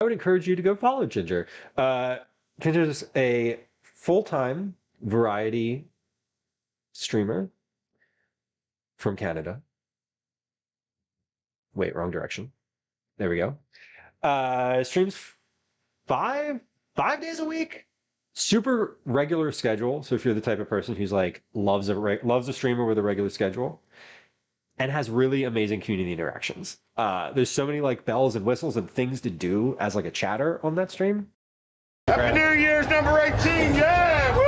I would encourage you to go follow Ginger. Ginger's a full-time variety streamer from Canada. Wait, wrong direction. There we go. Streams five days a week. Super regular schedule. So if you're the type of person who's like loves a streamer with a regular schedule, and has really amazing community interactions. There's so many like bells and whistles and things to do as like a chatter on that stream. Happy New Year's number 18, yeah! Woo!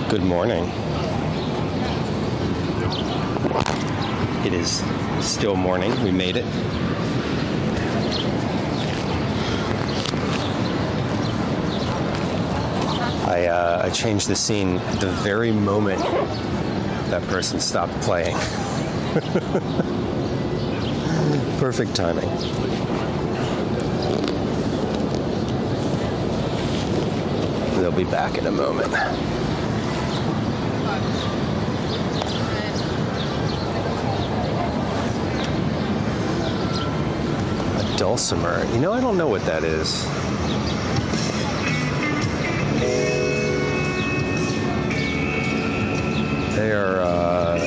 Good morning. It is still morning. We made it. I changed the scene the very moment that person stopped playing. Perfect timing. They'll be back in a moment. Dulcimer. You know, I don't know what that is. They are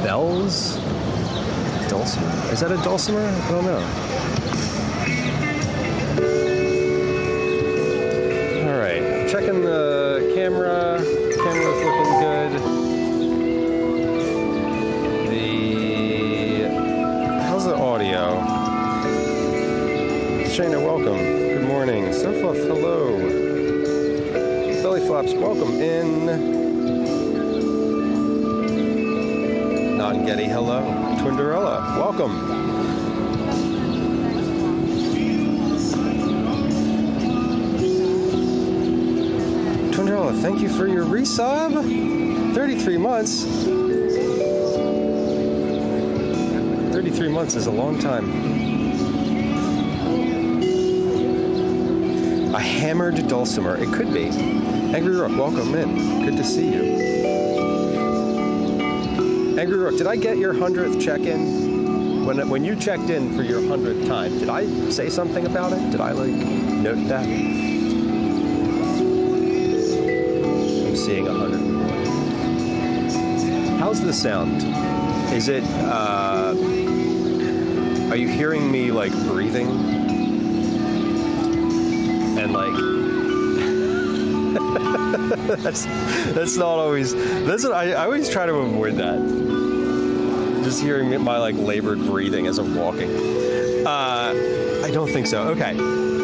bells? Dulcimer? Is that a dulcimer? I don't know. All right, checking the camera. Camera's looking good. How's the audio? Shayna, welcome. Good morning. Sofluff, hello. Belly Flops, welcome in. Non-Getty, hello. Twinderella, welcome. Twinderella, thank you for your resub. 33 months. 33 months is a long time. A hammered dulcimer. It could be. Angry Rook, welcome in. Good to see you. Angry Rook, did I get your 100th check-in? When you checked in for your 100th time, did I say something about it? Did I, like, note that? I'm seeing 100. How's the sound? Is it, are you hearing me, like, breathing? And, like, that's not always, I always try to avoid that. Just hearing my, like, labored breathing as I'm walking. I don't think so. Okay.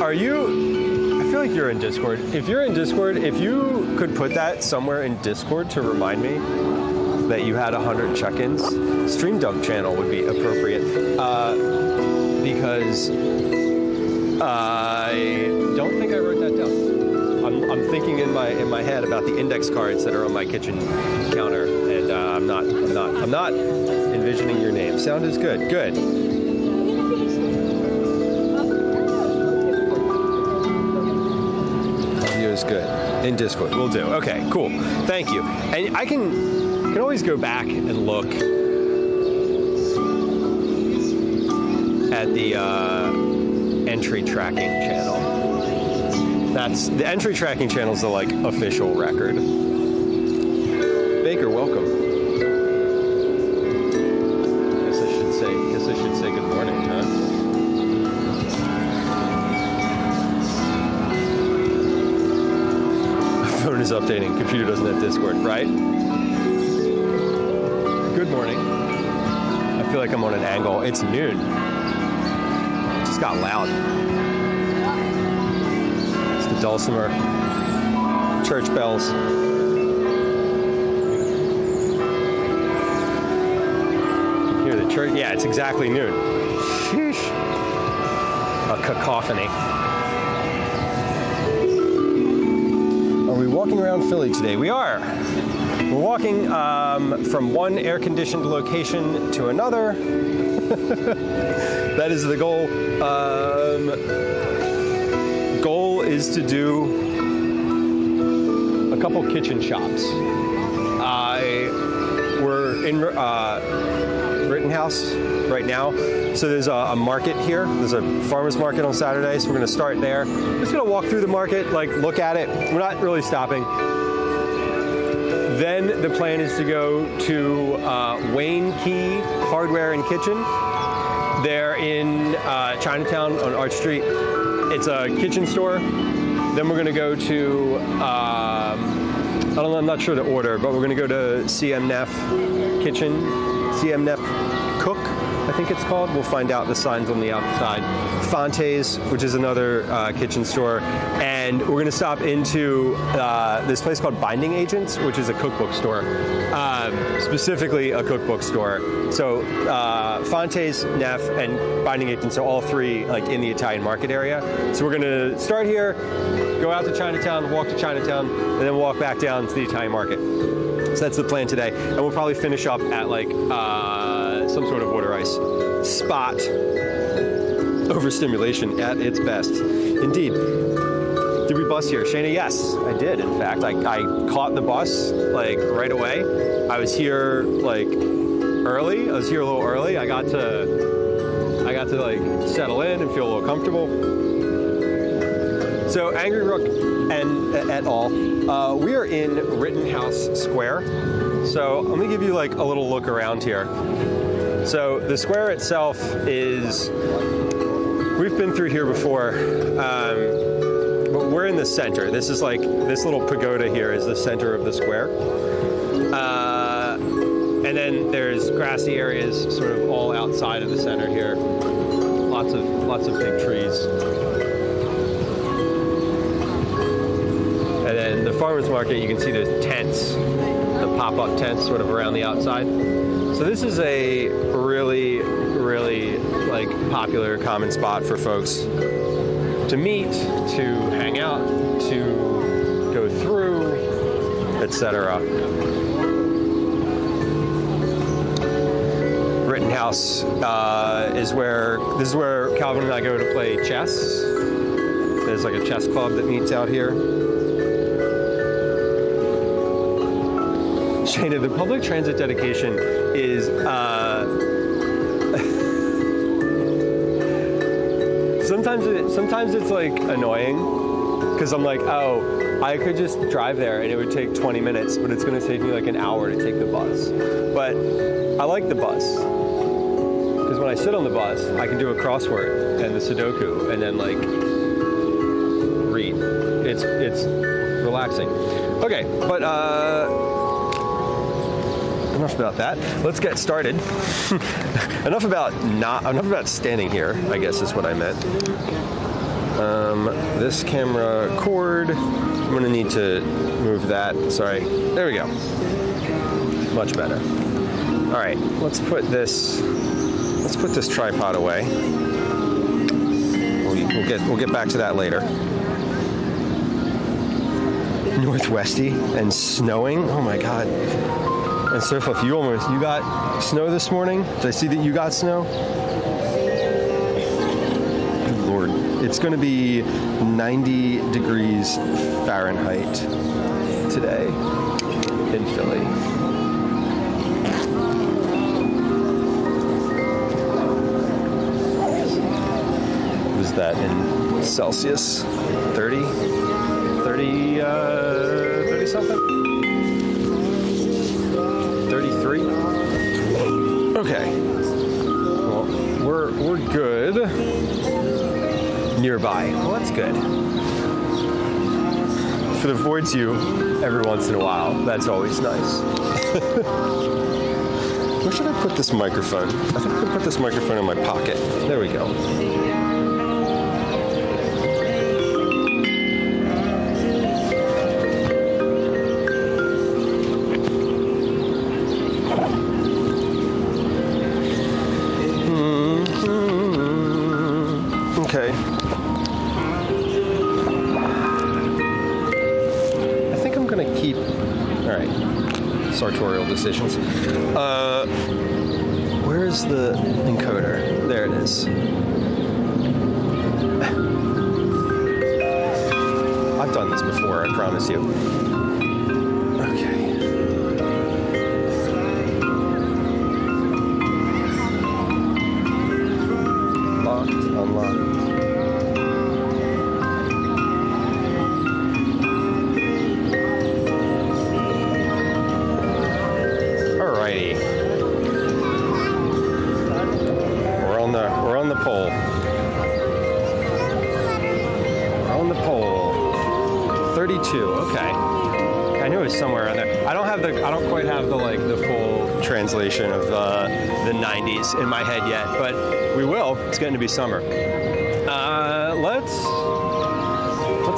Are you, I feel like you're in Discord. If you're in Discord, if you could put that somewhere in Discord to remind me that you had 100 check-ins, Stream Dump channel would be appropriate. Because I don't think I wrote that down. I'm thinking in my head about the index cards that are on my kitchen counter, and I'm not envisioning your name. Sound is good. Good. Audio is good. In Discord, we'll do. Okay, cool. Thank you. And I can always go back and look at the entry tracking channel. That's the entry tracking channel is the like official record. Baker, welcome. Guess I should say good morning, huh? Phone is updating. Computer doesn't have Discord, right? Good morning. I feel like I'm on an angle. It's noon. It just got loud. It's the dulcimer. Church bells. Hear the church? Yeah, it's exactly noon. Sheesh. A cacophony. Are we walking around Philly today? We are. We're walking from one air-conditioned location to another. That is the goal. Goal is to do a couple kitchen shops. We're in Rittenhouse right now. So there's a market here. There's a farmer's market on Saturday, so we're gonna start there. Just gonna walk through the market, like look at it. We're not really stopping. Then the plan is to go to Wayne Key Hardware and Kitchen. They're in Chinatown on Arch Street. It's a kitchen store. Then we're gonna go to, I'm not sure the order, but we're gonna go to CM Neff Kitchen, CM Neff Cook, I think it's called. We'll find out. The sign's on the outside. Fante's, which is another kitchen store. And we're going to stop into this place called Binding Agents, which is a cookbook store. Specifically a cookbook store. So Fante's, Neff, and Binding Agents are all three like in the Italian market area. So we're going to start here, go out to Chinatown, walk to Chinatown, and then walk back down to the Italian market. So that's the plan today. And we'll probably finish up at like some sort of water ice spot. Overstimulation at its best. Indeed. Did we bus here? Shayna, yes, I did. In fact, I caught the bus like right away. I was here like early. I was here a little early. I got to like settle in and feel a little comfortable. So Angry Rook and et al. We are in Rittenhouse Square. So I'm gonna give you like a little look around here. So the square itself is, we've been through here before, but we're in the center. This is like, this little pagoda here is the center of the square. And then there's grassy areas sort of all outside of the center here. Lots of big trees. And then the farmer's market, you can see there's tents, the pop-up tents sort of around the outside. So this is a really, really like popular common spot for folks to meet, to hang out, to go through, etc. Rittenhouse is where Calvin and I go to play chess. There's like a chess club that meets out here. Shana, the public transit dedication is sometimes it's like annoying because I'm like, oh, I could just drive there and it would take 20 minutes, but it's going to take me like an hour to take the bus. But I like the bus because when I sit on the bus, I can do a crossword and the Sudoku and then like read. It's relaxing. Okay, but enough about that. Let's get started. enough about standing here, I guess is what I meant. This camera cord, I'm gonna need to move that. Sorry. There we go. Much better. All right, let's put this tripod away. We'll get back to that later. Northwesty and snowing. Oh my God. And Surflift, you got snow this morning? Did I see that you got snow? Good Lord. It's going to be 90 degrees Fahrenheit today in Philly. What is that in Celsius? 30 something? 33? Okay. Well, we're good. Nearby. Well, that's good. If it avoids you every once in a while, that's always nice. Where should I put this microphone? I think I can put this microphone in my pocket. There we go. Okay. I think I'm gonna keep. All right. Sartorial decisions. Where's the encoder? There it is. I've done this before, I promise you. Okay. Locked, unlocked. We're on the pole. We're on the pole. 32. Okay. I knew it was somewhere around there. I don't quite have the full translation of the 90s in my head yet, but we will. It's getting to be summer. Let's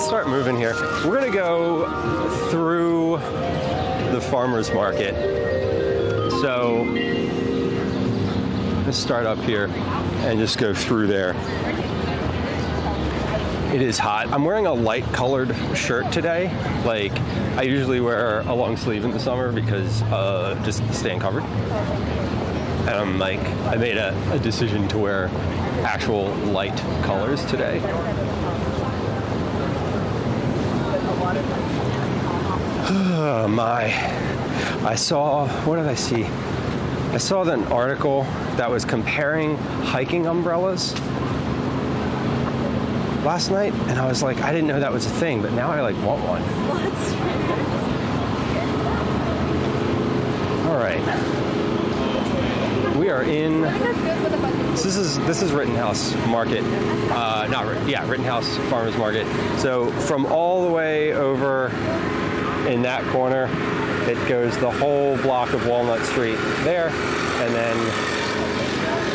start moving here. We're gonna go through the farmers market. So let's start up here and just go through there. It is hot. I'm wearing a light colored shirt today. Like, I usually wear a long sleeve in the summer because just staying covered. And I'm like, I made a decision to wear actual light colors today. Oh my. What did I see? I saw an article that was comparing hiking umbrellas last night, and I was like, I didn't know that was a thing, but now I want one. All right. We are in. This is Rittenhouse Market. Rittenhouse Farmers Market. So from all the way over in that corner, it goes the whole block of Walnut Street there, and then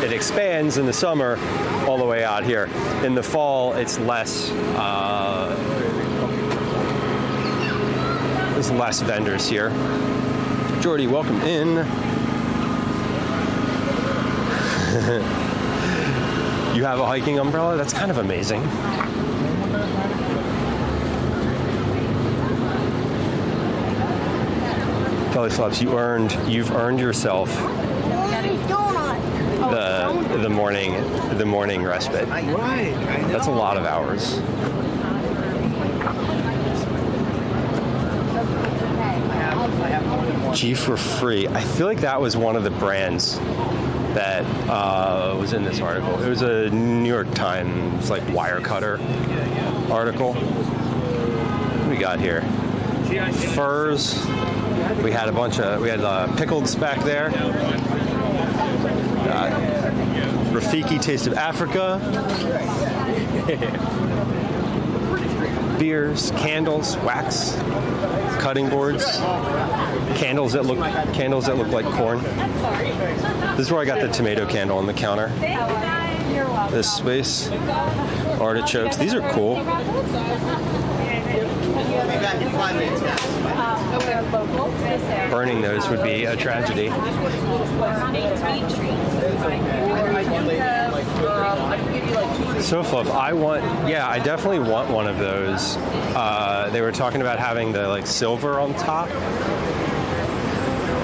it expands in the summer all the way out here. In the fall, it's less. There's less vendors here. Jordy, welcome in. You have a hiking umbrella? That's kind of amazing. Belly flops, you've earned yourself the morning respite. That's a lot of hours. G for free. I feel like that was one of the brands that was in this article. It was a New York Times Wirecutter article. What do we got here? Furs. We had pickleds back there. Rafiki Taste of Africa. Beers, candles, wax, cutting boards, candles that look like corn. This is where I got the tomato candle on the counter. This space, artichokes. These are cool. Burning those would be a tragedy. So fluff. I definitely want one of those. They were talking about having the silver on top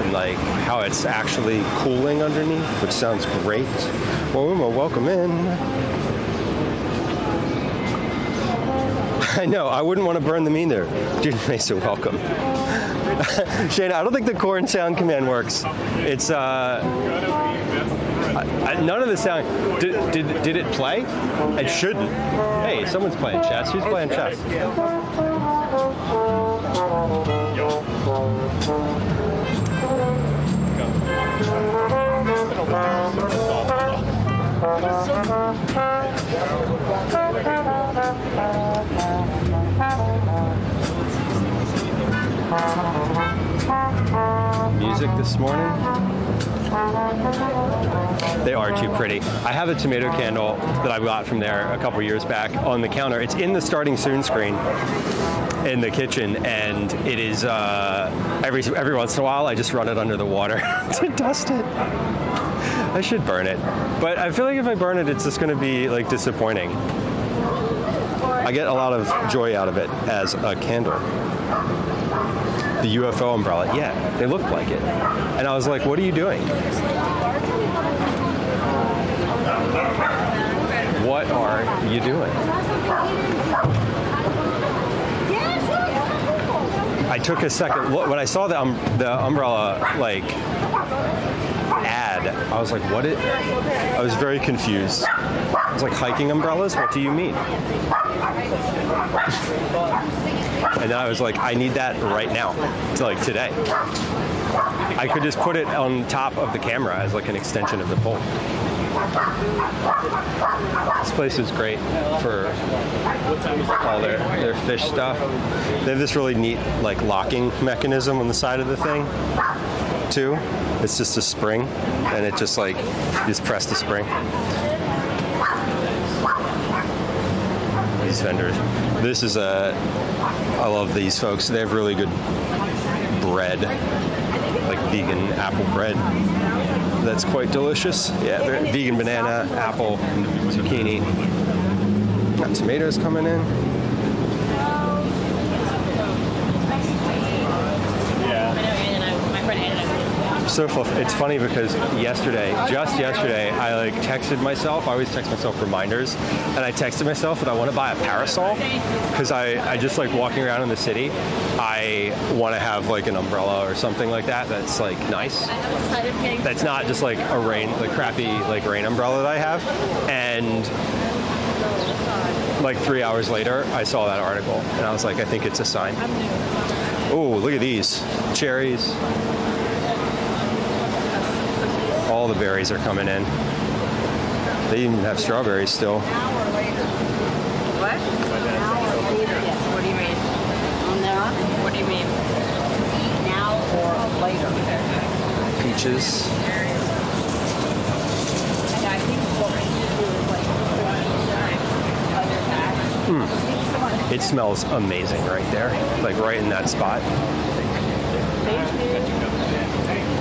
and how it's actually cooling underneath, which sounds great. Well, welcome in. I know. I wouldn't want to burn them either. Dude, Mesa, welcome. Shane, I don't think the corn sound command works. It's none of the sound. Did it play? It shouldn't. Hey, someone's playing chess. Who's playing chess? Music this morning. They are too pretty. I have a tomato candle that I got from there a couple years back on the counter. It's in the starting soon screen in the kitchen, and it is every once in a while I just run it under the water to dust it. I should burn it, but I feel like if I burn it, it's just going to be like disappointing. I get a lot of joy out of it as a candle. The UFO umbrella, yeah, they looked like it. And I was like, what are you doing? What are you doing? I took a second look when I saw the umbrella like ad. I was like, what it? I was very confused. I was like, hiking umbrellas? What do you mean? And then I was like, I need that right now, like today. I could just put it on top of the camera as like an extension of the pole. This place is great for all their fish stuff. They have this really neat like locking mechanism on the side of the thing too. It's just a spring, and it just like, you just press the spring. These vendors. This is I love these folks. They have really good bread, like vegan apple bread. That's quite delicious. Yeah, vegan banana, apple, zucchini. Got tomatoes coming in. So it's funny because just yesterday, I like texted myself. I always text myself reminders, and I texted myself that I want to buy a parasol because I just like walking around in the city. I want to have like an umbrella or something like that that's like nice. That's not just like a crappy like rain umbrella that I have. And like 3 hours later, I saw that article, and I was like, I think it's a sign. Oh, look at these cherries. All the berries are coming in. They even have strawberries still. What? What do you mean? What do you mean? Now or later? Peaches. It smells amazing right there, like right in that spot.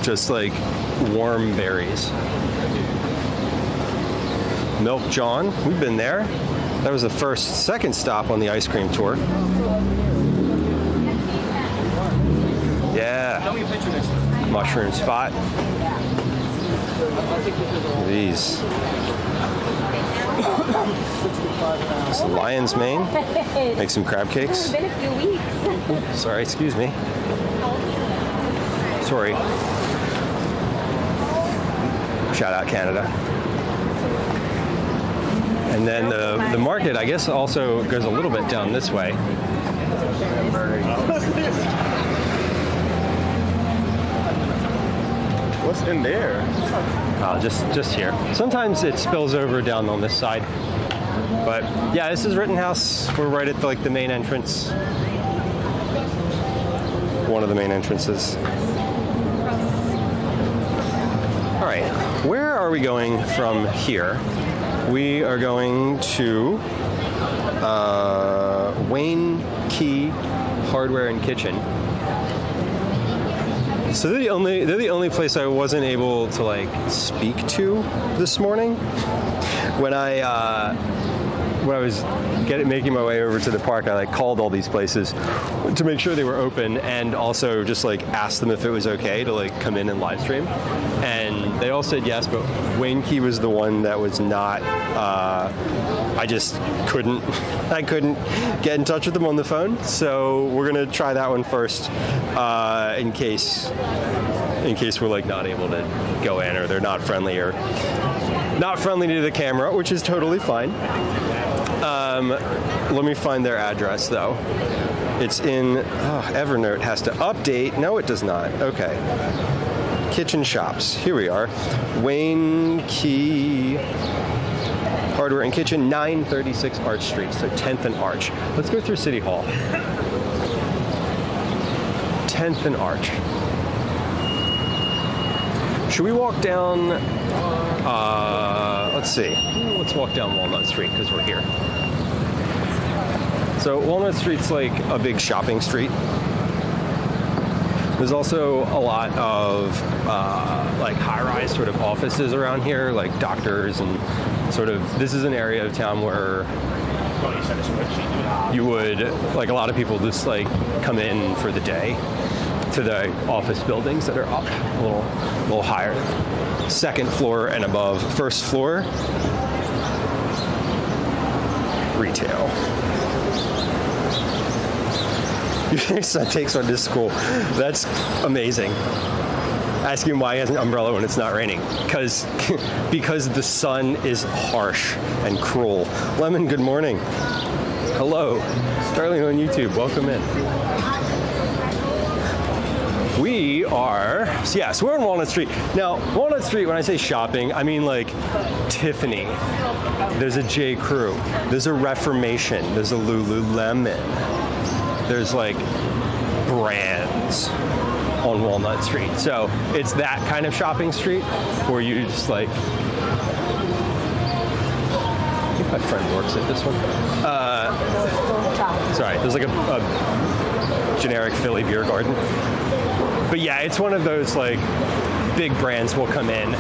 Just like warm berries. Milk John, we've been there. That was the second stop on the ice cream tour. Yeah. Mushroom spot. These. It's the lion's mane. Make some crab cakes. It's been a few weeks. Sorry, excuse me. Sorry. Shout out Canada. And then the market, I guess, also goes a little bit down this way. What's in there? Just here. Sometimes it spills over down on this side. But yeah, this is Rittenhouse. We're right at the main entrance. One of the main entrances. All right, where are we going from here? We are going to Wayne Key Hardware and Kitchen. So they're the only place I wasn't able to speak to this morning. When when I was making my way over to the park, I like called all these places to make sure they were open, and also just like asked them if it was okay to like come in and live stream. And they all said yes, but Wayne Key was the one that was not. I just couldn't. I couldn't get in touch with them on the phone, so we're gonna try that one first, in case we're like not able to go in, or they're not friendly to the camera, which is totally fine. Let me find their address though. It's in Evernote has to update. No, it does not. Okay. Kitchen Shops. Here we are. Wayne Key Hardware and Kitchen, 936 Arch Street, so 10th and Arch. Let's go through City Hall. 10th and Arch. Should we walk down, let's see. Let's walk down Walnut Street because we're here. So Walnut Street's like a big shopping street. There's also a lot of like high-rise sort of offices around here, like doctors, and sort of, this is an area of town where you would, like a lot of people just like come in for the day to the office buildings that are up a little higher. Second floor and above. First floor, retail. Your son takes one to school. That's amazing. Ask him why he has an umbrella when it's not raining. Because the sun is harsh and cruel. Lemon, good morning. Hello. Starling on YouTube, welcome in. We are, yes, we're on Walnut Street. Now, Walnut Street, when I say shopping, I mean like Tiffany. There's a J. Crew. There's a Reformation. There's a Lululemon. There's like brands on Walnut Street. So it's that kind of shopping street where you just like, I think my friend works at this one. Sorry, there's like a generic Philly beer garden. But yeah, it's one of those like big brands will come in.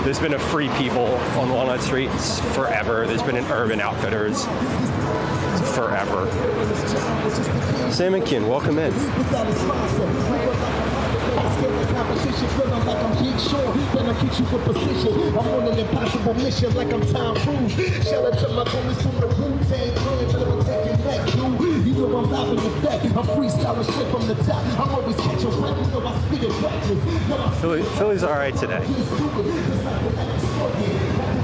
There's been a Free People on Walnut Street forever. There's been an Urban Outfitters forever. Sam and Kin, welcome in. Philly's all right today.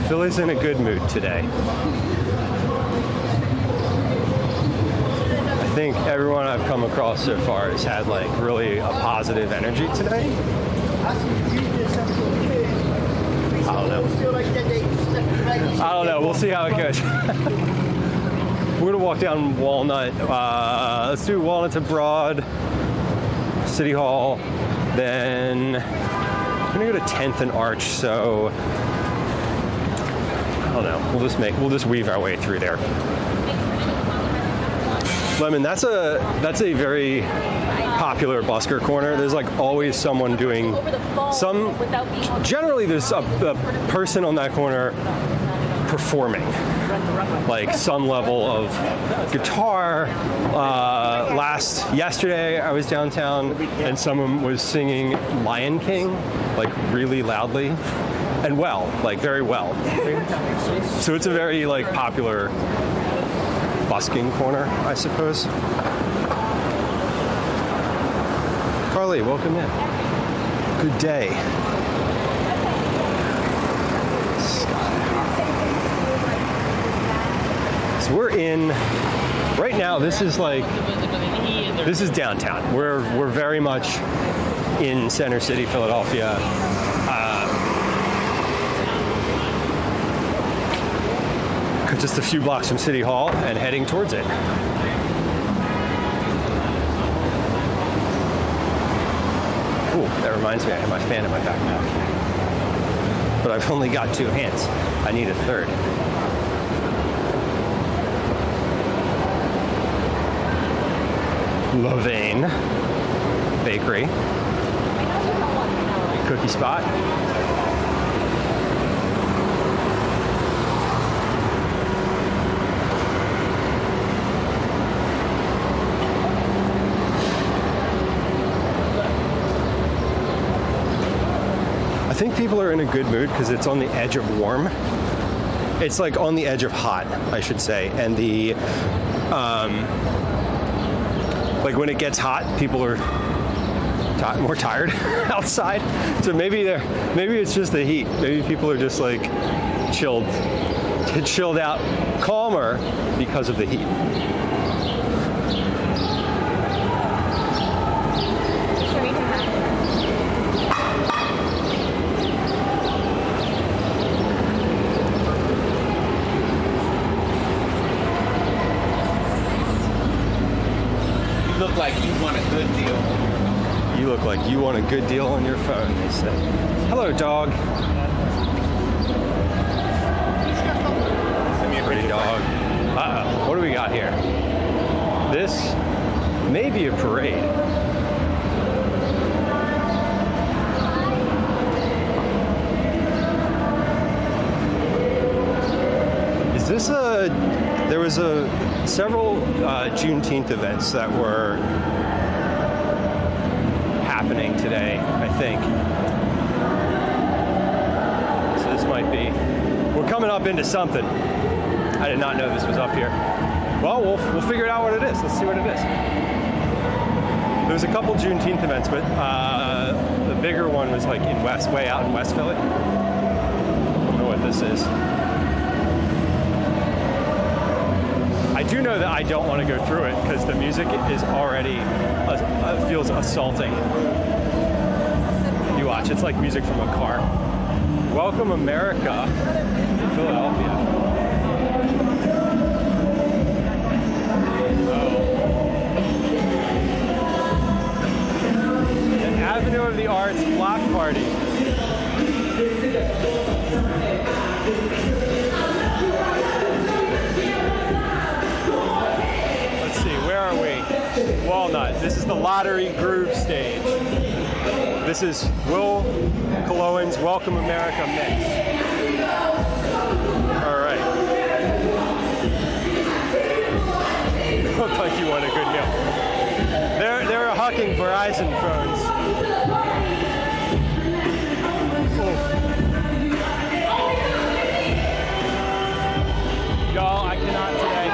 Philly's in a good mood today. I think everyone I've come across so far has had like really a positive energy today. I don't know. We'll see how it goes. We're gonna walk down Walnut. Let's do Walnut to Broad, City Hall, then I'm gonna go to 10th and Arch. So I don't know. We'll just weave our way through there. Lemon, that's a very popular busker corner. There's like always someone doing some. Generally, there's a person on that corner performing, like some level of guitar. Yesterday, I was downtown and someone was singing Lion King, like really loudly and well, like very well. So it's a very like popular busking corner, I suppose. Carly, welcome in. Good day. So we're in, right now, this is downtown. We're very much in Center City, Philadelphia. Just a few blocks from City Hall and heading towards it. Ooh, that reminds me, I have my fan in my backpack. But I've only got two hands. I need a third. Levain Bakery. Cookie spot. I think people are in a good mood because it's on the edge of warm. It's like on the edge of hot, I should say. And the, like when it gets hot, people are more tired outside. So maybe it's just the heat. Maybe people are just like chilled out, calmer because of the heat. You look like you want a good deal. You look like you want a good deal on your phone, they said. Hello, dog. Pretty dog. Uh-oh. What do we got here? This may be a parade. Is this a... There was several Juneteenth events that were happening today, I think. So this might be... We're coming up into something. I did not know this was up here. Well, we'll figure it out what it is. Let's see what it is. There was a couple Juneteenth events, but the bigger one was like way out in West Philly. I don't know what this is. I do know that I don't want to go through it because the music is already feels assaulting. You watch, it's like music from a car. Welcome America, Philadelphia. Avenue of the Arts block party. Let's see, where are we? Walnut. This is the Lottery Groove stage. This is Will Coloan's Welcome America mix. All right. Looks like you want a good meal. They're hucking Verizon phones. Y'all, I cannot today.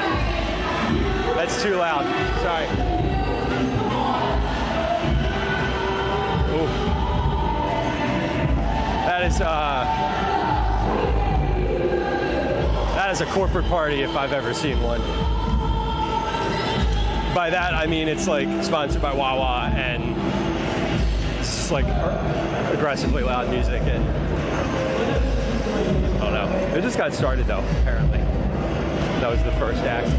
That's too loud. Sorry. Ooh. That is a corporate party if I've ever seen one. By that, I mean it's like sponsored by Wawa and it's like aggressively loud music and I don't know. It just got started though, apparently. That was the first act.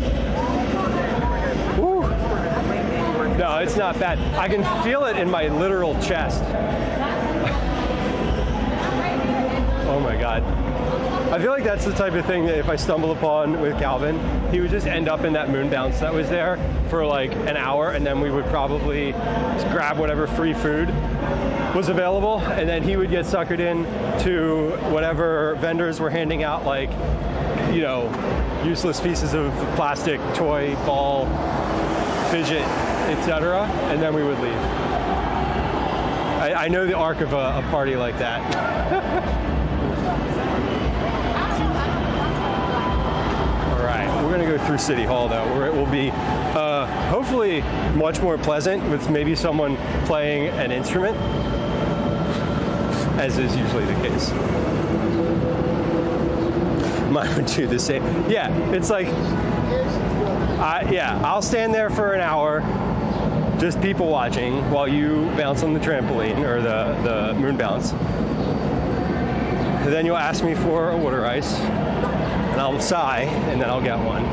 Woo. No, it's not bad. I can feel it in my literal chest. Oh my God. I feel like that's the type of thing that if I stumble upon with Calvin, he would just end up in that moon bounce that was there for like an hour, and then we would probably just grab whatever free food was available, and then he would get suckered in to whatever vendors were handing out, like, you know, useless pieces of plastic, toy, ball, fidget, etc., and then we would leave. I know the arc of a party like that. We're going to go through City Hall, though, where it will be hopefully much more pleasant with maybe someone playing an instrument, as is usually the case. Mine would do the same. Yeah, it's like, I'll stand there for an hour, just people watching, while you bounce on the trampoline, or the moon bounce. And then you'll ask me for a water ice. And I'll sigh, and then I'll get one.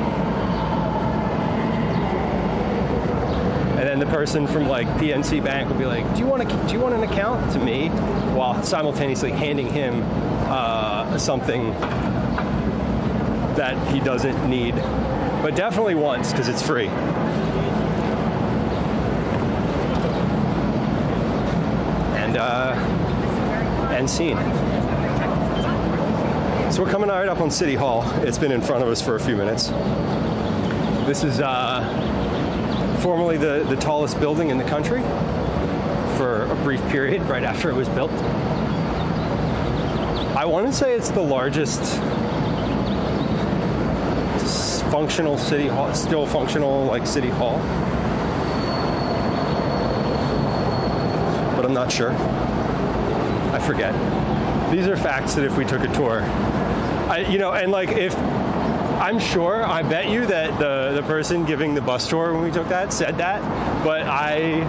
And then the person from like PNC Bank will be like, "Do you want an account?" to me, while simultaneously handing him something that he doesn't need, but definitely wants because it's free. And scene. So we're coming right up on City Hall. It's been in front of us for a few minutes. This is formerly the tallest building in the country for a brief period right after it was built. I want to say it's the largest functional city hall, still functional like city hall. But I'm not sure. I forget. These are facts that if we took a tour, and like if, I'm sure, I bet you that the person giving the bus tour when we took that said that, but I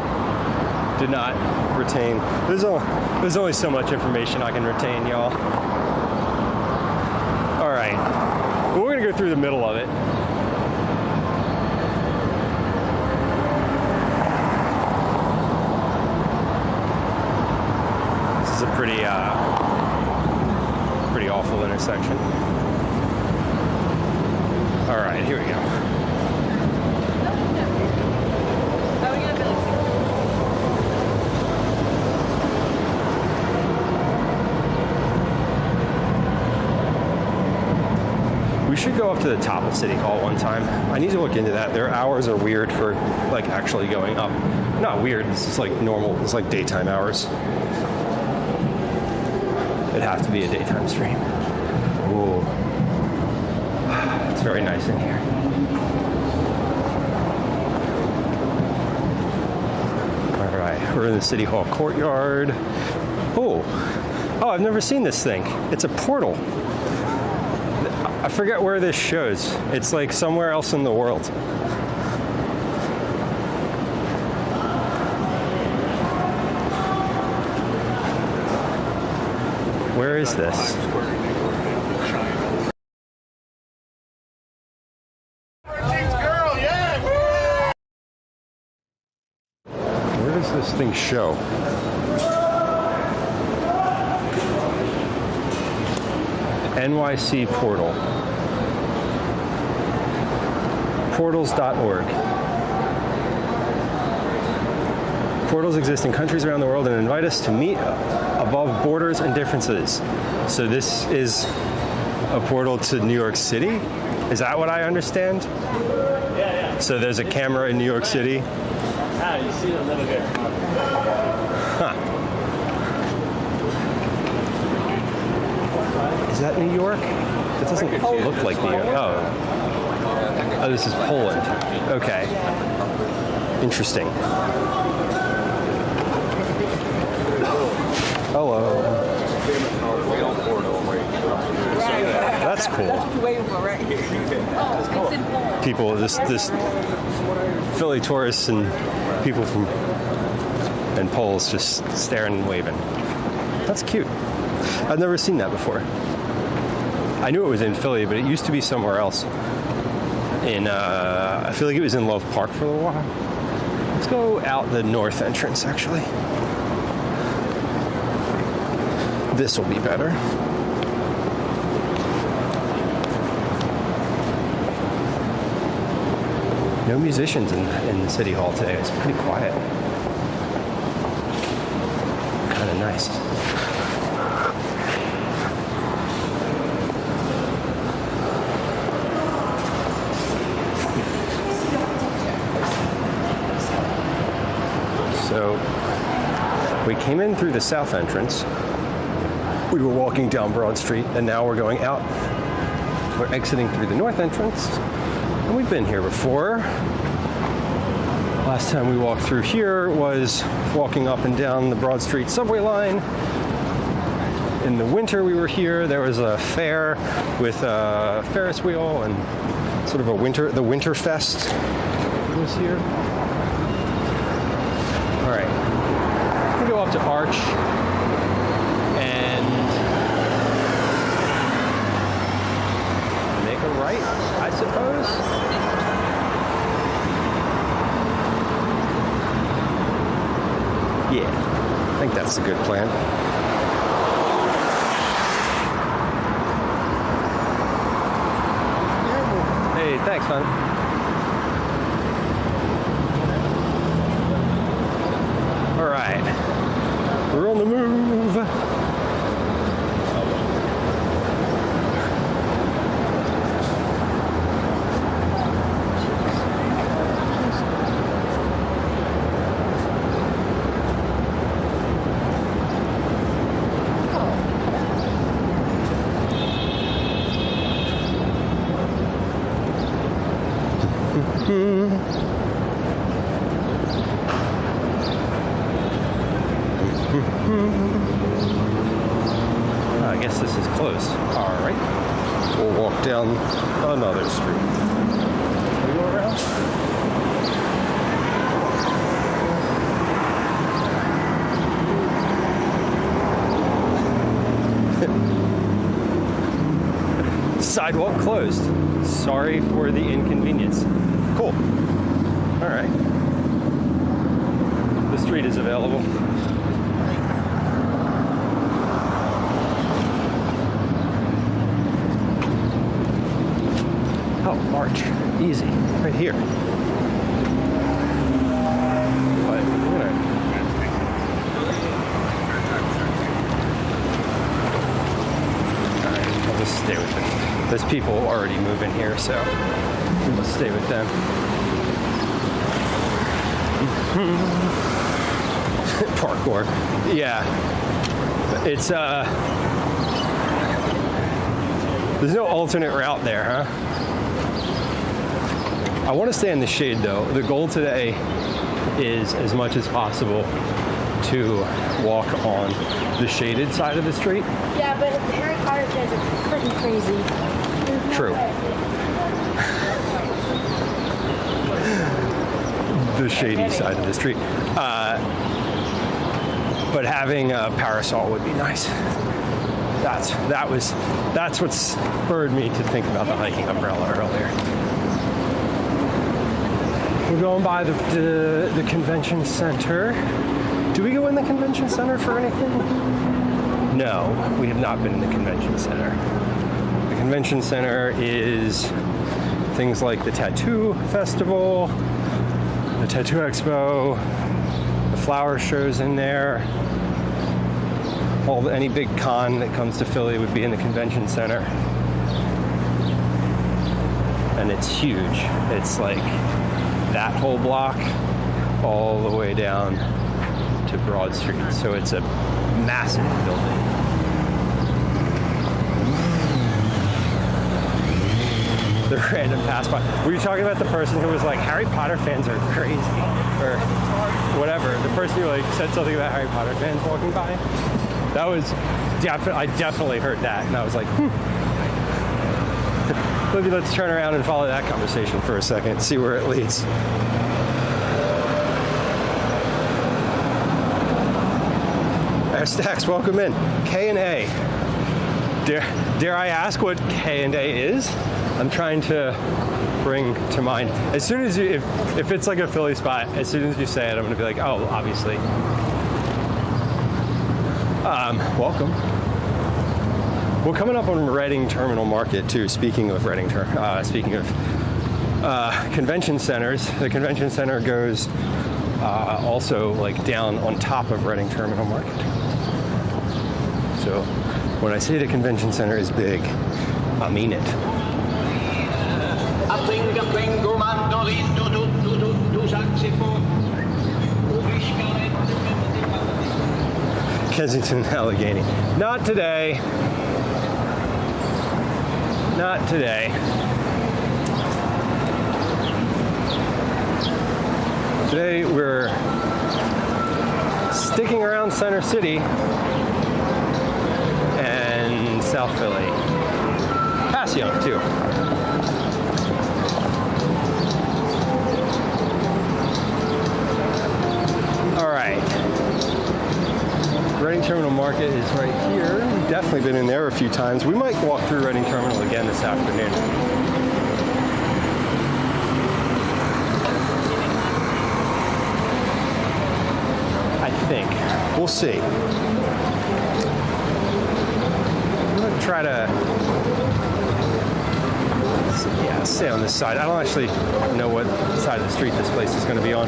did not retain. There's only so much information I can retain, y'all. All right, but we're gonna go through the middle of it. This is a pretty awful intersection. All right, here we go. We should go up to the top of City Hall one time. I need to look into that. Their hours are weird for like actually going up. Not weird, it's just like normal, it's like daytime hours. It'd have to be a daytime stream. Ooh. It's very nice in here. All right, we're in the City Hall courtyard. Oh, I've never seen this thing. It's a portal. I forget where this shows. It's like somewhere else in the world. Where is this? Where does this thing show? NYC portal. Portals.org. Portals exist in countries around the world and invite us to meet above borders and differences. So this is a portal to New York City? Is that what I understand? Yeah. So there's a camera in New York City? You see it a little bit. Huh. Is that New York? It doesn't look like New York. Oh, this is Poland. Okay. Interesting. Hello. That's cool. People, this Philly tourists and people and Poles just staring and waving. That's cute. I've never seen that before. I knew it was in Philly, but it used to be somewhere else. I feel like it was in Love Park for a little while. Let's go out the north entrance, actually. This will be better. No musicians in the City Hall today. It's pretty quiet. Kind of nice. So we came in through the south entrance. We were walking down Broad Street, and now we're going out. We're exiting through the north entrance, and we've been here before. Last time we walked through here was walking up and down the Broad Street subway line. In the winter we were here. There was a fair with a Ferris wheel and sort of the Winter Fest was here. All right, we go up to Arch and make a right, I suppose. Yeah, I think that's a good plan. Hey, thanks, man. All right, we're on the move. I guess this is closed. All right. We'll walk down another street. We go around. Sidewalk closed. Sorry for the inconvenience. Cool. All right. The street is available. Oh, March. Easy. Right here. But, Alright, I'll just stay with it. There's people already moving here, so we'll stay with them. Parkour. Yeah. It's, there's no alternate route there, huh? I want to stay in the shade, though. The goal today is, as much as possible, to walk on the shaded side of the street. Yeah, but the Harry Potter fans are freaking crazy. True. The shady side of the street. But having a parasol would be nice. That's what spurred me to think about the hiking umbrella earlier. We're going by the convention center. Do we go in the convention center for anything? No, we have not been in the convention center. The convention center is things like the tattoo festival, the tattoo expo, the flower shows in there. Any big con that comes to Philly would be in the convention center. And it's huge. It's like that whole block all the way down to Broad Street. So it's a massive building. The random pass by. Were you talking about the person who was like, Harry Potter fans are crazy? Or whatever. The person who like said something about Harry Potter fans walking by? That was, I definitely heard that. And I was like, Maybe let's turn around and follow that conversation for a second, see where it leads. Stacks, welcome in. K&A. Dare I ask what K&A is? I'm trying to bring to mind. As soon as you, if it's like a Philly spot, as soon as you say it, I'm gonna be like, oh, obviously. Welcome. We're coming up on Reading Terminal Market too. Speaking of Reading, convention centers, the convention center goes also like down on top of Reading Terminal Market. So when I say the convention center is big, I mean it. Kensington, Allegheny. Not today. Not today. Today we're sticking around Center City and South Philly. Passyunk too. All right. Reading Terminal Market is right here. We've definitely been in there a few times. We might walk through Reading Terminal again this afternoon. I think. We'll see. I'm gonna try to stay on this side. I don't actually know what side of the street this place is going to be on.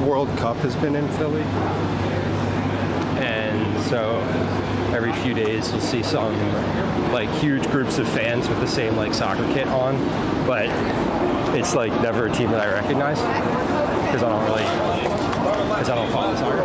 World Cup has been in Philly, and and so every few days you'll see some like huge groups of fans with the same like soccer kit on, but it's like never a team that I recognize because I don't follow soccer.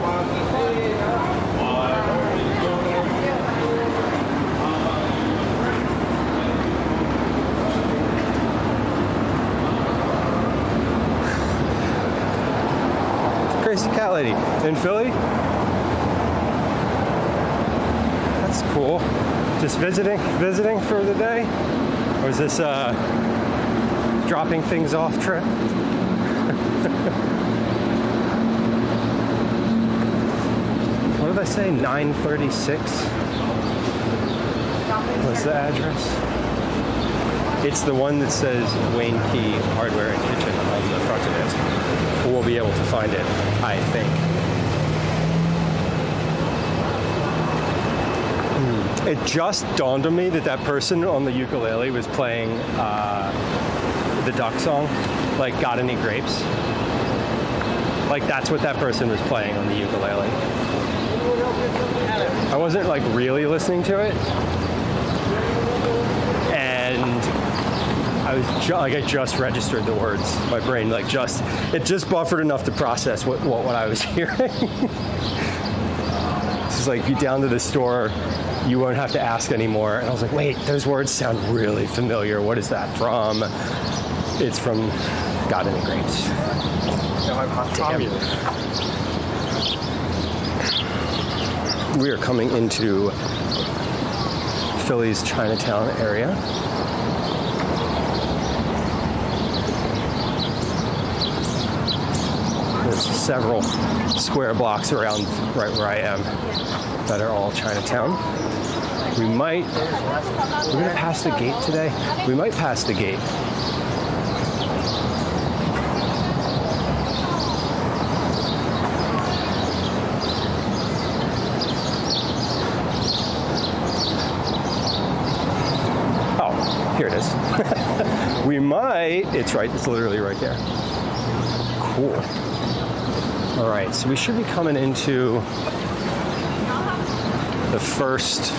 Crazy cat lady in Philly. That's cool. Just visiting for the day, or is this a dropping things off trip? What did I say? 936. What's the address? It's the one that says Wayne Key Hardware and Kitchen on the front of it. We'll be able to find it, I think. It just dawned on me that that person on the ukulele was playing the Duck song, like Got Any Grapes? Like that's what that person was playing on the ukulele. I wasn't like really listening to it. And I was I just registered the words. My brain it just buffered enough to process what I was hearing. It's just like, you down to the store, you won't have to ask anymore. And I was like, wait, those words sound really familiar. What is that from? It's from Got Any Grapes. Damn. We are coming into Philly's Chinatown area. There's several square blocks around right where I am that are all Chinatown. We're gonna pass the gate today. We might pass the gate. Oh, here it is. We might, it's literally right there. Cool. All right, so we should be coming into the first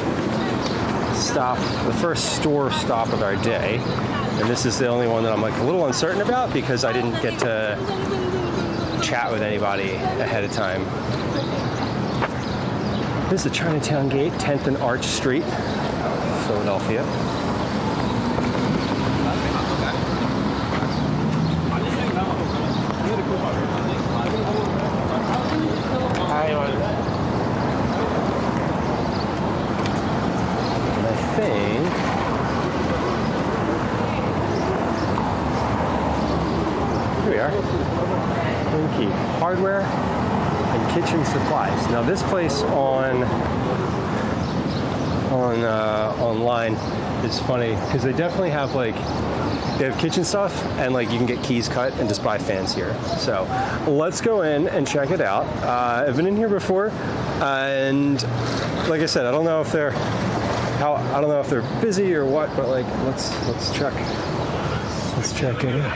store stop of our day. And this is the only one that I'm like a little uncertain about because I didn't get to chat with anybody ahead of time. This is the Chinatown Gate, 10th and Arch Street, Philadelphia. Hardware and kitchen supplies. Now this place online is funny because they definitely have they have kitchen stuff and you can get keys cut and just buy fans here. So let's go in and check it out. I've been in here before, and like I said, I don't know if they're busy or what, but let's check. Let's check it out.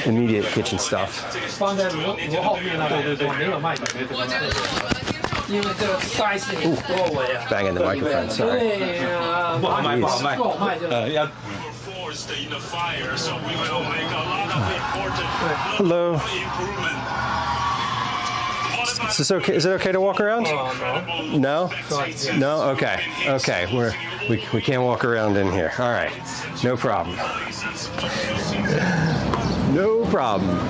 Immediate kitchen stuff. Ooh, banging the microphone, sorry. Hello. Is this okay? Is it okay to walk around? No? No? Okay. Okay. We can't walk around in here. All right. No problem. No problem.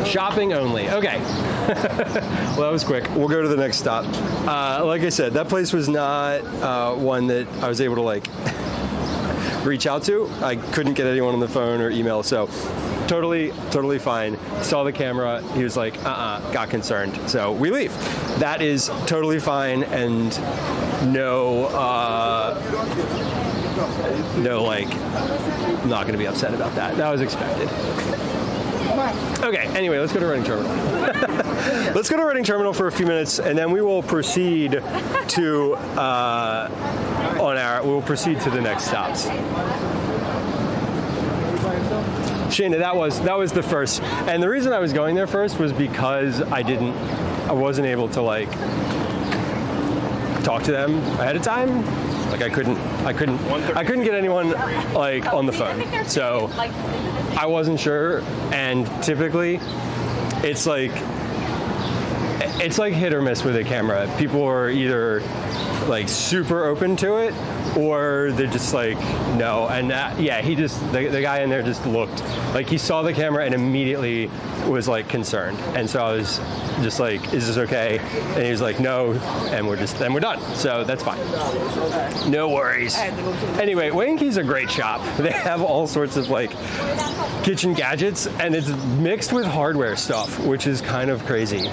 Shopping only. Okay. Well, that was quick. We'll go to the next stop. Like I said, that place was not one that I was able to reach out to. I couldn't get anyone on the phone or email, so totally fine. Saw the camera. He was like, got concerned. So we leave. That is totally fine, and no, I'm not going to be upset about that. That was expected. Okay, anyway, let's go to Reading Terminal. Let's go to Reading Terminal for a few minutes, and then we will proceed to the next stops. Shayna, that was the first. And the reason I was going there first was because I wasn't able to like talk to them ahead of time. Like I couldn't get anyone like on the phone. So I wasn't sure, and typically it's like hit or miss with a camera. People are either like super open to it, or they're just like no. And yeah, the guy in there just looked like he saw the camera and immediately was like concerned. And so I was just like, is this okay? And he was like, no. And we're done. So that's fine. No worries. Anyway, Wanky's a great shop. They have all sorts of like kitchen gadgets, and it's mixed with hardware stuff, which is kind of crazy.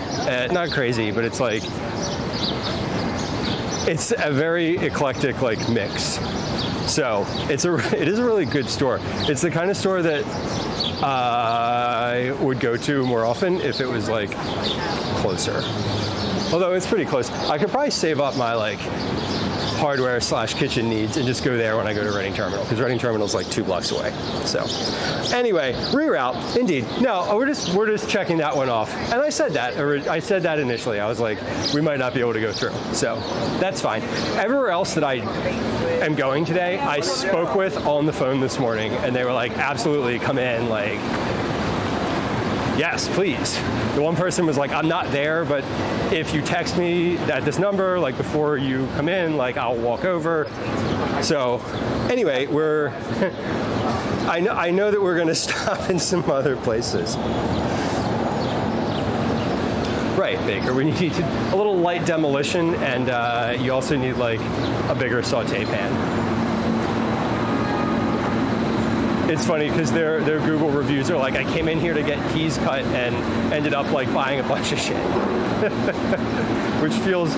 Not crazy, but it's like, it's a very eclectic like mix. So it is a really good store. It's the kind of store that I would go to more often if it was like closer. Although it's pretty close. I could probably save up my like hardware / kitchen needs and just go there when I go to Reading Terminal, because Reading Terminal is like 2 blocks away. So anyway, reroute, indeed. No, we're just checking that one off. And I said that initially. I was like, we might not be able to go through. So that's fine. Everywhere else that I am going today, I spoke with on the phone this morning, and they were like, absolutely, come in, like, yes, please. The one person was like, I'm not there, but if you text me at this number, like before you come in, like I'll walk over. So anyway, I know that we're gonna stop in some other places. Right, Baker, we need a little light demolition, and you also need like a bigger saute pan. It's funny because their Google reviews are like, I came in here to get keys cut and ended up like buying a bunch of shit, which feels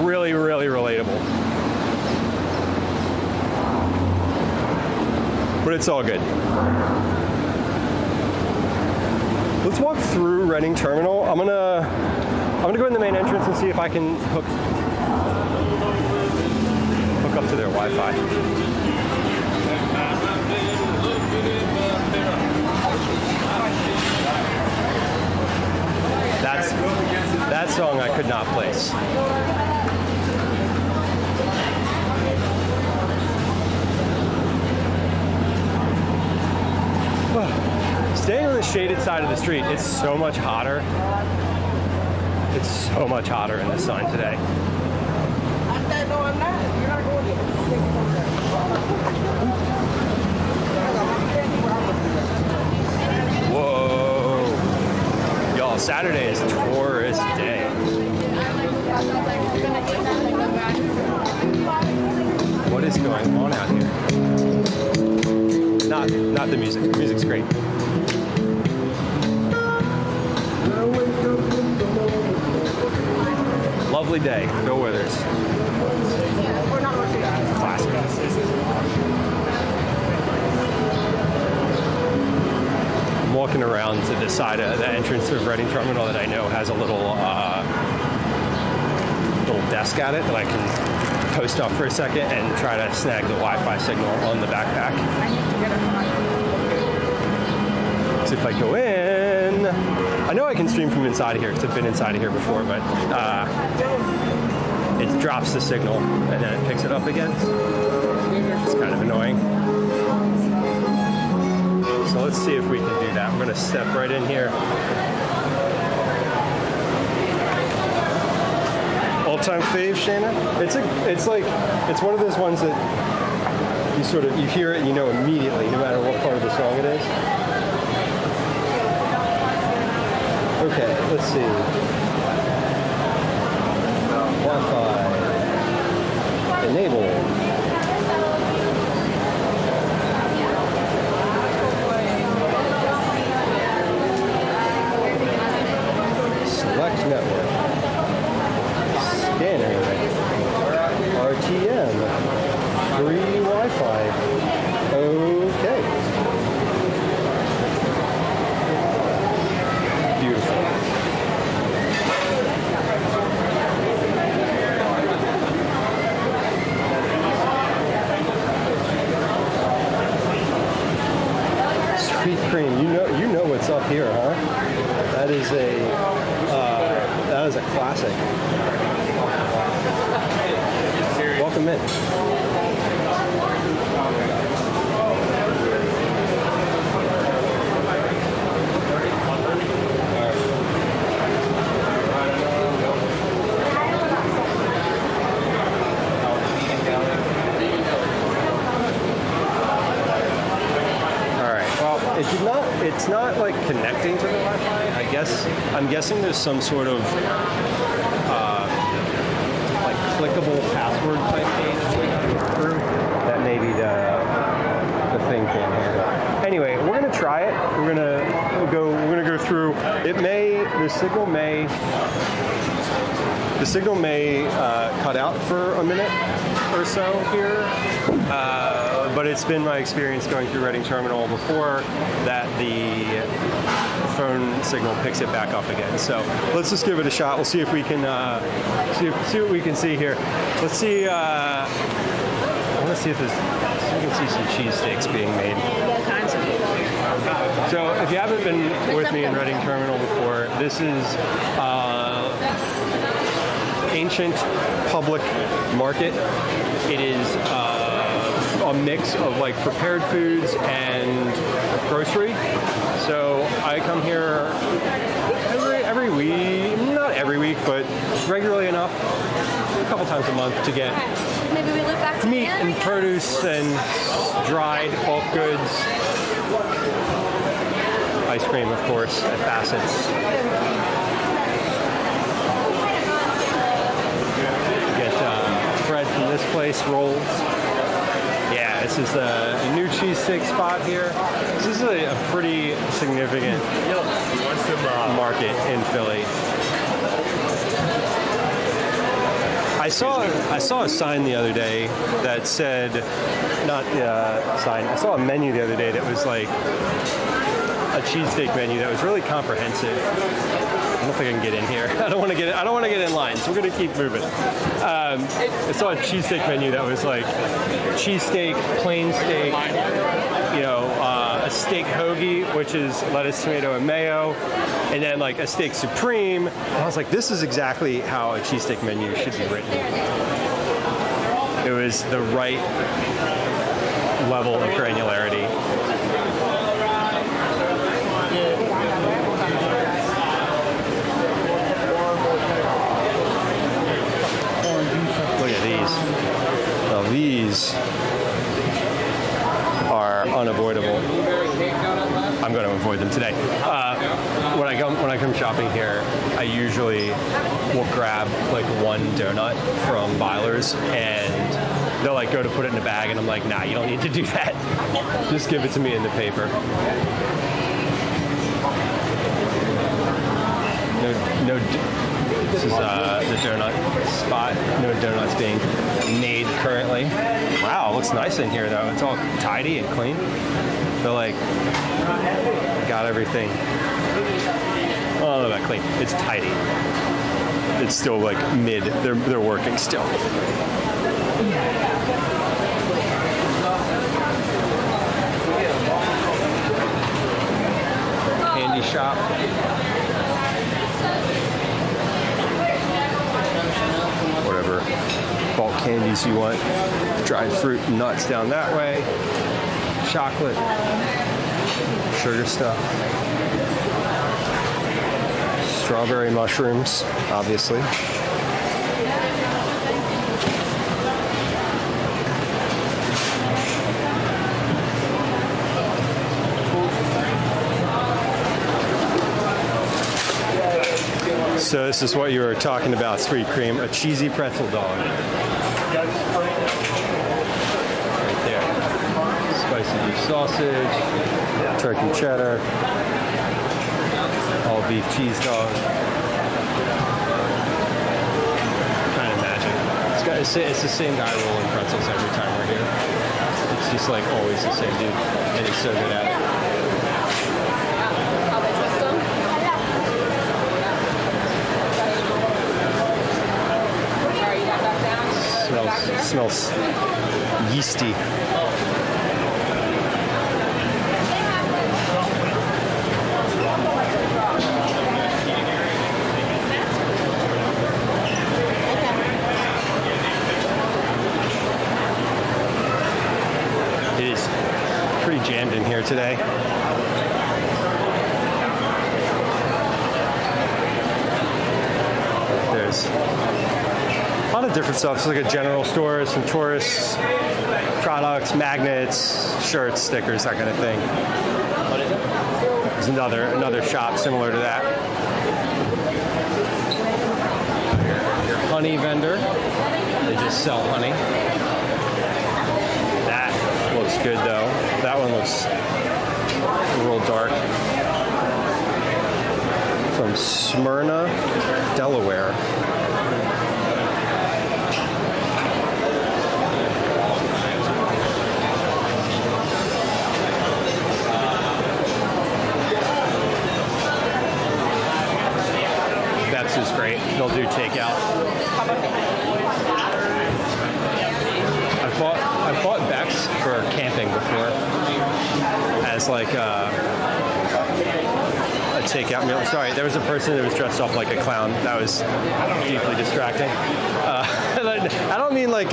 really, really relatable. But it's all good. Let's walk through Reading Terminal. I'm gonna go in the main entrance and see if I can hook up to their Wi-Fi. That song I could not place. Staying on the shaded side of the street, it's so much hotter. It's so much hotter in the sun today. Whoa. Y'all, Saturday is tourist day. What is going on out here? Not the music. The music's great. Lovely day. Bill Withers. Classic. I'm walking around to the side of the entrance of Reading Terminal that I know has a little desk at it that I can post up for a second and try to snag the Wi-Fi signal on the backpack. So if I go in, I know I can stream from inside of here because I've been inside of here before, but it drops the signal and then it picks it up again. It's kind of annoying. So let's see if we can do that. I'm going to step right in here. All-time fave, Shayna? It's one of those ones that you hear it and you know immediately, no matter what part of the song it is. Okay, let's see. Wi-Fi. Enable. Select network. Scanner. RTM. Free Wi-Fi. Okay. Beautiful. Sweet cream. You What's up here, huh? That is a classic. Welcome in. It's not like connecting to the Wi-Fi. I'm guessing there's some sort of like clickable password type thing through that maybe the thing can't handle. Anyway, we're gonna try it. We're gonna go through. The signal may cut out for a minute or so here. But it's been my experience going through Reading Terminal before that the phone signal picks it back up again. So let's just give it a shot. We'll see if we can see what we can see here. Let's see. I want to see if we can see some cheesesteaks being made. So if you haven't been with me in Reading Terminal before, this is ancient public market. It is a mix of like prepared foods and grocery. So I come here every week, not every week, but regularly enough, a couple times a month to get meat and produce and dried bulk goods. Ice cream, of course, at Bassett's. Get bread from this place, rolls. Yeah, this is a new cheesesteak spot here. This is a pretty significant market in Philly. I saw a sign the other day that said, I saw a menu the other day that was like a cheesesteak menu that was really comprehensive. I don't think I can get in here. I don't want to get in line, so we're gonna keep moving. I saw a cheesesteak menu that was like cheesesteak, plain steak, a steak hoagie, which is lettuce, tomato, and mayo, and then like a steak supreme. And I was like, this is exactly how a cheesesteak menu should be written. It was the right level of granularity. Look at these. Now these are unavoidable. I'm going to avoid them today. When I come shopping here, I usually will grab like one donut from Byler's, and they'll like go to put it in a bag, and I'm like, nah, you don't need to do that. Just give it to me in the paper. No. This is the donut spot. No donuts being made currently. Wow, it looks nice in here though. It's all tidy and clean. They're like, got everything. Well, I don't know about clean. It's tidy. It's still like mid. They're working still. Candy shop. Whatever bulk candies you want. Dried fruit and nuts down that way. Chocolate. Sugar stuff. Strawberry mushrooms, obviously. So this is what you were talking about, sweet cream, a cheesy pretzel dog. Right there. Spicy beef sausage, turkey cheddar, all beef cheese dog. Kind of magic. It's the same guy rolling pretzels every time we're here. It's just like always the same dude, and he's so good at it. Smells yeasty. pretty jammed in here today. There's a lot of different stuff. It's like a general store, some tourist products, magnets, shirts, stickers, that kind of thing. There's another shop similar to that. Your honey vendor. They just sell honey. That looks good though. That one looks real dark. From Smyrna, Delaware. Beps is great. They'll do takeout. I've bought Beps for camping before as like a takeout meal. Sorry, there was a person that was dressed up like a clown. That was deeply distracting. I don't mean like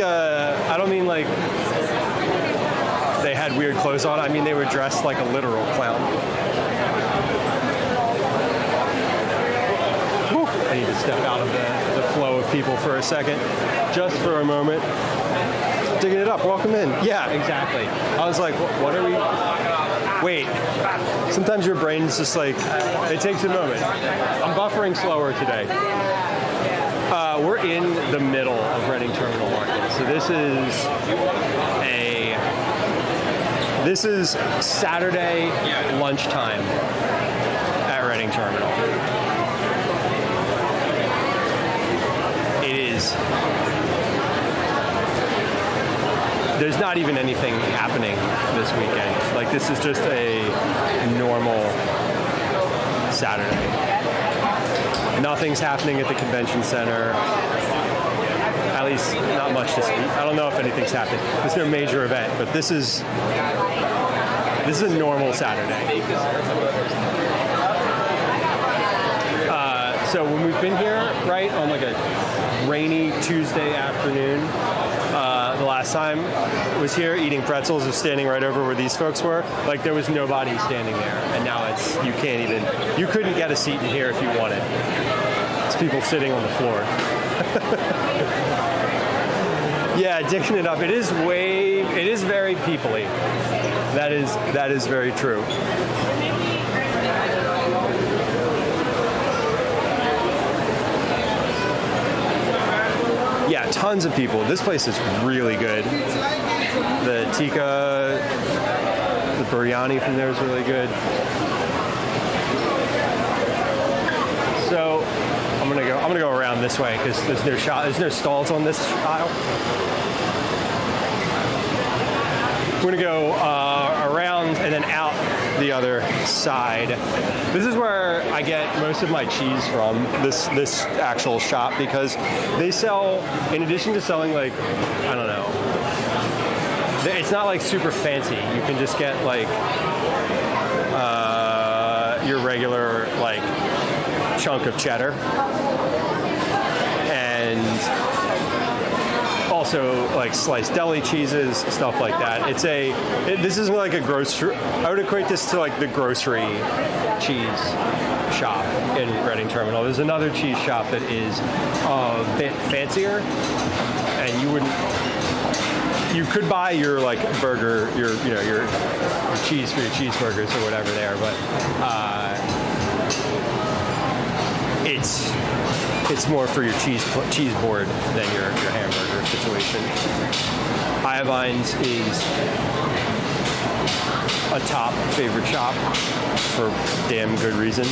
they had weird clothes on. I mean they were dressed like a literal clown. Whew. I need to step out of the flow of people for a second, just for a moment. Digging it up. Welcome in. Yeah, exactly. I was like, what are we? Wait. Sometimes your brain's just like, it takes a moment. I'm buffering slower today. We're in the middle of Reading Terminal Market. So this is Saturday lunchtime at Reading Terminal. It is. There's not even anything happening this weekend. Like, this is just a normal Saturday. Nothing's happening at the convention center. At least not much to see. I don't know if anything's happening. There's no major event, but this is a normal Saturday. So when we've been here, right, on like a rainy Tuesday afternoon, the last time I was here eating pretzels and standing right over where these folks were, like there was nobody standing there, and now you couldn't get a seat in here if you wanted. It's people sitting on the floor. Yeah, digging it up. It is very people-y. That is very true. Yeah, tons of people. This place is really good. The tikka, the biryani from there is really good. So I'm gonna go around this way because there's no stalls on this aisle. We're gonna go around and then out the other side. This is where I get most of my cheese from, this actual shop, because they sell, in addition to selling like, I don't know, it's not like super fancy. You can just get like your regular like chunk of cheddar, and also like sliced deli cheeses, stuff like that. This is like a grocery. I would equate this to like the grocery cheese shop in Reading Terminal. There's another cheese shop that is a bit fancier, and you could buy your like burger, your cheese for your cheeseburgers or whatever there, but it's more for your cheese board than your hamburger situation. Iovines is a top favorite shop for damn good reason.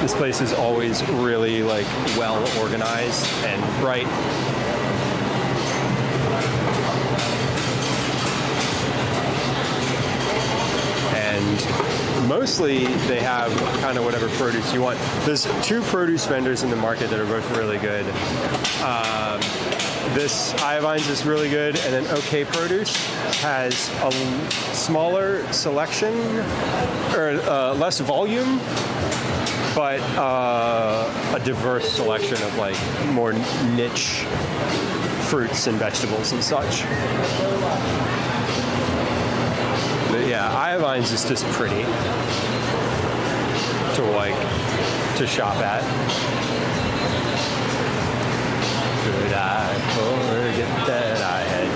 This place is always really like well organized and bright. And mostly they have kind of whatever produce you want. There's two produce vendors in the market that are both really good. This Iovines is really good, and then OK Produce has a smaller selection, or less volume, but a diverse selection of like more niche fruits and vegetables and such. Yeah, Iodine's is just pretty to shop at. Could I forget that I had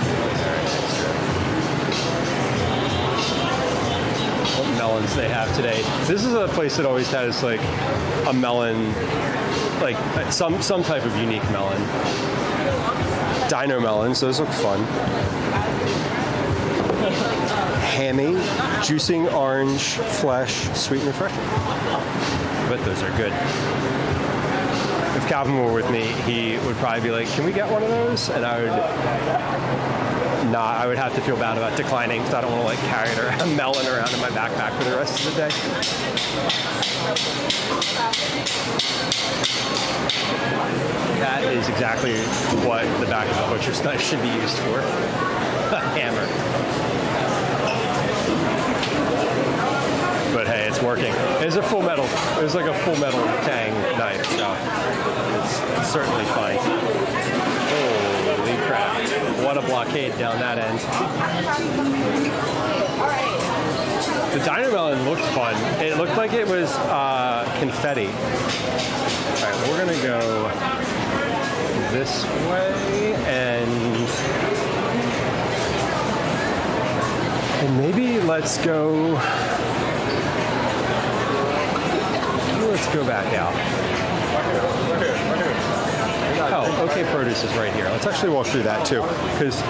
what melons they have today? This is a place that always has like a melon, like some type of unique melon. Dino melons, those look fun. Hammy, juicing orange flesh, sweet and refreshing. I bet those are good. If Calvin were with me, he would probably be like, "Can we get one of those?" And I would not. I would have to feel bad about declining because I don't want to like carry a melon around in my backpack for the rest of the day. That is exactly what the back of a butcher's knife should be used for. A hammer. But hey, it's working. It's a full metal. It's like a full metal tang knife, so it's certainly fine. Holy crap! What a blockade down that end. The Dino Melon looked fun. It looked like it was confetti. All right, we're gonna go this way and maybe let's go. Let's go back out. Oh, OK Produce is right here. Let's actually walk through that too, because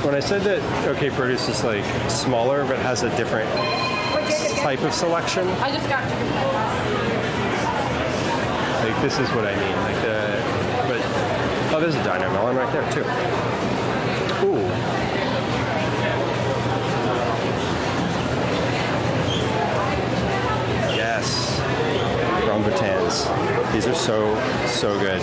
when I said that OK Produce is like smaller but has a different type of selection, I just got like this is what I mean. Like oh, there's a Dino Melon right there too. Ooh. Yes. Rambutans. These are so good.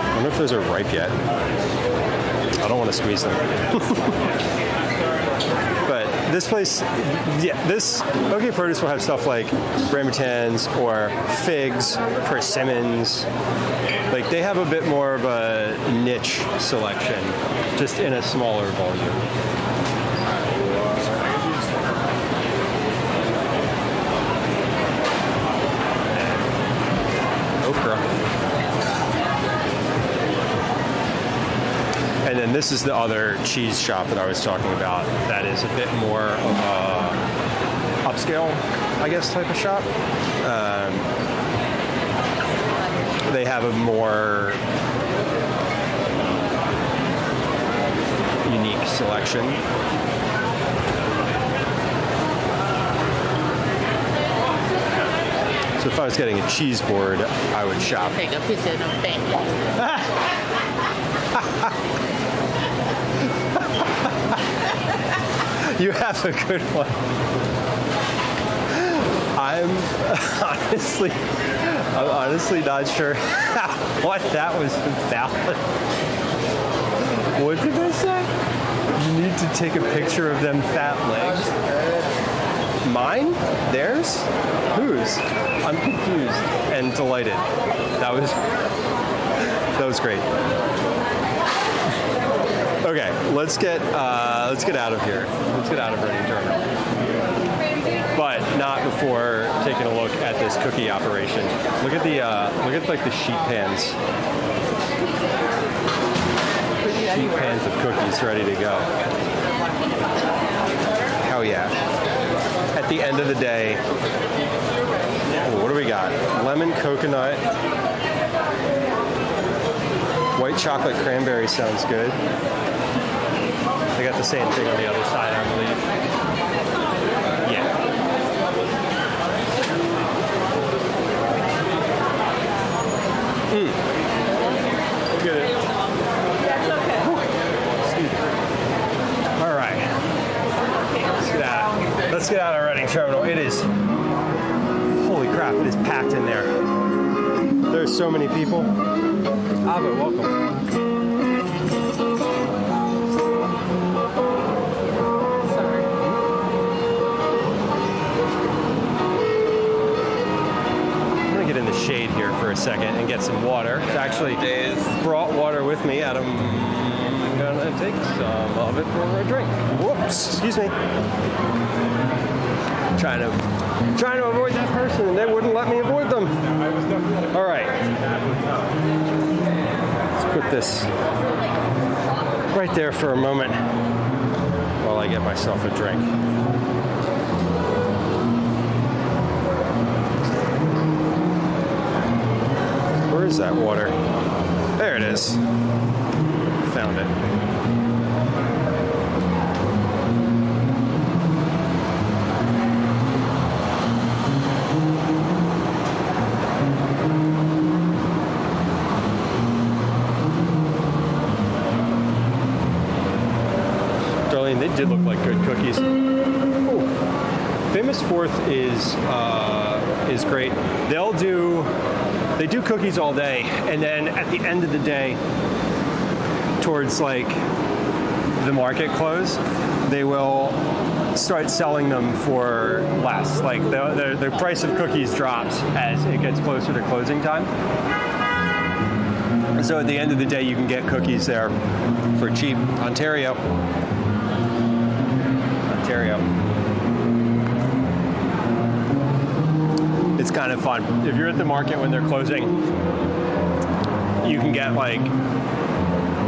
I wonder if those are ripe yet. I don't want to squeeze them. But this place, yeah, this OK Produce will have stuff like rambutans or figs, persimmons. Like they have a bit more of a niche selection, just in a smaller volume. Okra. And then this is the other cheese shop that I was talking about that is a bit more of a upscale, I guess, type of shop. They have a more unique selection. So if I was getting a cheese board, I would shop. Take a picture of them things. You have a good one. I'm honestly not sure what that was about. What did they say? You need to take a picture of them fat legs. Mine? Theirs? Whose? I'm confused and delighted. That was great. Okay, let's get out of here. Let's get out of Reading Terminal. But not before taking a look at this cookie operation. Look at like the sheet pans. Sheet pans of cookies ready to go. Hell yeah. At the end of the day, what do we got? Lemon coconut. White chocolate cranberry sounds good. They got the same thing on the other side, I believe. Yeah. Look at it. That's okay. All right. Let's get out of Reading Terminal. It is, holy crap, it is packed in there. There's so many people. Ava, welcome. I'm gonna get in the shade here for a second and get some water. I actually brought water with me out of I'm gonna take some of it for a drink. Whoops, excuse me. Trying to avoid that person, and they wouldn't let me avoid them. All right. Let's put this right there for a moment while I get myself a drink. Where is that water? There it is. Found it. Darlene, they did look like good cookies. Ooh. Famous Fourth is great. They do cookies all day, and then at the end of the day, towards like the market close, they will start selling them for less. Like the price of cookies drops as it gets closer to closing time. So at the end of the day, you can get cookies there for cheap. Ontario. It's kind of fun. If you're at the market when they're closing, you can get like,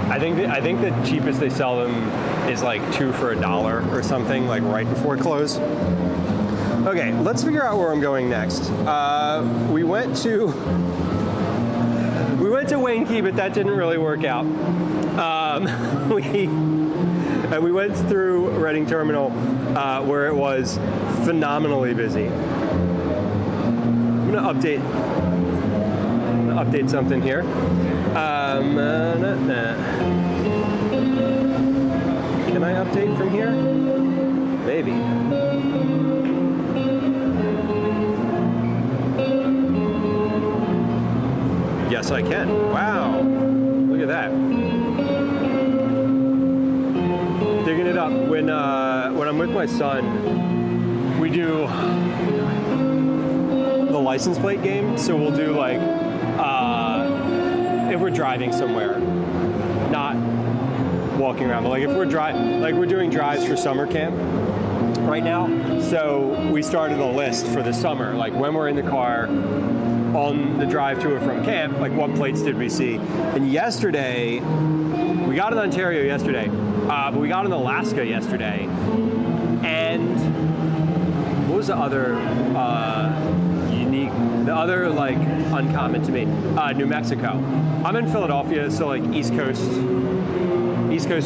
I think the cheapest they sell them is like 2 for $1 or something, like right before close. Okay, let's figure out where I'm going next. We went to Wanky, but that didn't really work out. We went through Reading Terminal, where it was phenomenally busy. I'm gonna update something here. Can I update from here? Maybe. Yes, I can. Wow. Look at that. Digging it up. When I'm with my son, we do the license plate game. So we'll do like, if we're driving somewhere, not walking around, but like if we're doing drives for summer camp right now. So we started a list for the summer, like when we're in the car on the drive to or from camp, like what plates did we see? And yesterday, we got in Ontario yesterday, but we got in Alaska yesterday. And what was the other like uncommon to me? New Mexico. I'm in Philadelphia, so like East Coast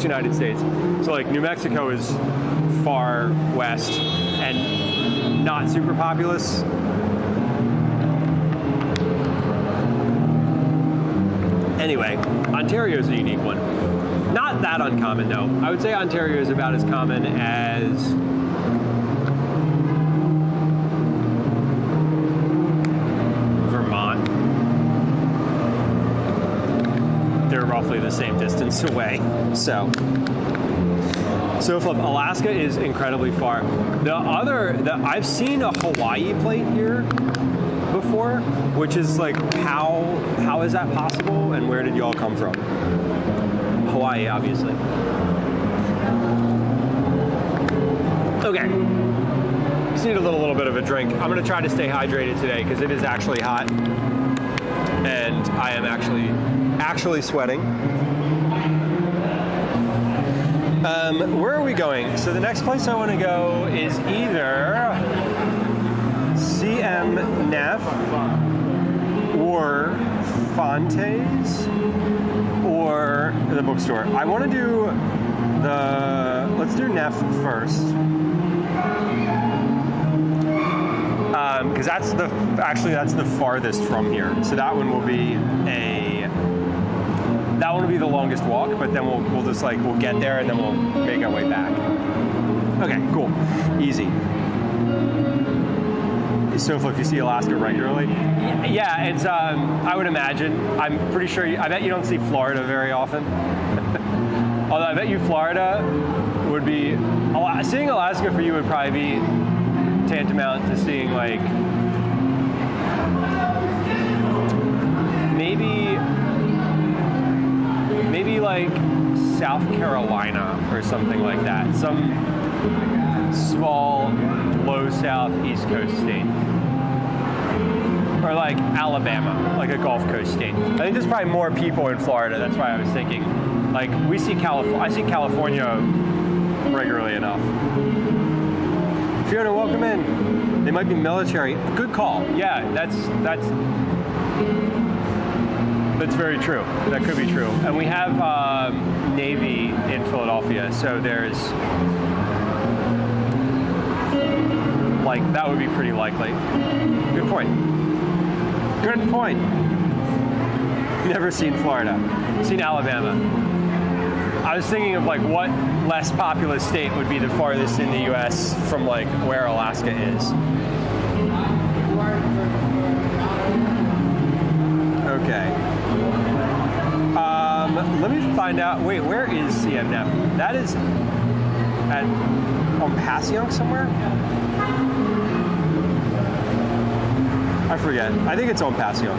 United States. So like New Mexico is far west and not super populous. Anyway, Ontario is a unique one. Not that uncommon, though. I would say Ontario is about as common as Vermont. They're roughly the same distance away. So flip, Alaska is incredibly far. I've seen a Hawaii plate here before, which is like, how is that possible, and where did you all come from? Hawaii, obviously. Okay, just need a little bit of a drink. I'm gonna try to stay hydrated today because it is actually hot, and I am actually sweating. Where are we going? So the next place I want to go is either CM Neff or Fante's or the bookstore. I want to do let's do Neff first. Because that's the farthest from here. So that one will be the longest walk, but then we'll get there and then we'll make our way back. Okay, cool. Easy. So if you see Alaska regularly? Yeah, it's, I would imagine. I'm pretty sure, I bet you don't see Florida very often. Although I bet you Florida would be, seeing Alaska for you would probably be tantamount to seeing like, maybe like South Carolina or something like that. Some small, low south East Coast state. Or like Alabama, like a Gulf Coast state. I think there's probably more people in Florida. That's why I was thinking, like, I see California regularly enough. Fiona, welcome in. They might be military. Good call. Yeah, that's very true. That could be true. And we have Navy in Philadelphia, so there's like that would be pretty likely. Good point. Good point. Never seen Florida. Seen Alabama. I was thinking of like what less populous state would be the farthest in the U.S. from like where Alaska is. Okay. Let me find out. Wait, where is CMNF? That is on Passyunk somewhere? I forget. I think it's on Passyunk.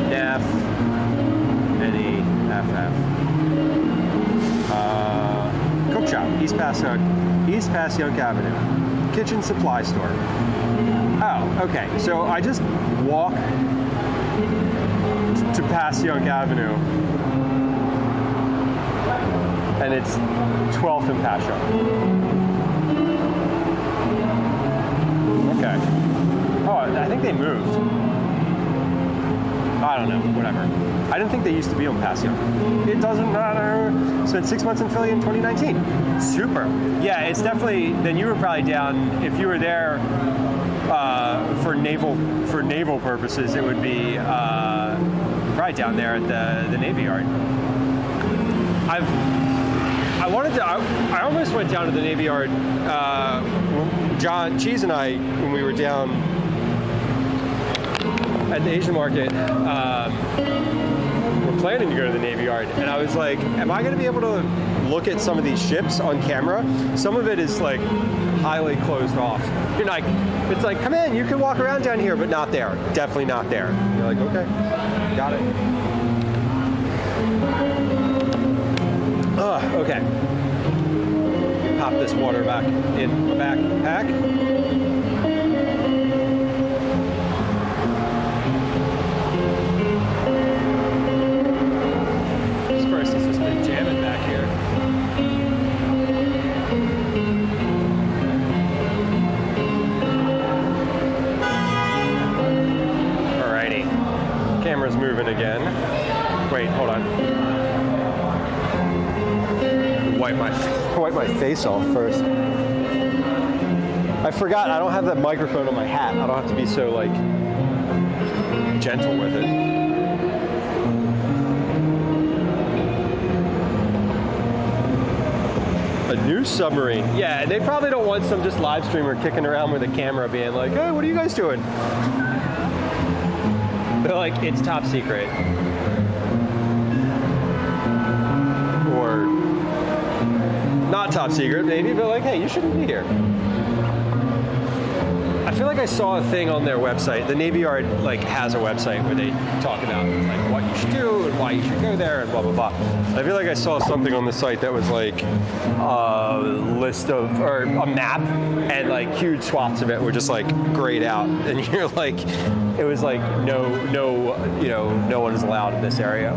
Neff. N-E-F-F. Cook shop. East Passyunk Avenue. Kitchen supply store. Oh, okay. So I just walk to Passyunk Avenue, and it's 12th and Passyunk. Okay. Oh, I think they moved. I don't know, whatever. I didn't think they used to be on Passyunk. It doesn't matter. Spent 6 months in Philly in 2019. Super. Yeah, it's definitely, then you were probably down, if you were there for naval purposes, it would be probably down there at the Navy Yard. I almost went down to the Navy Yard. John Cheese and I, when we were down at the Asian market, we're planning to go to the Navy Yard, and I was like, am I going to be able to look at some of these ships on camera? Some of it is like highly closed off. You're like, it's like, come in, you can walk around down here, but not there. Definitely not there. You're like, okay, got it. Okay. Pop this water back in the backpack. This person's just been jamming back here. Alrighty. Camera's moving again. Wait, hold on. Wipe my face off first. I forgot I don't have that microphone on my hat. I don't have to be so like gentle with it. A new submarine. Yeah, they probably don't want some just live streamer kicking around with a camera being like, hey, what are you guys doing? They're like, it's top secret. Or not top secret, maybe, but like, hey, you shouldn't be here. I feel like I saw a thing on their website. The Navy Yard like has a website where they talk about like what you should do and why you should go there and blah blah blah. I feel like I saw something on the site that was like a list of or a map, and like huge swaths of it were just like grayed out, and you're like, it was like no one is allowed in this area,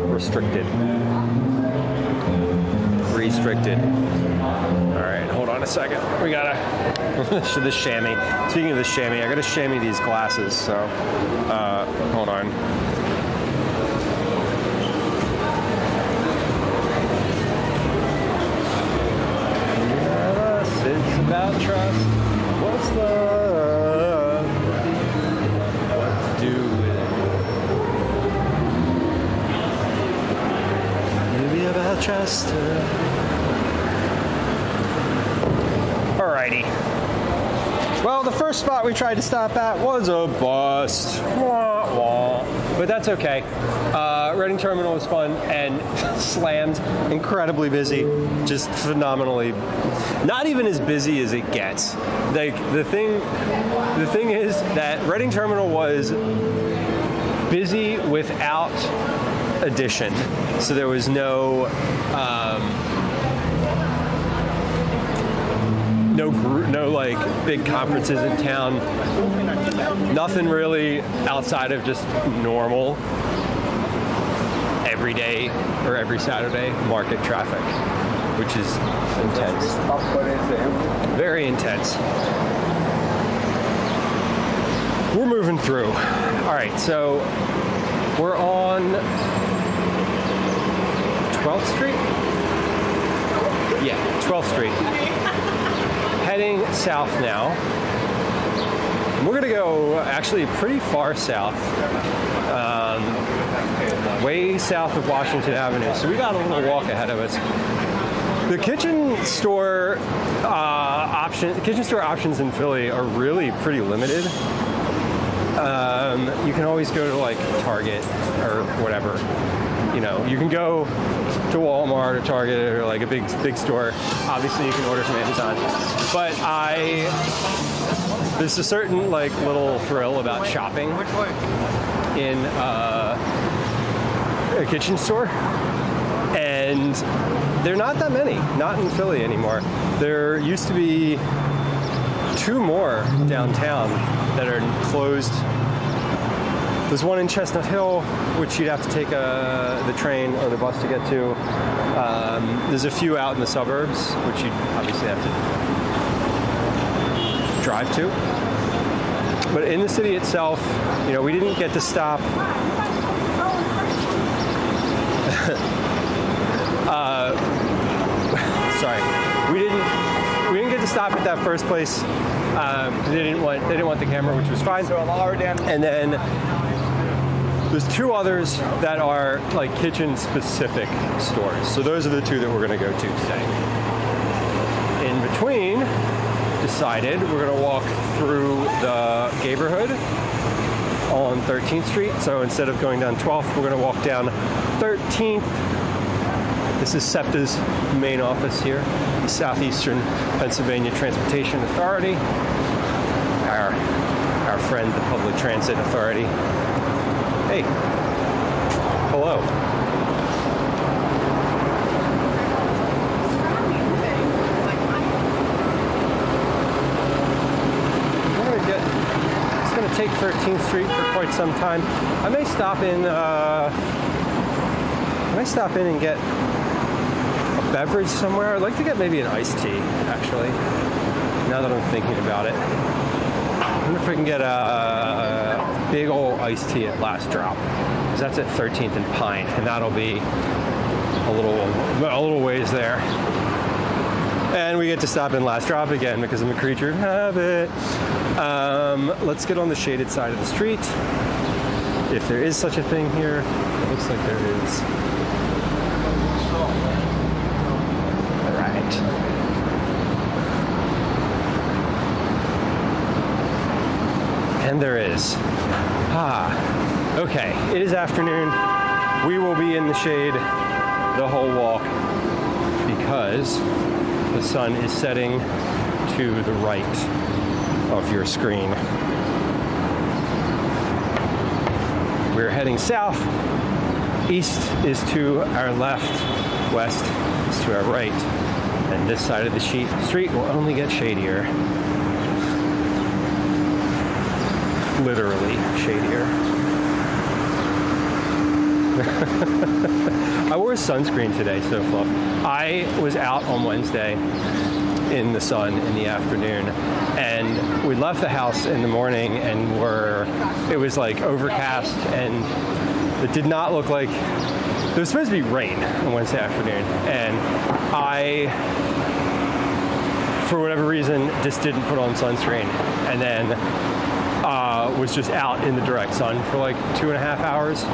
restricted. Restricted. All right, hold on a second. We gotta this chamois. Speaking of the chamois, I gotta chamois these glasses. So, hold on. It's about trust. What's love? What to do with it? Maybe about trust. Alrighty. Well, the first spot we tried to stop at was a bust. Wah, wah. But that's okay. Reading Terminal was fun and slammed, incredibly busy, just phenomenally. Not even as busy as it gets. Like the thing is that Reading Terminal was busy without edition, so there was no no like big conferences in town. Nothing really outside of just normal every day or every Saturday market traffic, which is intense. Very intense. We're moving through. All right, so we're on 12th Street? Yeah, 12th Street. Heading south now. We're gonna go actually pretty far south, way south of Washington Avenue. So we got a little walk ahead of us. The kitchen store options in Philly are really pretty limited. You can always go to like Target or whatever. You know, you can go to Walmart or Target or like a big store. Obviously, you can order from Amazon. But there's a certain like little thrill about shopping in a kitchen store, and they're not that many. Not in Philly anymore. There used to be 2 more downtown that are closed. There's one in Chestnut Hill, which you'd have to take the train or the bus to get to. There's a few out in the suburbs, which you'd obviously have to drive to. But in the city itself, you know, we didn't get to stop. Sorry, we didn't get to stop at that first place. They didn't want the camera, which was fine. And then there's 2 others that are like kitchen specific stores. So those are the 2 that we're going to go to today. In between, decided we're going to walk through the neighborhood on 13th Street. So instead of going down 12th, we're going to walk down 13th. This is SEPTA's main office here, the Southeastern Pennsylvania Transportation Authority, our friend, the Public Transit Authority. Hey, hello. It's going to take 13th Street for quite some time. I may stop in and get beverage somewhere. I'd like to get maybe an iced tea, actually, now that I'm thinking about it. I wonder if I can get a big old iced tea at Last Drop, because that's at 13th and Pine, and that'll be a little ways there. And we get to stop in Last Drop again because I'm a creature of habit. Let's get on the shaded side of the street, if there is such a thing here. It looks like there is. And there is. Okay, it is afternoon. We will be in the shade the whole walk because the sun is setting to the right of your screen. We're heading south. East is to our left, west is to our right. And this side of the street will only get shadier. Literally shadier. I wore sunscreen today, so fluff. I was out on Wednesday in the sun in the afternoon, and we left the house in the morning, and it was like overcast, and it did not look like there was supposed to be rain on Wednesday afternoon, and I, for whatever reason, just didn't put on sunscreen, and then was just out in the direct sun for like 2.5 hours,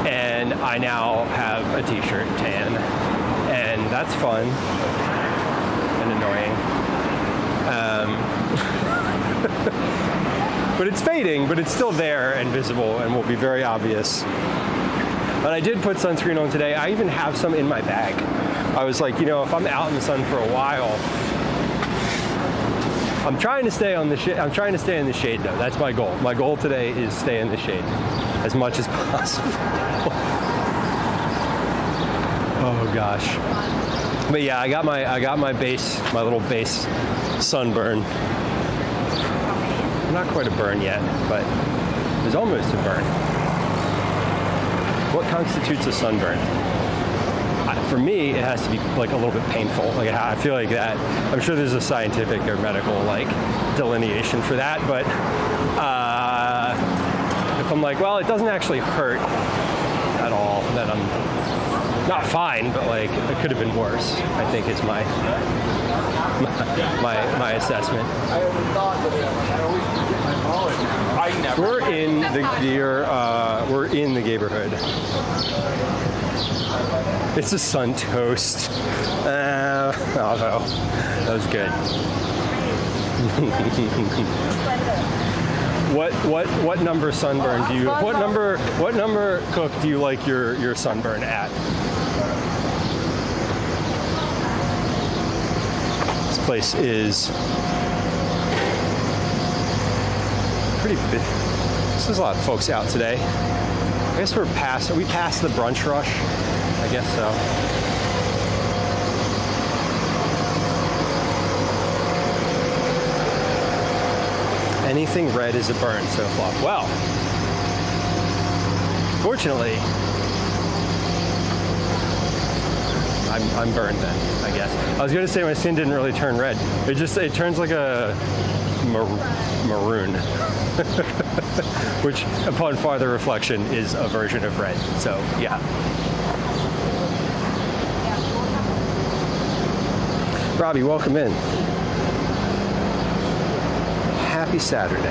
and I now have a t-shirt tan, and that's fun and annoying. But it's fading, but it's still there and visible and will be very obvious. But I did put sunscreen on today. I even have some in my bag. I was like, you know, if I'm out in the sun for a while, I'm trying to stay on the shade. I'm trying to stay in the shade, though. That's my goal. My goal today is stay in the shade as much as possible. Oh gosh. But yeah, I got my little base sunburn. Not quite a burn yet, but it's almost a burn. What constitutes a sunburn? For me, it has to be like a little bit painful. Like I feel like that. I'm sure there's a scientific or medical like delineation for that, but if I'm like, well, it doesn't actually hurt at all, then I'm not fine, but like it could have been worse. I think is my assessment. We're in the neighborhood. It's a sun toast. That was good. What number sunburn do you? What number cook do you like your sunburn at? This place is pretty big. There's a lot of folks out today. I guess are we past the brunch rush? I guess so. Anything red is a burn, so far. Well, fortunately, I'm burned then, I guess. I was gonna say my skin didn't really turn red. It turns like a maroon, which upon farther reflection is a version of red. So yeah. Robbie, welcome in. Happy Saturday.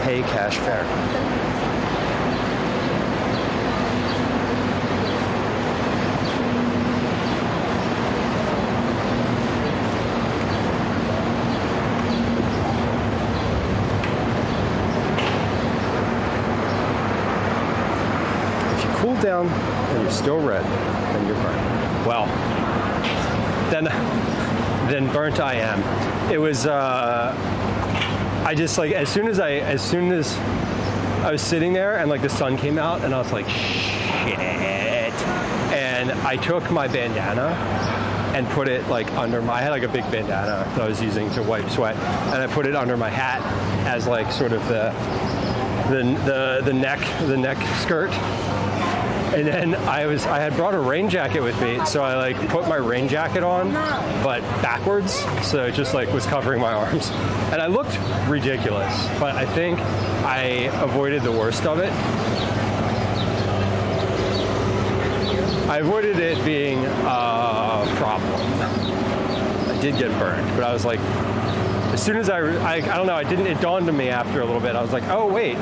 Pay cash fare. Down and you're still red, then you're burnt. Well, then burnt I am. It was I just like as soon as I was sitting there and like the sun came out and I was like shit, and I took my bandana and put it like under I had like a big bandana that I was using to wipe sweat, and I put it under my hat as like sort of the neck skirt. And then I had brought a rain jacket with me, so I like put my rain jacket on, but backwards, so it just like was covering my arms. And I looked ridiculous, but I think I avoided the worst of it. I avoided it being a problem. I did get burned, but I was like, as soon as I don't know, it dawned on me after a little bit, I was like, oh wait,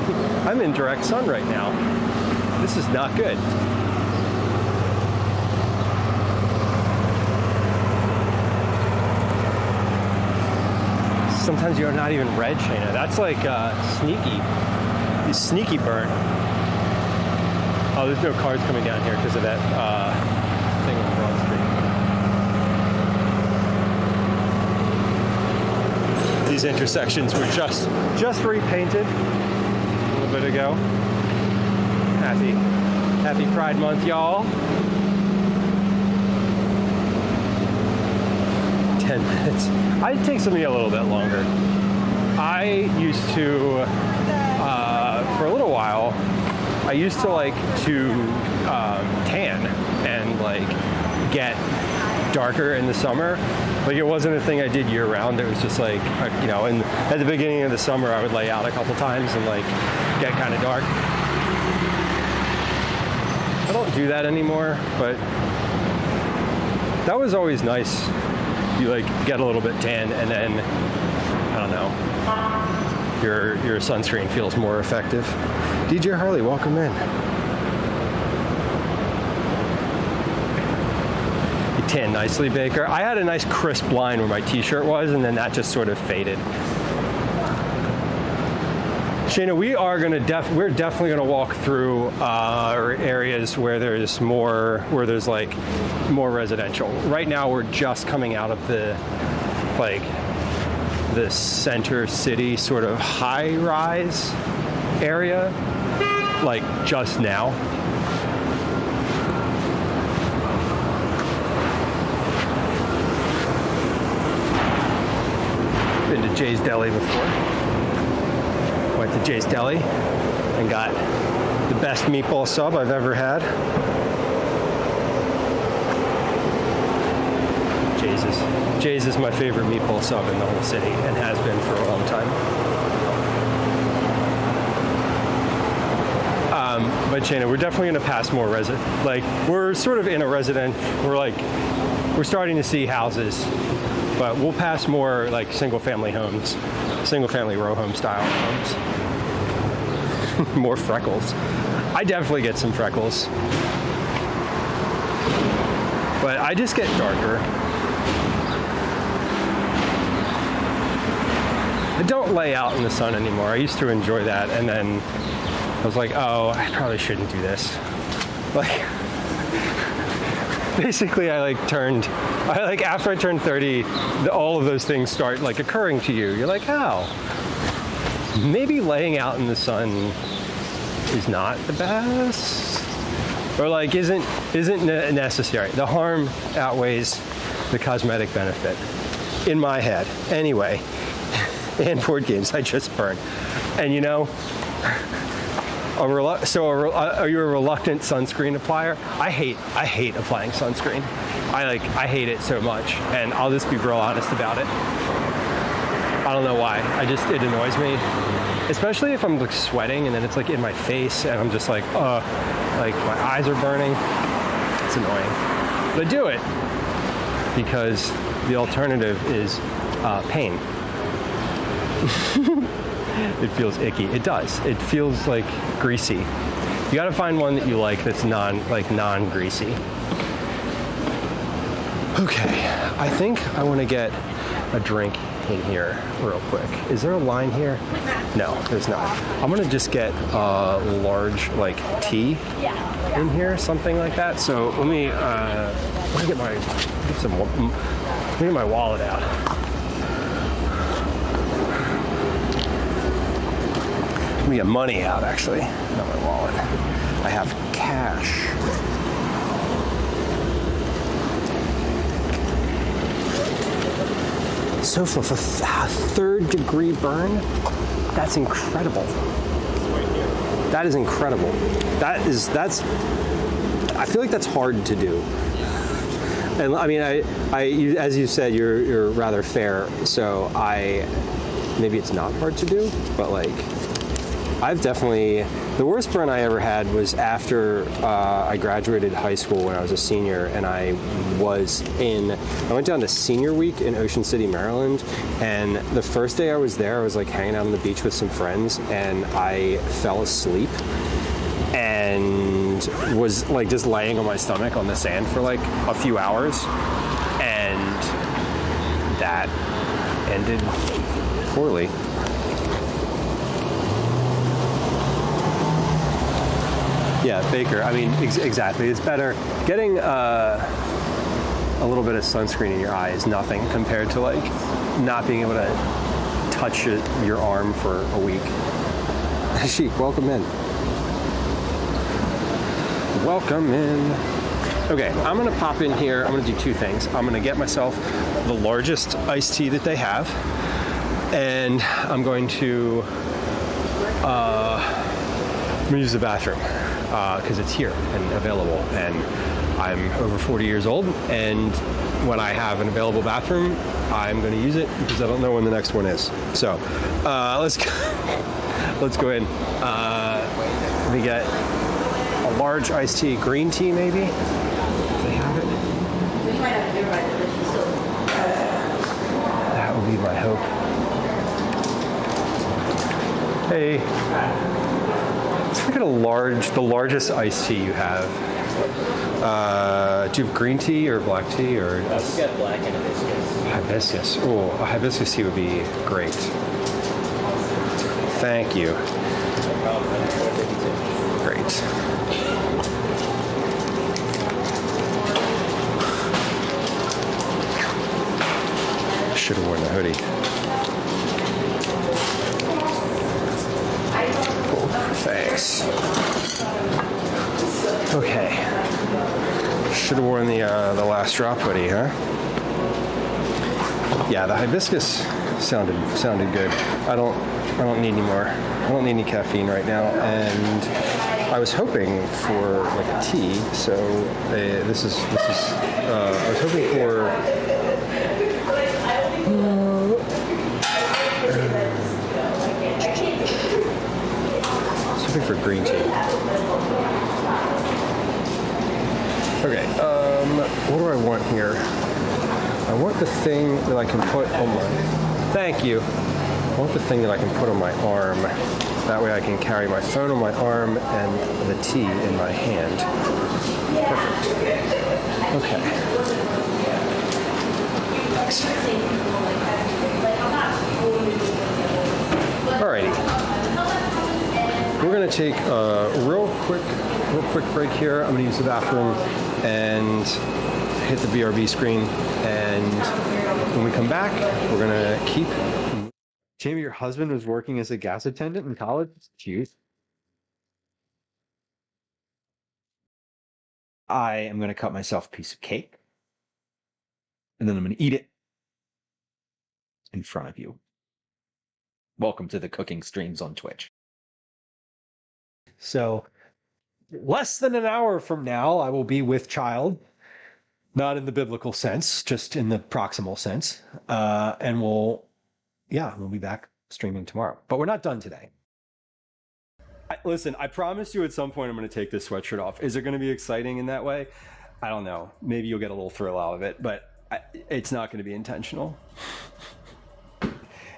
I'm in direct sun right now. This is not good. Sometimes you're not even red, Shayna. That's like sneaky burn. Oh, there's no cars coming down here because of that thing on Broad Street. These intersections were just repainted a little bit ago. Happy Pride Month, y'all. 10 minutes. It takes me a little bit longer. I used to, for a little while, I used to like to tan and like get darker in the summer. Like it wasn't a thing I did year round. It was just like, and at the beginning of the summer, I would lay out a couple times and like get kind of dark. I don't do that anymore, but that was always nice. You like get a little bit tan and then, I don't know, your sunscreen feels more effective. DJ Harley, welcome in. You tan nicely, Baker. I had a nice crisp line where my t-shirt was, and then that just sort of faded. Shayna, we're definitely gonna walk through areas where there's more residential. Right now, we're just coming out of the center city sort of high-rise area, like just now. Been to Jay's Deli before. Went to Jay's Deli and got the best meatball sub I've ever had. Jay's is my favorite meatball sub in the whole city and has been for a long time. But Shayna, we're definitely going to pass more we're sort of in a resident. We're starting to see houses, but we'll pass more single-family homes, single-family row home style homes. More freckles. I definitely get some freckles, but I just get darker. I don't lay out in the sun anymore. I used to enjoy that, and then I was like, oh, I probably shouldn't do this. Basically, after I turned 30, all of those things start occurring to you. You're like, oh, maybe laying out in the sun is not the best, or isn't necessary. The harm outweighs the cosmetic benefit, in my head, anyway. And board games I just burned, and are you a reluctant sunscreen applier? I hate applying sunscreen. I hate it so much, and I'll just be real honest about it. I don't know why. It annoys me, especially if I'm sweating and then it's in my face and I'm just my eyes are burning. It's annoying, but I do it because the alternative is pain. It feels icky. It does. It feels greasy. You got to find one that you like that's non-greasy. Okay, I think I want to get a drink in here real quick. Is there a line here? No, there's not. I'm gonna just get a large tea in here, something like that. So let me get my wallet out. Let me get money out, actually, not my wallet. I have cash. So for a third-degree burn, that's incredible. That is incredible. That's. I feel like that's hard to do. And I mean, you, as you said, you're rather fair, so maybe it's not hard to do, but I've definitely, the worst burn I ever had was after I graduated high school when I was a senior, and I went down to senior week in Ocean City, Maryland, and the first day I was there, I was hanging out on the beach with some friends, and I fell asleep and was just laying on my stomach on the sand for a few hours, and that ended poorly. Yeah, Baker. I mean, exactly. It's better getting a little bit of sunscreen in your eye is nothing compared to not being able to touch your arm for a week. Sheik, welcome in. Welcome in. Okay, I'm gonna pop in here. I'm gonna do two things. I'm gonna get myself the largest iced tea that they have, and I'm going to use the bathroom. Because it's here and available, and I'm over 40 years old, and when I have an available bathroom, I'm going to use it because I don't know when the next one is. So let's go in. Let me get a large iced tea, green tea maybe. They have it. That would be my hope. Hey. Let's look at the largest iced tea you have. Do you have green tea or black tea or? We got black and hibiscus. Hibiscus. Oh, a hibiscus tea would be great. Thank you. Great. Should have worn the hoodie. Cool. Thanks. Okay. Should have worn the last drop hoodie, huh? Yeah, the hibiscus sounded good. I don't need any more. I don't need any caffeine right now, and I was hoping for like a tea. So this is. I was hoping for. Something for green tea. Okay, what do I want here? I want the thing that I can put on my... Thank you. I want the thing that I can put on my arm. That way I can carry my phone on my arm and the tea in my hand. Perfect. Okay. Thanks. Alrighty. We're going to take a real quick break here. I'm going to use the bathroom and hit the BRB screen. And when we come back, we're going to keep... Jamie, your husband was working as a gas attendant in college? Jeez. I am going to cut myself a piece of cake. And then I'm going to eat it in front of you. Welcome to the cooking streams on Twitch. So, less than an hour from now, I will be with child. Not in the biblical sense, just in the proximal sense. And we'll be back streaming tomorrow. But we're not done today. Listen, I promised you at some point I'm going to take this sweatshirt off. Is it going to be exciting in that way? I don't know. Maybe you'll get a little thrill out of it, but it's not going to be intentional.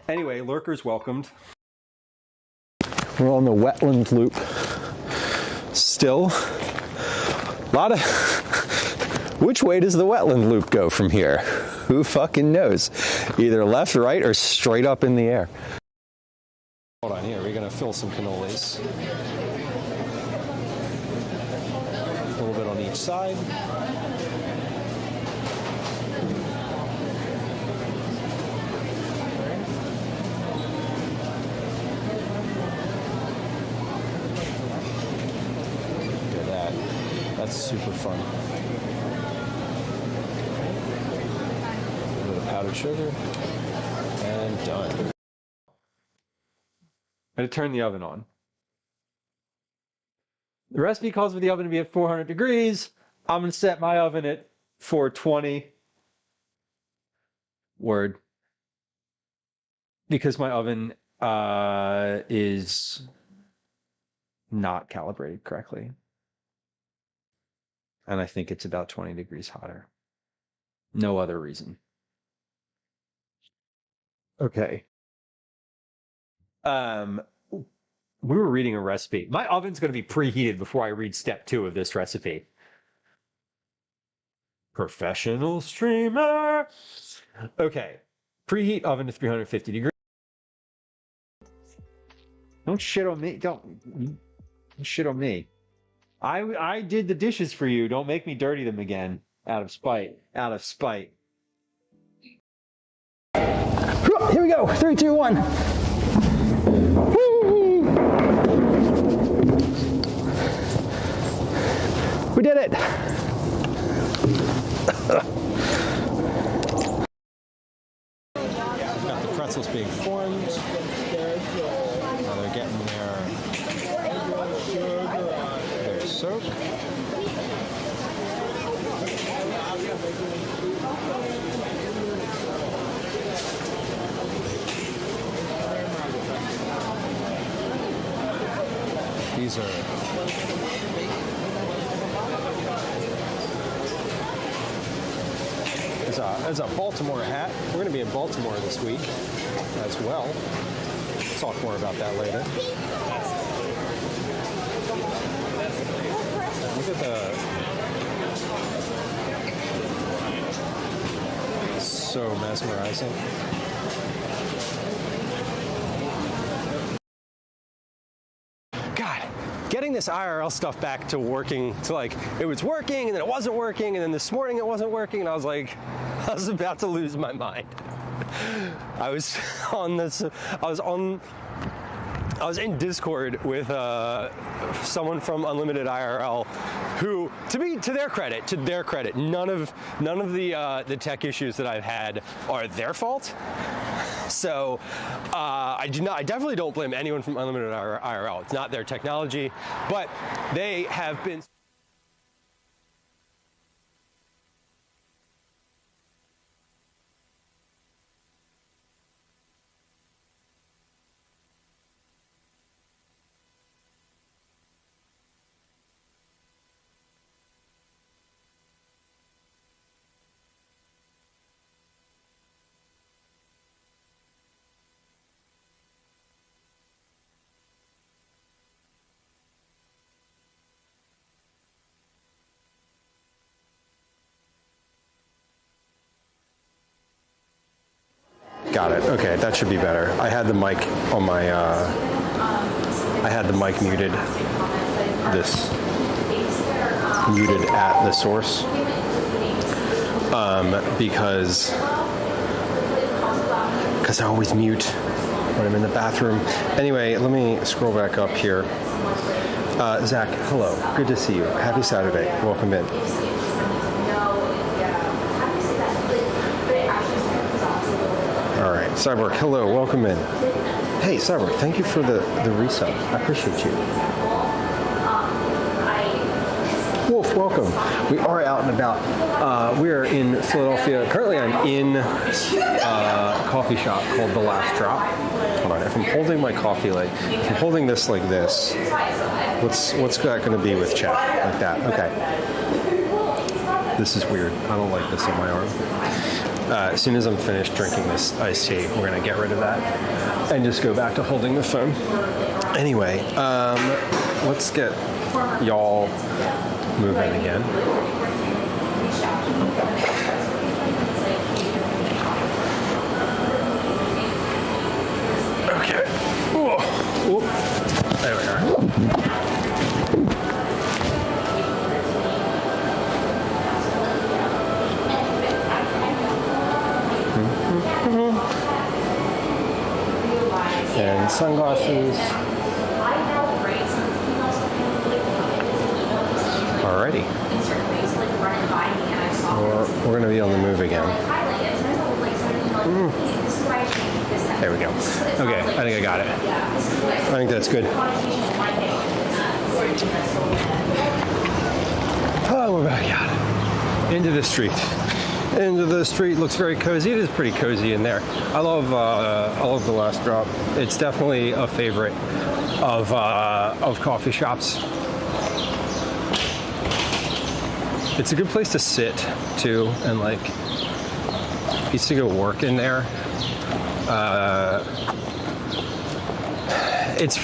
Anyway, lurkers welcomed. We're on the wetland loop. Still, a lot of... Which way does the wetland loop go from here? Who fucking knows? Either left, right, or straight up in the air. Hold on here, we're gonna fill some cannolis. A little bit on each side. Look at that. That's super fun. Powdered sugar, and done. I'm going to turn the oven on. The recipe calls for the oven to be at 400 degrees. I'm going to set my oven at 420. Word. Because my oven is not calibrated correctly. And I think it's about 20 degrees hotter. No other reason. Okay. We were reading a recipe. My oven's going to be preheated before I read step 2 of this recipe. Professional streamer. Okay. Preheat oven to 350 degrees. Don't shit on me. Don't shit on me. I did the dishes for you. Don't make me dirty them again. Out of spite. Out of spite. Here we go. 3, 2, 1. Whee! We did it. We've got the pretzels being formed. Now they're getting their soak. These are as a Baltimore hat. We're going to be in Baltimore this week as well. We'll talk more about that later. Look at the... So mesmerizing. this IRL stuff back to working, to like, it was working and then it wasn't working, and then this morning it wasn't working, and I was like, I was about to lose my mind. I was in Discord with someone from Unlimited IRL, who, to their credit, none of the tech issues that I've had are their fault. So I definitely don't blame anyone from Unlimited IRL. It's not their technology, but they have been. Got it. Okay, that should be better. I had the mic on my. I had the mic muted. This muted at the source because I always mute when I'm in the bathroom. Anyway, let me scroll back up here. Zach, hello. Good to see you. Happy Saturday. Welcome in. All right, Cyborg, hello, welcome in. Hey, Cyborg, thank you for the resub. I appreciate you. Wolf, welcome. We are out and about. We are in Philadelphia. Currently, I'm in a coffee shop called The Last Drop. Hold on, if I'm holding my coffee, if I'm holding this like this, what's that going to be with chat? Like that, okay. This is weird. I don't like this on my arm. As soon as I'm finished drinking this iced tea, we're going to get rid of that and just go back to holding the phone. Anyway, let's get y'all moving again. Okay. Whoa. There we are. And sunglasses. Alrighty. We're going to be on the move again. There we go. Okay, I think I got it. I think that's good. Oh, we're back out. Into the street. Into the street. Looks very cozy. It is pretty cozy in there. I love The Last Drop. It's definitely a favorite of coffee shops. It's a good place to sit too, and like used to go work in there. It's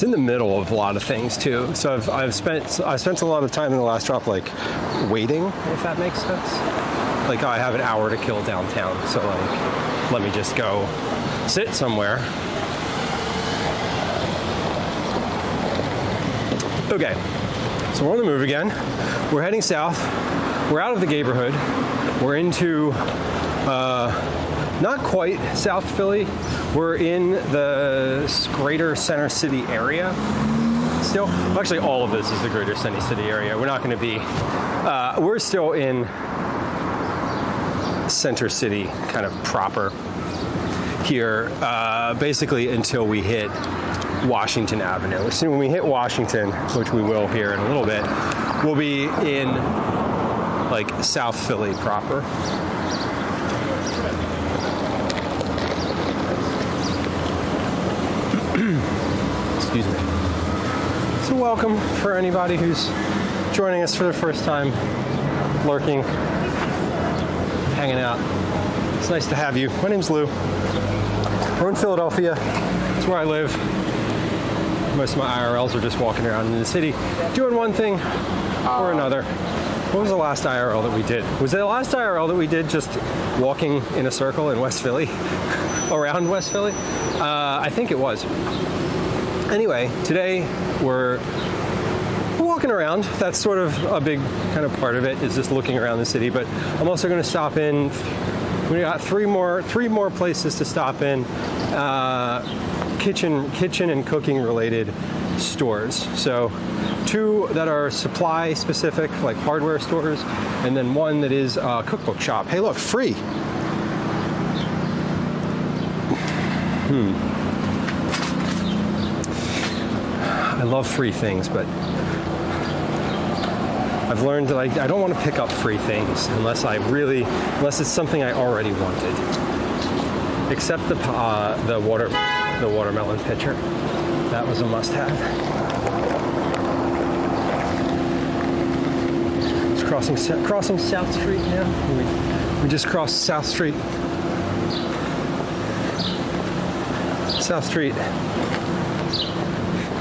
in the middle of a lot of things too. So I've spent a lot of time in The Last Drop like waiting, if that makes sense. Like I have an hour to kill downtown, so like let me just go sit somewhere. Okay, so we're on the move again. We're heading south. We're out of the neighborhood. We're into not quite South Philly. We're in the greater Center City area still. Actually, all of this is the greater Center City area. We're not going to be, we're still in Center City kind of proper here, basically until we hit Washington Avenue. So when we hit Washington, which we will here in a little bit, we'll be in like South Philly proper. Excuse me. So welcome for anybody who's joining us for the first time, lurking, hanging out. It's nice to have you. My name's Lou. We're in Philadelphia. It's where I live. Most of my IRLs are just walking around in the city, doing one thing or another. What was the last IRL that we did? Was the last IRL that we did just walking in a circle in West Philly? Around West Philly? I think it was. Anyway, today we're walking around. That's sort of a big kind of part of it, is just looking around the city. But I'm also going to stop in. We got three more places to stop in. Kitchen and cooking related stores. So 2 that are supply specific, like hardware stores, and then 1 that is a cookbook shop. Hey, look, free. I love free things, but I've learned that I don't want to pick up free things unless it's something I already wanted. Except the watermelon pitcher. That was a must-have. It's crossing South Street now. We just crossed South Street. South Street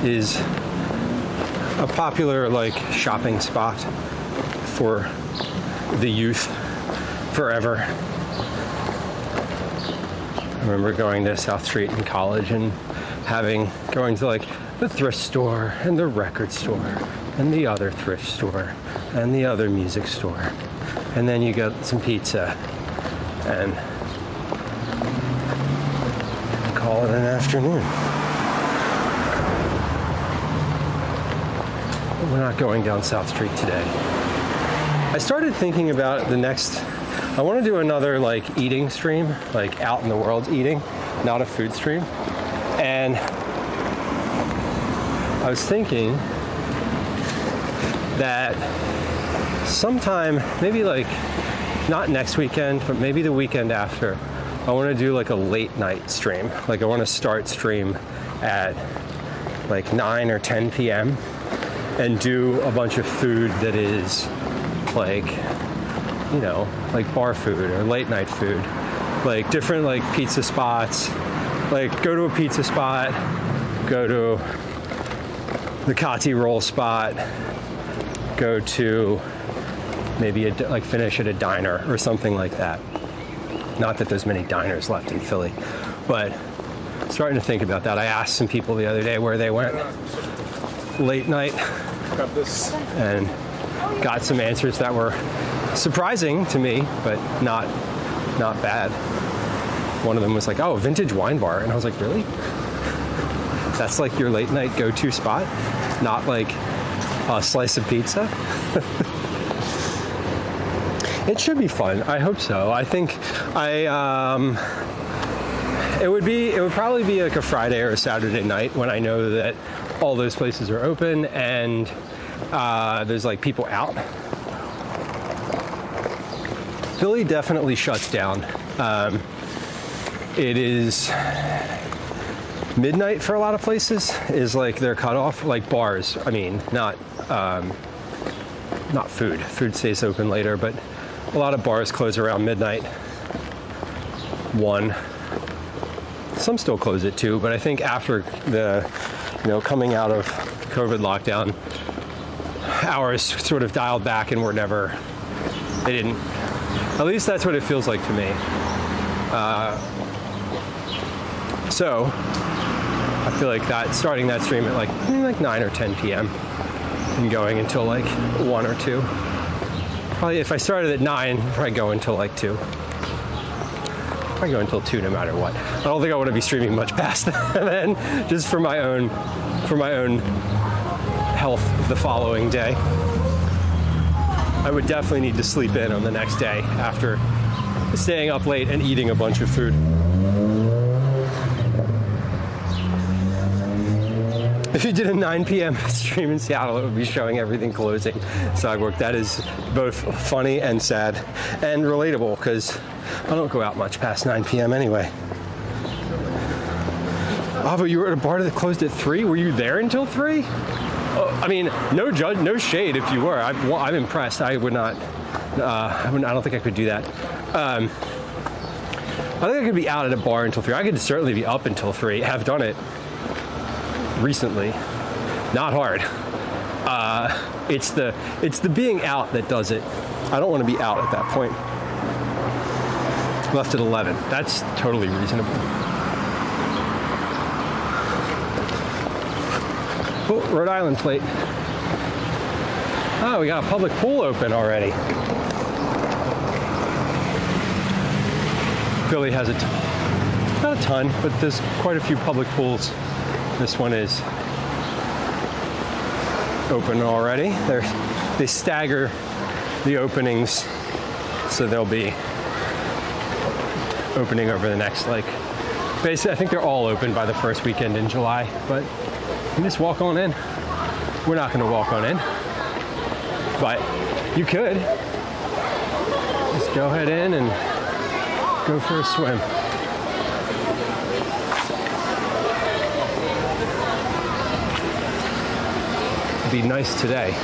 is a popular shopping spot for the youth forever. I remember going to South Street in college and going to the thrift store and the record store and the other thrift store and the other music store, and then you got some pizza and call it an afternoon. But we're not going down South Street today. I started thinking about I want to do another eating stream, out in the world eating, not a food stream. And I was thinking that sometime, maybe not next weekend, but maybe the weekend after, I want to do a late night stream. I want to start stream at 9 or 10 p.m. and do a bunch of food that is bar food or late night food, different pizza spots, go to a pizza spot, go to the Kati roll spot, go to maybe finish at a diner or something like that. Not that there's many diners left in Philly, but starting to think about that. I asked some people the other day where they went late night and got some answers that were surprising to me, but not bad. One of them was oh, vintage wine bar. And I was really? That's your late night go-to spot? Not a slice of pizza? It should be fun. I hope so. I think it would probably be a Friday or a Saturday night when I know that all those places are open and there's people out. Philly definitely shuts down. It is midnight for a lot of places is their cutoff, bars. I mean, not food. Food stays open later, but a lot of bars close around midnight. 1. Some still close at 2, but I think after the, coming out of COVID lockdown, hours sort of dialed back and they didn't. At least that's what it feels like to me. So I feel that starting that stream at 9 or 10 p.m. and going until 1 or 2. Probably if I started at 9, probably go until 2. Probably go until 2 no matter what. I don't think I want to be streaming much past that then, just for my own health the following day. I would definitely need to sleep in on the next day after staying up late and eating a bunch of food. If you did a 9 p.m. stream in Seattle, it would be showing everything closing. Sidewalk. That is both funny and sad and relatable because I don't go out much past 9 p.m. anyway. Oh, but you were at a bar that closed at 3? Were you there until 3? I mean, no shade if you were. I'm impressed. I would not. I don't think I could do that. I think I could be out at a bar until 3. I could certainly be up until 3. Have done it recently. Not hard. It's the being out that does it. I don't want to be out at that point. Left at 11. That's totally reasonable. Oh, Rhode Island plate. Oh, we got a public pool open already. Philly has not a ton, but there's quite a few public pools. This one is open already. They stagger the openings, so they'll be opening over the next, like, basically, I think they're all open by the first weekend in July, but you can just walk on in. We're not going to walk on in, but you could just go ahead in and go for a swim. It'd be nice today.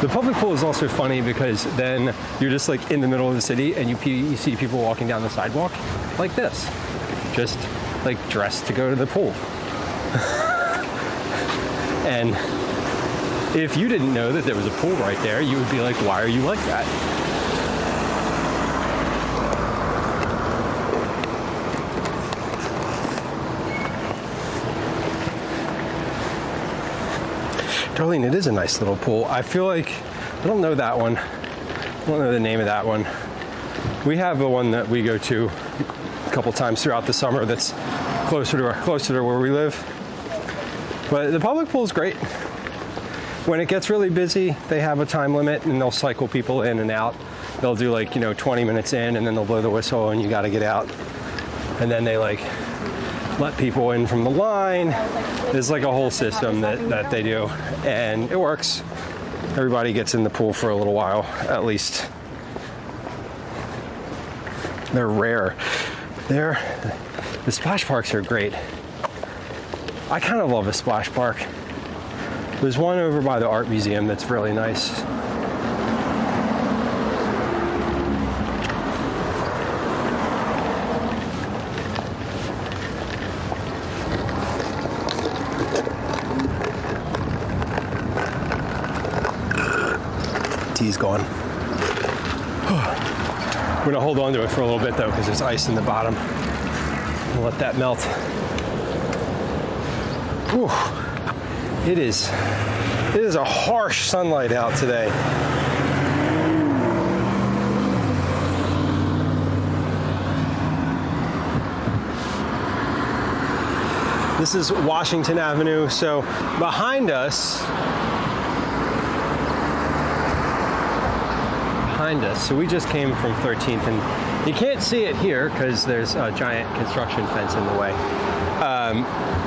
The public pool is also funny because then you're just like in the middle of the city and you see people walking down the sidewalk like this, just like dressed to go to the pool. And if you didn't know that there was a pool right there, you would be like, why are you like that? Darlene, it is a nice little pool. I feel like, I don't know that one. I don't know the name of that one. We have the one that we go to a couple times throughout the summer that's closer to where we live. But the public pool is great. When it gets really busy, they have a time limit and they'll cycle people in and out. They'll do like, 20 minutes in and then they'll blow the whistle and you got to get out. And then they like let people in from the line. There's like a whole system that they do, and it works. Everybody gets in the pool for a little while, at least. They're rare. The splash parks are great. I kind of love a splash park. There's one over by the art museum that's really nice. Tea's gone. I'm gonna hold on to it for a little bit though, because there's ice in the bottom. I'll let that melt. Whew. It is a harsh sunlight out today. This is Washington Avenue, so behind us, so we just came from 13th, and you can't see it here because there's a giant construction fence in the way.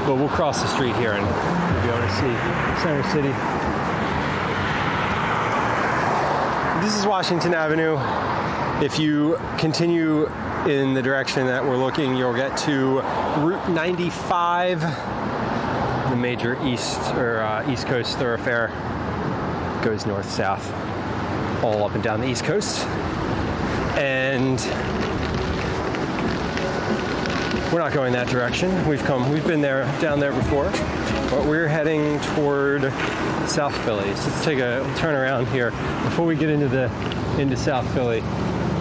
But we'll cross the street here and we'll be able to see Center City. This is Washington Avenue. If you continue in the direction that we're looking, you'll get to Route 95, the major East Coast thoroughfare. Goes north-south, all up and down the East Coast. And we're not going that direction. We've been down there before, but we're heading toward South Philly. So let's turn around here before we get into South Philly.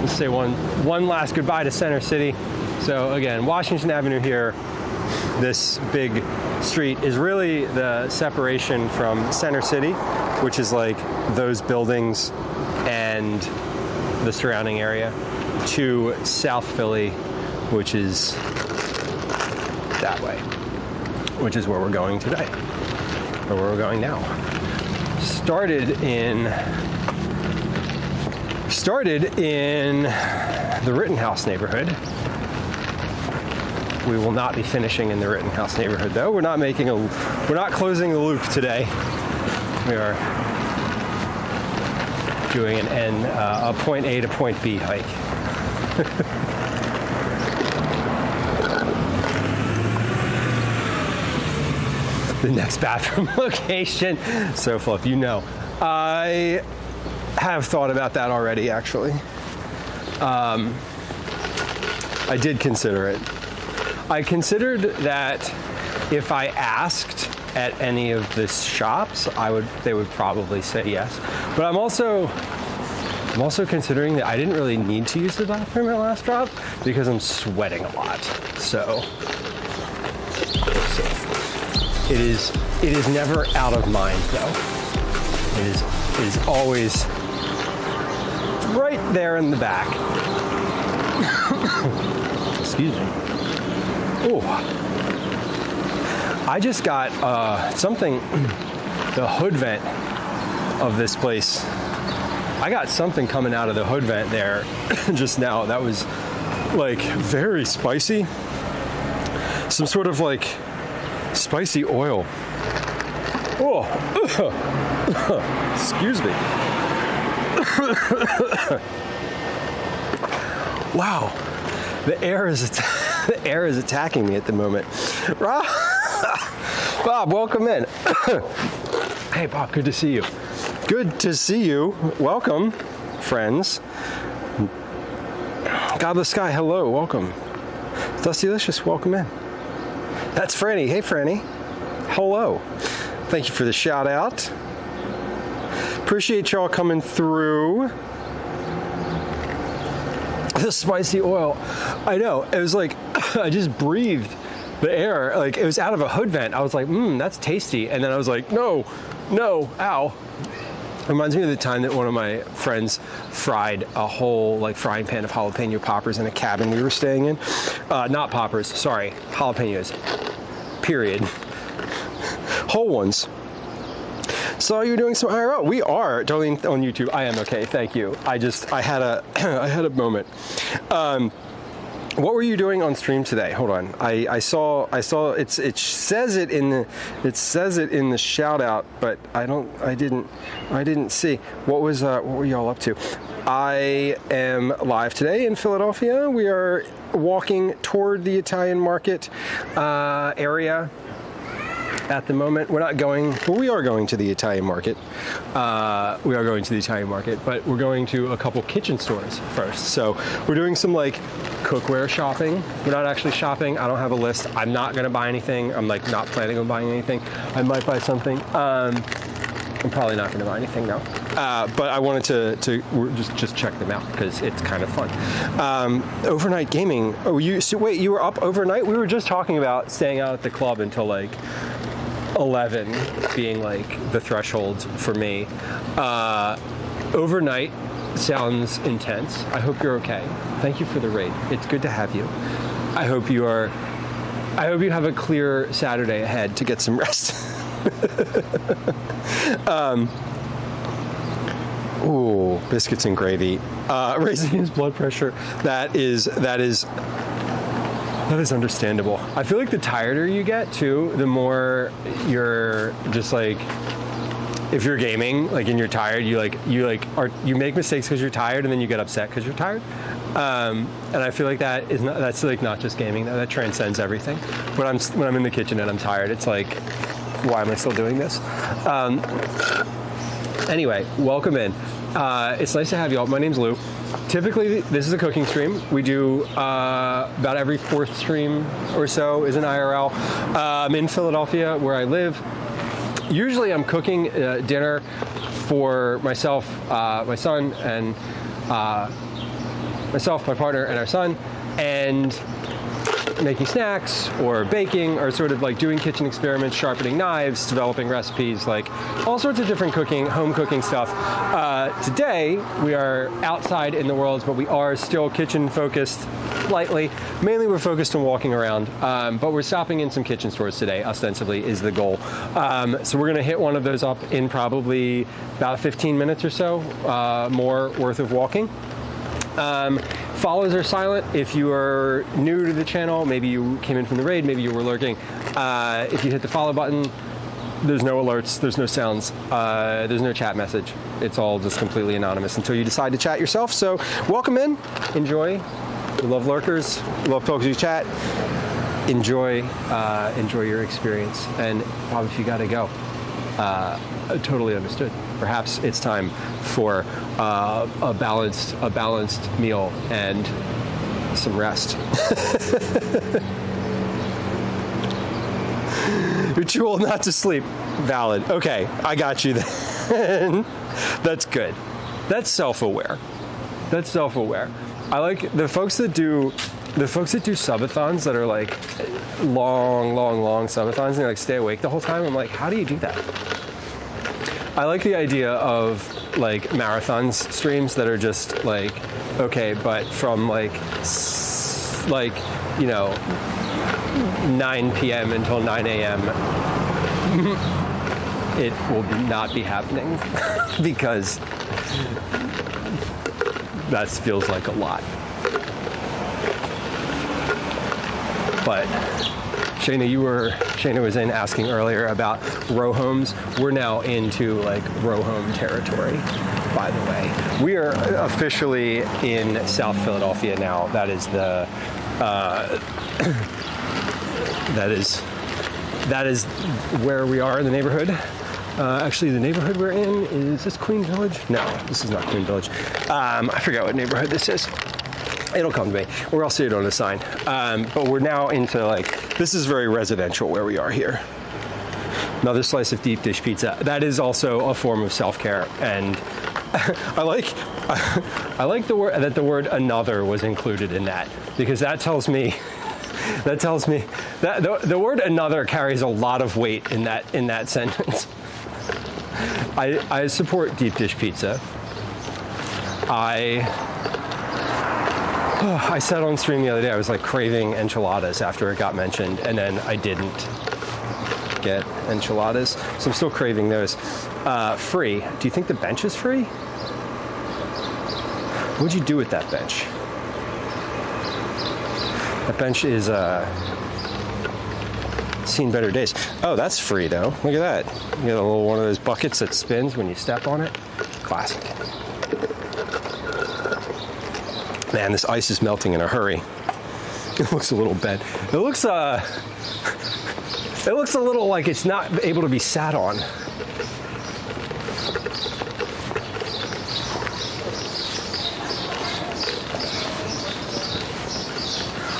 Let's say one last goodbye to Center City. So again, Washington Avenue here, this big street is really the separation from Center City, which is like those buildings and the surrounding area, to South Philly, which is that way, which is where we're going today, or where we're going now. Started in the Rittenhouse neighborhood. We will not be finishing in the Rittenhouse neighborhood, though. We're not closing the loop today. We are doing a point A to point B hike. The next bathroom location. So Fluff, I have thought about that already, actually. I did consider it. I considered that if I asked at any of the shops, they would probably say yes. But I'm also considering that I didn't really need to use the bathroom at last drop because I'm sweating a lot. So close it. It is never out of mind though. It is always right there in the back. Excuse me. Oh, I just got something, the hood vent of this place. I got something coming out of the hood vent there just now. That was like very spicy. Some sort of like spicy oil. Oh, excuse me. Wow, the air is attacking me at the moment. Bob, welcome in. Hey, Bob, good to see you. Good to see you. Welcome, friends. Godless Sky, hello, welcome. Dustylicious, welcome in. That's Franny. Hey, Franny. Hello. Thank you for the shout out. Appreciate y'all coming through. The spicy oil. I know. It was like, I just breathed the air. Like, it was out of a hood vent. I was like, that's tasty. And then I was like, no, ow. Reminds me of the time that one of my friends fried a whole like frying pan of jalapeno poppers in a cabin we were staying in. Not poppers, sorry, jalapenos. Period. Whole ones. So you're doing some IRL. We are totally on YouTube. I am okay, thank you. I had a I had a moment. What were you doing on stream today? Hold on. I saw it says it in the shout out, but I didn't see. What were y'all up to? I am live today in Philadelphia. We are walking toward the Italian market area. At the moment, we're not going, well, we are going to the Italian market. But we're going to a couple kitchen stores first. So we're doing some like cookware shopping. We're not actually shopping. I don't have a list. I'm not going to buy anything. I'm like not planning on buying anything. I might buy something. I'm probably not going to buy anything now. But I wanted to just check them out because it's kind of fun. Overnight gaming. Oh, wait, you were up overnight? We were just talking about staying out at the club until like 11 being like the threshold for me. Overnight sounds intense. I hope you're okay. Thank you for the raid. It's good to have you. I hope you have a clear Saturday ahead to get some rest. Ooh, biscuits and gravy. Raising his blood pressure. That is understandable. I feel like the tireder you get too, the more you're just like, if you're gaming, like and you're tired, you make mistakes because you're tired, and then you get upset because you're tired. And I feel like that's like not just gaming. That transcends everything. When I'm in the kitchen and I'm tired, it's like, why am I still doing this? Anyway, welcome in. It's nice to have you all. My name's Lou. Typically, this is a cooking stream. We do about every fourth stream or so is an IRL. I'm in Philadelphia, where I live. Usually, I'm cooking dinner for myself, my son, and myself, my partner, and our son, and making snacks or baking or sort of like doing kitchen experiments, sharpening knives, developing recipes, like all sorts of different home cooking stuff. Today, we are outside in the world, but we are still kitchen focused lightly. Mainly we're focused on walking around, but we're stopping in some kitchen stores today, ostensibly, is the goal. So we're gonna hit one of those up in probably about 15 minutes or so, more worth of walking. Follows are silent. If you are new to the channel, maybe you came in from the raid, maybe you were lurking. If you hit the follow button, there's no alerts, there's no sounds, there's no chat message. It's all just completely anonymous until you decide to chat yourself. So welcome in, enjoy. We love lurkers, we love folks who chat. Enjoy your experience. And Bob, if you gotta go, totally understood. Perhaps it's time for a balanced meal and some rest. Ritual not to sleep. Valid. Okay, I got you then. That's good. That's self-aware. I like the folks that do the folks that do subathons that are like long subathons and they like stay awake the whole time, I'm like, how do you do that? I like the idea of like marathons streams that are just like, okay, but from like 9 p.m. until 9 a.m. it will not be happening because that feels like a lot. But Shayna was in asking earlier about row homes. We're now into like row home territory, by the way. We are officially in South Philadelphia now. That is the that is where we are in the neighborhood. Actually, the neighborhood we're in, is this Queen Village? No, this is not Queen Village. I forgot what neighborhood this is. It'll come to me, or I'll see it on a sign. But we're now into like, this is very residential where we are here. Another slice of deep dish pizza. That is also a form of self-care. And I like the word that the word another was included in that, because that tells me that the word another carries a lot of weight in that sentence. I support deep dish pizza. I said on stream the other day I was like craving enchiladas after it got mentioned, and then I didn't get enchiladas, so I'm still craving those. Free. Do you think the bench is free? What'd you do with that bench? That bench is seen better days. Oh, that's free though. Look at that. You get a little one of those buckets that spins when you step on it. Classic. Man, this ice is melting in a hurry. It looks a little bent. It looks a little like it's not able to be sat on.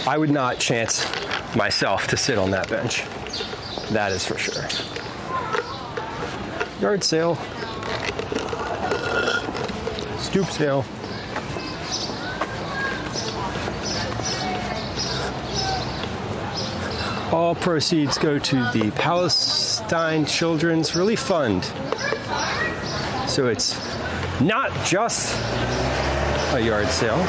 I would not chance myself to sit on that bench. That is for sure. Yard sale. Stoop sale. All proceeds go to the Palestine Children's Relief Fund. So it's not just a yard sale.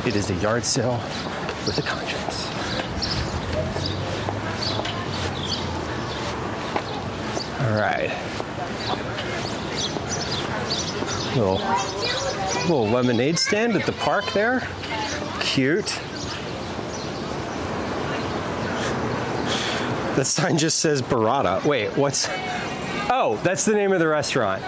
It is a yard sale with a conscience. All right. Little lemonade stand at the park there. Cute. That sign just says Barada. Wait, what's... Oh, that's the name of the restaurant.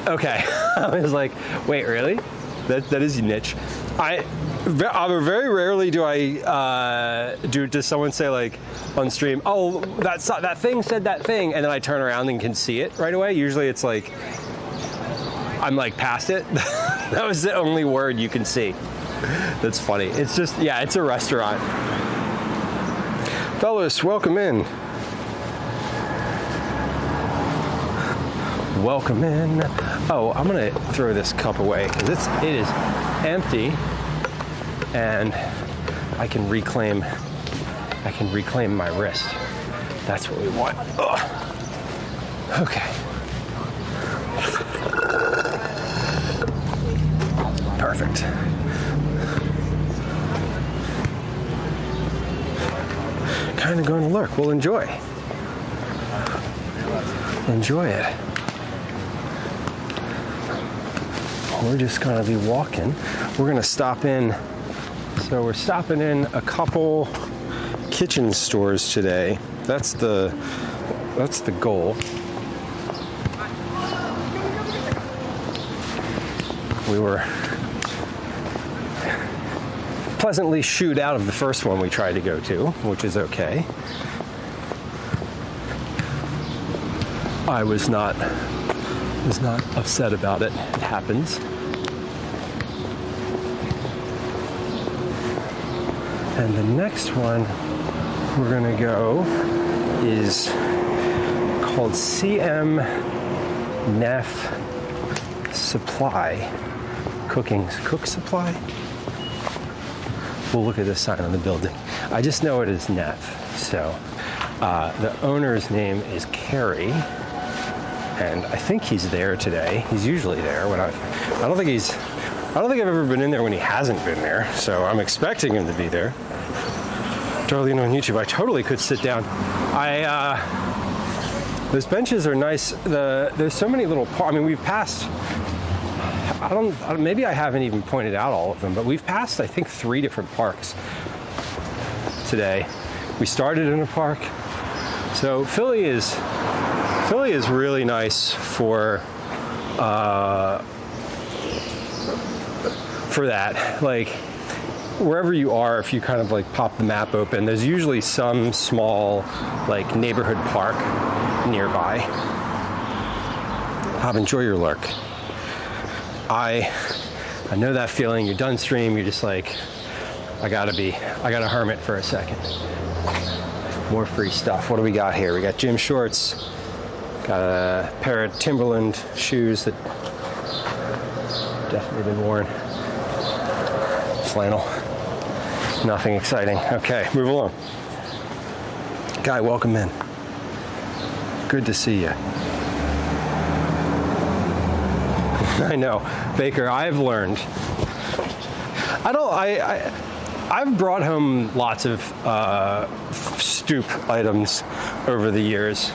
Okay. I was like, wait, really? That is niche. I very rarely do I does someone say like on stream, oh, that thing said that thing, and then I turn around and can see it right away. Usually it's like I'm like past it. That was the only word you can see. That's funny. It's just, yeah, it's a restaurant. Fellas, welcome in. Welcome in. Oh, I'm gonna throw this cup away because it is empty, and I can reclaim my wrist. That's what we want. Ugh. Okay. Perfect. Kind of going to lurk. We'll enjoy. Enjoy it. We're just going to be walking. We're going to stop in. So we're stopping in a couple kitchen stores today. That's the goal. We were pleasantly shooed out of the first one we tried to go to, which is okay. I was not upset about it. It happens. And the next one we're gonna go is called CM Neff Supply. Cook Supply? We'll look at this sign on the building. I just know it is Neff. So the owner's name is Kerry, and I think he's there today. He's usually there when I don't think I've ever been in there when he hasn't been there. So I'm expecting him to be there. Darlene on YouTube. I totally could sit down. Those benches are nice. There's so many little parks. I mean, we've passed. Maybe I haven't even pointed out all of them, but we've passed, I think, 3 different parks today. We started in a park. So Philly is really nice for that. Like, wherever you are, if you kind of like pop the map open, there's usually some small like neighborhood park nearby. Hob, enjoy your lurk. I know that feeling. You're done stream. You're just like, I gotta hermit for a second. More free stuff. What do we got here? We got gym shorts. Got a pair of Timberland shoes that definitely been worn. Flannel. Nothing exciting. Okay, move along. Guy, welcome in. Good to see you. I know, Baker. I've learned. I've brought home lots of stoop items over the years.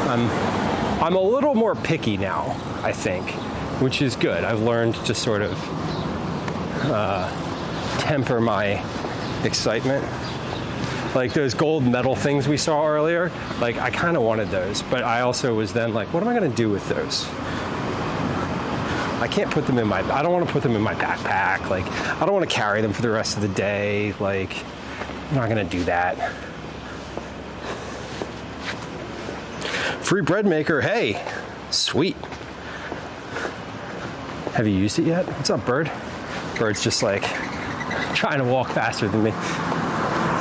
I'm a little more picky now, I think, which is good. I've learned to sort of temper my excitement. Like those gold medal things we saw earlier, like I kind of wanted those, but I also was then like, what am I going to do with those? I can't put them in I don't want to put them in my backpack. Like, I don't want to carry them for the rest of the day. Like, I'm not going to do that. Free bread maker, hey, sweet. Have you used it yet? What's up, Bird? Bird's just like trying to walk faster than me.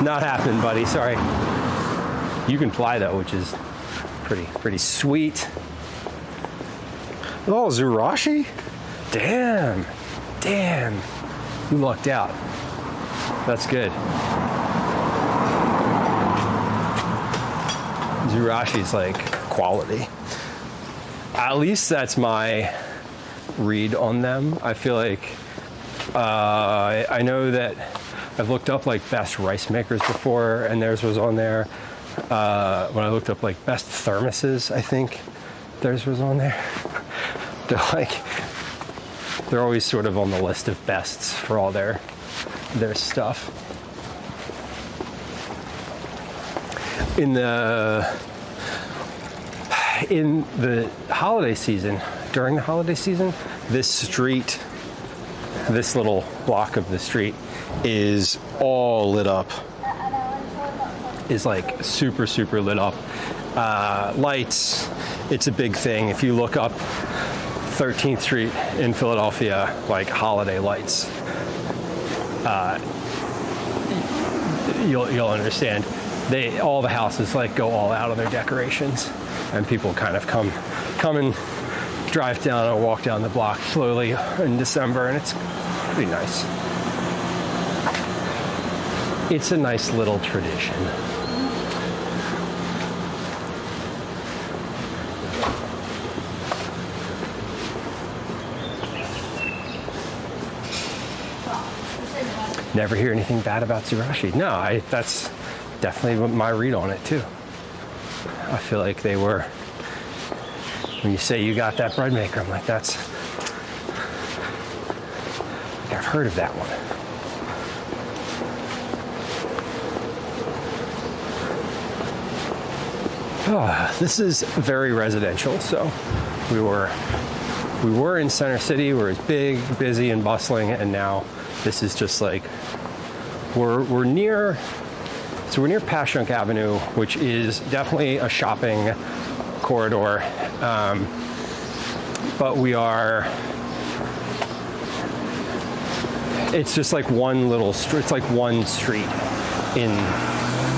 Not happening, buddy, sorry. You can fly though, which is pretty sweet. Oh, Zurashi? Damn. You lucked out. That's good. Zurashi's like quality. At least that's my read on them. I feel like I know that I've looked up like best rice makers before, and theirs was on there. When I looked up like best thermoses, I think theirs was on there. They're always sort of on the list of bests for all their stuff. In the holiday season, during the holiday season, this little block of the street is all lit up. Is like super lit up. Lights, it's a big thing. If you look up 13th Street in Philadelphia, like holiday lights, you'll understand. All the houses like go all out on their decorations, and people kind of come and drive down or walk down the block slowly in December, and it's pretty nice. It's a nice little tradition. Never hear anything bad about Zurashi. No, that's definitely my read on it too. I feel like they were, when you say you got that bread maker, I'm like, I've heard of that one. Oh, this is very residential, so we were in Center City, where it's big, busy, and bustling, and now this is just like we're near Passyunk Avenue, which is definitely a shopping corridor, but it's just like one little street. It's like one street in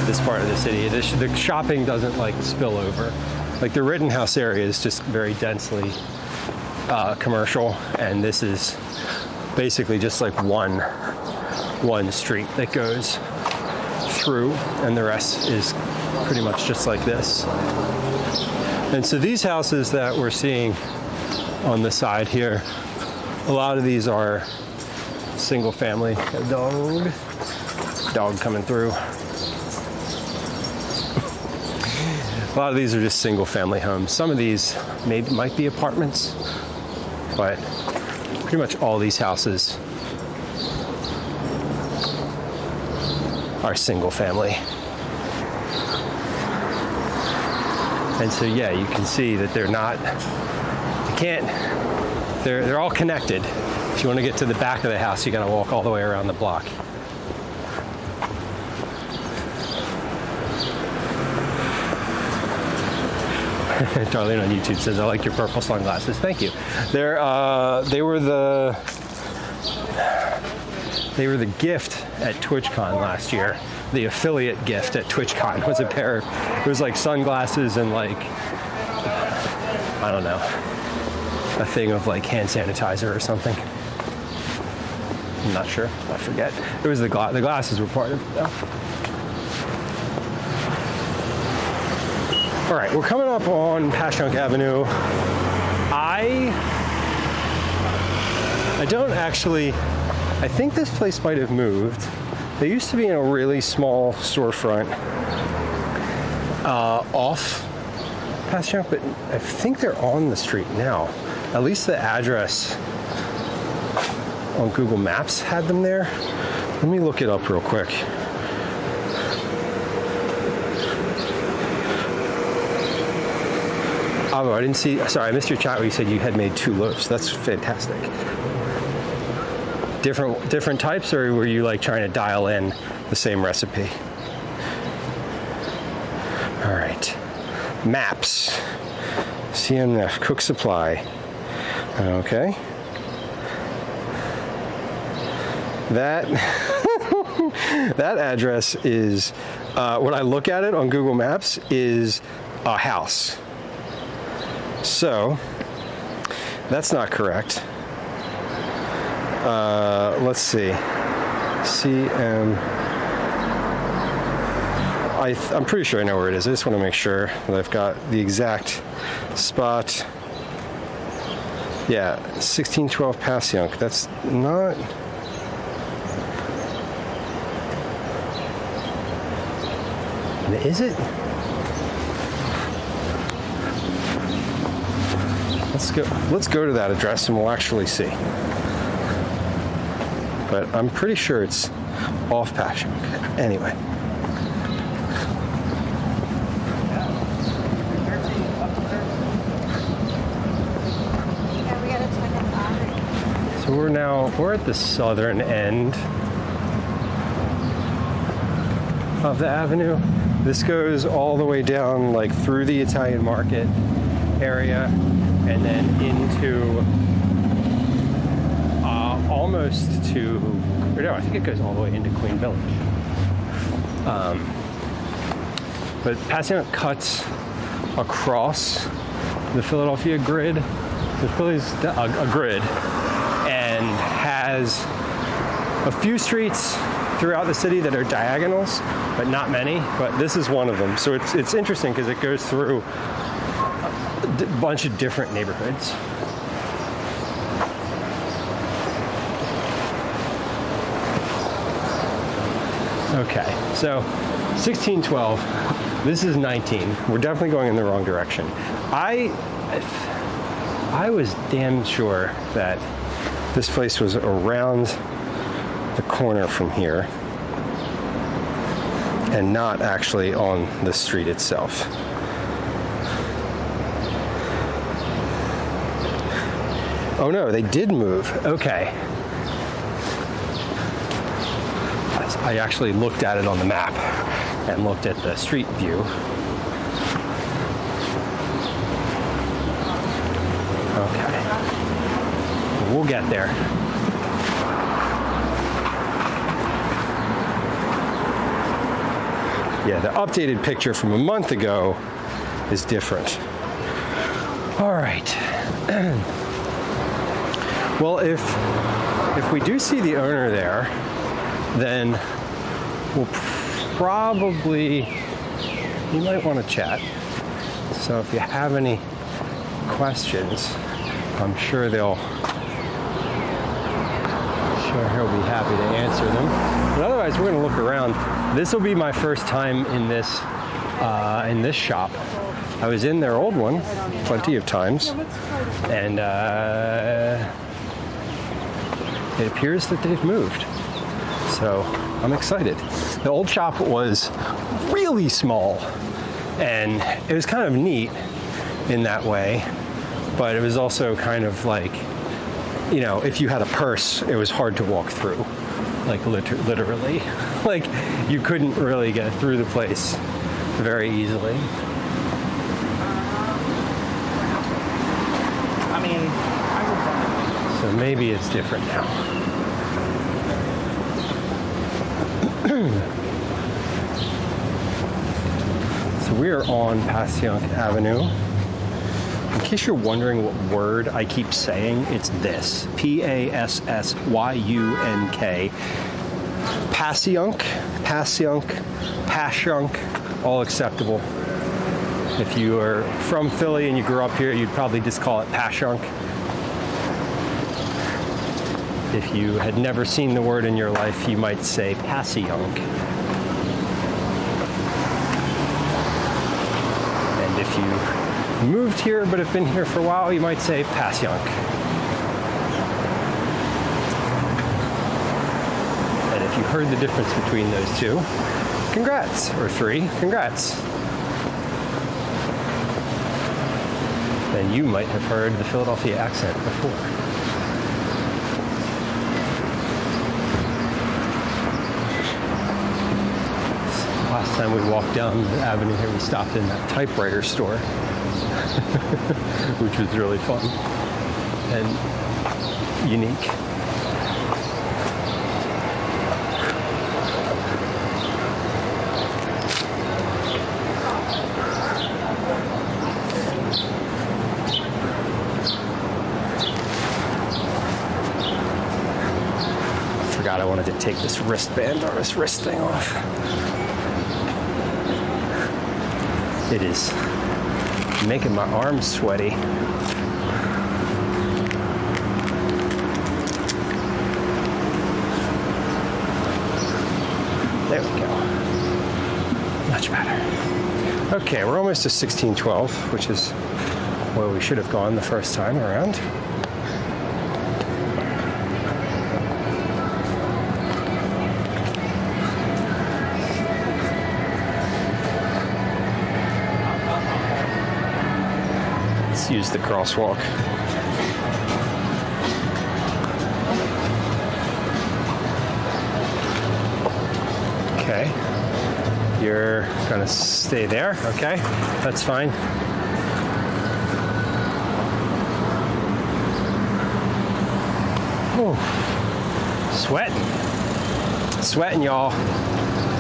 this part of the city. The shopping doesn't like spill over Like the Rittenhouse area is just very densely commercial, and this is basically just like one street that goes through, and the rest is pretty much just like this. And so these houses that we're seeing on the side here, a lot of these are single family. Dog coming through. A lot of these are just single family homes. Some of these might be apartments, but pretty much all these houses are single family. And so yeah, you can see that they're all connected. If you want to get to the back of the house, you got to walk all the way around the block. Darlene on YouTube says, "I like your purple sunglasses." Thank you. They were the gift at TwitchCon last year. The affiliate gift at TwitchCon was a pair. It was like sunglasses and like, I don't know, a thing of like hand sanitizer or something. I'm not sure. I forget. It was the glasses were part of it though. All right, we're coming up on Passyunk Avenue. I don't actually, I think this place might have moved. They used to be in a really small storefront off Passyunk, but I think they're on the street now. At least the address on Google Maps had them there. Let me look it up real quick. Oh, I didn't see, sorry, I missed your chat where you said you had made 2 loaves. That's fantastic. Different types, or were you like trying to dial in the same recipe? All right. Maps. CMF, Cook Supply. Okay. That that address is, when I look at it on Google Maps, is a house. So, that's not correct. Let's see. I'm pretty sure I know where it is. I just want to make sure that I've got the exact spot. Yeah, 1612 Passyunk. That's not... Is it? Let's go to that address and we'll actually see. But I'm pretty sure it's off Passyunk. Anyway. So we're at the southern end of the avenue. This goes all the way down, like through the Italian market area, and then into almost to, or no, I think it goes all the way into Queen Village. But Passyunk cuts across the Philadelphia grid. The Philly's a grid, and has a few streets throughout the city that are diagonals, but not many. But this is one of them. So it's interesting because it goes through a bunch of different neighborhoods. Okay, so 1612. This is 19. We're definitely going in the wrong direction. I was damn sure that this place was around the corner from here and not actually on the street itself. Oh no, they did move. Okay. I actually looked at it on the map and looked at the street view. Okay. We'll get there. Yeah, the updated picture from a month ago is different. All right. Well, if we do see the owner there, then we'll probably, you might want to chat. So if you have any questions, I'm sure he'll be happy to answer them. But otherwise, we're going to look around. This will be my first time in this shop. I was in their old one plenty of times, and it appears that they've moved. So I'm excited. The old shop was really small, and it was kind of neat in that way, but it was also kind of like, you know, if you had a purse, it was hard to walk through, like literally. Like, you couldn't really get through the place very easily. I mean, I would run it. So maybe it's different now. So we are on Passyunk Avenue. In case you're wondering what word I keep saying, it's this. Passyunk. Passyunk, Passyunk, all acceptable. If you are from Philly and you grew up here, you'd probably just call it Passyunk. If you had never seen the word in your life, you might say Passyunk. And if you moved here but have been here for a while, you might say Passyunk. And if you heard the difference between those two, congrats, or three, congrats. Then you might have heard the Philadelphia accent before. Last time we walked down the avenue here, we stopped in that typewriter store, which was really fun and unique. Forgot I wanted to take this wristband or this wrist thing off. It is making my arms sweaty. There we go. Much better. Okay, we're almost to 1612, which is where we should have gone the first time around. Use the crosswalk. Okay. You're gonna stay there, okay? That's fine. Oh, sweating, y'all.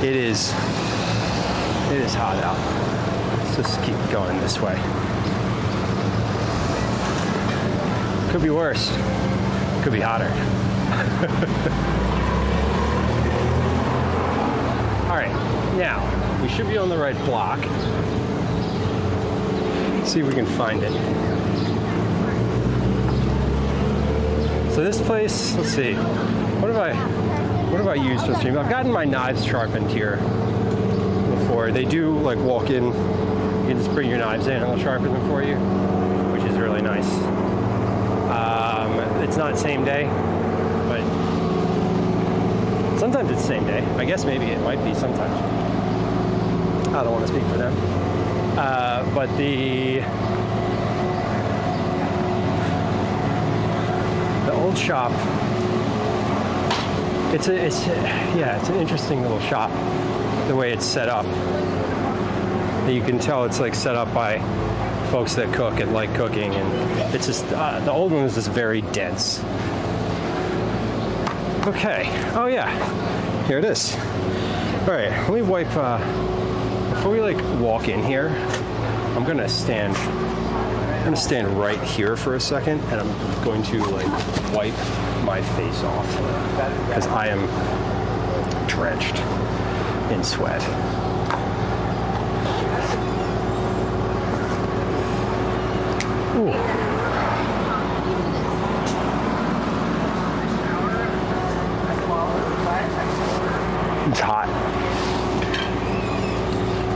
It is hot out. Let's just keep going this way. Could be worse. Could be hotter. All right, now we should be on the right block. Let's see if we can find it. So this place, let's see. What have I used for stream? I've gotten my knives sharpened here before. They do like walk in. You can just bring your knives in and they'll sharpen them for you, which is really nice. It's not same day, but sometimes it's same day. I guess maybe it might be sometimes. I don't want to speak for them. But the old shop, it's an interesting little shop, the way it's set up. You can tell it's like set up by folks that cook and like cooking, and it's just the old one is just very dense. Okay. Oh yeah, here it is. All right, let me wipe before we like walk in here. I'm gonna stand right here for a second, and I'm going to like wipe my face off because I am drenched in sweat. Ooh. It's hot.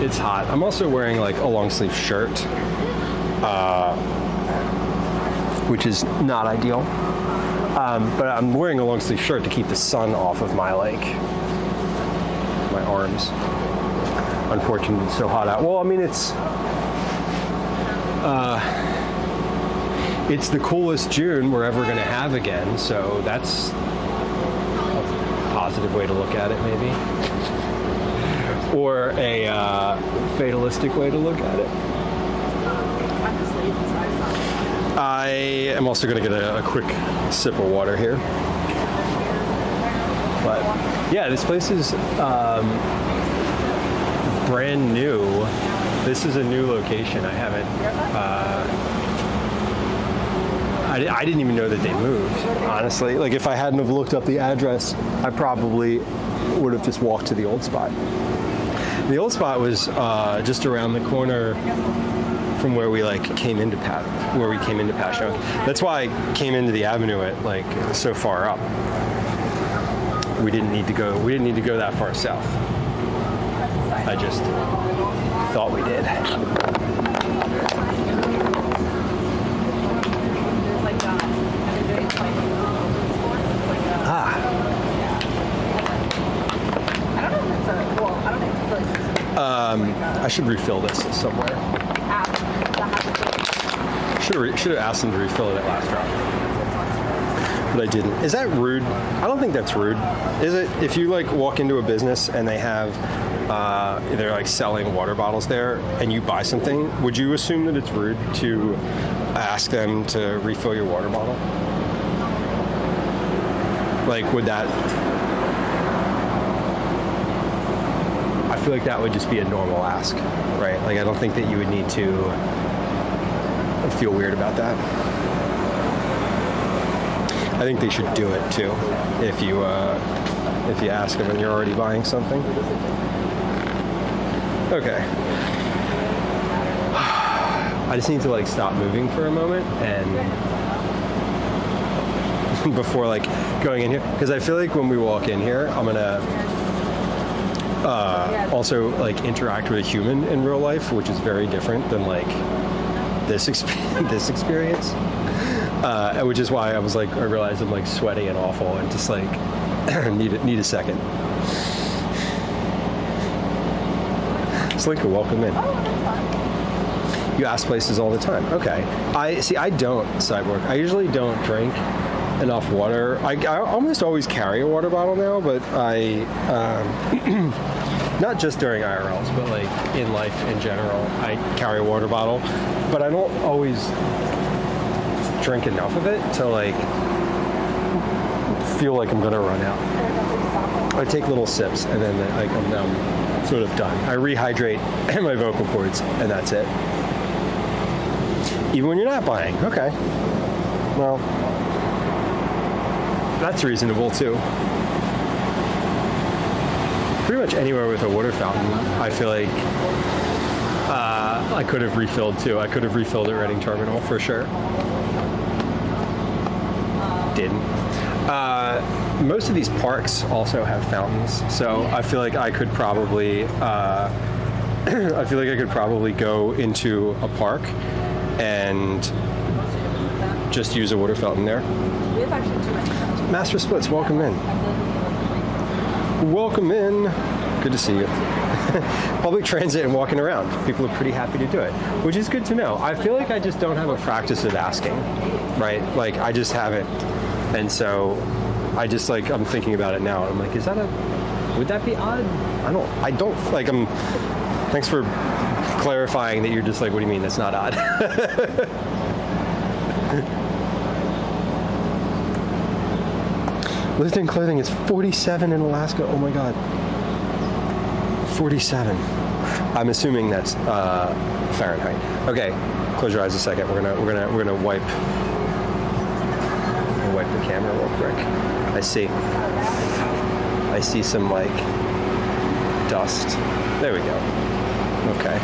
It's hot. I'm also wearing like a long sleeve shirt, which is not ideal. But I'm wearing a long sleeve shirt to keep the sun off of my my arms. Unfortunately, it's so hot out. Well, I mean, it's the coolest June we're ever going to have again, so that's a positive way to look at it, maybe. Or a fatalistic way to look at it. I am also going to get a quick sip of water here. But yeah, this place is brand new. This is a new location. I haven't. I didn't even know that they moved, honestly. Like, if I hadn't have looked up the address, I probably would have just walked to the old spot. The old spot was just around the corner from where we came into Passion. That's why I came into the avenue at so far up. We didn't need to go that far south. I just thought we did. I should refill this somewhere. Should have asked them to refill it at last drop, but I didn't. Is that rude? I don't think that's rude. Is it? If you walk into a business and they have they're selling water bottles there, and you buy something, would you assume that it's rude to ask them to refill your water bottle? Would that? I feel like that would just be a normal ask, right? I don't think that you would need to feel weird about that. I think they should do it too, if you ask them and you're already buying something. Okay. I just need to stop moving for a moment and before going in here, because I feel like when we walk in here, I'm gonna also interact with a human in real life, which is very different than this experience, which is why I was I realized I'm sweaty and awful and just need a second. Slinka, welcome in. You ask places all the time. Okay. I don't, Cyborg. I usually don't drink enough water. I almost always carry a water bottle now, but I not just during IRLs, but in life in general, I carry a water bottle, but I don't always drink enough of it to feel like I'm gonna run out. I take little sips and then I'm sort of done. I rehydrate my vocal cords and that's it. Even when you're not buying. Okay. Well, that's reasonable too. Pretty much anywhere with a water fountain, I feel like I could have refilled too. I could have refilled at Reading Terminal for sure. Didn't. Most of these parks also have fountains, so I feel like I could probably go into a park and just use a water fountain there. Master Splits, welcome in. Welcome in. Good to see you. Public transit and walking around. People are pretty happy to do it, which is good to know. I feel like I just don't have a practice of asking, right? I just haven't. And so I just I'm thinking about it now. I'm would that be odd? Thanks for clarifying that you're just what do you mean that's not odd? Lived in clothing is 47 in Alaska. Oh my God. 47. I'm assuming that's Fahrenheit. Okay, close your eyes a second. We're gonna wipe the camera real quick. I see some like dust. There we go. Okay.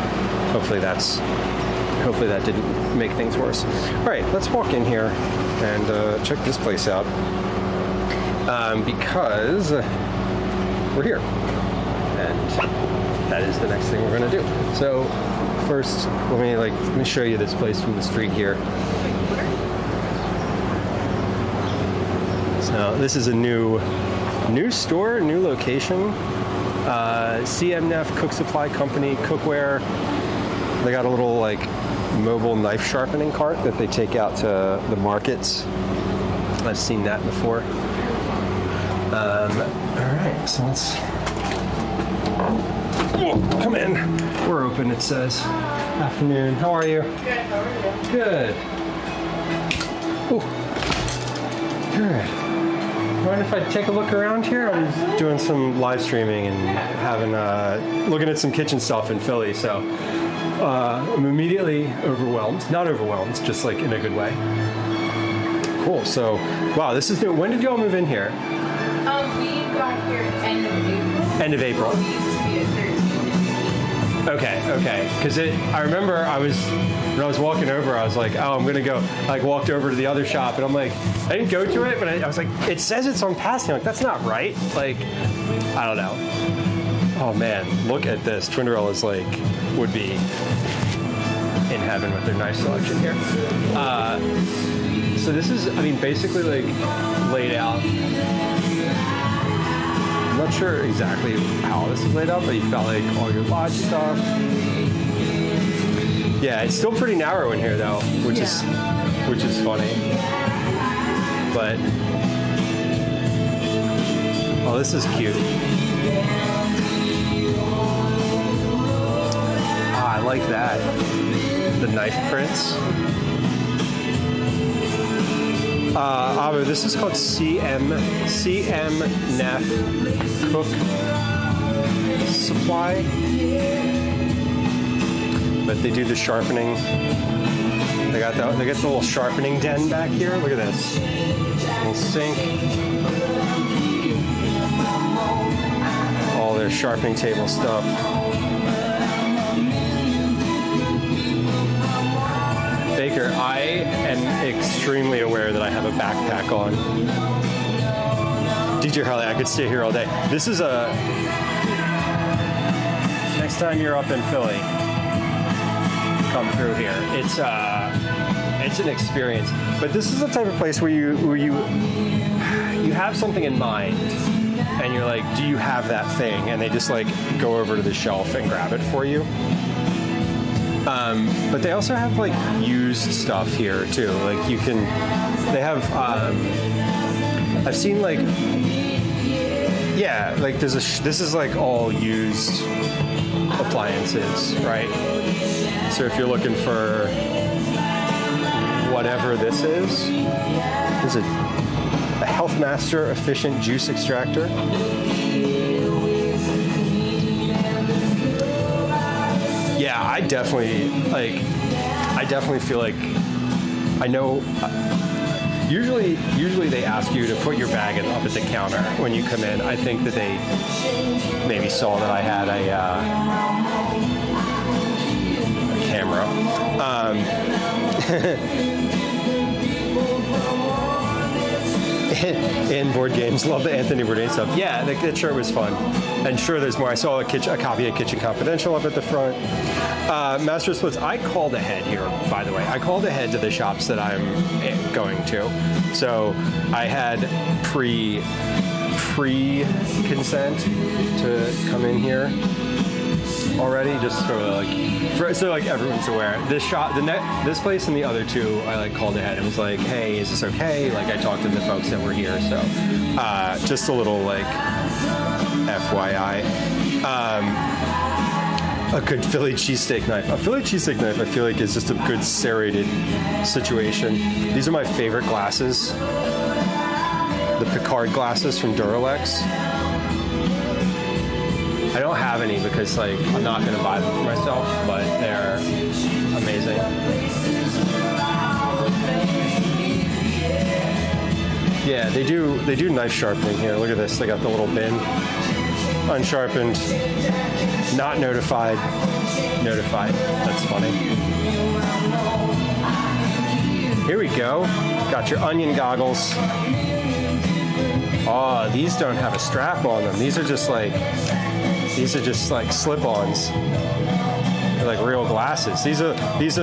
Hopefully that didn't make things worse. All right, let's walk in here and check this place out because we're here, and that is the next thing we're gonna do. So first, let me show you this place from the street here. So this is a new store, new location. Neff Cook Supply Company, cookware. They got a little like mobile knife sharpening cart that they take out to the markets. I've seen that before. All right, so let's come in. We're open, it says. Afternoon. How are you? Good, how are you? Good. Ooh. Good. Mind if I take a look around here? I'm doing some live streaming and looking at some kitchen stuff in Philly, so I'm immediately overwhelmed. Not overwhelmed, just like in a good way. Cool. So, wow, this is new. When did y'all move in here? We got here end of April. End of April. We used to be at 13. Okay. Because I remember when I was walking over, I was like, oh, I'm gonna go. Like walked over to the other shop, and I'm like, I didn't go to it, but I was like, it says it's on passing. Like that's not right. Like, I don't know. Oh man, look at this. Twinderella is would be in heaven with their knife selection here. So this is, basically laid out. I'm not sure exactly how this is laid out, but you've got all your lodge stuff. Yeah, it's still pretty narrow in here though, which is funny. But oh, this is cute. I like that. The knife prints. This is called CM Neff Cook Supply. But they do the sharpening. They got the little sharpening den back here. Look at this. Little sink. All their sharpening table stuff. Baker, I am extremely aware that I have a backpack on. DJ Harley, I could stay here all day. This is next time you're up in Philly, come through here. It's an experience. But this is the type of place where you have something in mind and you're like, do you have that thing? And they just go over to the shelf and grab it for you. But they also have used stuff here too. They have, I've seen this is all used appliances, right? So if you're looking for whatever this is a Health Master Efficient Juice Extractor. Yeah, I definitely feel like I know. Usually they ask you to put your bag up at the counter when you come in. I think that they maybe saw that I had a camera. In board games, love the Anthony Bourdain stuff. Yeah, that shirt was fun. And sure, there's more. I saw a copy of Kitchen Confidential up at the front. Master Splits, I called ahead here, by the way. I called ahead to the shops that I'm going to. So I had pre-consent to come in here already, just so everyone's aware. This shop, this place and the other two, I called ahead and was like, hey, is this okay? I talked to the folks that were here, so just a little FYI. A good Philly cheesesteak knife. A Philly cheesesteak knife, I feel like, is just a good serrated situation. These are my favorite glasses. The Picard glasses from Duralex. I don't have any because like I'm not gonna buy them for myself, but they're amazing. Yeah, they do knife sharpening here. Look at this. They got the little bin. Unsharpened. Not notified. Notified. That's funny. Here we go. Got your onion goggles. Oh, these don't have a strap on them. These are just like slip-ons. They're like real glasses. These are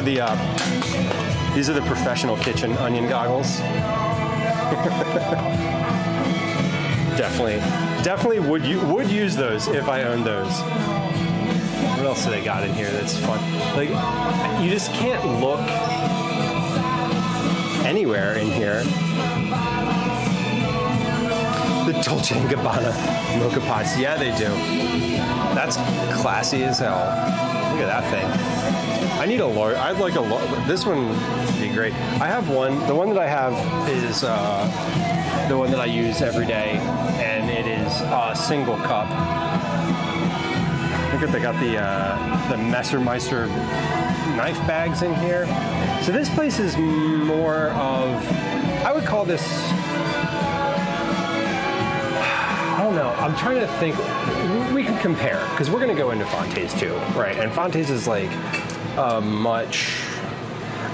the professional kitchen onion goggles. Definitely would use those if I owned those. What else do they got in here that's fun? Like, you just can't look anywhere in here. The Dolce & Gabbana mocha pots. Yeah, they do. That's classy as hell. Look at that thing. I need a large. I'd like a large. This one would be great. I have one. The one that I have is the one that I use every day, and it is a single cup. Look at they got the Messermeister knife bags in here. So this place is more of, I would call this, I don't know, I'm trying to think, we can compare, because we're going to go into Fante's too, right? And Fante's is like much,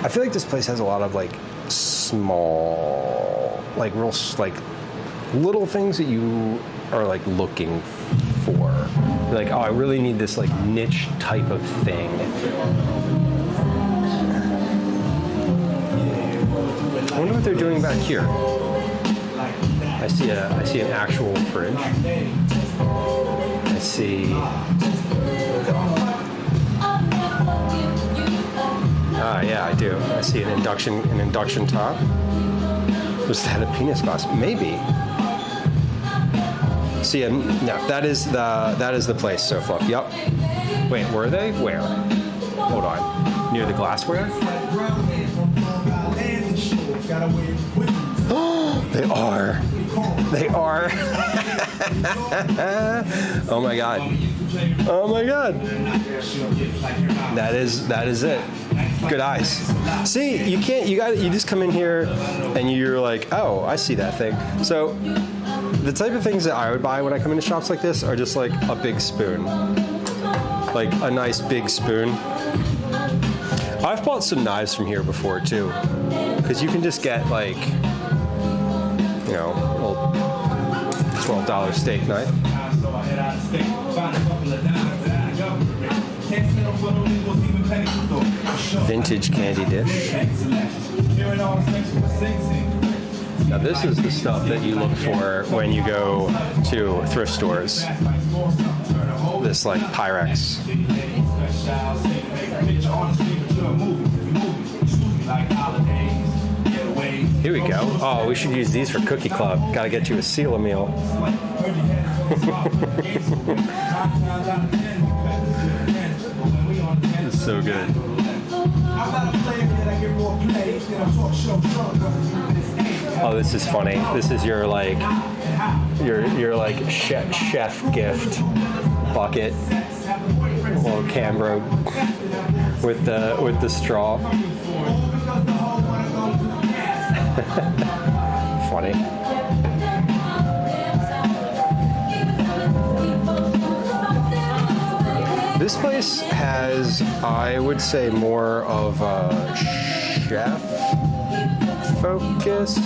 I feel like this place has a lot of like small, like real, like little things that you are like looking for. You're like, oh, I really need this like niche type of thing. I wonder what they're doing back here. I see an actual fridge. I see. Yeah, I do. I see an induction top. Was that a penis glass? Maybe. See, no, that is the place, So Fluff. Yep. Wait, were they? Where? Hold on. Near the glassware? Oh, they are. They are. Oh my god. Oh my god. That is it. Good eyes. See, you just come in here and you're like, oh, I see that thing. So the type of things that I would buy when I come into shops like this are just like a big spoon. Like a nice big spoon. I've bought some knives from here before too. Because you can just get like, you know, a little $12 steak knife. Vintage candy dish. Now this is the stuff that you look for when you go to thrift stores. This like Pyrex. Here we go. Oh, we should use these for Cookie Club. Gotta get you a seal meal. This is so good. Oh, this is funny. This is your like chef gift bucket. A little Cambro with the straw. Funny. This place has, I would say, more of a chef focus.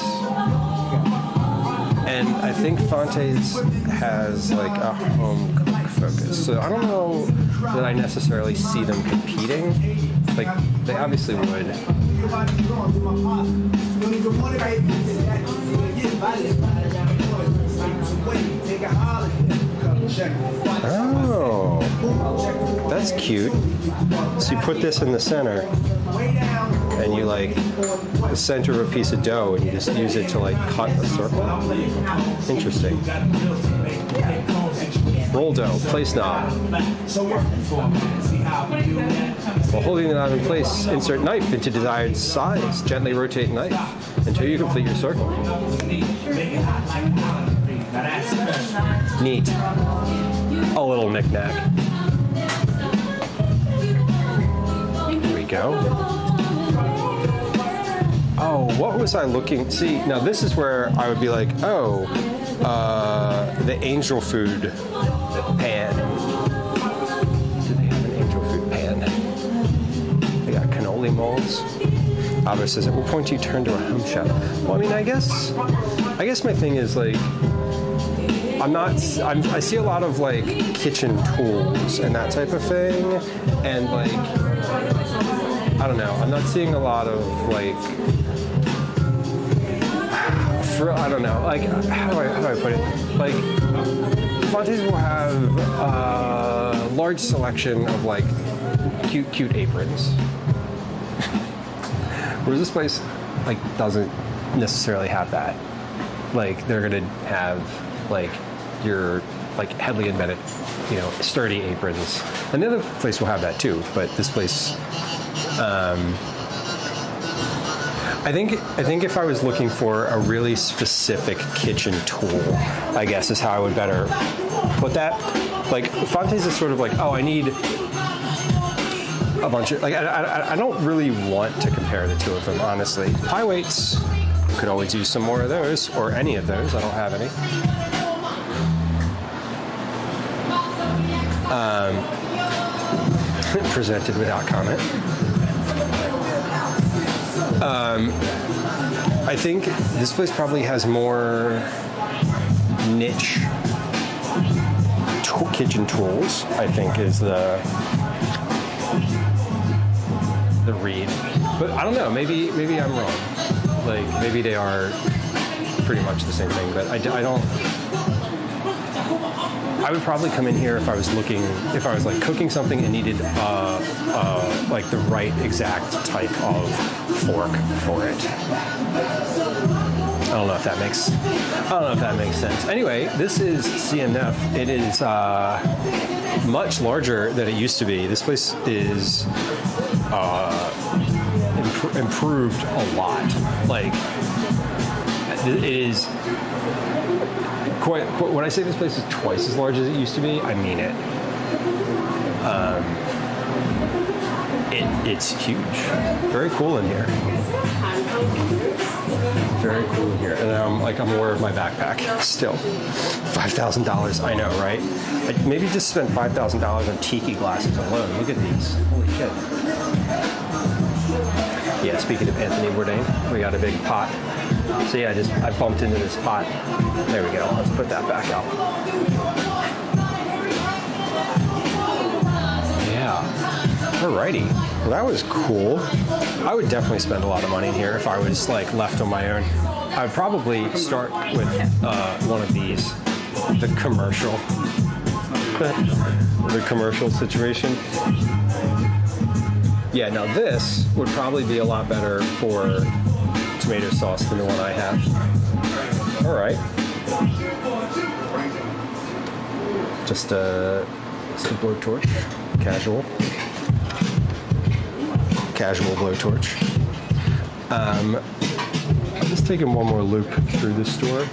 And I think Fante's has like a home cook focus. So I don't know that I necessarily see them competing. Like, they obviously would. Oh, that's cute. So you put this in the center, and you like the center of a piece of dough, and you just use it to like cut a circle. Interesting. Roll dough, place knob. While holding the knob in place, insert knife into desired size. Gently rotate knife until you complete your circle. Neat. a little knick-knack. Here we go. Oh, what was I looking? See, now this is where I would be like, oh, the angel food pan. Do they have an angel food pan? They got cannoli molds. Abba says, at what point do you turn to a home chef? Well, I mean, I guess my thing is like, I see a lot of like kitchen tools and that type of thing, and like, I don't know, I'm not seeing a lot of like, I don't know, like, how do I put it? Like, Fante's will have a large selection of like cute aprons. Whereas this place, like, doesn't necessarily have that. Like, they're gonna have, like, your, like, heavily embedded, you know, sturdy aprons. And the other place will have that too, but this place, I think if I was looking for a really specific kitchen tool, I guess is how I would better put that. Like, Fante's is sort of like, oh, I need a bunch of, like, I don't really want to compare the two of them, honestly. Pie weights, could always use some more of those, or any of those. I don't have any. Presented without comment. I think this place probably has more niche kitchen tools, I think, is the read. But I don't know, maybe I'm wrong. Like, maybe they are pretty much the same thing, but I don't. I would probably come in here if I was like cooking something and needed like the right exact type of fork for it. I don't know if that makes sense. Anyway, this is Neff. It is much larger than it used to be. This place is improved a lot. Like, it is quite. When I say this place is twice as large as it used to be, I mean it. It's huge. Very cool in here. Very cool in here. And I'm aware of my backpack still. $5,000. I know, right? I maybe just spent $5,000 on tiki glasses alone. Look at these. Holy shit. Yeah, speaking of Anthony Bourdain, we got a big pot. So yeah, I bumped into this pot. There we go. Let's put that back out. Yeah. Alrighty. Well, that was cool. I would definitely spend a lot of money in here if I was like left on my own. I would probably start with one of these, the commercial, the commercial situation. Yeah, now this would probably be a lot better for tomato sauce than the one I have. All right. Just a blowtorch, casual blowtorch. I'm just taking one more loop through the store.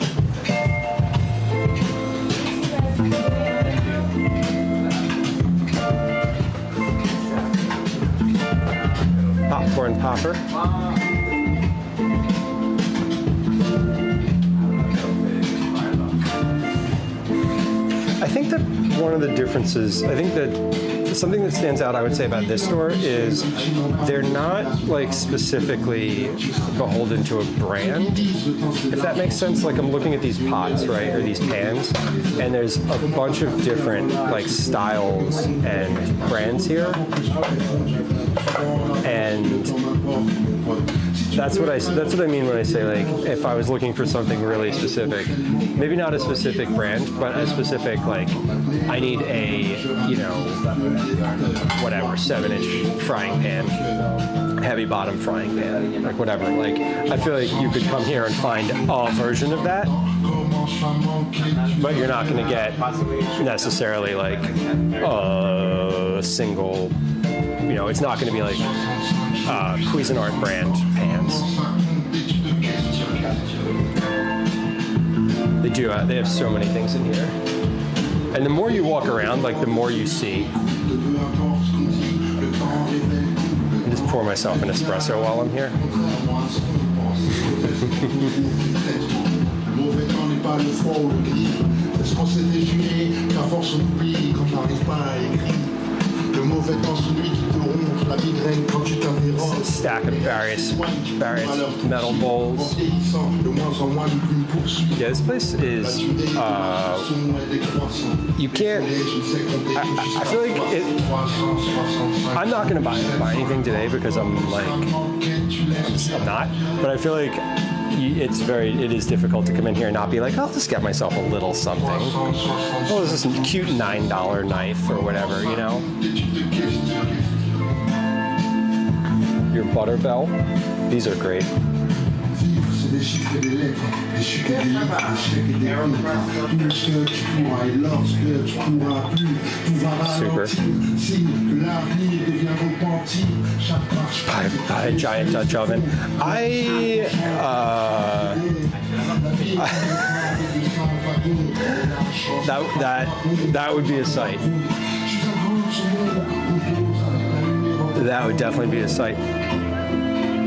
Popcorn popper. I think that one of the differences, I think that something that stands out, I would say, about this store is they're not like specifically beholden to a brand, if that makes sense. Like, I'm looking at these pots, right, or these pans, and there's a bunch of different like styles and brands here, and that's what I mean when I say, like, if I was looking for something really specific, maybe not a specific brand, but a specific, like, I need a, you know, whatever, 7-inch frying pan, heavy bottom frying pan, like whatever. Like, I feel like you could come here and find a version of that, but you're not going to get necessarily like a single, you know, it's not going to be like Cuisinart brand pans. They have so many things in here. And the more you walk around, like the more you see. I just pour myself an espresso while I'm here. Stack of various metal bowls. Yeah, this place is, you can't, I feel like I'm not going to buy anything today because I'm not, but I feel like it is difficult to come in here and not be like, I'll just get myself a little something. Oh, this is a cute $9 knife or whatever, you know? Your butter bell. These are great. Super. Buy a giant Dutch oven. That would be a sight. That would definitely be a sight.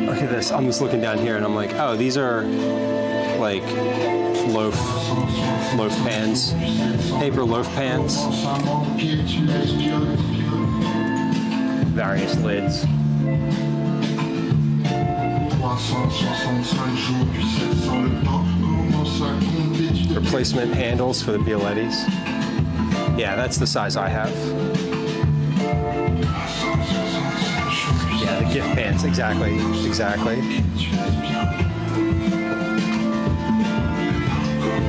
Look at this. I'm just looking down here and I'm like, oh, these are like loaf pans, paper loaf pans, various lids. Replacement handles for the Biolettis. Yeah, that's the size I have. Yeah, the gift pans, exactly.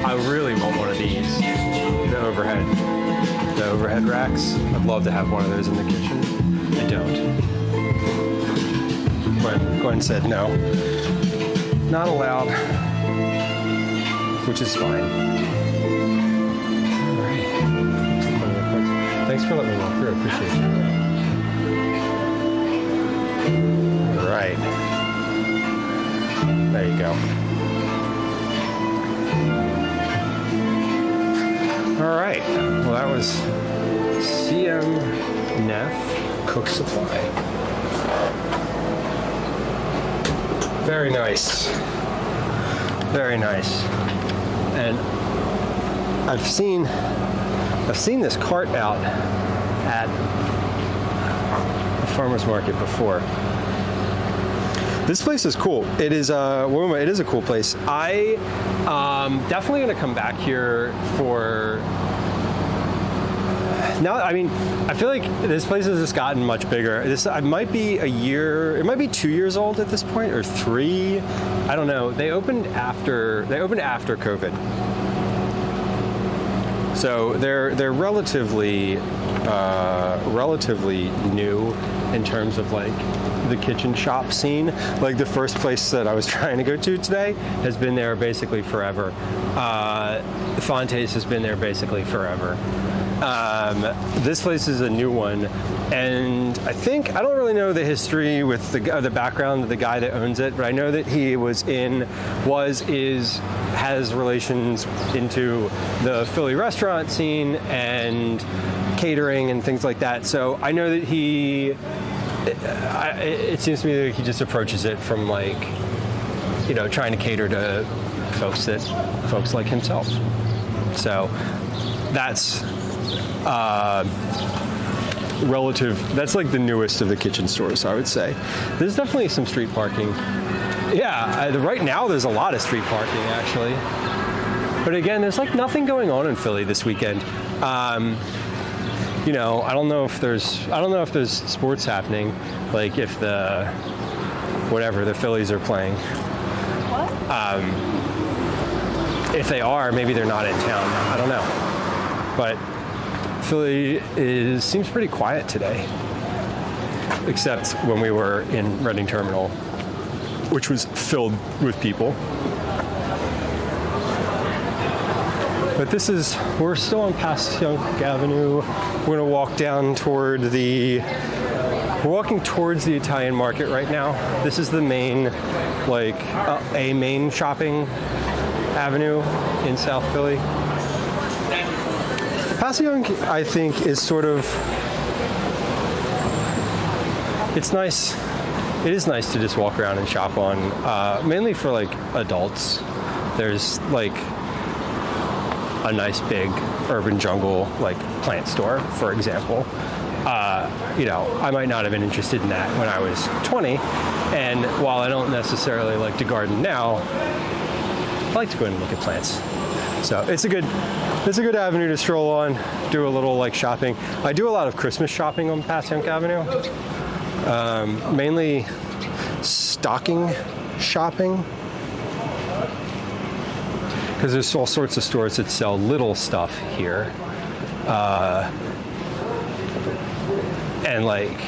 I really want one of these, the overhead racks. I'd love to have one of those in the kitchen. I don't. Gwen said no. Not allowed, which is fine. All right. Thanks for letting me walk through. I appreciate it. All right. There you go. All right. Well, that was CM Neff Cook Supply. Very nice. Very nice. And I've seen this cart out at a farmer's market before. This place is cool. It is a cool place. I definitely gonna come back here for. Now, I mean, I feel like this place has just gotten much bigger. It might be a year, it might be 2 years old at this point, or 3. I don't know. They opened after COVID. So they're relatively new in terms of like the kitchen shop scene. Like the first place that I was trying to go to today has been there basically forever. Fante's has been there basically forever. This place is a new one, and I don't really know the history with the background of the guy that owns it, but I know that he has relations into the Philly restaurant scene and catering and things like that. So I know that it seems to me that he just approaches it from like, you know, trying to cater to folks like himself. So that's that's like the newest of the kitchen stores, I would say. There's definitely some street parking. Yeah, right now there's a lot of street parking actually. But again, there's like nothing going on in Philly this weekend. You know, I don't know if there's sports happening, like if the Phillies are playing. What? If they are, maybe they're not in town. I don't know. But Philly seems pretty quiet today, except when we were in Reading Terminal, which was filled with people. But we're still on Passyunk Avenue. We're gonna walk down we're walking towards the Italian market right now. This is the main, a main shopping avenue in South Philly. Passyunk, I think, is sort of, it's nice. It is nice to just walk around and shop on, mainly for like adults. There's like a nice big urban jungle like plant store, for example. I might not have been interested in that when I was 20, and while I don't necessarily like to garden now, I like to go in and look at plants. So it's a good avenue to stroll on, do a little like shopping. I do a lot of Christmas shopping on Passyunk Avenue, mainly stocking shopping, because there's all sorts of stores that sell little stuff here. And like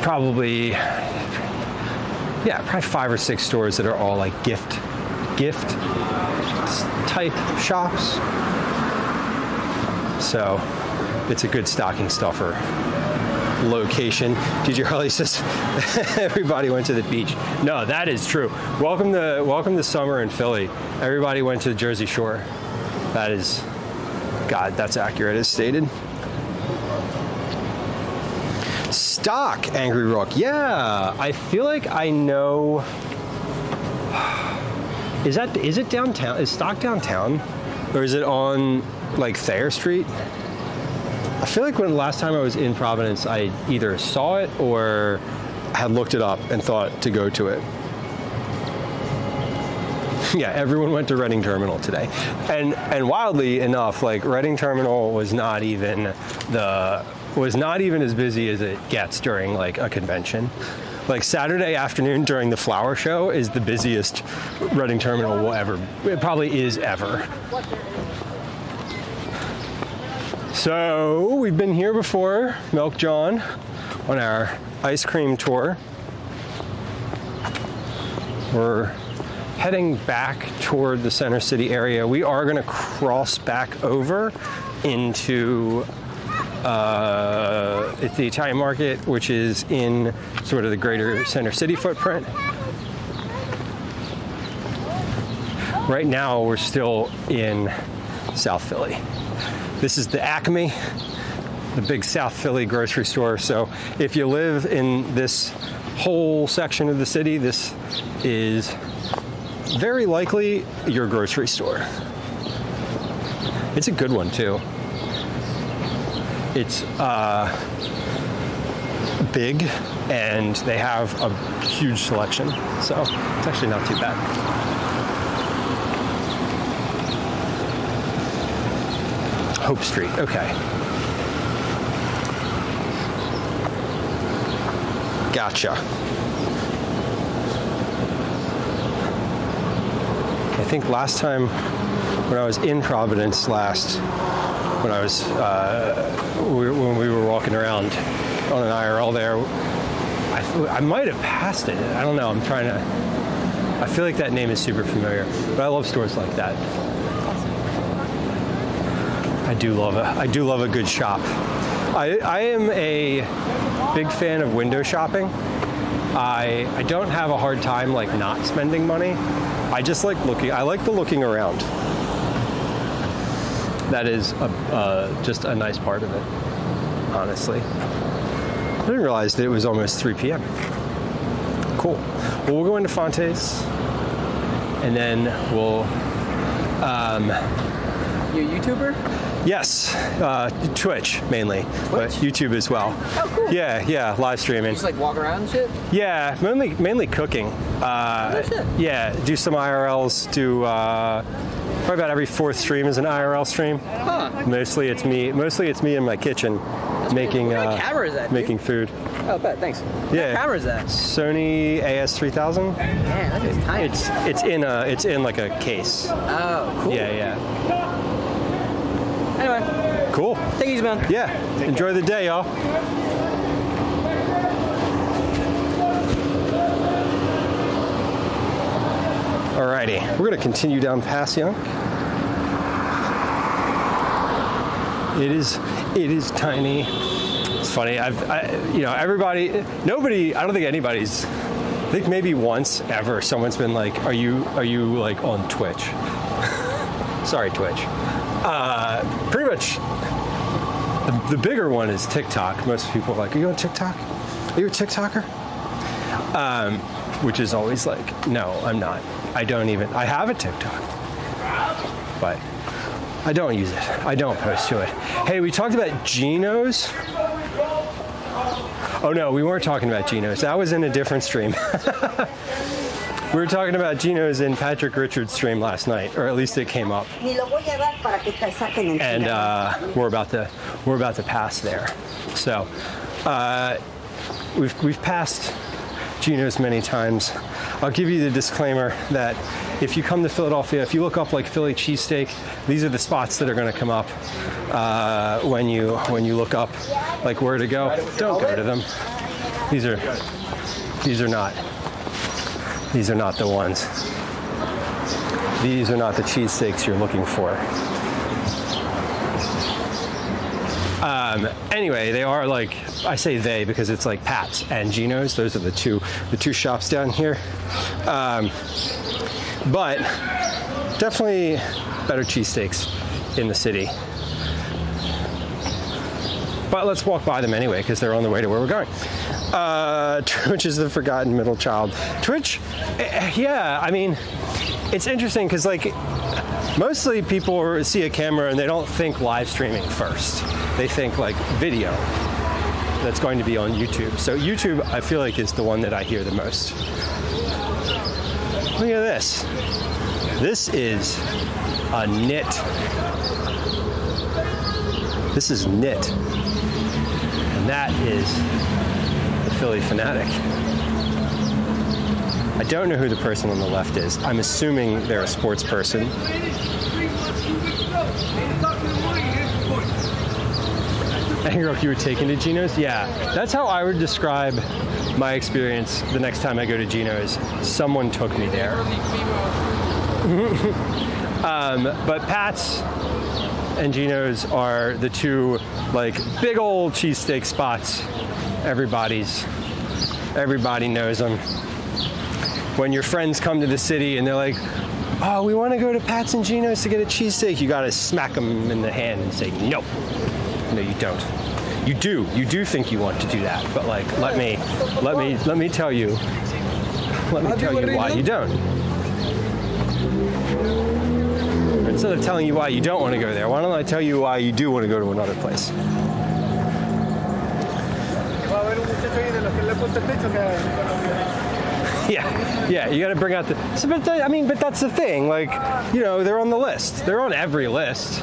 probably 5 or 6 stores that are all like gift type shops. So it's a good stocking stuffer location. DJ Harley says everybody went to the beach. No, that is true. Welcome to summer in Philly. Everybody went to the Jersey Shore. That is, God, that's accurate as stated. Stock, Angry Rook. Yeah, I feel like I know. Is it downtown? Is Stock downtown? Or is it on like Thayer Street? I feel like when the last time I was in Providence, I either saw it or had looked it up and thought to go to it. Yeah, everyone went to Reading Terminal today. And wildly enough, like Reading Terminal was not even as busy as it gets during like a convention. Like Saturday afternoon during the flower show is the busiest Reading Terminal will ever, it probably is ever. So we've been here before, Milk John, on our ice cream tour. We're heading back toward the Center City area. We are going to cross back over into it's the Italian market, which is in sort of the greater Center City footprint. Right now, we're still in South Philly. This is the Acme, the big South Philly grocery store. So if you live in this whole section of the city, this is very likely your grocery store. It's a good one too. It's big and they have a huge selection, so it's actually not too bad. Hope Street, okay. Gotcha. I think last time when I was in Providence when we were walking around on an IRL there, I might have passed it. I don't know. I feel like that name is super familiar, but I love stores like that. I do love a good shop. I am a big fan of window shopping. I don't have a hard time like not spending money. I just like looking. I like the looking around. That is just a nice part of it, honestly. I didn't realize that it was almost 3 p.m. Cool. Well, we'll go into Fante's, and then we'll... You a YouTuber? Yes, Twitch mainly, but YouTube as well. Oh, cool. Yeah, live streaming. Just like walk around and shit? Yeah, mainly cooking. Shit. Yeah, do some IRLs, do probably about every 4th stream is an IRL stream. Huh. Mostly it's me in my kitchen making What kind of camera is that, dude? making food. Oh, bet, thanks. Yeah. What camera is that? Sony AS3000. Man, that is tiny. It's in like a case. Oh, cool. Yeah. Anyway. Cool. Take it easy, man. Yeah. Enjoy the day, y'all. Alrighty, we're gonna continue down Passyunk. It is tiny. It's funny. I think maybe once ever someone's been like, are you like on Twitch? Sorry, Twitch. Pretty much, the bigger one is TikTok. Most people are like, are you on TikTok? Are you a TikToker? Which is always like, no, I'm not. I have a TikTok, but I don't use it. I don't post to it. Hey, we talked about Geno's. Oh no, we weren't talking about Geno's. That was in a different stream. We were talking about Geno's in Patrick Richards' stream last night, or at least it came up. And we're about to pass there. So we've passed Geno's many times. I'll give you the disclaimer that if you come to Philadelphia, if you look up like Philly cheesesteak, these are the spots that are going to come up when you look up like where to go. Don't go to them. These are not the ones. These are not the cheesesteaks you're looking for. Anyway, they are like, I say they because it's like Pat's and Geno's. Those are the two shops down here. But definitely better cheesesteaks in the city. But let's walk by them anyway because they're on the way to where we're going. Twitch is the forgotten middle child. Twitch, yeah, I mean, it's interesting because like mostly people see a camera and they don't think live streaming first. They think like video that's going to be on YouTube. So YouTube, I feel like, is the one that I hear the most. Look at this. This is a knit. This is knit. And that is the Philly Fanatic. I don't know who the person on the left is. I'm assuming they're a sports person. You were taken to Geno's? Yeah, that's how I would describe my experience the next time I go to Geno's. Someone took me there. But Pat's and Geno's are the two like big old cheesesteak spots. Everybody knows them. When your friends come to the city and they're like, oh, we want to go to Pat's and Geno's to get a cheesesteak, you gotta smack them in the hand and say, no. No, you don't. You do think you want to do that, but like, let me tell you why you don't. Instead of telling you why you don't want to go there, why don't I tell you why you do want to go to another place? Yeah, you got to bring out the. So, but that's the thing. Like, you know, they're on the list. They're on every list.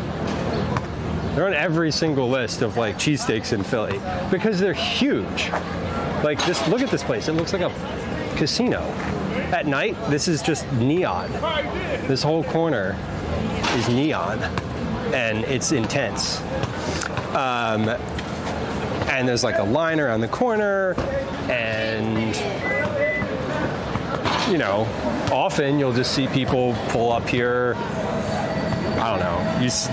They're on every single list of like cheesesteaks in Philly because they're huge. Like this, look at this place. It looks like a casino. At night, this is just neon. This whole corner is neon, and it's intense. And there's like a line around the corner, and you know, often you'll just see people pull up here. I don't know.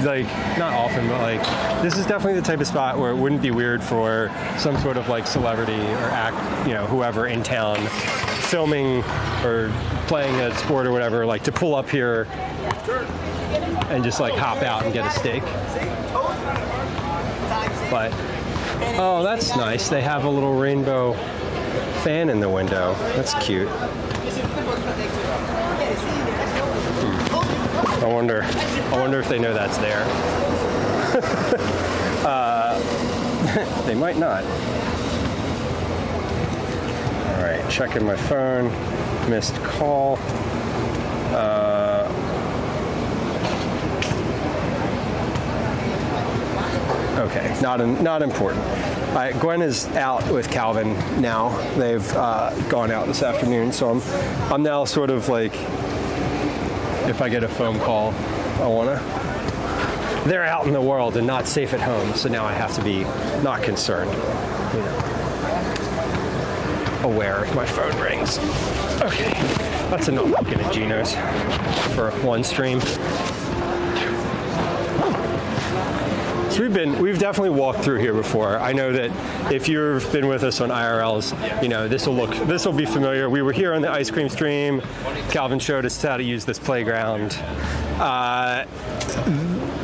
Like, not often, but like, this is definitely the type of spot where it wouldn't be weird for some sort of like celebrity or act, you know, whoever in town filming or playing a sport or whatever, like to pull up here and just like hop out and get a steak. But, oh, that's nice. They have a little rainbow fan in the window. That's cute. I wonder if they know that's there. They might not. All right, checking my phone. Missed call. Okay, not important. All right, Gwen is out with Calvin now. They've gone out this afternoon, so I'm now sort of like, if I get a phone call, they're out in the world and not safe at home, so now I have to be not concerned, you know, aware if my phone rings. Okay, that's enough looking at Geno's for one stream. So we've definitely walked through here before. I know that if you've been with us on IRLs, you know, this will be familiar. We were here on the ice cream stream. Calvin showed us how to use this playground.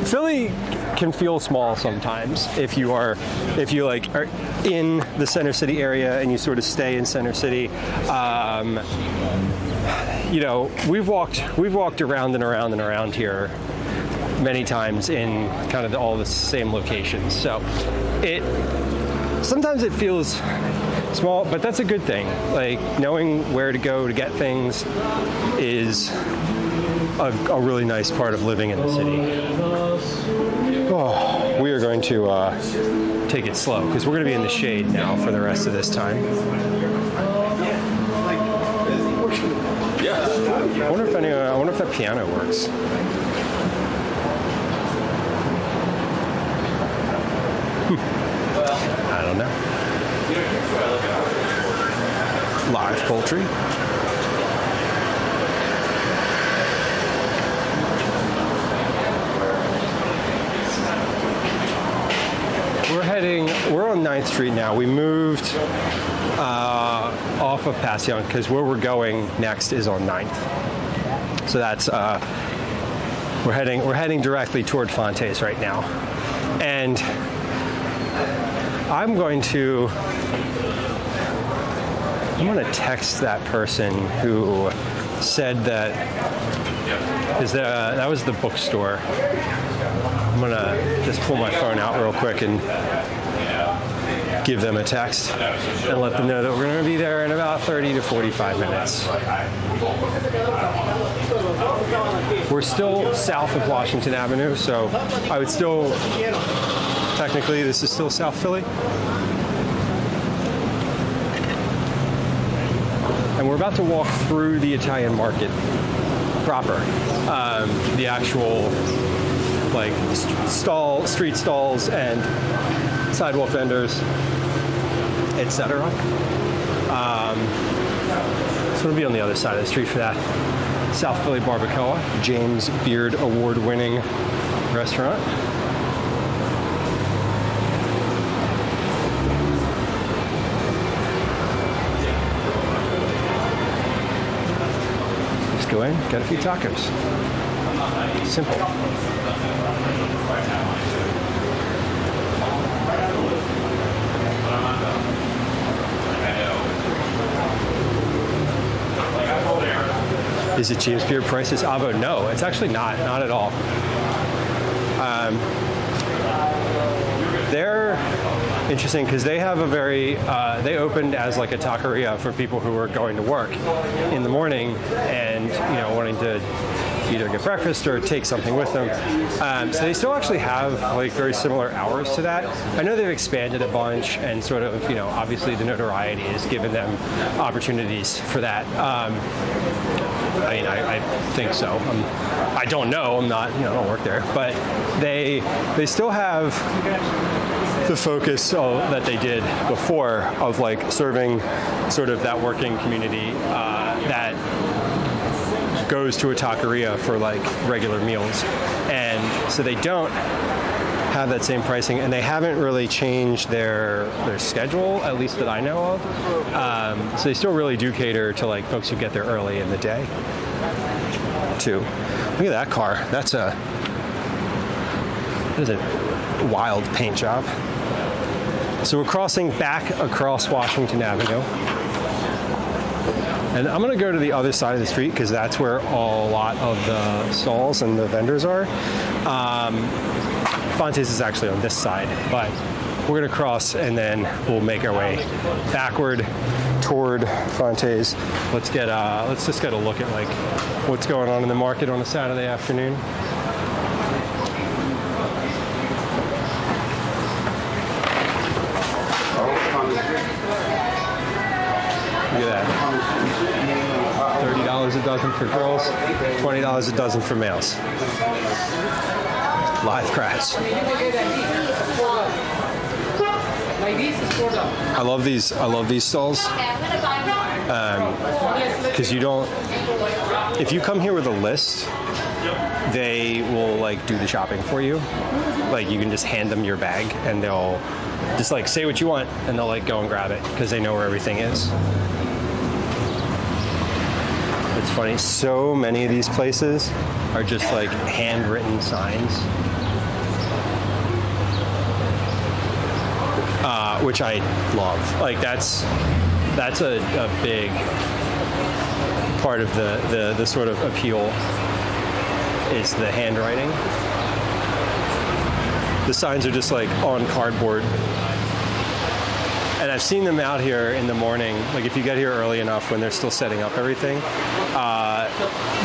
Philly can feel small sometimes if you like are in the Center City area and you sort of stay in Center City. You know, we've walked around and around and around here many times in kind of all the same locations. So sometimes it feels small, but that's a good thing. Like knowing where to go to get things is a really nice part of living in the city. Oh, we are going to take it slow because we're going to be in the shade now for the rest of this time. I wonder if that piano works. I don't know. Live poultry. We're on 9th Street now. We moved off of Passion because where we're going next is on 9th. So that's we're heading directly toward Fante's right now. And I'm going to text that person who said that that was the bookstore. I'm gonna just pull my phone out real quick and give them a text and let them know that we're gonna be there in about 30 to 45 minutes. We're still south of Washington Avenue, so I would still, technically this is still South Philly. And we're about to walk through the Italian market proper. The actual like street stalls and sidewalk vendors, etc. So we'll be on the other side of the street for that. South Philly Barbacoa, James Beard award-winning restaurant. Just go in, get a few tacos. Simple. Is it James Beard prices? Avo? No, it's actually not at all. They're interesting because they have a very, they opened as like a taqueria for people who were going to work in the morning and, you know, wanting to either get breakfast or take something with them. So they still actually have like very similar hours to that. I know they've expanded a bunch and sort of, you know, obviously the notoriety has given them opportunities for that. I mean, I think so. I don't know. I'm not, you know, I don't work there, but they still have the focus that they did before of like serving sort of that working community that goes to a taqueria for like regular meals. And so they don't have that same pricing, and they haven't really changed their schedule, at least that I know of. So they still really do cater to like folks who get there early in the day too. Look at that car. That is a wild paint job. So we're crossing back across Washington Avenue. And I'm going to go to the other side of the street because that's where a lot of the stalls and the vendors are. Fante's is actually on this side, but we're going to cross and then we'll make our way backward toward Fante's. Let's just get a look at like what's going on in the market on a Saturday afternoon. Look at that. $30 a dozen for girls, $20 a dozen for males. Live crafts. I love these stalls because you don't. If you come here with a list, they will like do the shopping for you. Like you can just hand them your bag and they'll just like say what you want and they'll like go and grab it because they know where everything is. It's funny. So many of these places are just like handwritten signs, which I love. Like that's a big part of the sort of appeal is the handwriting. The signs are just like on cardboard. And I've seen them out here in the morning. Like if you get here early enough when they're still setting up everything,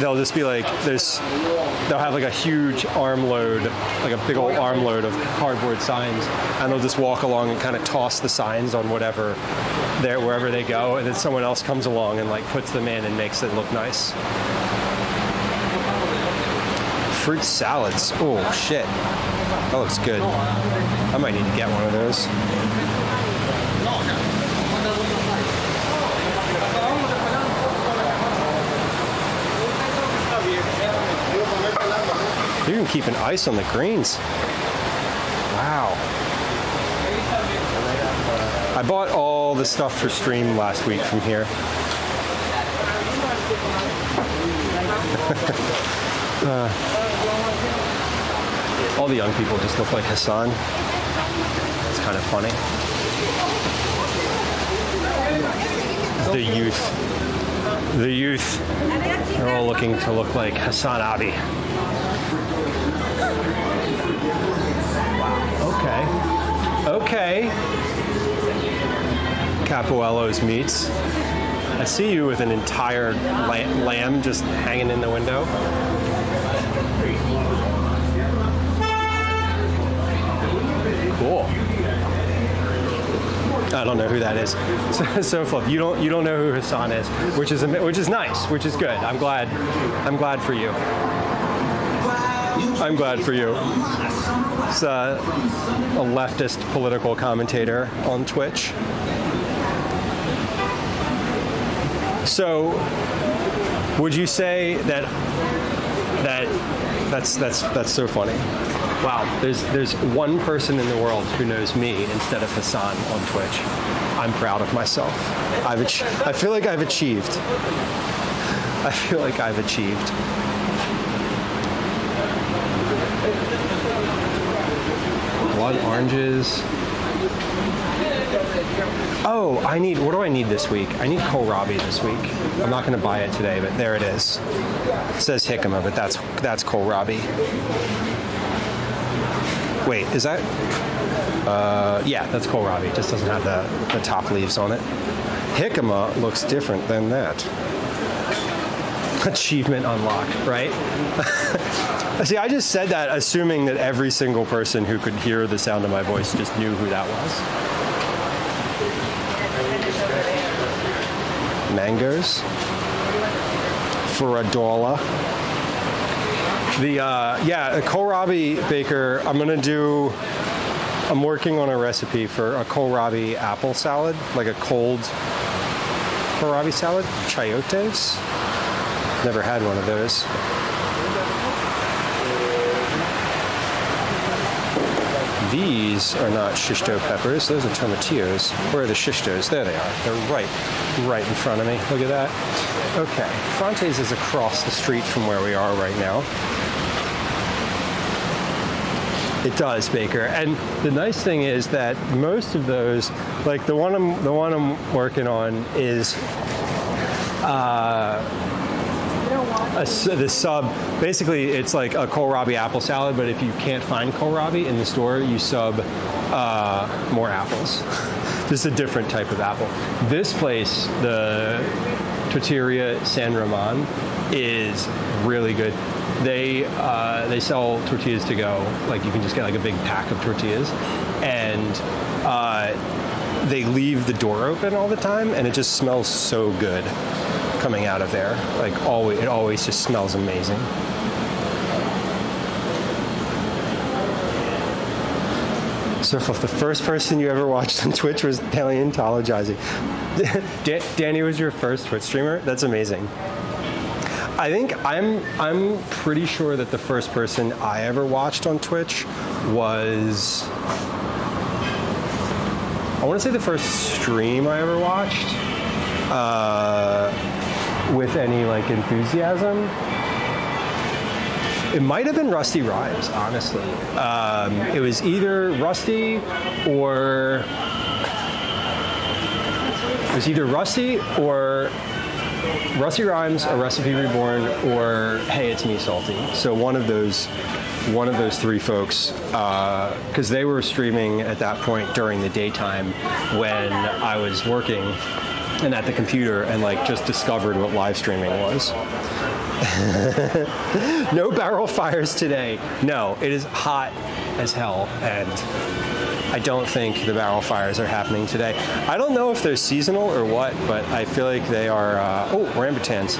they'll just be like, they'll have like a huge armload, like a big old armload of cardboard signs, and they'll just walk along and kind of toss the signs on wherever they go, and then someone else comes along and like puts them in and makes it look nice. Fruit salads. Oh shit, that looks good. I might need to get one of those. You're even keeping ice on the greens. Wow. I bought all the stuff for stream last week from here. All the young people just look like Hassan. It's kind of funny. The youth, they're all looking to look like Hassan Abi. Okay. Capuello's Meats. I see you with an entire lamb just hanging in the window. Cool. I don't know who that is. So Flip, you don't know who Hassan is, which is nice, which is good. I'm glad for you. I'm glad for you. It's a leftist political commentator on Twitch. So, would you say that's so funny? Wow, there's one person in the world who knows me instead of Hassan on Twitch. I'm proud of myself. I feel like I've achieved. Blood oranges. Oh, what do I need this week? I need kohlrabi this week. I'm not going to buy it today, but there it is. It says jicama, but that's kohlrabi. Wait, is that? Yeah, that's kohlrabi. It just doesn't have the top leaves on it. Jicama looks different than that. Achievement unlocked, right? See, I just said that assuming that every single person who could hear the sound of my voice just knew who that was. Mangoes for $1. A kohlrabi baker. I'm working on a recipe for a kohlrabi apple salad, like a cold kohlrabi salad. Chayotes. Never had one of those. These are not shish-to peppers. Those are tomatillos. Where are the shish-tos? There they are. They're right in front of me. Look at that. Okay. Fante's is across the street from where we are right now. It does, Baker. And the nice thing is that most of those, like the one I'm working on is the sub. Basically, it's like a kohlrabi apple salad, but if you can't find kohlrabi in the store, you sub more apples. Just a different type of apple. This place, the Tortilleria San Ramon, is really good. They sell tortillas to go. Like you can just get like a big pack of tortillas, and they leave the door open all the time, and it just smells so good coming out of there. Like it always just smells amazing. So if the first person you ever watched on Twitch was paleontologizing, Danny was your first Twitch streamer? That's amazing. I think I'm pretty sure that the first person I ever watched on Twitch was, I want to say the first stream I ever watched with any like enthusiasm. It might have been Rusty Rhymes, honestly. It was either Rusty or Rusty Rhymes, A Recipe Reborn, or Hey, It's Me, Salty. So one of those three folks, because they were streaming at that point during the daytime when I was working and at the computer and like just discovered what live streaming was. No barrel fires today. No, it is hot as hell, and I don't think the barrel fires are happening today. I don't know if they're seasonal or what, but I feel like they are. Rambutans.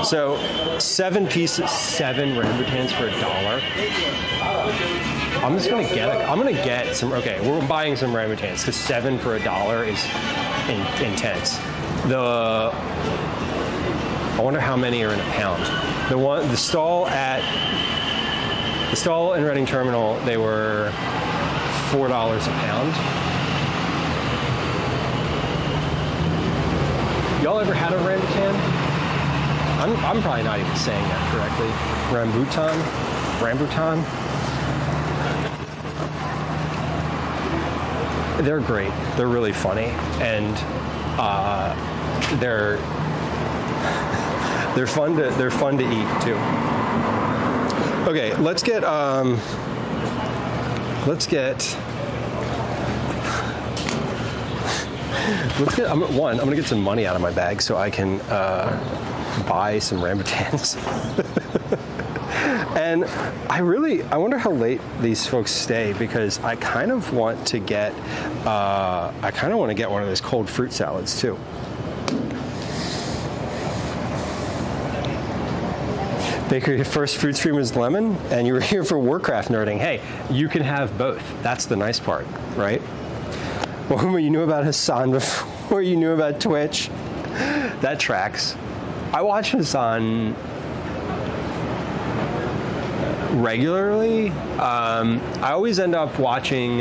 So 7 rambutans for $1. I'm just gonna get some. Okay, we're buying some rambutans because 7 for $1 is intense. I wonder how many are in a pound. The stall in Reading Terminal, they were $4 a pound. Y'all ever had a rambutan? I'm probably not even saying that correctly. Rambutan. They're great. They're really funny, and they're fun to eat too. Okay, let's get I'm gonna get some money out of my bag so I can buy some rambutans. And I wonder how late these folks stay, because I kind of want to get one of those cold fruit salads too. Baker, your first food stream was Lemon, and you were here for Warcraft nerding. Hey, you can have both. That's the nice part, right? Well, you knew about Hassan before you knew about Twitch. That tracks. I watch Hassan regularly. I always end up watching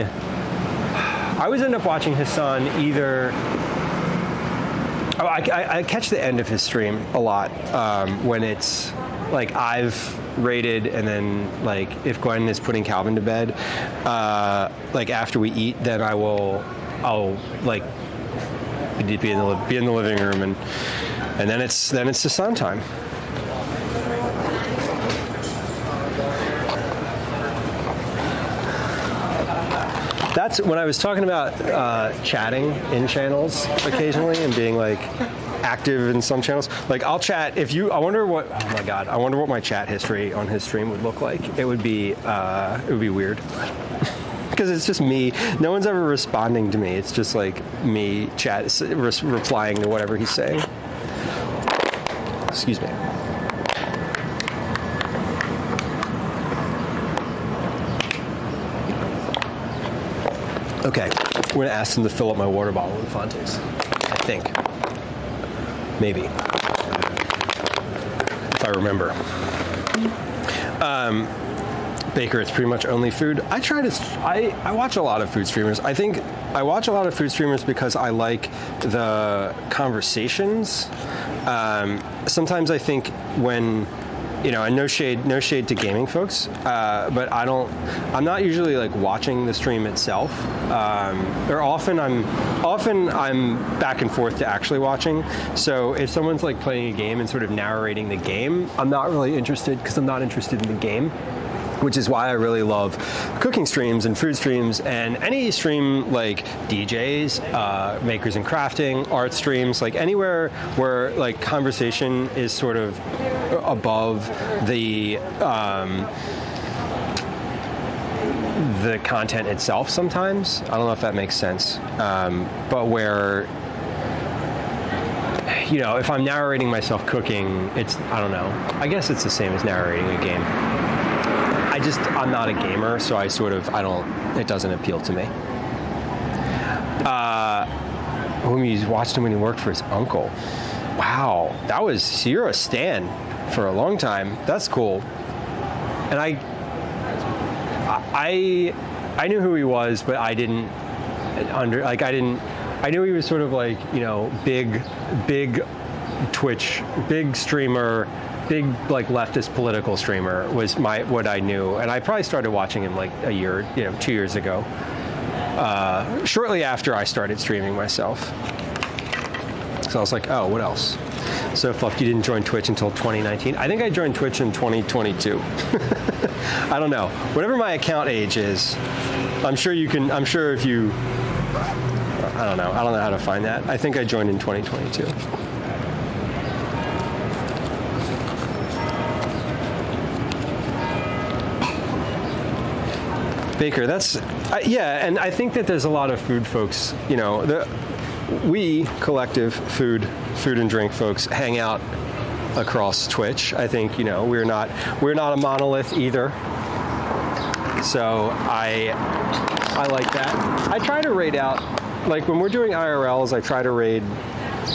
Hassan either. I catch the end of his stream a lot when it's like I've rated, and then like if Gwen is putting Calvin to bed, like after we eat, then I'll like be in the living room, and then it's Hassan time. That's when I was talking about chatting in channels occasionally and being like active in some channels. Like I'll chat if you. I wonder what my chat history on his stream would look like. It would be weird because it's just me. No one's ever responding to me. It's just like me replying to whatever he's saying. Excuse me. Okay, I'm going to ask them to fill up my water bottle with Fantes. I think. Maybe. If I remember. Baker, it's pretty much only food. I watch a lot of food streamers. I think I watch a lot of food streamers because I like the conversations. Sometimes I think when... and no shade to gaming folks, but I'm not usually like watching the stream itself. Or often I'm back and forth to actually watching. So if someone's like playing a game and sort of narrating the game, I'm not really interested because I'm not interested in the game. Which is why I really love cooking streams and food streams and any stream like DJs, makers and crafting, art streams, like anywhere where like conversation is sort of above the content itself sometimes. I don't know if that makes sense. But where, if I'm narrating myself cooking, I don't know. I guess it's the same as narrating a game. I'm not a gamer, so it doesn't appeal to me. We watched him when he worked for his uncle. Wow, you're a stan for a long time. That's cool. And I knew who he was, but I knew he was sort of like, big Twitch, big streamer, big like leftist political streamer was what I knew, and I probably started watching him like a year, 2 years ago, shortly after I started streaming myself. So I was like, oh, what else? So Fluff, you didn't join Twitch until 2019. I think I joined Twitch in 2022. I don't know. Whatever my account age is, I'm sure if you, I don't know how to find that. I think I joined in 2022. Baker, yeah, and I think that there's a lot of food folks, we collective food and drink folks hang out across Twitch. I think, we're not a monolith either. So I like that. I try to raid out, like when we're doing IRLs, I try to raid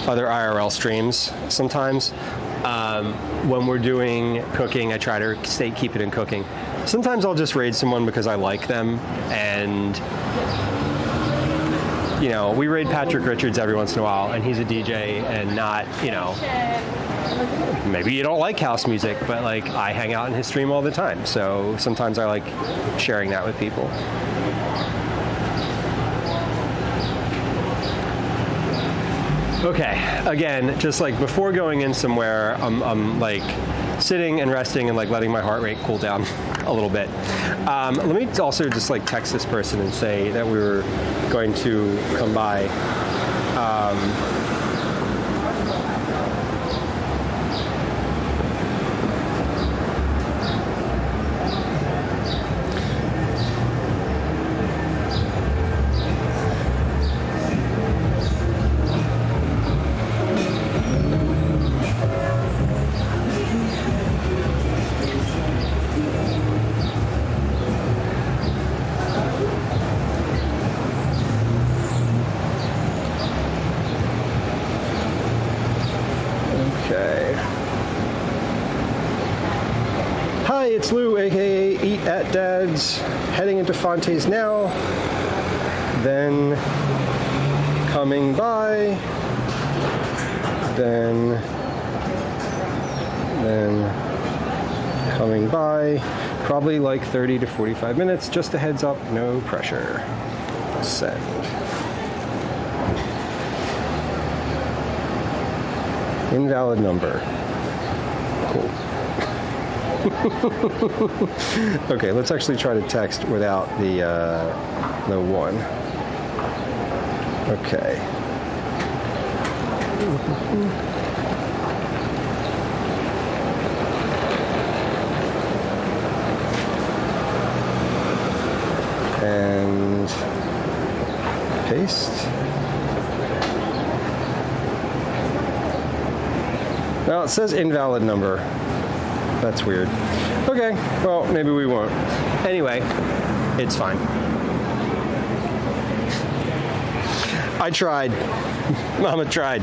other IRL streams sometimes. When we're doing cooking, I try to keep it in cooking. Sometimes I'll just raid someone because I like them, and we raid Patrick Richards every once in a while, and he's a DJ and not, maybe you don't like house music, but like I hang out in his stream all the time. So sometimes I like sharing that with people. Okay, again, just like before going in somewhere, I'm like sitting and resting and like letting my heart rate cool down a little bit. Let me also just like text this person and say that we were going to come by. It's Lou, aka Eat at Dad's, heading into Fante's now, then coming by, then coming by, probably like 30 to 45 minutes, just a heads up, no pressure. Send. Invalid number. Cool. Okay, let's actually try to text without the one. Okay. And paste. Well, it says invalid number. That's weird. Okay, well, maybe we won't. Anyway, it's fine. I tried. Mama tried.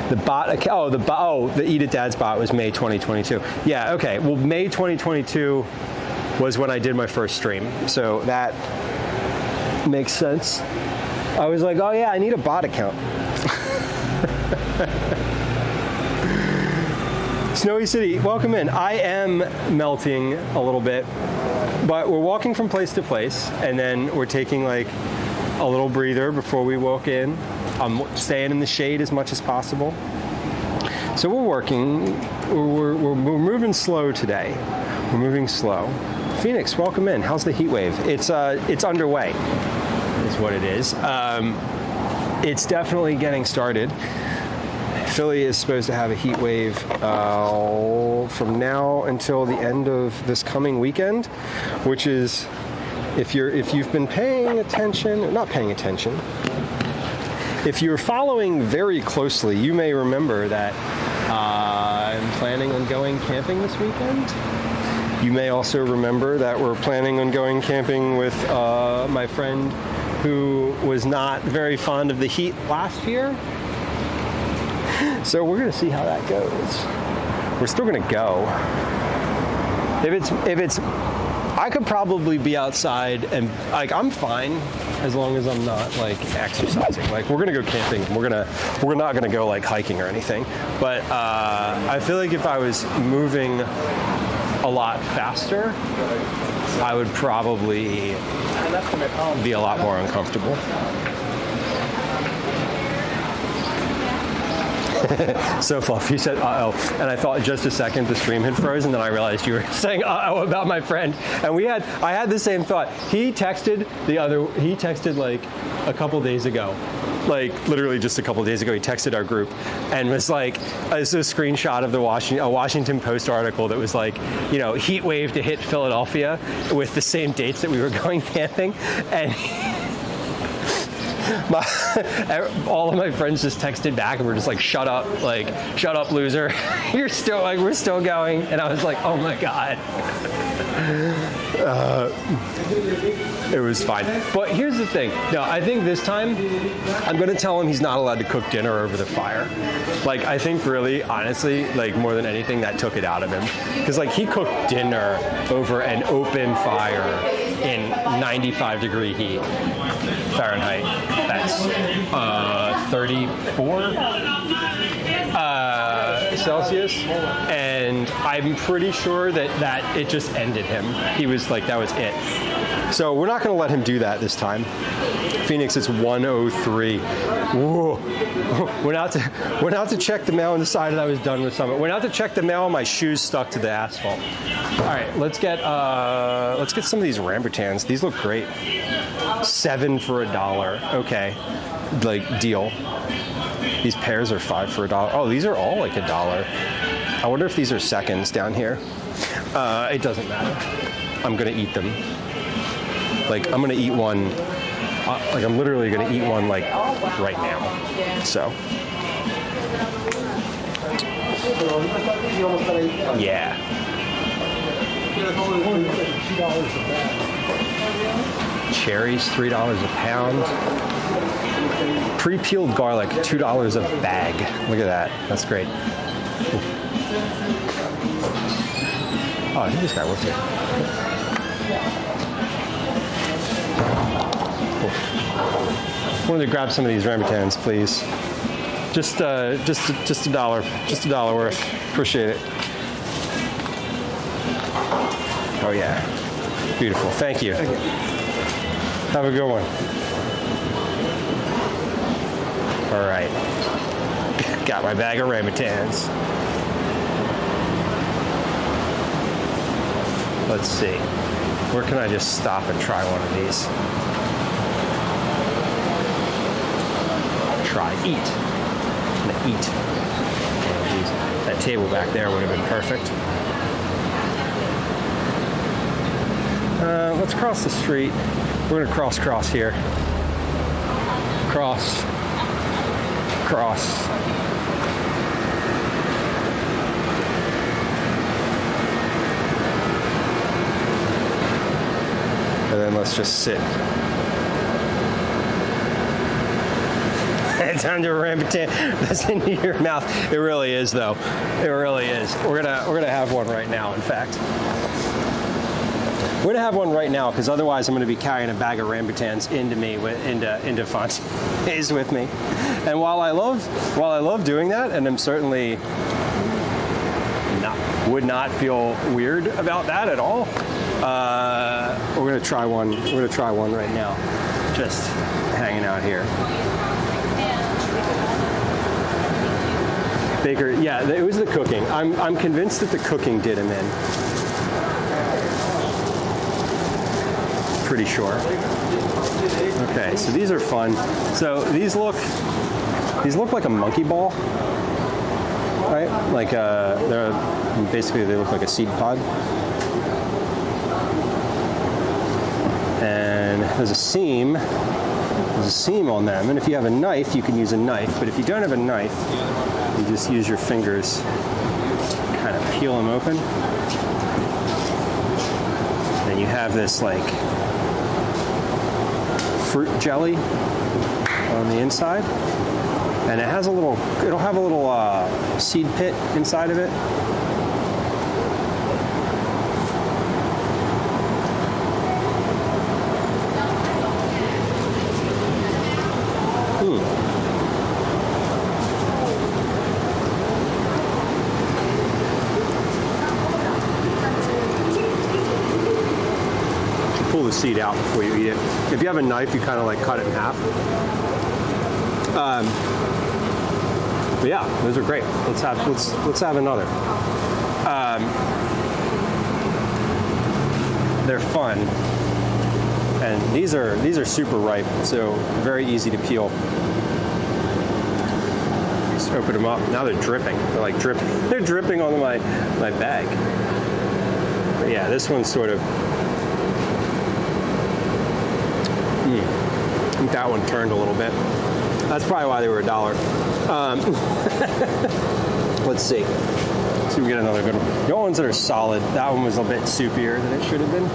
The bot account, the Eat at Dad's bot was May 2022. Yeah, okay. Well, May 2022 was when I did my first stream. So that makes sense. I was like, oh yeah, I need a bot account. Snowy City, welcome in. I am melting a little bit, but we're walking from place to place, and then we're taking like a little breather before we walk in. I'm staying in the shade as much as possible. So we're working. We're moving slow today. We're moving slow. Phoenix, welcome in. How's the heat wave? It's underway, is what it is. It's definitely getting started. Philly is supposed to have a heat wave from now until the end of this coming weekend, which is, if you've been paying attention, not paying attention, if you're following very closely, you may remember that I'm planning on going camping this weekend. You may also remember that we're planning on going camping with my friend who was not very fond of the heat last year. So we're going to see how that goes. We're still going to go. If it's I could probably be outside and like I'm fine as long as I'm not like exercising. Like we're gonna go camping. We're not gonna go like hiking or anything. But I feel like if I was moving a lot faster, I would probably be a lot more uncomfortable. So Fluff, you said uh-oh, and I thought just a second the stream had frozen, then I realized you were saying uh-oh about my friend. And I had the same thought. He texted like a couple days ago. Like literally just a couple days ago, he texted our group and was like, it's a screenshot of a Washington Post article that was like, you know, heat wave to hit Philadelphia with the same dates that we were going camping. And all of my friends just texted back and were just like, shut up, loser. We're still going. And I was like, oh my God. It was fine. But here's the thing. No, I think this time I'm going to tell him he's not allowed to cook dinner over the fire. Like, I think really, honestly, like more than anything, that took it out of him. Because like he cooked dinner over an open fire in 95-degree heat Fahrenheit. That's 34 Celsius, and I'm pretty sure that it just ended him. He was like, that was it. So we're not going to let him do that this time. Phoenix, it's 1:03. Whoa. Went out to check the mail and decided I was done with Summit. Went out to check the mail and my shoes stuck to the asphalt. All right, let's get some of these rambutans. These look great. 7 for $1. Okay, like deal. These pears are 5 for $1. Oh, these are all like $1. I wonder if these are seconds down here. It doesn't matter. I'm gonna eat them. Like I'm gonna eat one. Like I'm literally gonna eat one like right now. So. Yeah. Cherries, $3 a pound. Pre-peeled garlic, $2 a bag. Look at that. That's great. Oh, I think this guy works here. Cool. Wanted to grab some of these rambutans, please. Just $1. Just $1 worth. Appreciate it. Oh yeah. Beautiful. Thank you. Have a good one. All right. Got my bag of rambutans. Let's see. Where can I just stop and try one of these? Eat. I'm gonna eat one of these. That table back there would have been perfect. Let's cross the street. We're gonna cross here. Cross. And then let's just sit. Time to rambutan that's into your mouth. It really is, though. It really is. We're gonna have one right now. In fact, we're gonna have one right now because otherwise I'm gonna be carrying a bag of rambutans into Fante with me. And while I love doing that, and I'm certainly would not feel weird about that at all. We're gonna try one. We're gonna try one right now. Just hanging out here. Baker, yeah, it was the cooking. I'm convinced that the cooking did him in. Pretty sure. Okay, so these are fun. So these look like a monkey ball, right? Like they look like a seed pod. And there's a seam on them. And if you have a knife, you can use a knife. But if you don't have a knife, you just use your fingers, kind of peel them open. And you have this like fruit jelly on the inside. And it'll have a little seed pit inside of it. seed out before you eat it. If you have a knife, you kind of like cut it in half. But yeah, those are great. Let's have another. They're fun, and these are super ripe, so very easy to peel. Just open them up. Now they're dripping. They're like dripping. They're dripping on my bag. But yeah, this one's sort of. I think that one turned a little bit. That's probably why they were $1. Let's see. Let's see if we get another good one. The ones that are solid, that one was a bit soupier than it should have been.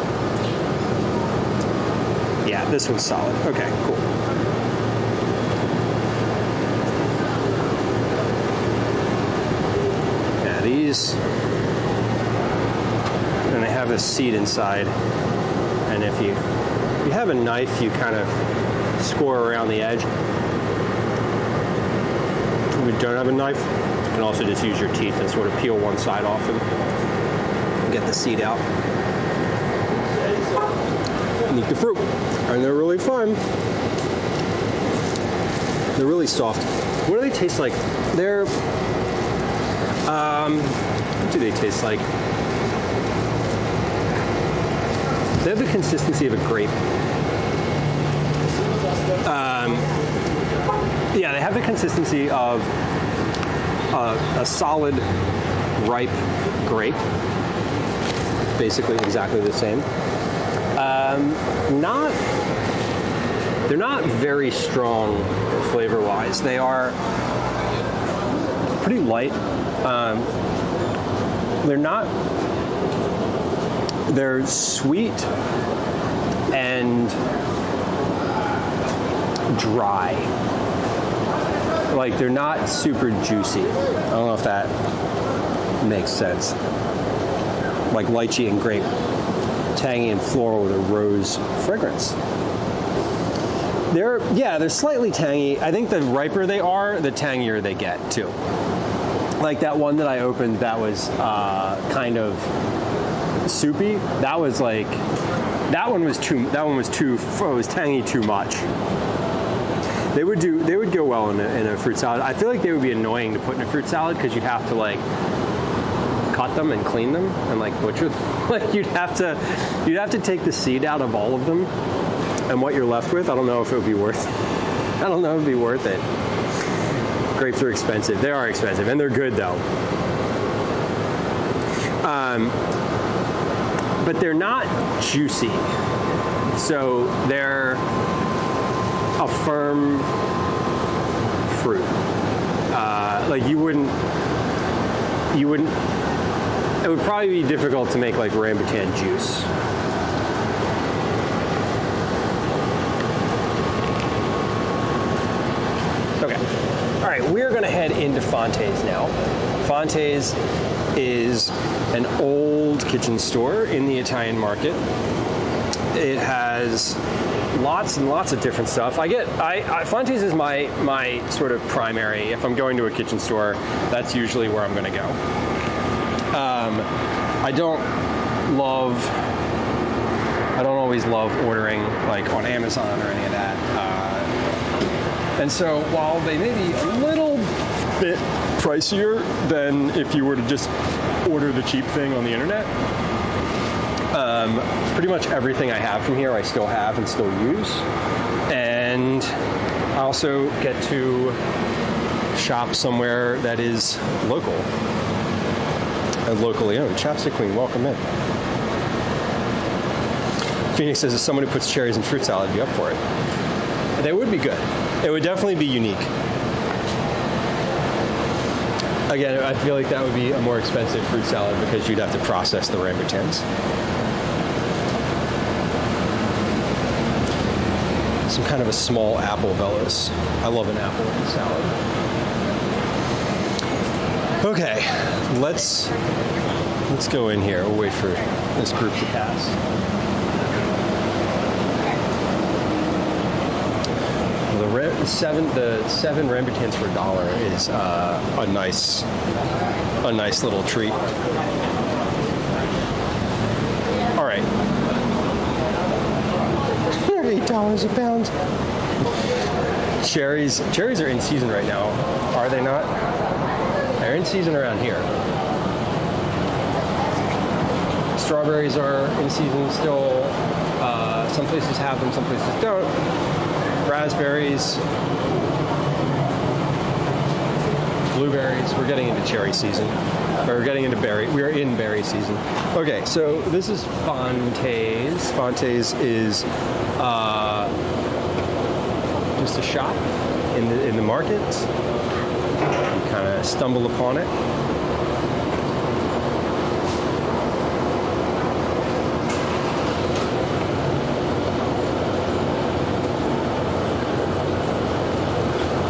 Yeah, this one's solid. Okay, cool. Yeah, these, and they have a seed inside. And if you have a knife, you kind of score around the edge. If you don't have a knife, you can also just use your teeth and sort of peel one side off and get the seed out. And eat the fruit. And they're really fun. They're really soft. What do they taste like? They're, what do they taste like? They have the consistency of a grape. Yeah, they have the consistency of a solid, ripe grape. Basically exactly the same. They're not very strong flavor-wise. They are pretty light. They're sweet and dry. Like, they're not super juicy. I don't know if that makes sense. Like lychee and grape. Tangy and floral with a rose fragrance. They're slightly tangy. I think the riper they are, the tangier they get too. Like that one that I opened that was kind of soupy. That was tangy too much. They would go well in a fruit salad. I feel like they would be annoying to put in a fruit salad because you'd have to like cut them and clean them and like butcher them. Like you'd have to take the seed out of all of them, and what you're left with, I don't know if it would be worth it. I don't know if it'd be worth it. Grapes are expensive. They are expensive, and they're good though. But they're not juicy, so they're a firm fruit. Like you wouldn't. It would probably be difficult to make like rambutan juice. Okay. All right, we're going to head into Fante's now. Fante's is an old kitchen store in the Italian market. It has lots and lots of different stuff. Fante's is my sort of primary. If I'm going to a kitchen store, that's usually where I'm going to go. I don't always love ordering like on Amazon or any of that. And so while they may be a little bit pricier than if you were to just order the cheap thing on the internet, pretty much everything I have from here I still have and still use. And I also get to shop somewhere that is local. And locally owned. Chapstick Queen, welcome in. Phoenix says, as someone who puts cherries in fruit salad, I'd be up for it. They would be good. It would definitely be unique. Again, I feel like that would be a more expensive fruit salad because you'd have to process the rambutans. Some kind of a small apple velos. I love an apple in salad. Okay, let's go in here. We'll wait for this group to pass. The seven rambutans for $1 is a nice little treat. All right. $8 a pound. Cherries are in season right now, are they not? They're in season around here. Strawberries are in season still. Some places have them, some places don't. Raspberries, blueberries. We're getting into cherry season. We're getting into berry. We are in berry season. Okay, so this is Fante's. Fante's is just a shop in the market. You kind of stumble upon it.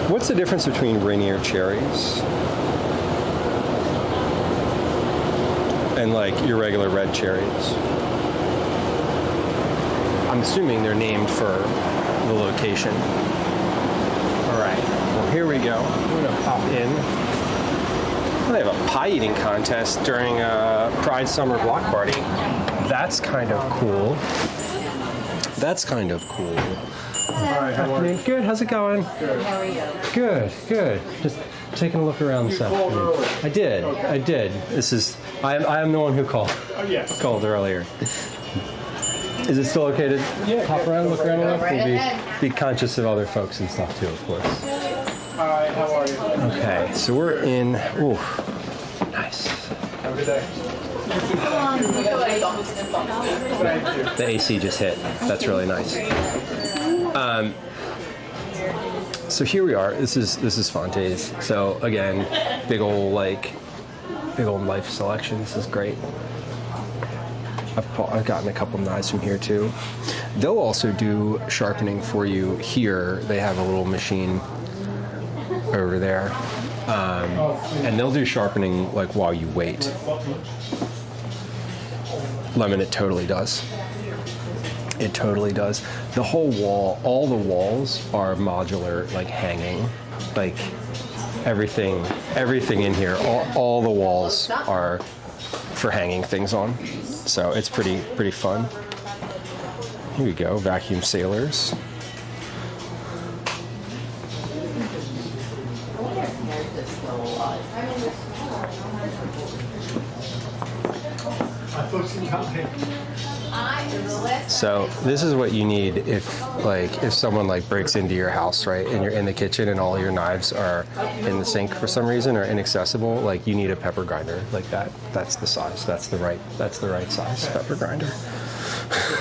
What's the difference between Rainier cherries and like your regular red cherries? I'm assuming they're named for the location. All right, well here we go. I'm gonna pop in. They have a pie eating contest during Pride Summer Block Party. That's kind of cool. That's kind of cool. Hi, how are you? Good. How's it going? How are you? Good. Just taking a look around this afternoon. I did. This is. I am the one who called. Oh, yes. Called earlier. Is it still okay to pop around, look around a little? We'll be conscious of other folks and stuff too, of course. Hi, how are you? Okay, so we're in. Ooh, nice. Have a good day. Thank you. The AC just hit. That's really nice. So here we are. This is Fante's. So again, big old life selection. This is great. I've gotten a couple knives from here too. They'll also do sharpening for you here. They have a little machine over there, and they'll do sharpening like while you wait. Lemon, it totally does. It totally does. The whole wall, all the walls are modular, like hanging, like everything in here. All the walls are for hanging things on. So it's pretty fun. Here we go, vacuum sealers. So this is what you need if someone like breaks into your house, right, and you're in the kitchen and all your knives are in the sink for some reason or inaccessible. Like you need a pepper grinder like that. That's the size. That's the right size pepper grinder.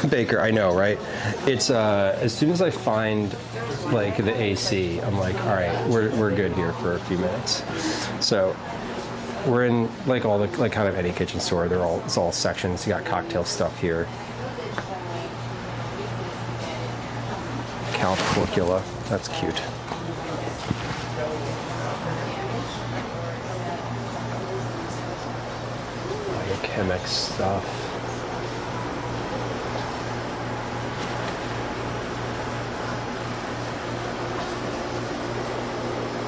Baker, I know, right? It's as soon as I find like the AC, I'm like, all right, we're good here for a few minutes. So we're in like all the like kind of any kitchen store. It's all sections. You got cocktail stuff here. Calporcula, that's cute. Chemex stuff.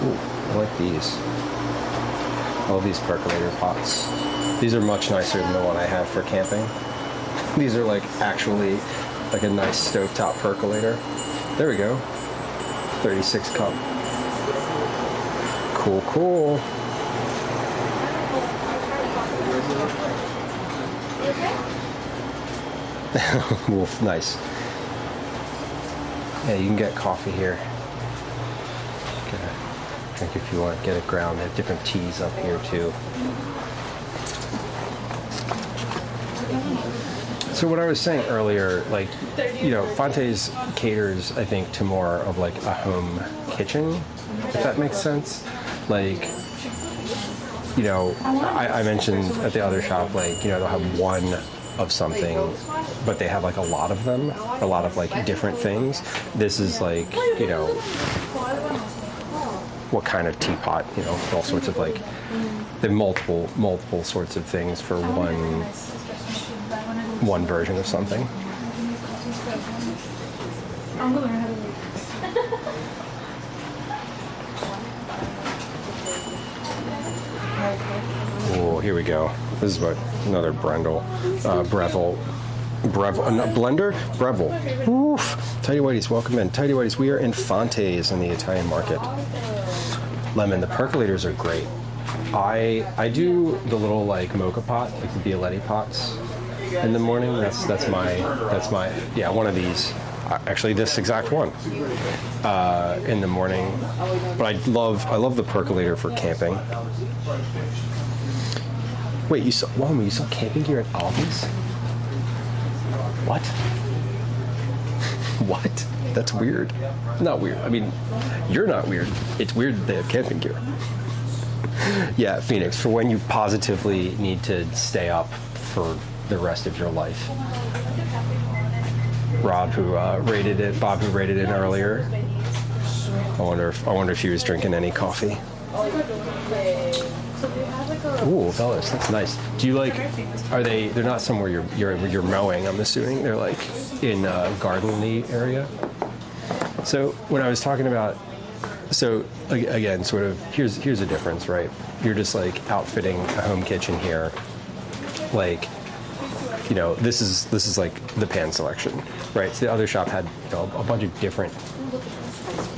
Ooh, I like these. I love these percolator pots. These are much nicer than the one I have for camping. These are like actually like a nice stovetop percolator. There we go. 36 cup. Cool. Wolf, nice. Yeah, you can get coffee here. Get a drink if you want. Get it ground. They have different teas up here too. So what I was saying earlier, like, you know, Fante's caters, I think, to more of like a home kitchen, if that makes sense. Like, you know, I mentioned at the other shop, like, you know, they'll have one of something, but they have like a lot of them, a lot of like different things. This is like, you know, what kind of teapot, you know, all sorts of like, the multiple sorts of things for one version of something. Oh, here we go. This is what another Brethel. Breville, Blender? Breville. Oof. Tidy Whities, welcome in. Tidy Whities, we are in Fante's in the Italian market. Lemon, the percolators are great. I do the little like mocha pot, like the Bialetti pots in the morning. That's my yeah, one of these. Actually, this exact one in the morning. But I love the percolator for camping. Wait, you saw camping gear at Aldi's? What? What? That's weird. Not weird. I mean, you're not weird. It's weird that they have camping gear. Yeah, Phoenix, for when you positively need to stay up for the rest of your life. Bob who rated it earlier. I wonder if he was drinking any coffee. Ooh, fellas, that's nice. Do you like? They're not somewhere you're mowing? I'm assuming they're like in garden-y area. So when I was talking about, so again, sort of here's a difference, right? You're just like outfitting a home kitchen here, like. You know, this is like the pan selection, right? So the other shop had a bunch of different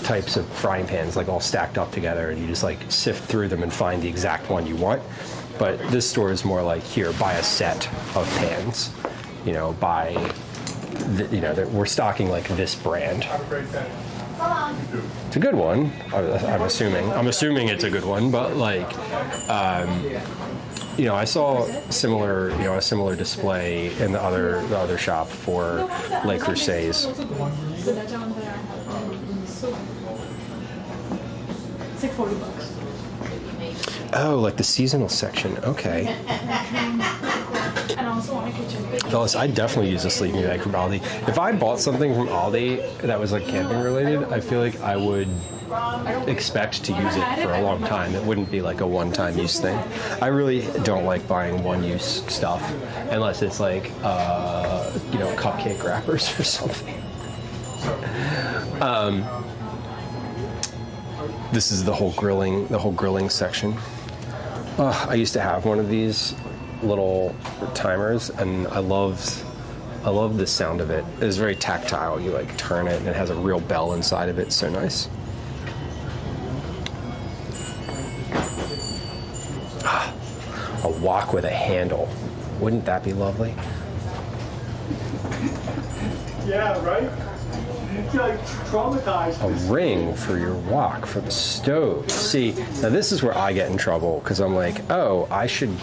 types of frying pans, like all stacked up together, and you just like sift through them and find the exact one you want. But this store is more like, here, buy a set of pans. You know, we're stocking like this brand. It's a good one. I'm assuming it's a good one, but like. You know, I saw a similar display in the other shop for Le Creuset. It's like $40. Oh, like the seasonal section. Okay. And also on a kitchen. Fellas, I definitely use a sleeping bag from Aldi. If I bought something from Aldi that was like camping related, I feel like I would expect to use it for a long time. It wouldn't be like a one-time use thing. I really don't like buying one-use stuff unless it's like cupcake wrappers or something. This is the whole grilling section. I used to have one of these little timers, and I love the sound of it. It's very tactile. You like turn it, and it has a real bell inside of it. It's so nice. A wok with a handle. Wouldn't that be lovely? Yeah, right? You're like traumatized. A ring for your wok for the stove. See, now this is where I get in trouble because I'm like, oh, I should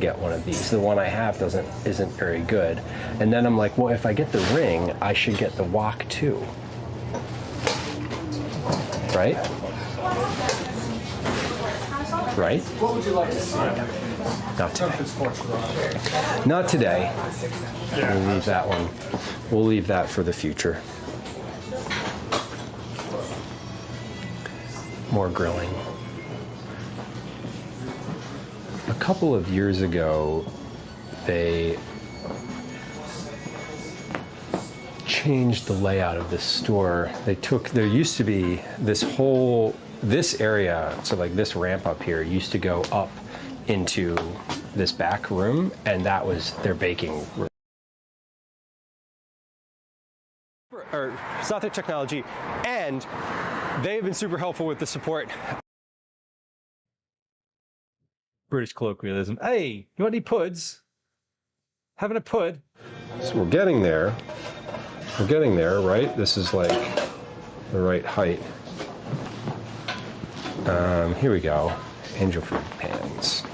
get one of these. The one I have isn't very good. And then I'm like, well, if I get the ring, I should get the wok too. Right? Right? What would you like to see? Not today. Not today. We'll leave that one. We'll leave that for the future. More grilling. A couple of years ago, they changed the layout of this store. There used to be this area, so like this ramp up here used to go up into this back room, and that was their baking room. Or it's not their technology, and they have been super helpful with the support. British colloquialism. Hey, you want any puds? Having a pud? So we're getting there. We're getting there, right? This is like the right height. Here we go. Angel food pans.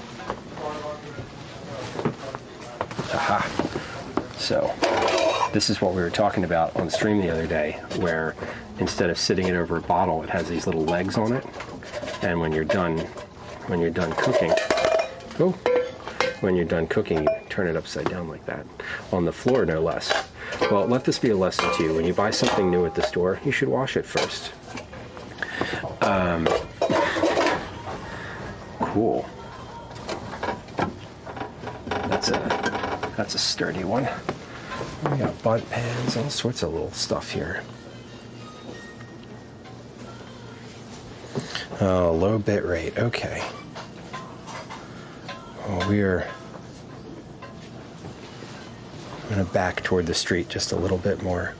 Aha. So this is what we were talking about on stream the other day, where instead of sitting it over a bottle, it has these little legs on it. And when you're done cooking, you turn it upside down like that. On the floor, no less. Well, let this be a lesson to you. When you buy something new at the store, you should wash it first. Cool. That's a sturdy one. We got bunt pans, all sorts of little stuff here. Oh, low bit rate. Okay. I'm gonna back toward the street just a little bit more.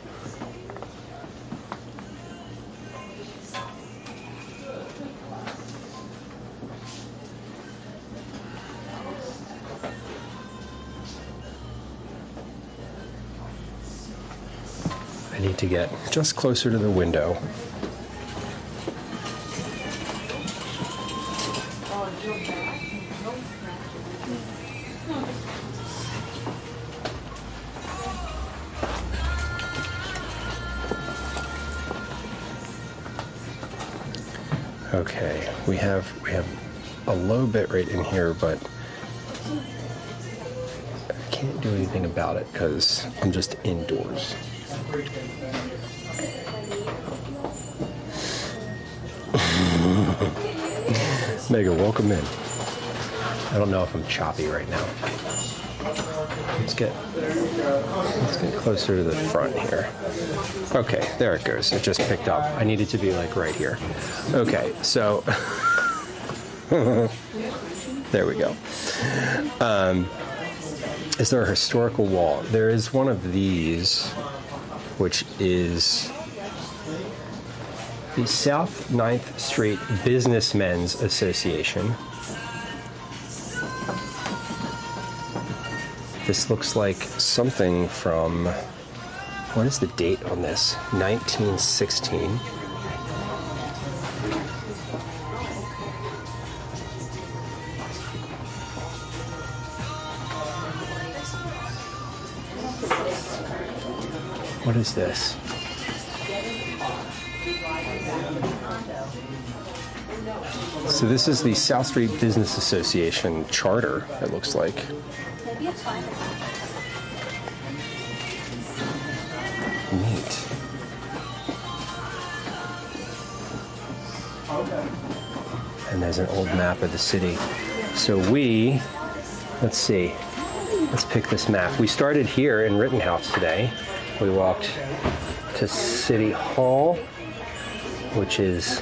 I need to get just closer to the window. Okay, we have a low bit rate in here, but I can't do anything about it because I'm just indoors. Mega, welcome in. I don't know if I'm choppy right now. Let's get closer to the front here. Okay, there it goes. It just picked up. I need it to be like right here. Okay, so there we go. Is there a historical wall? There is one of these, which is the South 9th Street Businessmen's Association. This looks like something from, what is the date on this? 1916. What is this? So this is the South Street Business Association charter, it looks like. Neat. And there's an old map of the city. So let's see, let's pick this map. We started here in Rittenhouse today. We walked to City Hall, which is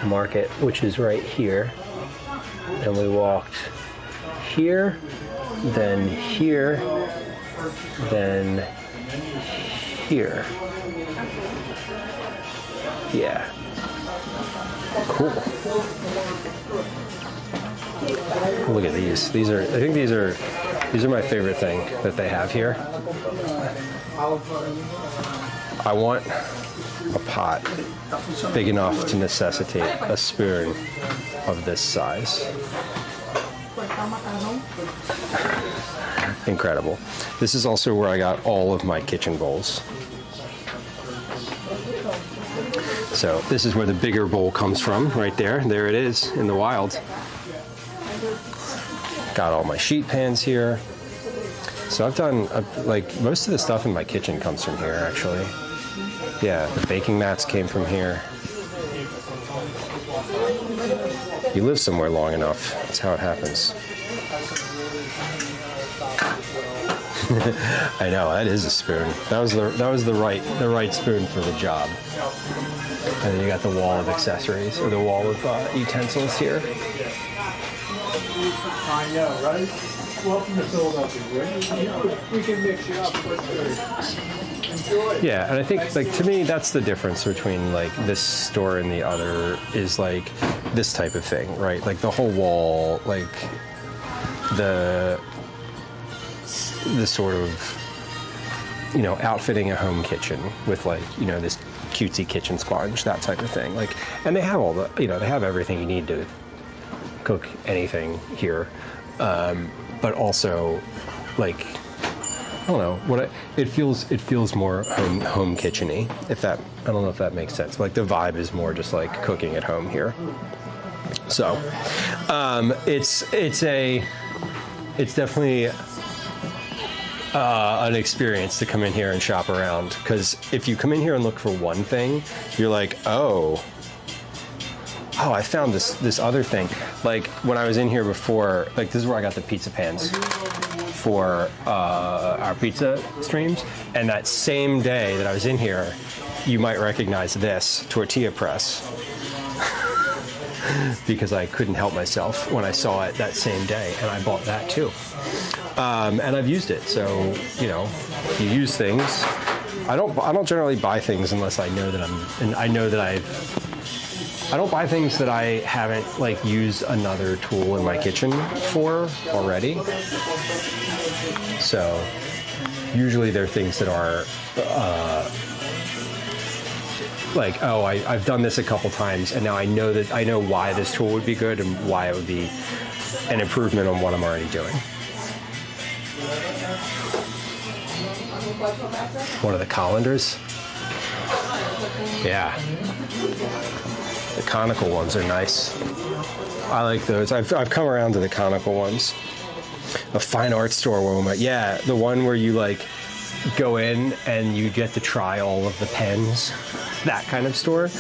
Market, which is right here. And we walked here, then here, then here. Yeah. Cool. Look at these. I think these are my favorite thing that they have here. I want a pot big enough to necessitate a spoon of this size. Incredible. This is also where I got all of my kitchen bowls. So this is where the bigger bowl comes from, right there. There it is in the wild. Got all my sheet pans here. So I've done, like, most of the stuff in my kitchen comes from here, actually. Yeah, the baking mats came from here. You live somewhere long enough, that's how it happens. I know, that is a spoon. That was the right spoon for the job. And then you got the wall of accessories, or the wall of utensils here. I know, right? Welcome to Philadelphia. We can mix you up. Enjoy. Yeah, and I think, like, to me, that's the difference between, like, this store and the other is, like, this type of thing, right? Like, the whole wall, like, the sort of, you know, outfitting a home kitchen with, like, you know, this cutesy kitchen sponge, that type of thing. Like, and they have all the, you know, they have everything you need to cook anything here. But also, like, I don't know, it feels more home kitchen-y, if that, I don't know if that makes sense. Like, the vibe is more just like cooking at home here. So, it's definitely an experience to come in here and shop around, because if you come in here and look for one thing, you're like, oh, I found this other thing. Like, when I was in here before, like, this is where I got the pizza pans for our pizza streams. And that same day that I was in here, you might recognize this tortilla press. because I couldn't help myself when I saw it that same day, and I bought that too. And I've used it, so you know, you use things. I don't generally buy things unless I know that I don't buy things that I haven't like used another tool in my kitchen for already. So usually they're things that are like, oh, I've done this a couple times, and now I know why this tool would be good and why it would be an improvement on what I'm already doing. One of the colanders. Yeah. The conical ones are nice. I like those. I've come around to the conical ones. A fine art store one. Yeah, the one where you like go in and you get to try all of the pens. That kind of store.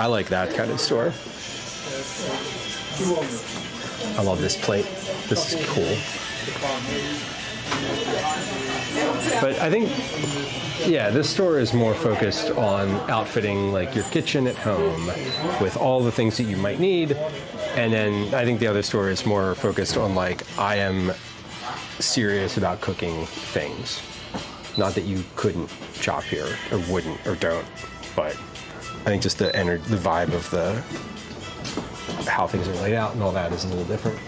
I like that kind of store. I love this plate. This is cool. But I think, yeah, this store is more focused on outfitting like your kitchen at home with all the things that you might need. And then I think the other store is more focused on like, I am serious about cooking things. Not that you couldn't shop here or wouldn't or don't, but I think just the vibe of how things are laid out and all that is a little different.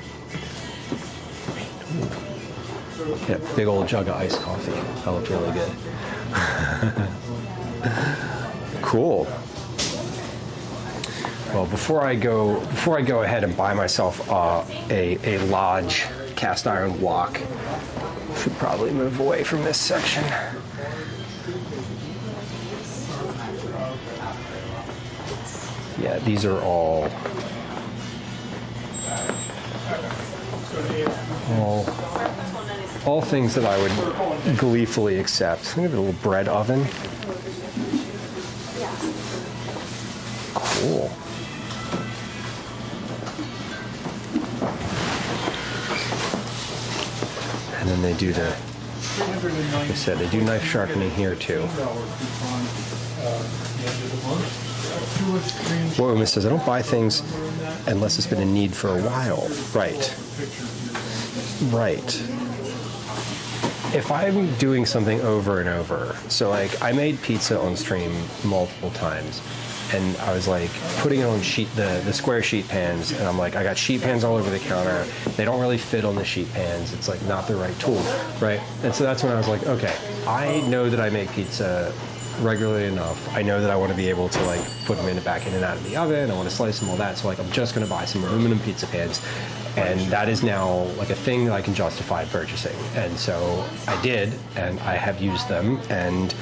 Yeah, big old jug of iced coffee. That looked really good. Cool. Well, before I go ahead and buy myself a Lodge cast iron wok, I should probably move away from this section. Yeah, these are all things that I would gleefully accept. Look at the little bread oven. Cool. And then they do like I said, they do knife sharpening here too. Woman says, I don't buy things unless it's been a need for a while. Right. Right. If I'm doing something over and over, so like I made pizza on stream multiple times, and I was like putting it on the square sheet pans, and I'm like, I got sheet pans all over the counter. They don't really fit on the sheet pans. It's like not the right tool, right? And so that's when I was like, okay, I know that I make pizza regularly enough. I know that I want to be able to like put them back in and out of the oven. I want to slice them, all that. So like I'm just going to buy some aluminum pizza pans, and that is now like a thing that I can justify purchasing. And so I did, and I have used them, and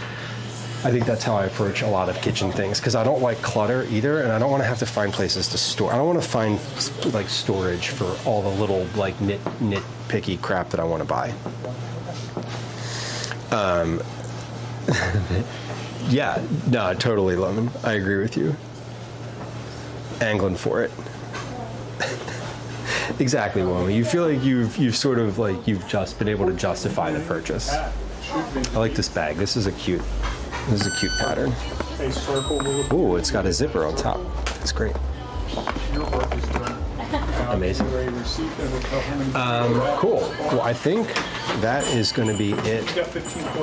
I think that's how I approach a lot of kitchen things, because I don't like clutter either, and I don't want to have to find places to store. I don't want to find like storage for all the little like nitpicky crap that I want to buy. Yeah, no, totally, Lemon. I agree with you. Angling for it. Exactly, woman. You feel like you've sort of like you've just been able to justify the purchase. I like this bag. This is a cute pattern. Ooh, it's got a zipper on top. That's great. Amazing. Cool. Well, I think that is going to be it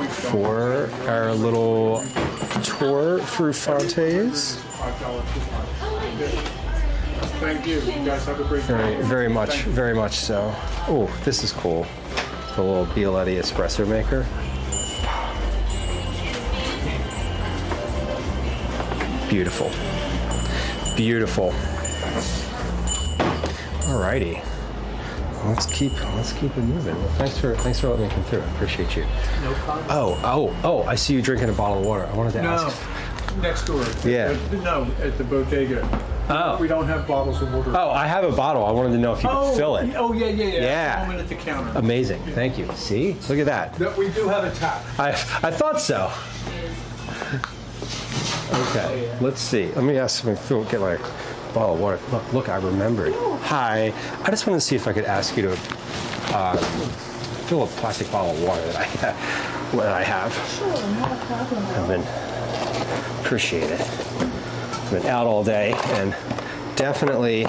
for our little tour through Fante's. Thank you. You guys have a great day. Very much so. Oh, this is cool. The little Bialetti espresso maker. Beautiful. Beautiful. Alrighty. Let's keep it moving. Well, thanks for letting me come through. I appreciate you. No problem. Oh! I see you drinking a bottle of water. I wanted to ask. Next door. Yeah. No, at the bodega. Oh. We don't have bottles of water. Oh, I have a bottle. I wanted to know if you could fill it. Oh, yeah. Yeah. Moment at the counter. Amazing. Thank you. See? Look at that. We do have a tap. I thought so. Okay. Let's see. Let me ask if I get my bottle of water. Look, I remembered. Hi. I just wanted to see if I could ask you to fill a plastic bottle of water that I have. Sure, not a problem. Appreciate it. I've been out all day and definitely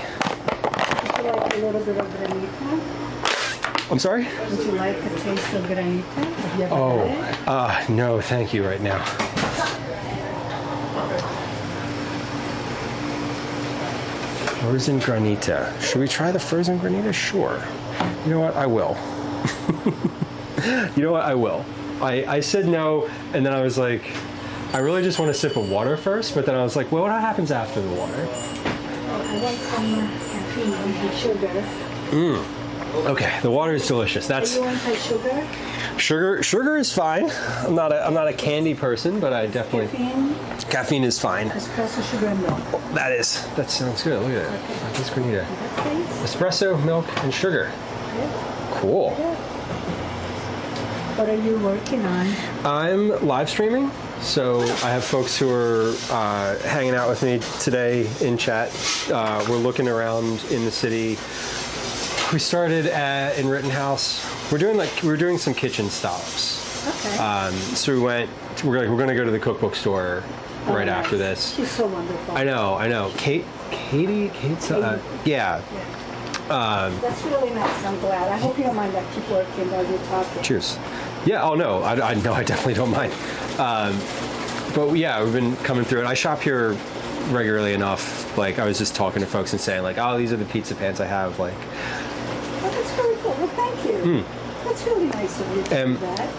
a little bit of granita? I'm sorry? Would you like a taste of granita? Have you ever Oh, had it? no, thank you right now. Frozen granita. Should we try the frozen granita? Sure. You know what? I will. You know what? I will. I said no, and then I was like, I really just want a sip of water first, but then I was like, well, what happens after the water? I want some caffeine and sugar. Okay, the water is delicious. Do you want sugar? Sugar is fine. I'm not a candy person, but I definitely caffeine is fine. Espresso, sugar, and milk. That sounds good. Look at it. This granita. Espresso, milk, and sugar. Cool. What are you working on? I'm live streaming, so I have folks who are hanging out with me today in chat. We're looking around in the city. We started in Rittenhouse. We're doing some kitchen stops. Okay. So we're going to go to the cookbook store right after this. She's so wonderful. I know. Kate's yeah. That's really nice. I'm glad. I hope you don't mind that I keep working while you're talking. Cheers. Yeah. Oh no. I definitely don't mind. But yeah, we've been coming through it. I shop here regularly enough. Like I was just talking to folks and saying like, oh, these are the pizza pans I have. Like. Oh, that's really cool. Well, thank you. That's really nice of you to do that.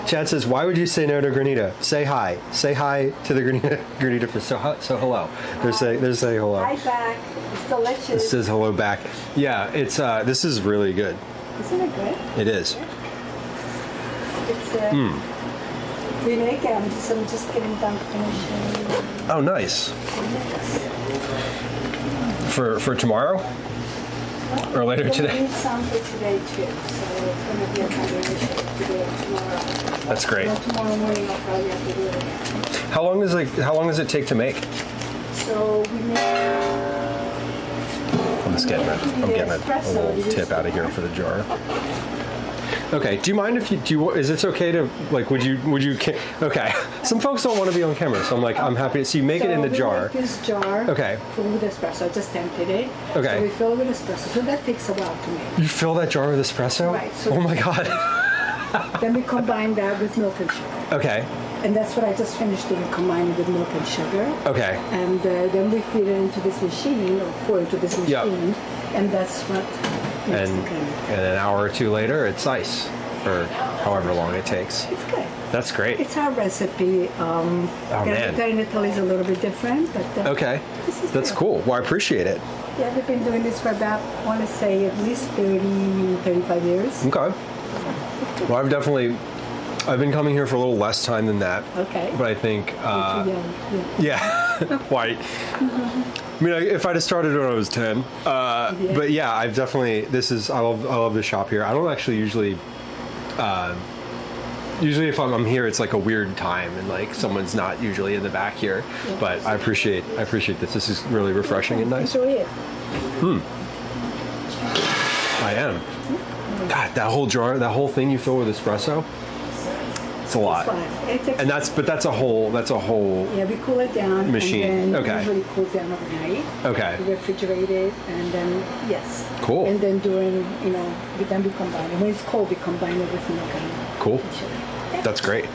Chat says, why would you say no to granita? Say hi. Say hi to the granita for so hello. They're saying hello. Hi back. It's delicious. It says hello back. Yeah, it's this is really good. Isn't it good? It is. It's we make them, so I'm just getting done finishing. Oh, nice. For tomorrow? Or later today? I need some for today too, so it's going to be a combination today and tomorrow. That's great. So tomorrow morning I'll probably have to do it again. How long does it take to make? So we make. I'm getting a little tip out of here for the jar. Okay. Do you mind if you is it okay to like? Would you? Okay. Some folks don't want to be on camera, so I'm like, I'm happy to see. You make it in the jar. Make this jar. Okay. Full with espresso. I just emptied it. Okay. So we fill it with espresso. So that takes a while to make. You fill that jar with espresso? Right. So oh my god. Then we combine that with milk and sugar. Okay. And that's what I just finished doing, combining with milk and sugar. Okay. And then we feed it into this machine, or pour into this machine, Yep. and that's what makes the crème. And an hour or two later, it's ice, or however long it takes. It's good. That's great. It's our recipe. man. In Italy is a little bit different, but Okay. this is That's good. cool. Well, I appreciate it. Yeah, we've been doing this for about, I want to say, at least 35 years. Okay. Well, I've been coming here for a little less time than that. Okay. But I think, Too young, yeah, white. I mean, if I'd have started when I was 10, but yeah, I've definitely. I love the shop here. I don't actually usually. Usually, if I'm here, it's like a weird time, and like someone's not usually in the back here. Yeah. But I appreciate this. This is really refreshing and nice. Enjoy it. I am. God, that whole jar, that whole thing you fill with espresso. It's a lot. And that's a whole. Yeah, we cool it down. Machine. And then Okay. Usually cools down overnight. Okay. We refrigerate it, and then yes. Cool. And then then we combine it. When it's cold, we combine it with milk and Cool. sugar. That's great.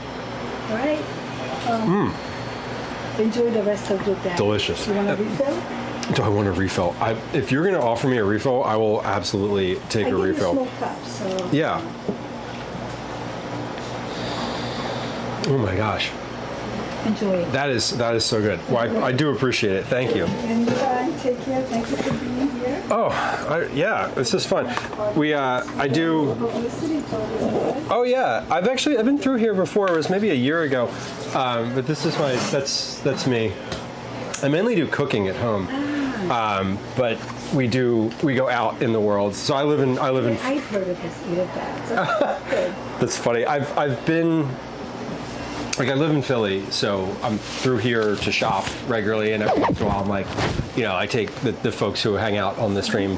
All right. Enjoy the rest of your day. Delicious. You want a refill? Do I want a refill? If you're going to offer me a refill, I will absolutely take a refill. I give you small cups, so. Yeah. Oh my gosh. Enjoy it. That is so good. Well, I do appreciate it. Thank you. Anytime. Take care. Thank you for being here. Oh, yeah. This is fun. I do. Publicity told us about it. Oh yeah. I've been through here before. It was maybe a year ago. But this is that's me. I mainly do cooking at home. But we go out in the world. So I live in. I've heard of this. Eat that. So good. That's funny. I've been. Like I live in Philly, so I'm through here to shop regularly, and every once in a while I'm like, I take the folks who hang out on the stream.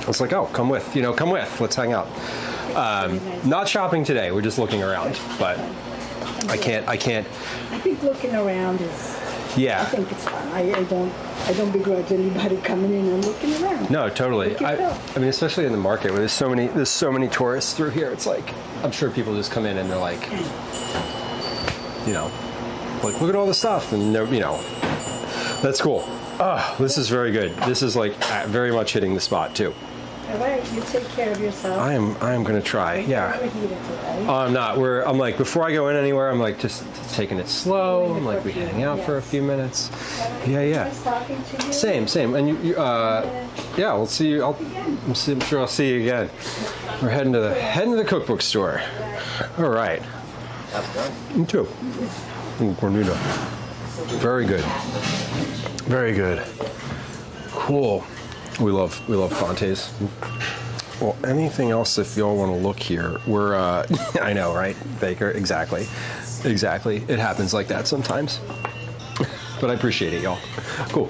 It's like, oh, come with, let's hang out. Not shopping today. We're just looking around, but I can't. I think looking around is. Yeah. I think it's fun. I don't begrudge anybody coming in and looking around. No, totally. Look at I that. mean, especially in the market where there's so many tourists through here. It's like, I'm sure people just come in and they're like, you know, like, look at all the stuff, and they're, you know, that's cool. Oh, this is very good. This is like very much hitting the spot too. All right, you take care of yourself. I am gonna try. Yeah. I'm not. I'm like, before I go in anywhere, I'm like just taking it slow. I'm like, we hang out for a few minutes. Yeah. Nice talking to you. Same. And you yeah, we'll see you. I'm sure I'll see you again. We're heading to the cookbook store. All right. Me too. Ooh, cornita. Very good. Very good. Cool. We love Fantes. Well, anything else if y'all want to look here? We're I know, right, Baker? Exactly. It happens like that sometimes. But I appreciate it, y'all. Cool.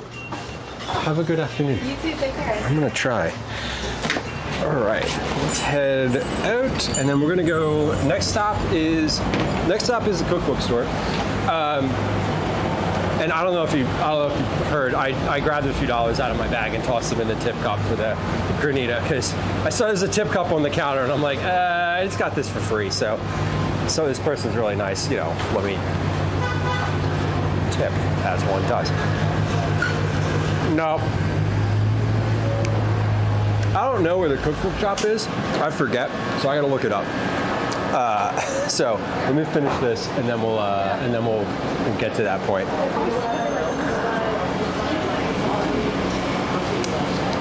Have a good afternoon. You too, take care. I'm gonna try. All right, let's head out, and then we're gonna go. Next stop is the cookbook store. And I don't know if you heard, I grabbed a few dollars out of my bag and tossed them in the tip cup for the granita, because I saw there's a tip cup on the counter, and I'm like, I just got this for free. So this person's really nice, you know, let me tip, as one does. No. I don't know where the cookbook shop is. I forget, so I gotta look it up. So let me finish this, and then we'll get to that point.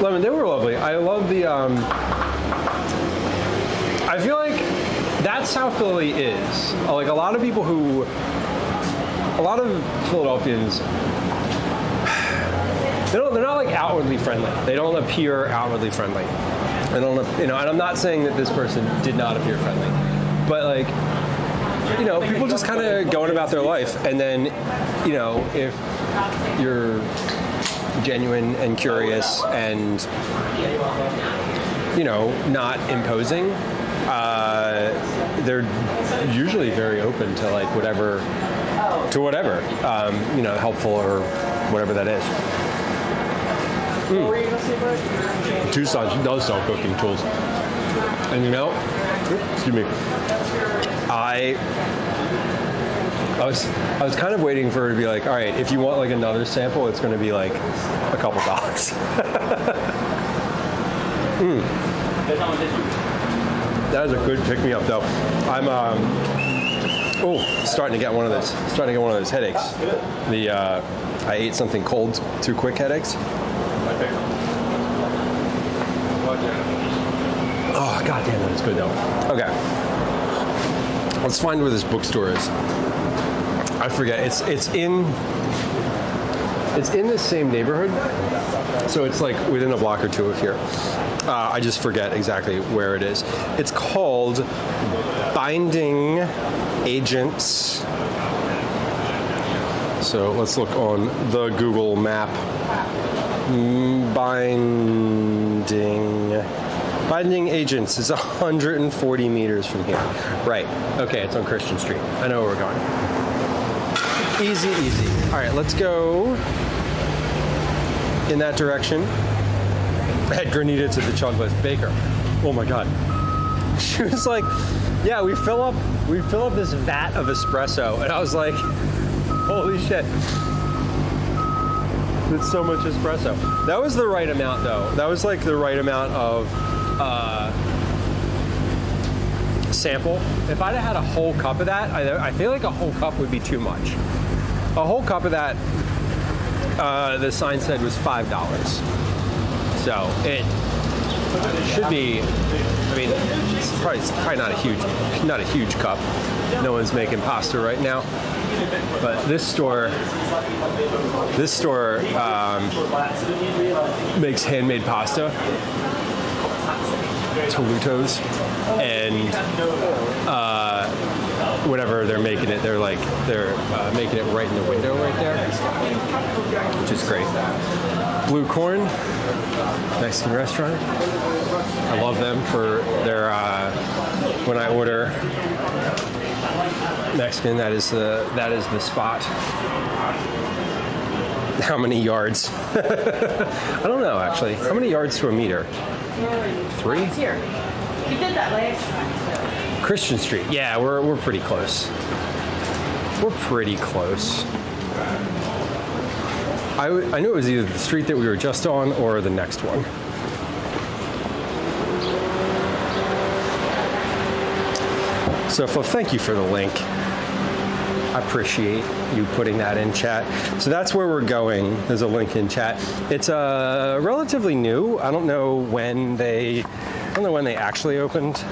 Lemon, they were lovely. I love the. I feel like that's how Philly is. Like a lot of Philadelphians. They're not like outwardly friendly. They don't appear outwardly friendly. They don't, you know. And I'm not saying that this person did not appear friendly, but like, you know, people just kind of going about their life, and then, you know, if you're genuine and curious and, you know, not imposing, they're usually very open to like whatever, you know, helpful or whatever that is. Tucson does sell cooking tools. And you know, excuse me, I was kind of waiting for her to be like, all right, if you want like another sample, it's going to be like a couple dollars. That is a good pick-me-up though. I'm starting to get one of those headaches. I ate something cold too quick headaches. Oh, goddamn, that is good though. Okay. Let's find where this bookstore is. I forget. It's in the same neighborhood, so it's like within a block or two of here. I just forget exactly where it is. It's called Binding Agents. So let's look on the Google map. Binding Agents is 140 meters from here. Right. Okay, it's on Christian Street. I know where we're going. Easy. All right, let's go in that direction. Had granita to the chunkless baker. Oh my God. She was like, yeah, we fill up this vat of espresso. And I was like, holy shit. It's so much espresso. That was the right amount though. That was like the right amount of sample. If I'd have had a whole cup of that, I feel like a whole cup would be too much. A whole cup of that, the sign said was $5. So it should be, I mean, it's probably not a huge cup. No one's making pasta right now. But this store makes handmade pasta, tolutos, and whatever they're making it, they're making it right in the window right there, which is great. Blue Corn, Mexican restaurant. I love them for their when I order Mexican, that is the spot. How many yards? I don't know, actually. How many yards to a meter? 3? It's here. We did that last time. Christian Street. Yeah, we're pretty close. We're pretty close. I knew it was either the street that we were just on or the next one. So, thank you for the link. I appreciate you putting that in chat. So that's where we're going. There's a link in chat. It's relatively new. I don't know when they actually opened.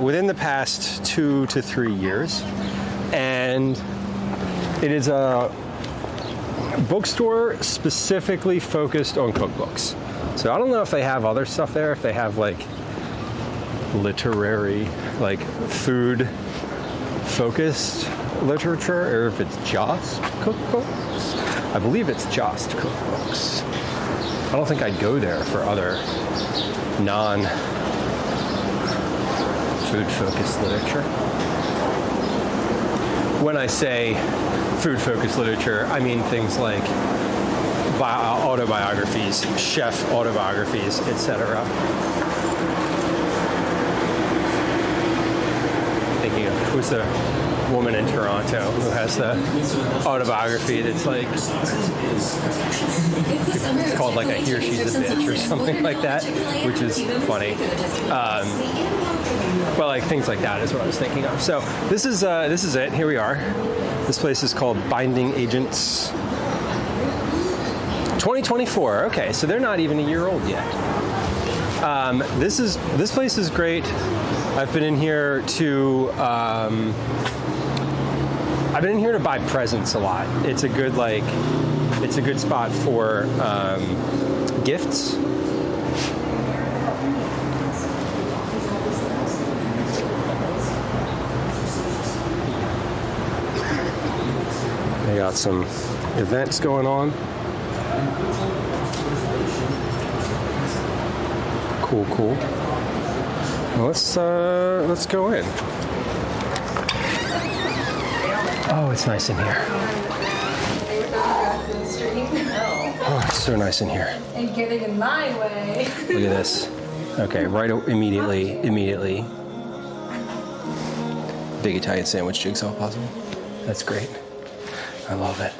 Within the past 2 to 3 years, and it is a bookstore specifically focused on cookbooks. So I don't know if they have other stuff there, if they have like literary, like food focused literature, or if it's just cookbooks. I believe it's just cookbooks. I don't think I'd go there for other non-food focused literature. When I say food focused literature, I mean things like autobiographies, chef autobiographies, etc. Thinking of who's the woman in Toronto who has the autobiography that's like, it's called like a He or She's a Bitch or something like that, which is funny. Well, like things like that is what I was thinking of. So this is it. Here we are. This place is called Binding Agents 2024. Okay, so they're not even a year old yet. This place is great. I've been in here to buy presents a lot. It's a good spot for gifts. They got some events going on. Cool. Well, let's go in. Oh, it's nice in here. Oh, it's so nice in here. And getting in my way. Look at this. Okay, right immediately. Big Italian sandwich jigsaw puzzle. That's great. I love it.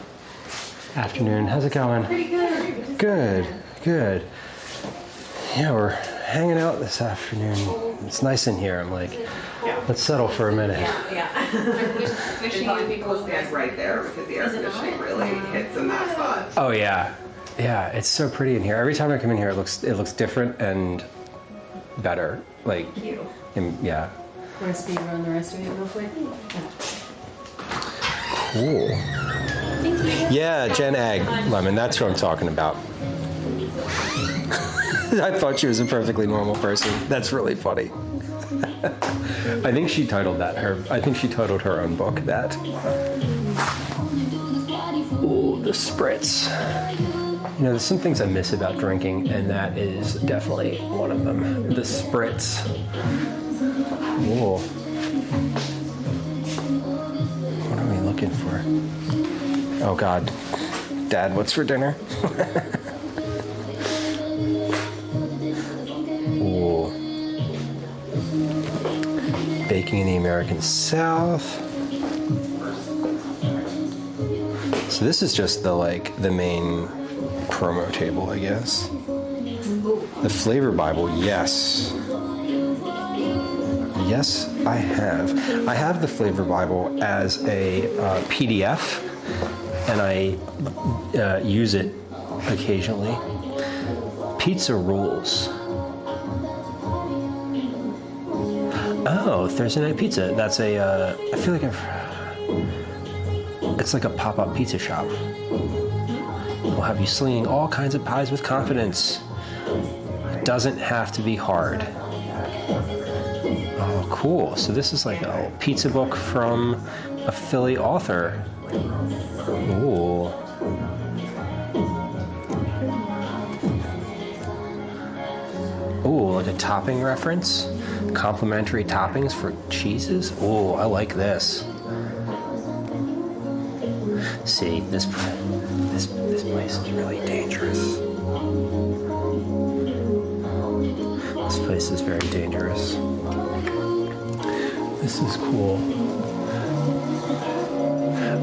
Afternoon. How's it going? Pretty good. Good. Yeah, we're hanging out this afternoon. It's nice in here. I'm like, let's settle for a minute. Yeah. People stand right there because the air conditioning really hits in that spot. Oh yeah, it's so pretty in here. Every time I come in here, it looks different and better. Like, yeah. Want to speed run the rest of it real quick? Cool. Yeah, Jen Egg Lemon. That's what I'm talking about. I thought she was a perfectly normal person. That's really funny. I think she titled her own book that. Ooh, the spritz. You know, there's some things I miss about drinking, and that is definitely one of them. The spritz. Ooh. What are we looking for? Oh God. Dad, what's for dinner? Ooh. Baking in the American South. So this is just the main promo table, I guess. The flavor Bible, yes. Yes, I have. I have the flavor Bible as a PDF, and I use it occasionally. Pizza rolls. Oh, Thursday night pizza. That's a. I feel like it's like a pop-up pizza shop. We'll have you slinging all kinds of pies with confidence. Doesn't have to be hard. Oh, cool. So this is like a pizza book from a Philly author. Ooh. Ooh, like a topping reference. Complimentary toppings for cheeses. Ooh, I like this. See, this place is really dangerous. This place is very dangerous. This is cool.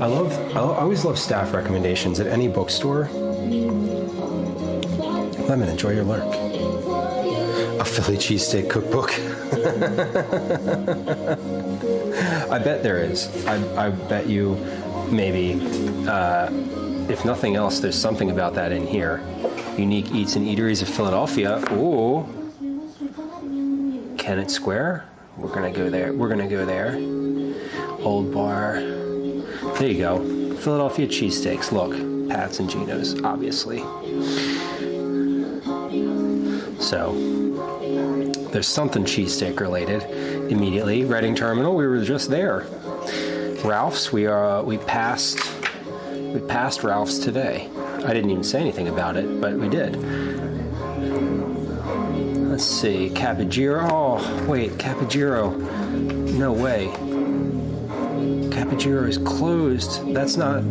I always love staff recommendations at any bookstore. Lemon, enjoy your lurk. A Philly cheesesteak cookbook. I bet there is. I bet you maybe, if nothing else, there's something about that in here. Unique Eats and Eateries of Philadelphia. Ooh. Kennett Square. We're gonna go there. We're gonna go there. Old Bar. There you go. Philadelphia cheesesteaks. Look, Pat's and Geno's, obviously. So, there's something cheesesteak related. Immediately, Reading Terminal. We were just there. Ralph's. We passed Ralph's today. I didn't even say anything about it, but we did. Let's see, Capogiro. Oh, wait, Capogiro. No way. Capogiro is closed. That's not.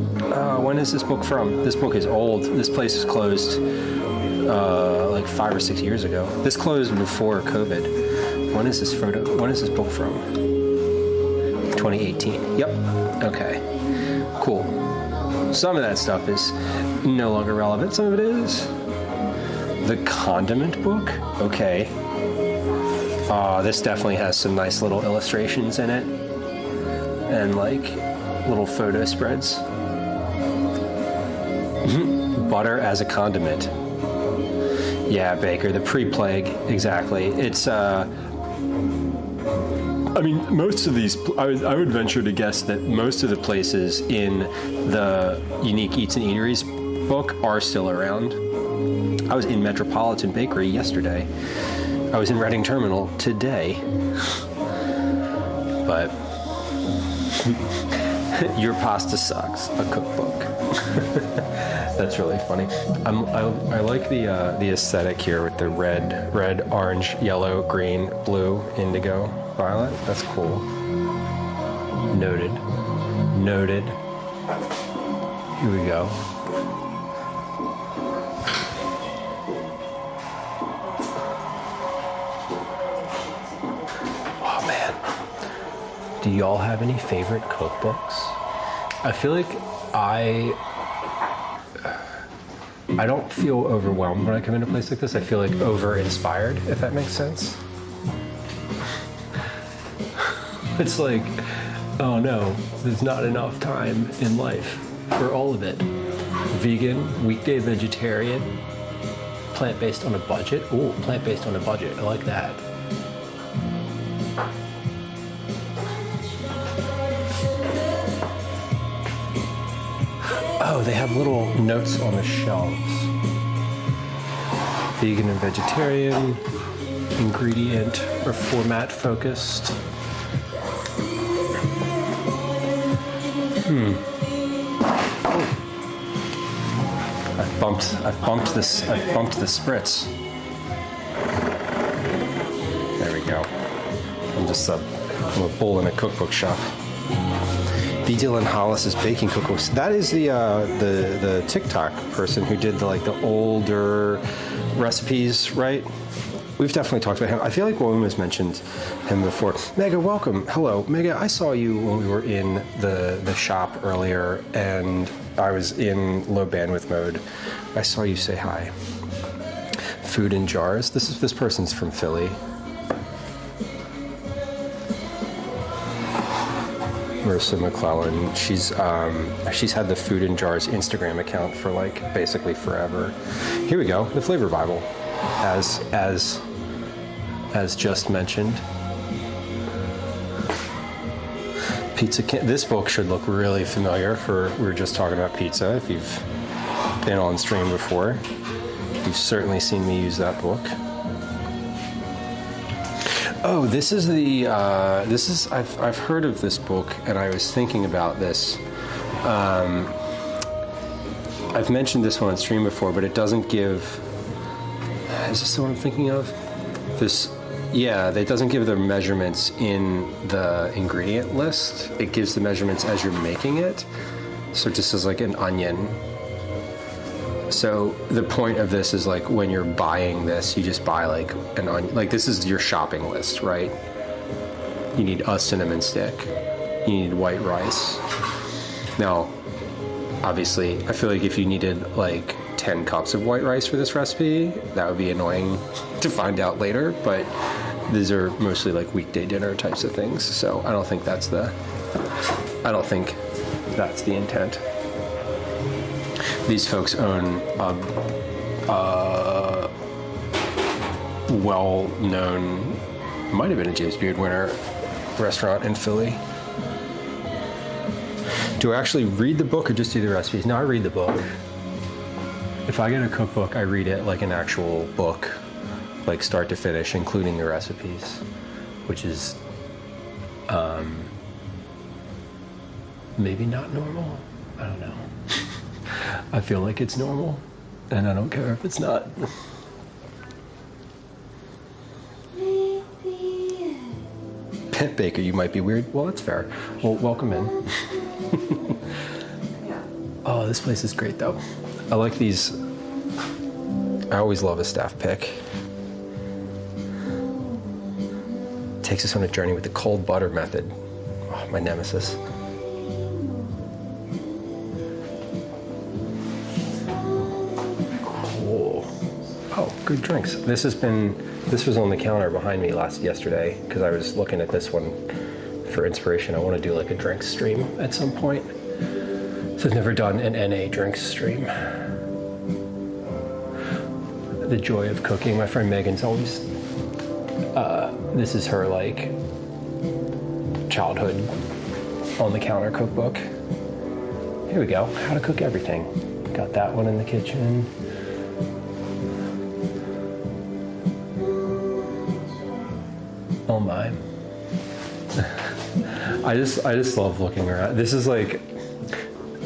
When is this book from? This book is old. This place is closed like 5 or 6 years ago. This closed before COVID. When is this photo? When is this book from? 2018. Yep. Okay. Cool. Some of that stuff is no longer relevant. Some of it is. The Condiment Book? Okay. This definitely has some nice little illustrations in it. And like little photo spreads. Butter as a condiment. Yeah, Baker, the pre-plague, exactly. It's, I mean, most of these, I would venture to guess that most of the places in the Unique Eats and Eateries book are still around. I was in Metropolitan Bakery yesterday. I was in Reading Terminal today. But Your Pasta Sucks, a cookbook. That's really funny. I like the aesthetic here with the red, orange, yellow, green, blue, indigo, violet. That's cool. Noted. Here we go. Oh man. Do y'all have any favorite cookbooks? I feel like I don't feel overwhelmed when I come into a place like this. I feel like over-inspired, if that makes sense. It's like, oh no, there's not enough time in life for all of it. Vegan, weekday vegetarian, plant-based on a budget. Ooh, plant-based on a budget, I like that. Oh, they have little notes on the shelves. Vegan and vegetarian, ingredient or format focused. I've bumped the spritz. There we go. I'm a bull in a cookbook shop. B. Dylan Hollis's baking cookbooks. That is the TikTok person who did the older recipes, right? We've definitely talked about him. I feel like William has mentioned him before. Mega, welcome. Hello, Mega. I saw you when we were in the shop earlier, and I was in low bandwidth mode. I saw you say hi. Food in jars. This person's from Philly. Marissa McClellan. She's had the Food in Jars Instagram account for basically forever. Here we go. The Flavor Bible, as just mentioned. Pizza. This book should look really familiar. We were just talking about pizza. If you've been on stream before, you've certainly seen me use that book. Oh, this is I've heard of this book, and I was thinking about this. I've mentioned this one on stream before, but it doesn't give. Is this the one I'm thinking of? It doesn't give the measurements in the ingredient list. It gives the measurements as you're making it. So just as like an onion. So the point of this is like when you're buying this, you just buy like an onion. Like this is your shopping list, right? You need a cinnamon stick. You need white rice. Now, obviously, I feel like if you needed like 10 cups of white rice for this recipe, that would be annoying to find out later, but these are mostly like weekday dinner types of things, so I don't think that's the intent. These folks own a well-known, might have been a James Beard winner restaurant in Philly. Do I actually read the book or just do the recipes? No, I read the book. If I get a cookbook, I read it like an actual book, like start to finish, including the recipes, which is maybe not normal. I don't know. I feel like it's normal, and I don't care if it's not. Pet Baker, you might be weird. Well, that's fair. Well, welcome in. Oh, this place is great, though. I like these. I always love a staff pick. Takes us on a journey with the cold butter method. Oh, my nemesis. Cool. Oh, good drinks. This was on the counter behind me yesterday because I was looking at this one for inspiration. I want to do like a drinks stream at some point. So I've never done an NA drinks stream. The joy of cooking. My friend Megan's always, this is her like childhood on the counter cookbook. Here we go, how to cook everything. Got that one in the kitchen. Oh my. I just love looking around. This is like,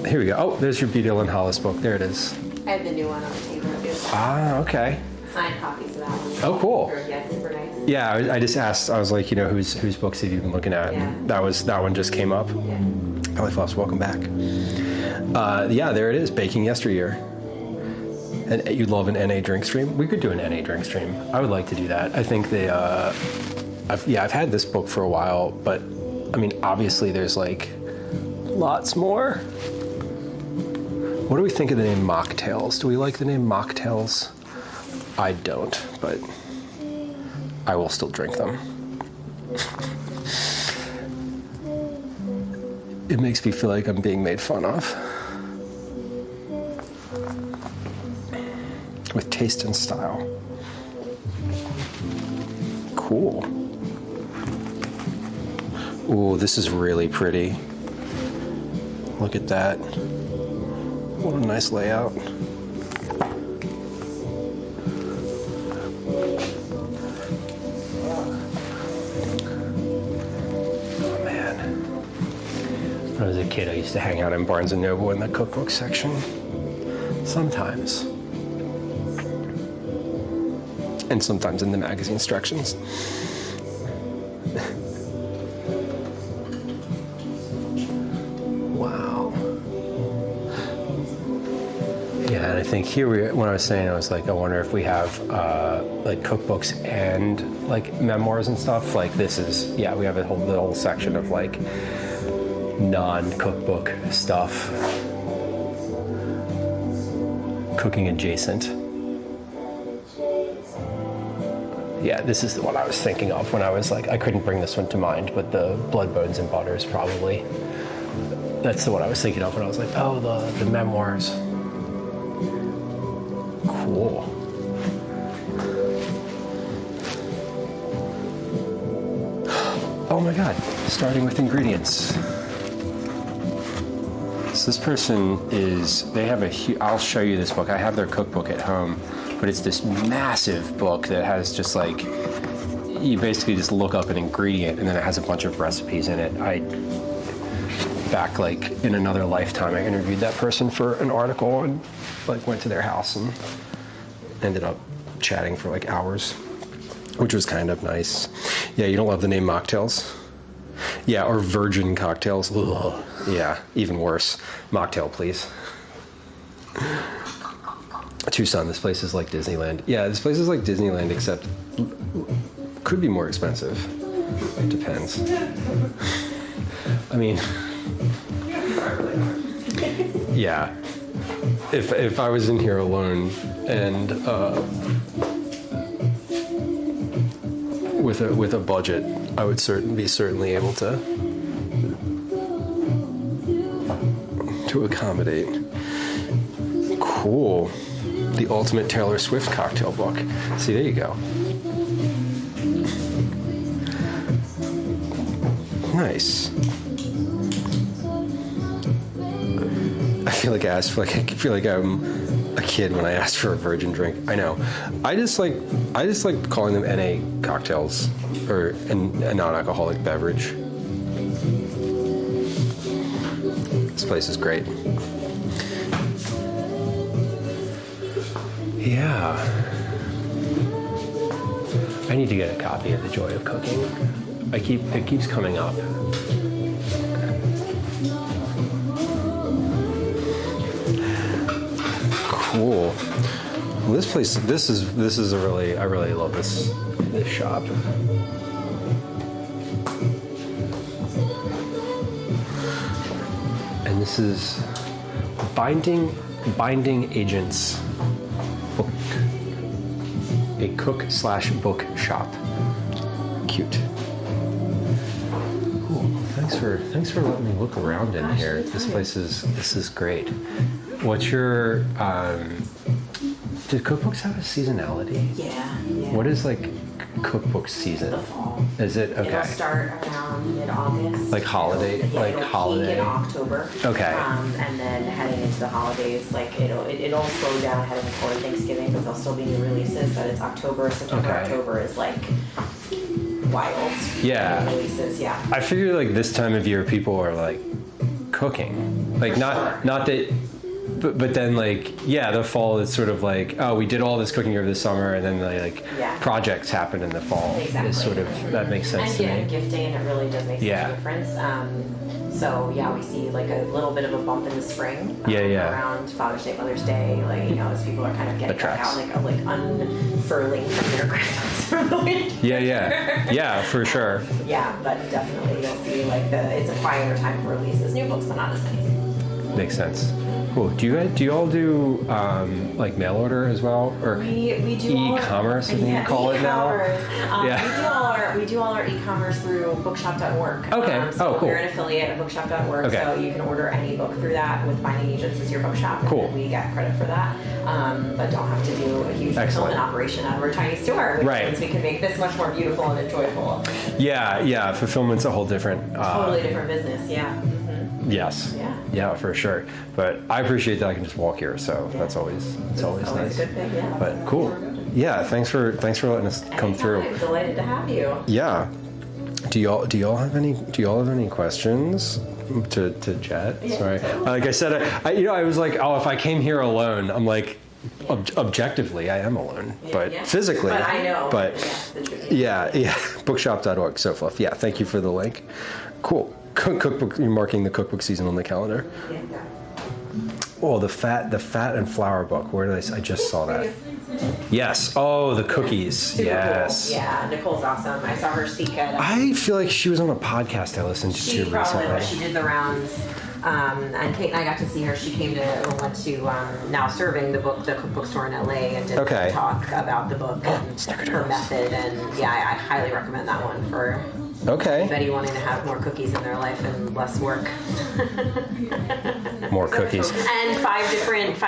here we go. Oh, there's your B. Dylan Hollis book. There it is. I have the new one on the table too. Ah, okay. Signed copies of that one. Oh, cool. Yeah, super nice. Yeah, I just asked. I was like, whose books have you been looking at? Yeah. That one just came up. Yeah. Polyflops, welcome back. Yeah, there it is. Baking yesteryear. And you'd love an NA drink stream. We could do an NA drink stream. I would like to do that. I think they. I've had this book for a while, but I mean, obviously, there's like lots more. What do we think of the name Mocktails? Do we like the name Mocktails? I don't, but I will still drink them. It makes me feel like I'm being made fun of. With taste and style. Cool. Ooh, this is really pretty. Look at that. What a nice layout. Oh man. When I was a kid, I used to hang out in Barnes & Noble in the cookbook section. Sometimes. And sometimes in the magazine sections. Wow. Yeah, and I think here when I was saying, I was like, I wonder if we have like cookbooks and like memoirs and stuff. Like this is, yeah, we have the whole section of like non-cookbook stuff, cooking adjacent. Yeah, this is the one I was thinking of when I was like, I couldn't bring this one to mind, but the Blood, Bones, and Butters probably. That's the one I was thinking of when I was like, oh, the memoirs. Cool. Oh my God, starting with ingredients. So this person they have I'll show you this book. I have their cookbook at home, but it's this massive book that has just like, you basically just look up an ingredient and then it has a bunch of recipes in it. Back like in another lifetime, I interviewed that person for an article and like went to their house and ended up chatting for like hours, which was kind of nice. Yeah, you don't love the name mocktails? Yeah, or virgin cocktails. Ugh. Yeah, even worse. Mocktail, please. Tucson, this place is like Disneyland. Yeah, this place is like Disneyland, except could be more expensive. Depends. I mean, yeah. If I was in here alone and with a budget, I would certainly able to accommodate. Cool. The ultimate Taylor Swift cocktail book. See, there you go. Nice. I feel like I'm a kid when I asked for a virgin drink. I know. I just like calling them NA cocktails or a non-alcoholic beverage. This place is great. Yeah. I need to get a copy of The Joy of Cooking. It keeps coming up. Cool. Well, this place, this is a really, I really love this shop. And this is Binding Agents Book. A cook/book shop. Cute. Cool. Thanks for letting me look around in here. This is great. What's your do cookbooks have a seasonality? Yeah. What is like cookbook season? The fall. Is it okay? It'll start around mid-August. Like holiday, Yeah, like it'll holiday. peak in October. Okay. And then heading into the holidays, like it'll slow down heading toward Thanksgiving because there'll still be new releases. But it's October, September, Okay. October is like wild. Yeah. New releases, yeah. I figure like this time of year people are like cooking. Like not that. But then like the fall is sort of like, oh, we did all this cooking over the summer, and then projects happen in the fall. Exactly. Is sort of that makes sense to me. And gifting, and it really does make such a difference. So we see like a little bit of a bump in the spring. Around Father's Day, Mother's Day, like as people are kind of getting back out, like unfurling from their Christmas from the winter. Yeah, for sure. Yeah, but definitely you'll see like it's a quieter time for releases, new books, but not as many. Makes sense. Cool. Do you all do like mail order as well, or we do e-commerce? I think you call it now. We do all our e-commerce through bookshop.org. Okay. So cool. we're an affiliate of bookshop.org, Okay. so you can order any book through that with Binding Agents as your bookshop. Cool. And we get credit for that, but don't have to do a huge fulfillment operation out of our tiny store, which means we can make this much more beautiful and enjoyable. Yeah. Fulfillment's a whole different. Totally different business. Yeah. Mm-hmm. Yes. Yeah, for sure. But I appreciate that I can just walk here, so that's always nice. A good thing, yeah. But cool. Yeah, thanks for letting us come through. I'm delighted to have you. Yeah. Do y'all have any questions to Jet? Yeah. Sorry. Like I said, I was like, oh, if I came here alone, I'm like, objectively, I am alone, but physically. But I know. But bookshop.org, so fluff. Yeah, thank you for the link. Cool. Cookbook. You're marking the cookbook season on the calendar. Yeah. Oh, the fat and flour book. Where did I just saw that. Yes. Oh, the cookies. Super yes. Cool. Yeah, Nicole's awesome. I saw her speak at. I feel like she was on a podcast I listened to recently. She probably was. She did the rounds. And Kate and I got to see her. She went to Now Serving, the cookbook store in LA, and did a talk about the book and her method. And I highly recommend that one for anybody wanting to have more cookies in their life and less work. More cookies. And five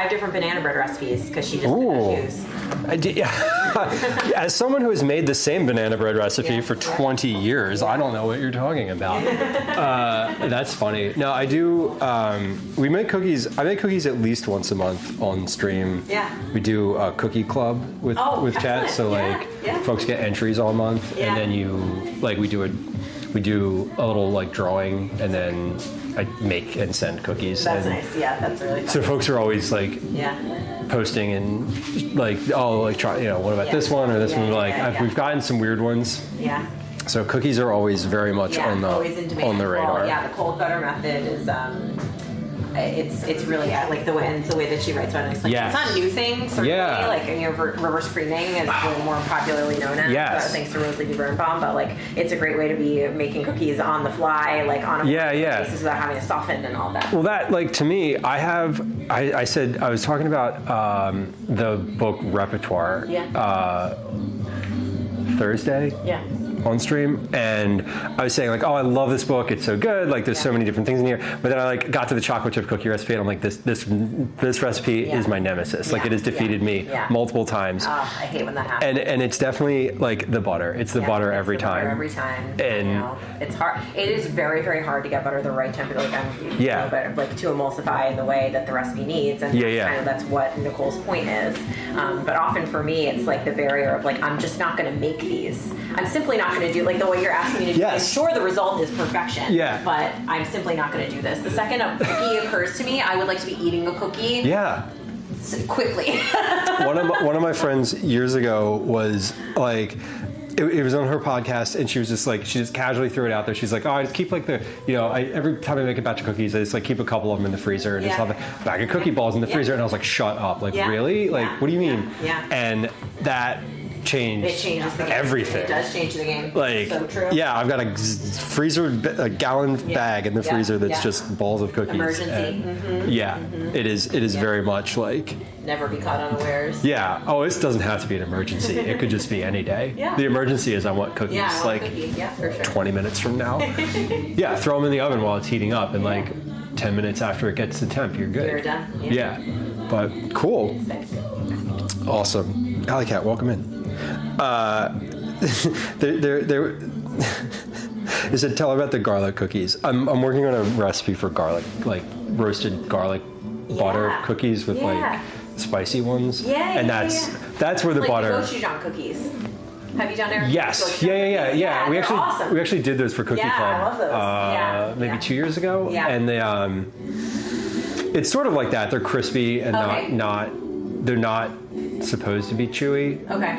different banana bread recipes because she just did choose. As someone who has made the same banana bread recipe for 20 years, I don't know what you're talking about. That's funny. No, I do. We make cookies. I make cookies at least once a month on stream. Yeah. We do a cookie club with chat, so folks get entries all month, and then we do a little like drawing, and then I make and send cookies. That's nice. Yeah, that's really fun. So folks are always like posting and like, try, what about this one or this one? We've gotten some weird ones. Yeah. So cookies are always very much on always in demand. on the radar. Well, yeah, the cold butter method is it's really like the way that she writes about it. It's like it's not a new thing, certainly. Yeah. Like reverse creaming is a little more popularly known as thanks to Rosalie Birnbaum. But like it's a great way to be making cookies on the fly, like on a basis without having to soften and all that. Well, that like to me, I said I was talking about the book Repertoire Thursday. Yeah. On stream, and I was saying like, oh, I love this book, it's so good, like there's so many different things in here, but then I like got to the chocolate chip cookie recipe and I'm like, this recipe is my nemesis. Like it has defeated me multiple times. I hate when that happens. And it's definitely like the butter. It's the butter every time. Every time. And it's hard. It is very, very hard to get butter the right temperature, like like to emulsify in the way that the recipe needs, and that's what Nicole's point is. But often for me, it's like the barrier of like, I'm just not going to make these. I'm simply not going to do like the way you're asking me to do. I'm sure the result is perfection. Yeah. But I'm simply not going to do this. The second a cookie occurs to me, I would like to be eating a cookie. Yeah. Quickly. one of my friends years ago was like, it was on her podcast, and she just casually threw it out there. She's like, oh, I just keep like every time I make a batch of cookies, I just like keep a couple of them in the freezer and just have a bag of cookie balls in the freezer. And I was like, shut up. Like, really? Like, what do you mean? Yeah. And that changed everything. It does change the game. Like, so true. Yeah, I've got a gallon bag in the freezer that's just balls of cookies. Emergency. And it is very much like never be caught unawares. Yeah. Oh, it doesn't have to be an emergency. It could just be any day. Yeah. The emergency is I want cookies for sure. 20 minutes from now. Yeah, throw them in the oven while it's heating up, and like 10 minutes after it gets to temp, you're good. You're done. Yeah. But cool. Awesome. Alley Cat, welcome in. There. It said, tell her about the garlic cookies. I'm working on a recipe for garlic, like roasted garlic butter cookies with like spicy ones. And that's where the butter. Like gochujang cookies. Have you done their? Yes. Yeah. We actually did those for Cookie Club. I love those. Maybe 2 years ago. Yeah. And they it's sort of like that. They're crispy and they're not supposed to be chewy. Okay.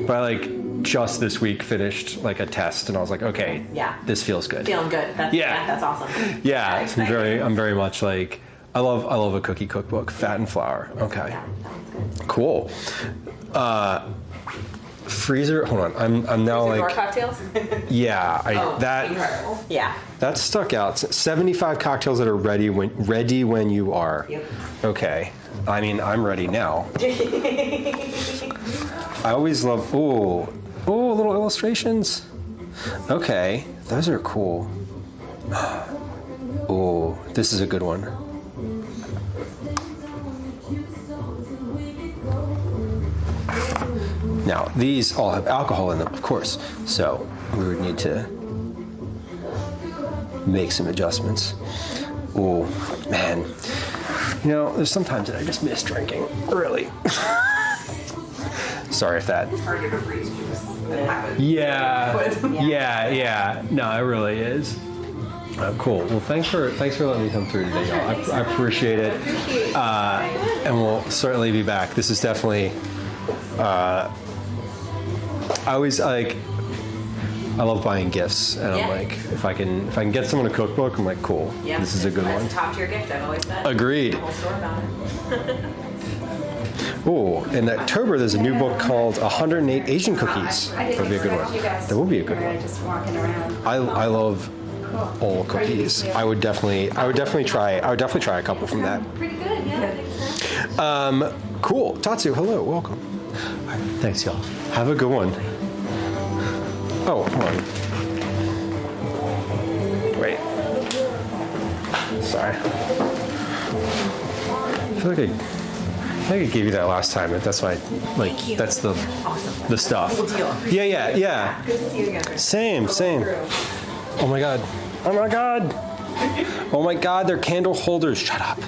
But I like just this week finished like a test, and I was like, okay, this feels good. Feeling good. That's awesome. Yeah, I'm very much like I love a cookie cookbook. Fat and flour. Okay. Yeah, sounds good. Cool. Freezer. Hold on. I'm now like. More cocktails. Incredible. Yeah. That stuck out. 75 cocktails that are ready when you are. Yep. Okay. I mean, I'm ready now. I always love, little illustrations. Okay, those are cool. Oh, this is a good one. Now, these all have alcohol in them, of course, so we would need to make some adjustments. Oh, man. You know, there's sometimes that I just miss drinking, really. Sorry if that. It's harder to freeze juice than it happens. Yeah. No, it really is. Cool. Well, thanks for letting me come through today, y'all. I appreciate it. And we'll certainly be back. This is definitely. I always like. I love buying gifts, and I'm like, if I can get someone a cookbook, I'm like, cool. Yeah, this is a good one. That's a top tier gift. I've always said. Agreed. The whole store about it. Oh, in October, there's a new book called 108 Asian Cookies. That would be a good one. That will be a good one. Just walking around. I love all cookies. I would definitely try a couple from that. Pretty good, yeah. Cool. Tatsu, hello, welcome. All right, thanks, y'all. Have a good one. Oh, hold on. Wait. Sorry. I feel like I gave you that last time. That's why, like, that's the stuff. Cool deal. Yeah. Good to see you again. Same. Oh my god. Oh my god, they're candle holders. Shut up.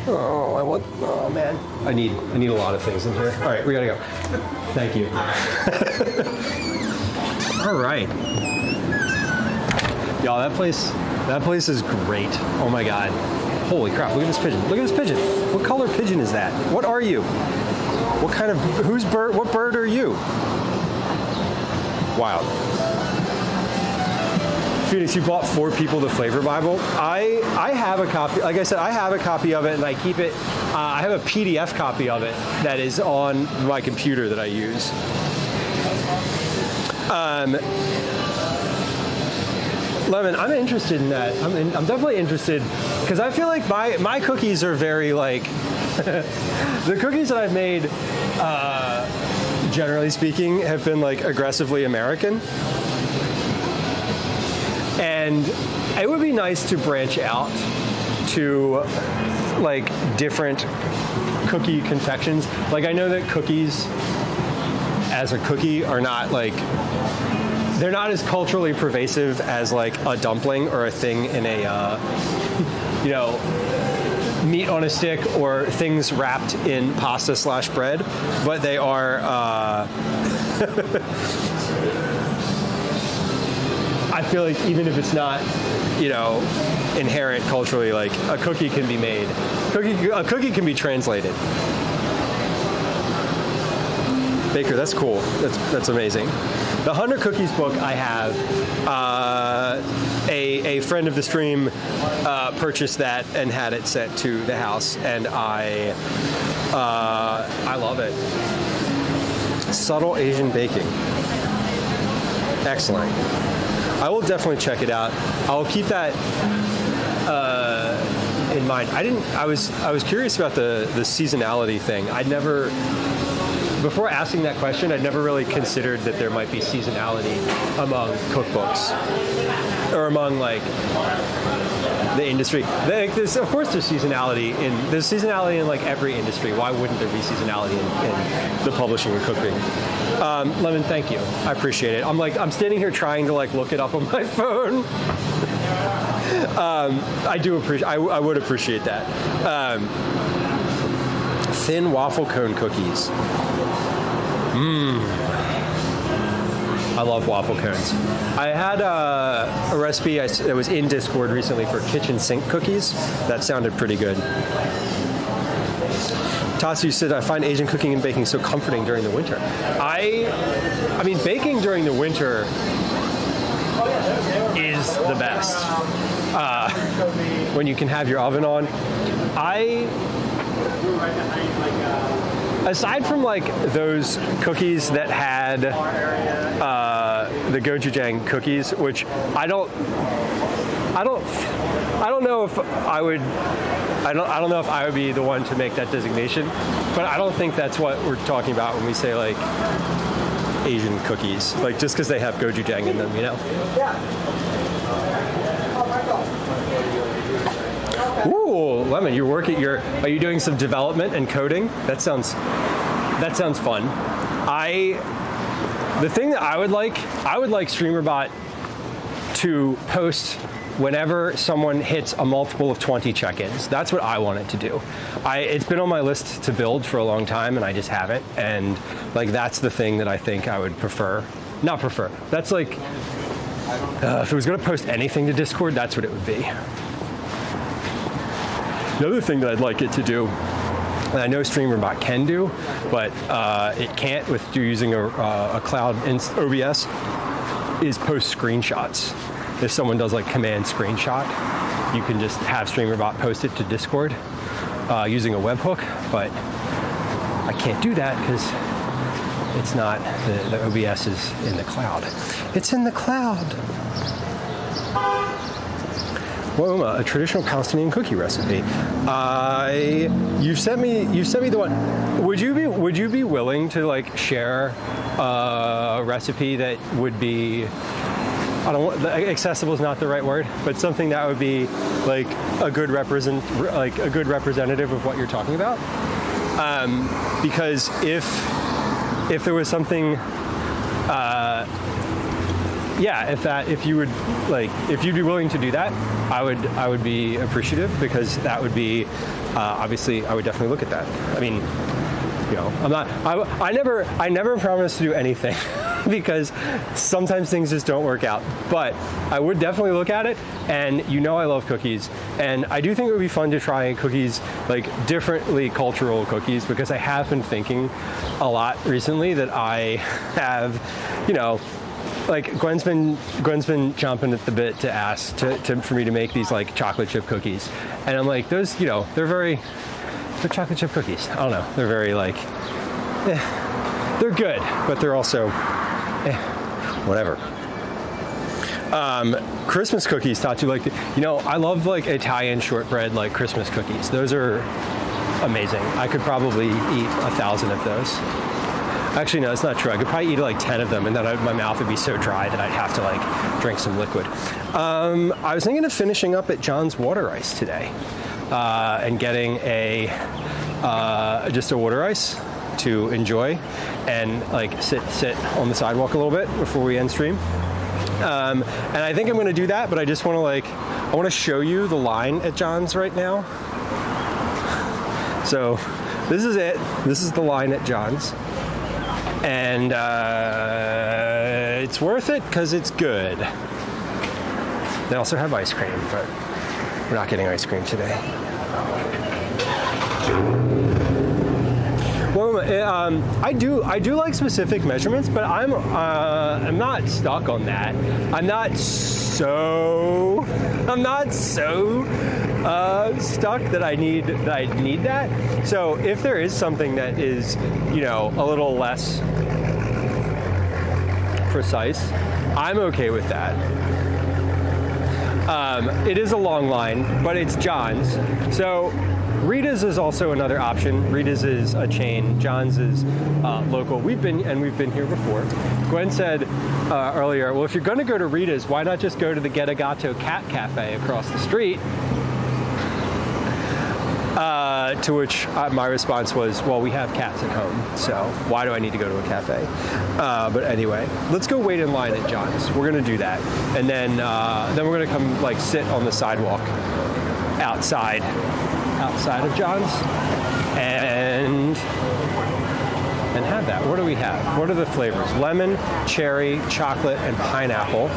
Oh man. I need a lot of things in here. All right, we gotta go. Thank you. All right. Y'all, that place is great. Oh my god. Holy crap, look at this pigeon. What color pigeon is that? What are you? What bird are you? Wild. Phoenix, you bought 4 people the Flavor Bible. I have a copy. Like I said, I have a copy of it, and I keep it. I have a PDF copy of it that is on my computer that I use. Lemon, I'm interested in that. I'm definitely interested because I feel like my cookies are very like the cookies that I've made, generally speaking, have been like aggressively American. And it would be nice to branch out to like different cookie confections. Like I know that cookies as a cookie are not like, they're not as culturally pervasive as like a dumpling or a thing in a, you know, meat on a stick or things wrapped in pasta/bread, but they are, I feel like even if it's not, you know, inherent culturally, like a cookie can be made. A cookie can be translated. Baker, that's cool. That's amazing. The 100 Cookies book I have, a friend of the stream purchased that and had it sent to the house, and I love it. Subtle Asian baking. Excellent. I will definitely check it out. I'll keep that in mind. I was curious about the seasonality thing. Before asking that question, I'd never really considered that there might be seasonality among cookbooks or among like the industry. Of course, there's seasonality in like every industry. Why wouldn't there be seasonality in the publishing and cooking? Lemon, thank you. I appreciate it. I'm standing here trying to like look it up on my phone. I would appreciate that. Thin waffle cone cookies. I love waffle cones. I had a recipe that was in Discord recently for kitchen sink cookies. That sounded pretty good. Tatsu said, I find Asian cooking and baking so comforting during the winter. I mean, baking during the winter is the best. When you can have your oven on. Aside from like those cookies that had the gochujang cookies, which I don't know if I would. I don't know if I would be the one to make that designation, but I don't think that's what we're talking about when we say like Asian cookies, like just because they have gochujang in them, you know. Ooh, Lemon, are you doing some development and coding? That sounds fun. The thing that I would like StreamerBot to post whenever someone hits a multiple of 20 check-ins. That's what I want it to do. It's been on my list to build for a long time, and I just haven't. And like that's the thing that I think I would prefer. Not prefer. That's like if it was going to post anything to Discord, that's what it would be. The other thing that I'd like it to do, and I know StreamerBot can do, but it can't with using a cloud OBS, is post screenshots. If someone does like command screenshot, you can just have StreamerBot post it to Discord using a webhook, but I can't do that because it's not, the OBS is in the cloud. It's in the cloud. Woma, a traditional Palestinian cookie recipe. You sent me the one. Would you be willing to like share a recipe that would be, accessible is not the right word, but something that would be like a good representative of what you're talking about? Because if there was something. If you'd be willing to do that, I would be appreciative, because that would be, obviously, I would definitely look at that. I mean, you know, I never promise to do anything because sometimes things just don't work out, but I would definitely look at it. And you know, I love cookies, and I do think it would be fun to try cookies, like differently cultural cookies, because I have been thinking a lot recently that I have, you know, like Gwen's been chomping at the bit to ask for me to make these like chocolate chip cookies, and I'm like, those, you know, they're chocolate chip cookies. I don't know, they're very like, they're good, but they're also whatever. Christmas cookies, taught you like, you know, I love like Italian shortbread like Christmas cookies. Those are amazing. I could probably eat 1,000 of those. Actually, no, that's not true. I could probably eat like 10 of them, and then my mouth would be so dry that I'd have to like drink some liquid. I was thinking of finishing up at John's Water Ice today, and getting just a water ice to enjoy, and like sit on the sidewalk a little bit before we end stream. And I think I'm going to do that, but I just want to I want to show you the line at John's right now. So this is it. This is the line at John's. And it's worth it because it's good. They also have ice cream, but we're not getting ice cream today. Well, I do like specific measurements, but I'm not stuck on that. I'm not so stuck that I need that. So if there is something that is, you know, a little less precise, I'm okay with that. It is a long line, but it's John's. So Rita's is also another option. Rita's is a chain. John's is local. We've been here before. Gwen said earlier, well, if you're going to go to Rita's, why not just go to the Get a Gatto Cat Cafe across the street? To which my response was, well, we have cats at home, so why do I need to go to a cafe? But anyway, let's go wait in line at John's. We're going to do that. And then we're going to come like sit on the sidewalk outside of John's and have that. What do we have? What are the flavors? Lemon, cherry, chocolate, and pineapple.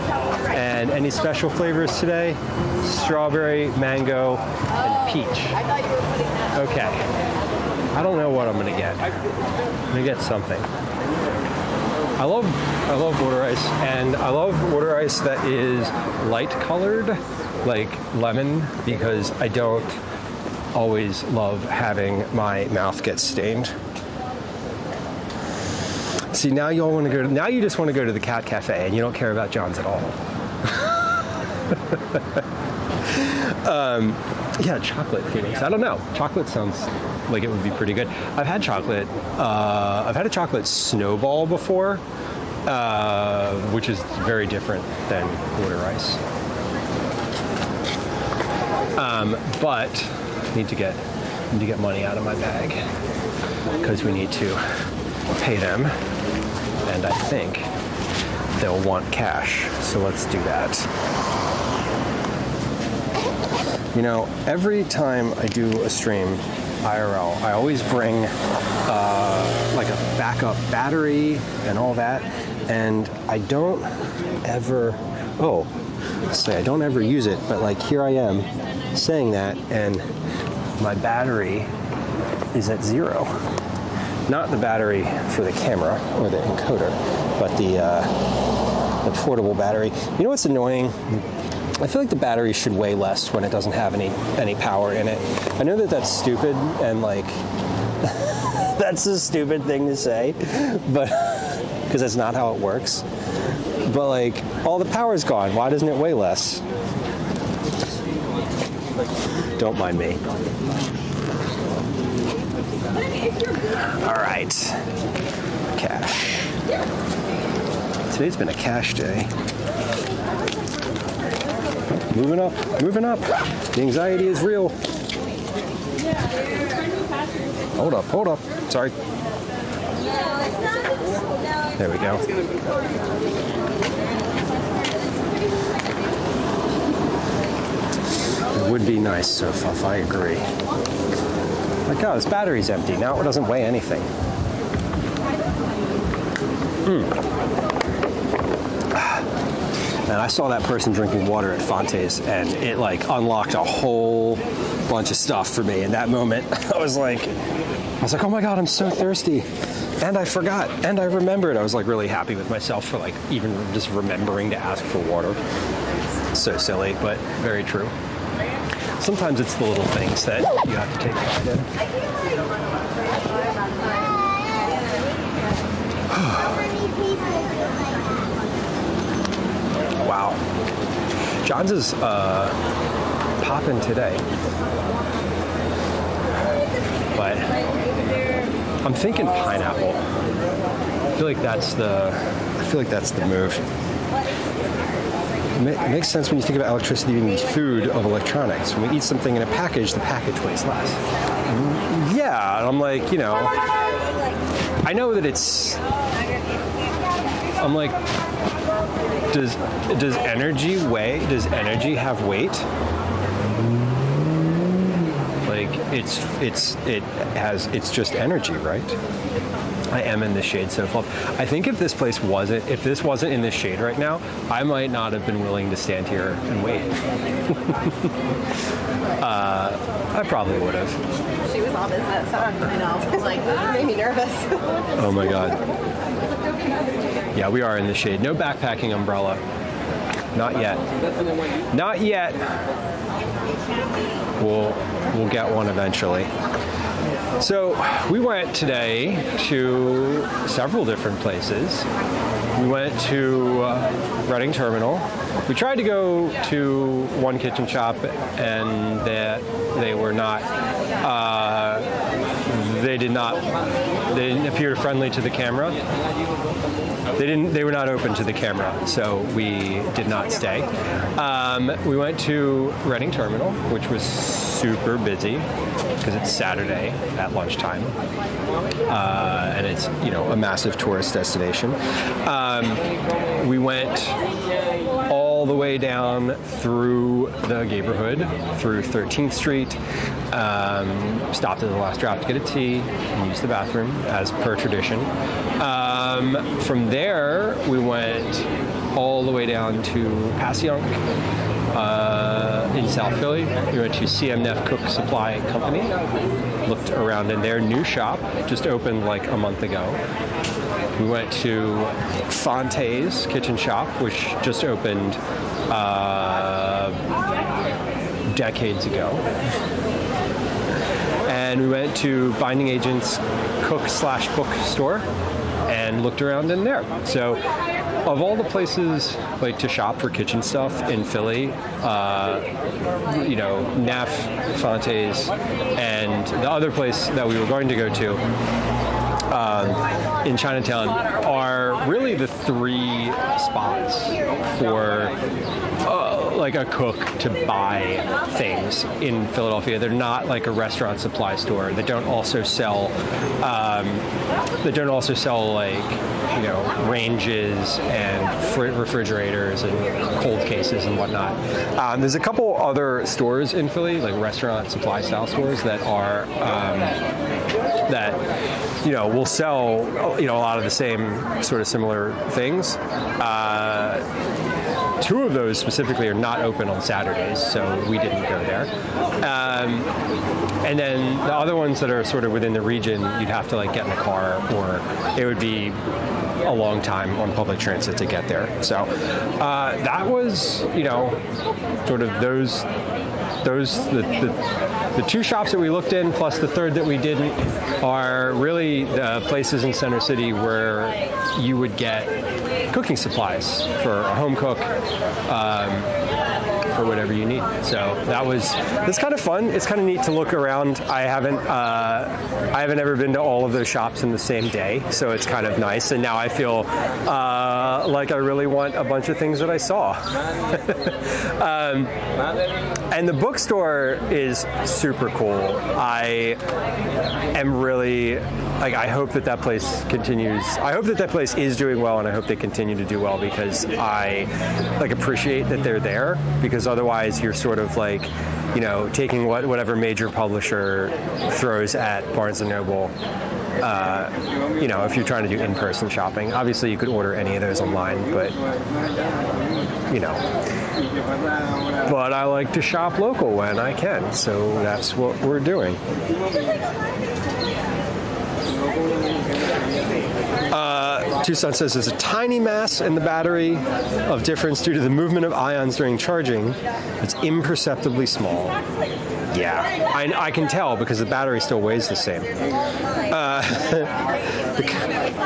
And any special flavors today? Strawberry, mango, and peach. Okay. I don't know what I'm gonna get. I'm gonna get something. I love water ice, and I love water ice that is light colored, like lemon, because I don't always love having my mouth get stained. See, now you all want to go. Now you just want to go to the cat cafe, and you don't care about John's at all. Yeah, chocolate Phoenix. I don't know. Chocolate sounds like it would be pretty good. I've had chocolate. I've had a chocolate snowball before, which is very different than water ice. But need to get money out of my bag because we need to pay them, and I think they'll want cash. So let's do that. You know, every time I do a stream IRL, I always bring like a backup battery and all that, and I don't ever I don't ever use it, but like here I am saying that, and my battery is at 0. Not the battery for the camera or the encoder, but the portable battery. You know what's annoying? I feel like the battery should weigh less when it doesn't have any power in it. I know that that's stupid, and like that's a stupid thing to say, but because that's not how it works. But like, all the power's gone. Why doesn't it weigh less? Don't mind me. All right. Cash. Today's been a cash day. Moving up. The anxiety is real. Hold up. Sorry. There we go. It would be nice, Sofa, if I agree. Like, oh, this battery's empty. Now it doesn't weigh anything. And I saw that person drinking water at Fante's, and it like unlocked a whole bunch of stuff for me. In that moment, I was like, oh my God, I'm so thirsty. And I forgot, and I remembered. I was like really happy with myself for like even just remembering to ask for water. So silly, but very true. Sometimes it's the little things that you have to take pride in. Wow. John's is popping today. But I'm thinking pineapple. I feel like that's the move. It makes sense when you think about electricity being the food of electronics. When we eat something in a package, the package weighs less. Yeah, I'm like, you know, I know that it's. I'm like, does energy weigh? Does energy have weight? Like it's just energy, right? I am in the shade so far. I think if this wasn't in the shade right now, I might not have been willing to stand here and wait. I probably would have. She was all business. I know. It was like, it made me nervous. Oh my God. Yeah, we are in the shade. No backpacking umbrella. Not yet. Not yet. We'll get one eventually. So we went today to several different places. We went to Reading Terminal. We tried to go to One Kitchen Shop, and they were not. They didn't appear friendly to the camera. They were not open to the camera, so we did not stay. We went to Reading Terminal, which was super busy because it's Saturday at lunchtime, and it's, you know, a massive tourist destination. We went all the way down through the neighborhood, through 13th Street, stopped at the last drop to get a tea and use the bathroom as per tradition. From there, we went all the way down to Passyunk in South Philly. We went to CM Neff Cook Supply Company, looked around in their new shop, just opened like a month ago. We went to Fante's Kitchen Shop, which just opened decades ago. And we went to Binding Agent's Cook/Book store and looked around in there. So of all the places like to shop for kitchen stuff in Philly, you know, Neff, Fante's, and the other place that we were going to go to in Chinatown are really the three spots for like a cook to buy things in Philadelphia. They're not like a restaurant supply store. They don't also sell like, you know, ranges and refrigerators and cold cases and whatnot. There's a couple other stores in Philly, like restaurant supply style stores that are that, you know, will sell, you know, a lot of the same sort of similar things. Two of those specifically are not open on Saturdays, so we didn't go there. And then the other ones that are sort of within the region, you'd have to like get in a car, or it would be a long time on public transit to get there. So that was, you know, sort of the two shops that we looked in, plus the third that we didn't, are really the places in Center City where you would get cooking supplies for a home cook, for whatever you need. So that's kind of fun. It's kind of neat to look around. I haven't ever been to all of those shops in the same day, so it's kind of nice. And now I feel like I really want a bunch of things that I saw. And the bookstore is super cool. I am really, like, I hope that place continues. I hope that place is doing well, and I hope they continue to do well, because I like appreciate that they're there, because otherwise you're sort of like, you know, taking whatever major publisher throws at Barnes & Noble. You know, if you're trying to do in-person shopping. Obviously you could order any of those online, but you know. But I like to shop local when I can, so that's what we're doing. Tucson says there's a tiny mass in the battery of difference due to the movement of ions during charging. It's imperceptibly small. Yeah, I can tell because the battery still weighs the same.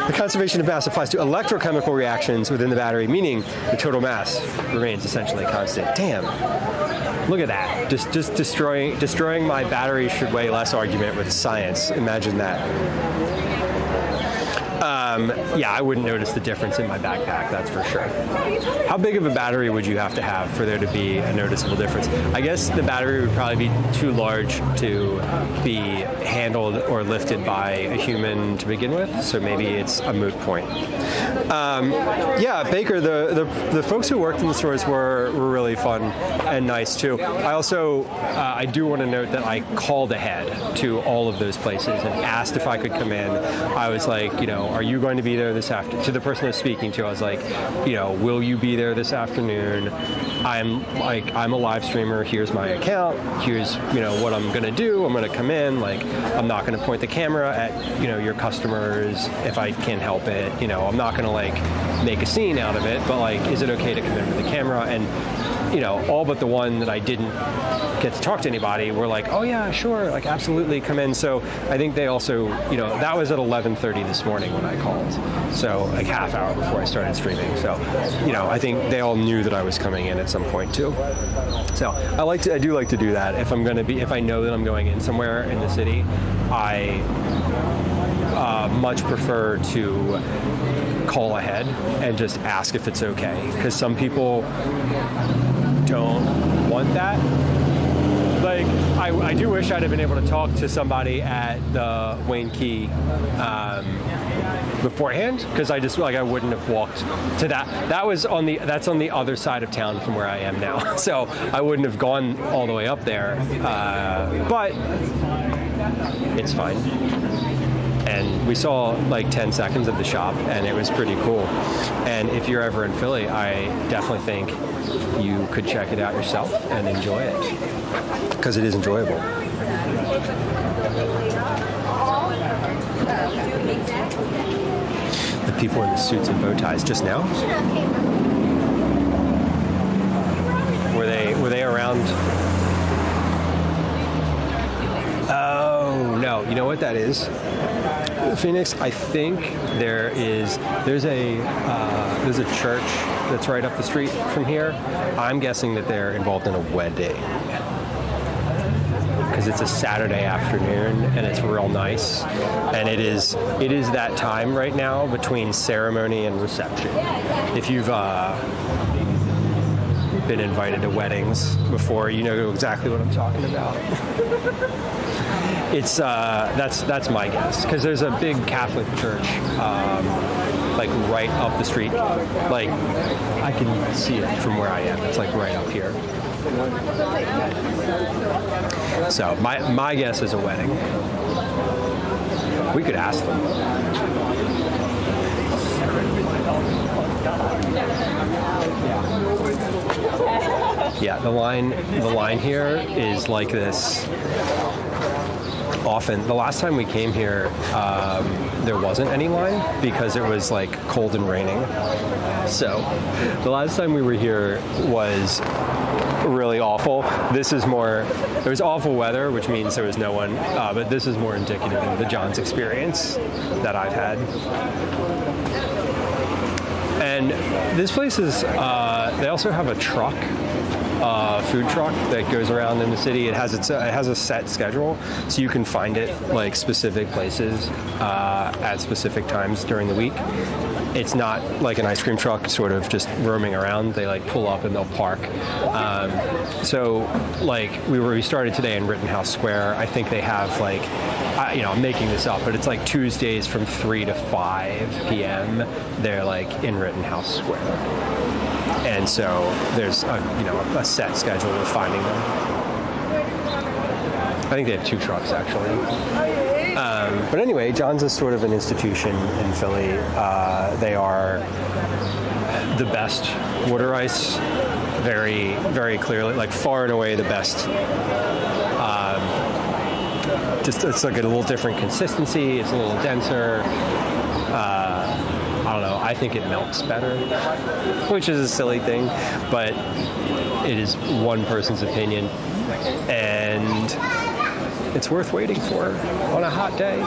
The conservation of mass applies to electrochemical reactions within the battery, meaning the total mass remains essentially constant. Damn. Look at that. Just destroying my battery should weigh less argument with science. Imagine that. Yeah, I wouldn't notice the difference in my backpack, that's for sure. How big of a battery would you have to have for there to be a noticeable difference? I guess the battery would probably be too large to be handled or lifted by a human to begin with, so maybe it's a moot point. Yeah, Baker, the folks who worked in the stores were really fun and nice too. I also, I do want to note that I called ahead to all of those places and asked if I could come in. I was like, you know, are you going to be there this afternoon? To the person I was speaking to, I was like, you know, will you be there this afternoon? I'm a live streamer. Here's my account. Here's, you know, what I'm going to do. I'm going to come in. Like, I'm not going to point the camera at, you know, your customers if I can help it. You know, I'm not going to like make a scene out of it, but like, is it okay to come in with the camera? And, you know, all but the one that I didn't get to talk to anybody were like, oh yeah, sure, like absolutely come in. So I think they also, you know, that was at 11:30 this morning when I called. So like half hour before I started streaming. So, you know, I think they all knew that I was coming in at some point too. So I do like to do that. If I know that I'm going in somewhere in the city, I much prefer to call ahead and just ask if it's okay. Because some people don't want that. Like, I do wish I'd have been able to talk to somebody at the Wayne Key beforehand, because I just, like, I wouldn't have walked to that. That's on the other side of town from where I am now. So I wouldn't have gone all the way up there. But it's fine. And we saw like 10 seconds of the shop, and it was pretty cool. And if you're ever in Philly, I definitely think you could check it out yourself and enjoy it, because it is enjoyable. The people in the suits and bow ties just now? Were they around? Oh no! You know what that is? Phoenix, I think there's a church that's right up the street from here. I'm guessing that they're involved in a wedding, because it's a Saturday afternoon and it's real nice, and it is that time right now between ceremony and reception. If you've been invited to weddings before, you know exactly what I'm talking about. It's that's my guess, because there's a big Catholic church like right up the street. Like, I can see it from where I am. It's like right up here. So my guess is a wedding. We could ask them. Yeah, the line here is like this. Often, the last time we came here, there wasn't any line because it was like cold and raining. So the last time we were here was really awful. This is more, there was awful weather, which means there was no one, but this is more indicative of the John's experience that I've had. And this place is, they also have a truck, food truck that goes around in the city. It has a set schedule, so you can find it like specific places at specific times during the week. It's not like an ice cream truck sort of just roaming around. They like pull up and they'll park. So like we started today in Rittenhouse Square. I think they have like, I'm making this up, but it's like Tuesdays from 3 to 5 p.m. They're like in Rittenhouse Square. And so there's a set schedule of finding them. I think they have 2 trucks actually. But anyway, John's is sort of an institution in Philly. They are the best water ice, very, very clearly, like far and away the best. Just it's like a little different consistency. It's a little denser. I don't know. I think it melts better, which is a silly thing, but it is one person's opinion, and it's worth waiting for on a hot day.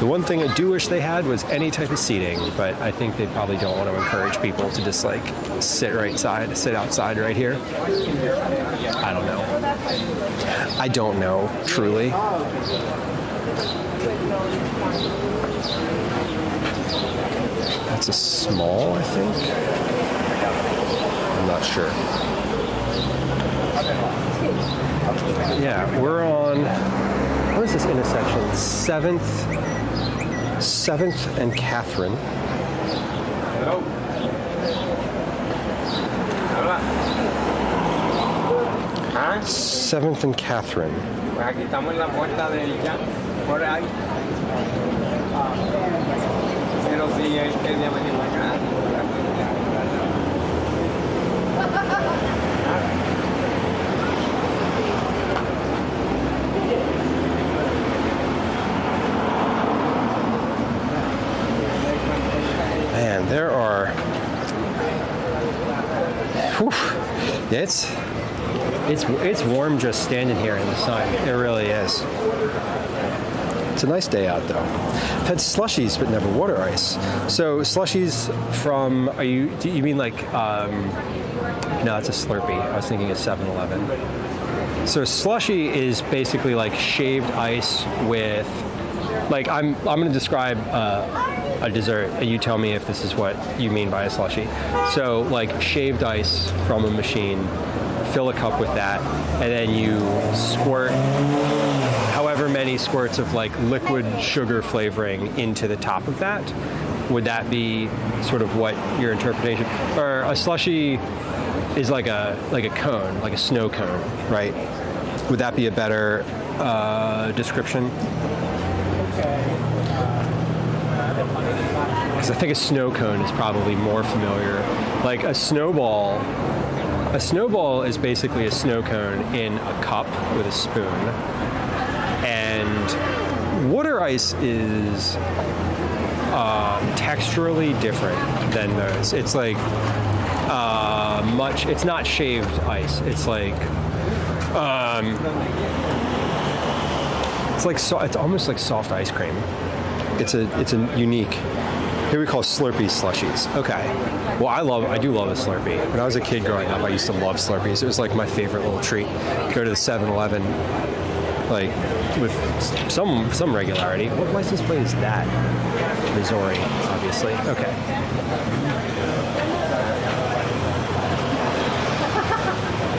The one thing I do wish they had was any type of seating, but I think they probably don't want to encourage people to just like sit outside right here. I don't know. I don't know, truly. That's a small, I think. I'm not sure. Yeah, we're on, what is this intersection? 7th and Catherine. 7th and Catherine. Aquí estamos en la puerta del ya, por ahí. Pero si él quería venir acá. Man, there are. Whew, it's warm just standing here in the sun. It really is. It's a nice day out though. I've had slushies but never water ice. So slushies from do you mean like no, it's a Slurpee. I was thinking a 7-Eleven. So slushy is basically like shaved ice with like I'm going to describe a dessert, and you tell me if this is what you mean by a slushy. So like shaved ice from a machine, fill a cup with that, and then you squirt however many squirts of like liquid sugar flavoring into the top of that. Would that be sort of what your interpretation? Or a slushy is like a cone, like a snow cone, right? Would that be a better description? Because I think a snow cone is probably more familiar. Like a snowball is basically a snow cone in a cup with a spoon. And water ice is texturally different than those. It's like it's not shaved ice. It's like it's almost like soft ice cream. It's a unique. Here we call Slurpee slushies. Okay. Well, I do love a Slurpee. When I was a kid growing up, I used to love Slurpees. It was like my favorite little treat. Go to the 7-Eleven, like with some regularity. What license plate is that? Missouri, obviously. Okay.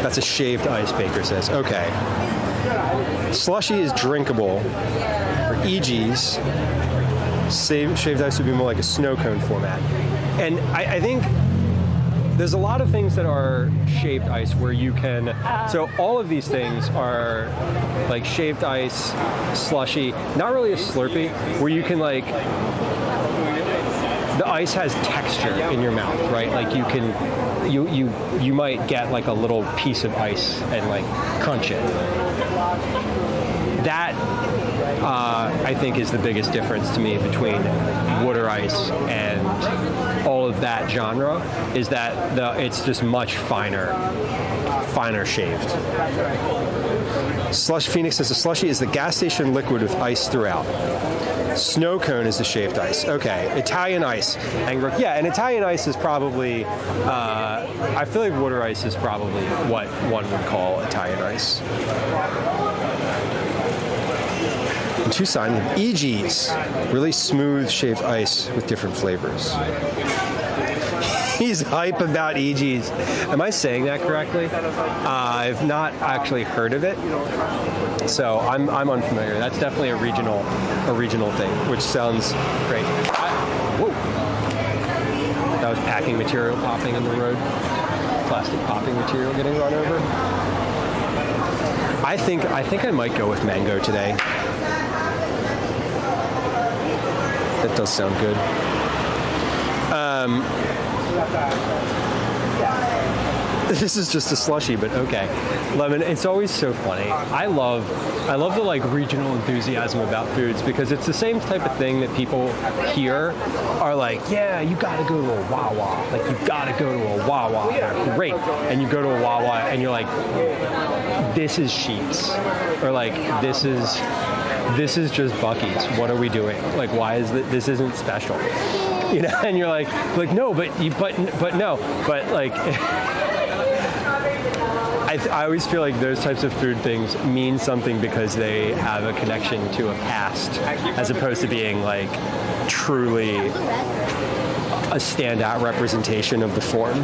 That's a shaved ice, Baker says. Okay. Slushy is drinkable. For EGs, shaved ice would be more like a snow cone format. And I think there's a lot of things that are shaved ice where you can, so all of these things are like shaved ice, slushy, not really a Slurpee, where you can like, the ice has texture in your mouth, right? Like you can, you might get like a little piece of ice and like crunch it. That I think is the biggest difference to me between water ice and all of that genre, is that it's just much finer shaved. Slush Phoenix says a slushy is the gas station liquid with ice throughout. Snow cone is the shaved ice. Okay, Italian ice. Yeah, and Italian ice is probably, I feel like water ice is probably what one would call Italian ice. In Tucson, EGs, really smooth shaved ice with different flavors. He's hype about EGs. Am I saying that correctly? I've not actually heard of it, so I'm unfamiliar. That's definitely a regional thing, which sounds great. Whoa! That was packing material popping in the road. Plastic popping material getting run over. I think I might go with mango today. That does sound good. This is just a slushie, but okay. Lemon, it's always so funny. I love the like regional enthusiasm about foods because it's the same type of thing that people here are like, yeah, you gotta go to a Wawa. Like, you gotta go to a Wawa. They're great. And you go to a Wawa and you're like, this is Sheetz. Or like, this is just Buc-ee's. What are we doing? Like, why is this isn't special? You know, and you're like no, but no, but like, I always feel like those types of food things mean something because they have a connection to a past, as opposed to being like truly a standout representation of the form.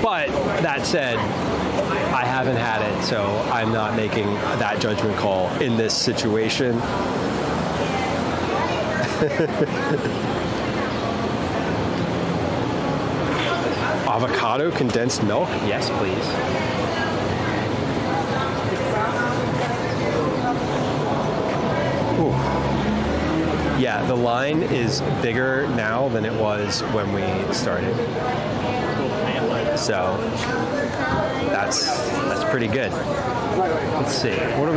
But that said, I haven't had it, so I'm not making that judgment call in this situation. Avocado condensed milk? Yes, please. Ooh. Yeah, the line is bigger now than it was when we started. So that's pretty good. Let's see. What are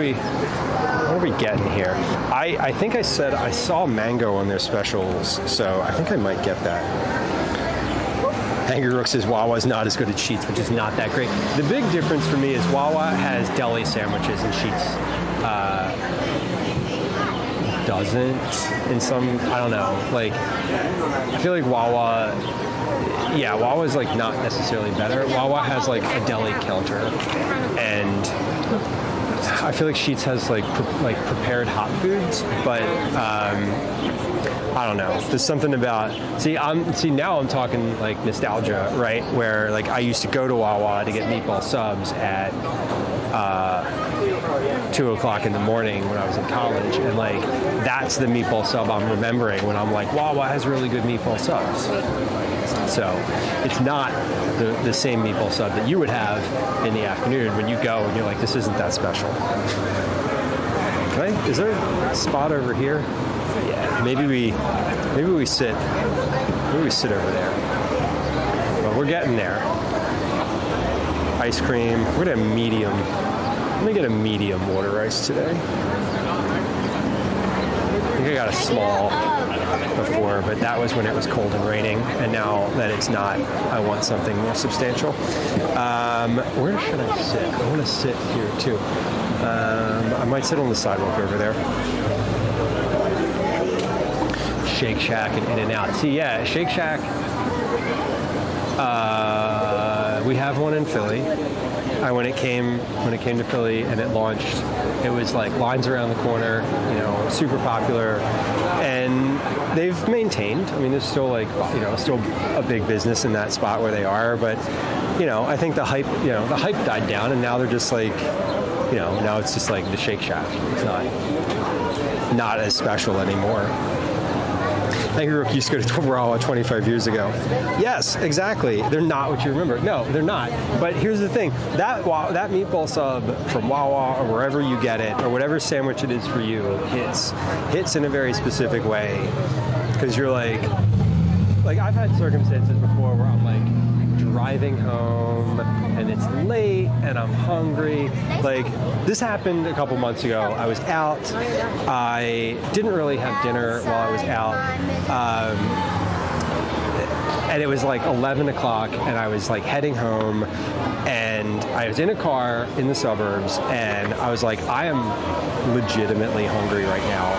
we getting here? I think I said I saw mango on their specials, so I think I might get that. Angry Rook says Wawa's not as good as Sheetz, which is not that great. The big difference for me is Wawa has deli sandwiches and Sheetz doesn't in some, I don't know, like, I feel like Wawa is like not necessarily better. Wawa has like a deli counter, and I feel like Sheetz has like prepared hot foods, but I don't know. There's something about now I'm talking like nostalgia, right? Where like I used to go to Wawa to get meatball subs at 2 o'clock in the morning when I was in college, and like that's the meatball sub I'm remembering when I'm like, Wawa has really good meatball subs. So it's not the same meatball sub that you would have in the afternoon when you go and you're like, this isn't that special. Is there a spot over here? Yeah, maybe we sit over there. But we're getting there. Ice cream. We're gonna medium. I'm gonna get a medium water ice today. I think I got a small before, but that was when it was cold and raining, and now that it's not, I want something more substantial. Where should I sit? I want to sit here too. I might sit on the sidewalk over there. Shake Shack and In-N-Out. See, yeah, Shake Shack, we have one in Philly. When it came to Philly and it launched, it was like lines around the corner, you know, super popular, and they've maintained. I mean, there's still like, you know, still a big business in that spot where they are, but you know, I think the hype died down, and now they're just like, you know, now it's just like the Shake Shack. It's not as special anymore. Angry Rook used to go to Wawa 25 years ago. Yes, exactly. They're not what you remember. No, they're not. But here's the thing. That meatball sub from Wawa or wherever you get it, or whatever sandwich it is for you, hits in a very specific way. Because you're like I've had circumstances before where I'm like driving home and it's late and I'm hungry. Like, this happened a couple months ago. I was out. I didn't really have dinner while I was out. And it was like 11 o'clock and I was like heading home, and I was in a car in the suburbs, and I was like, I am legitimately hungry right now.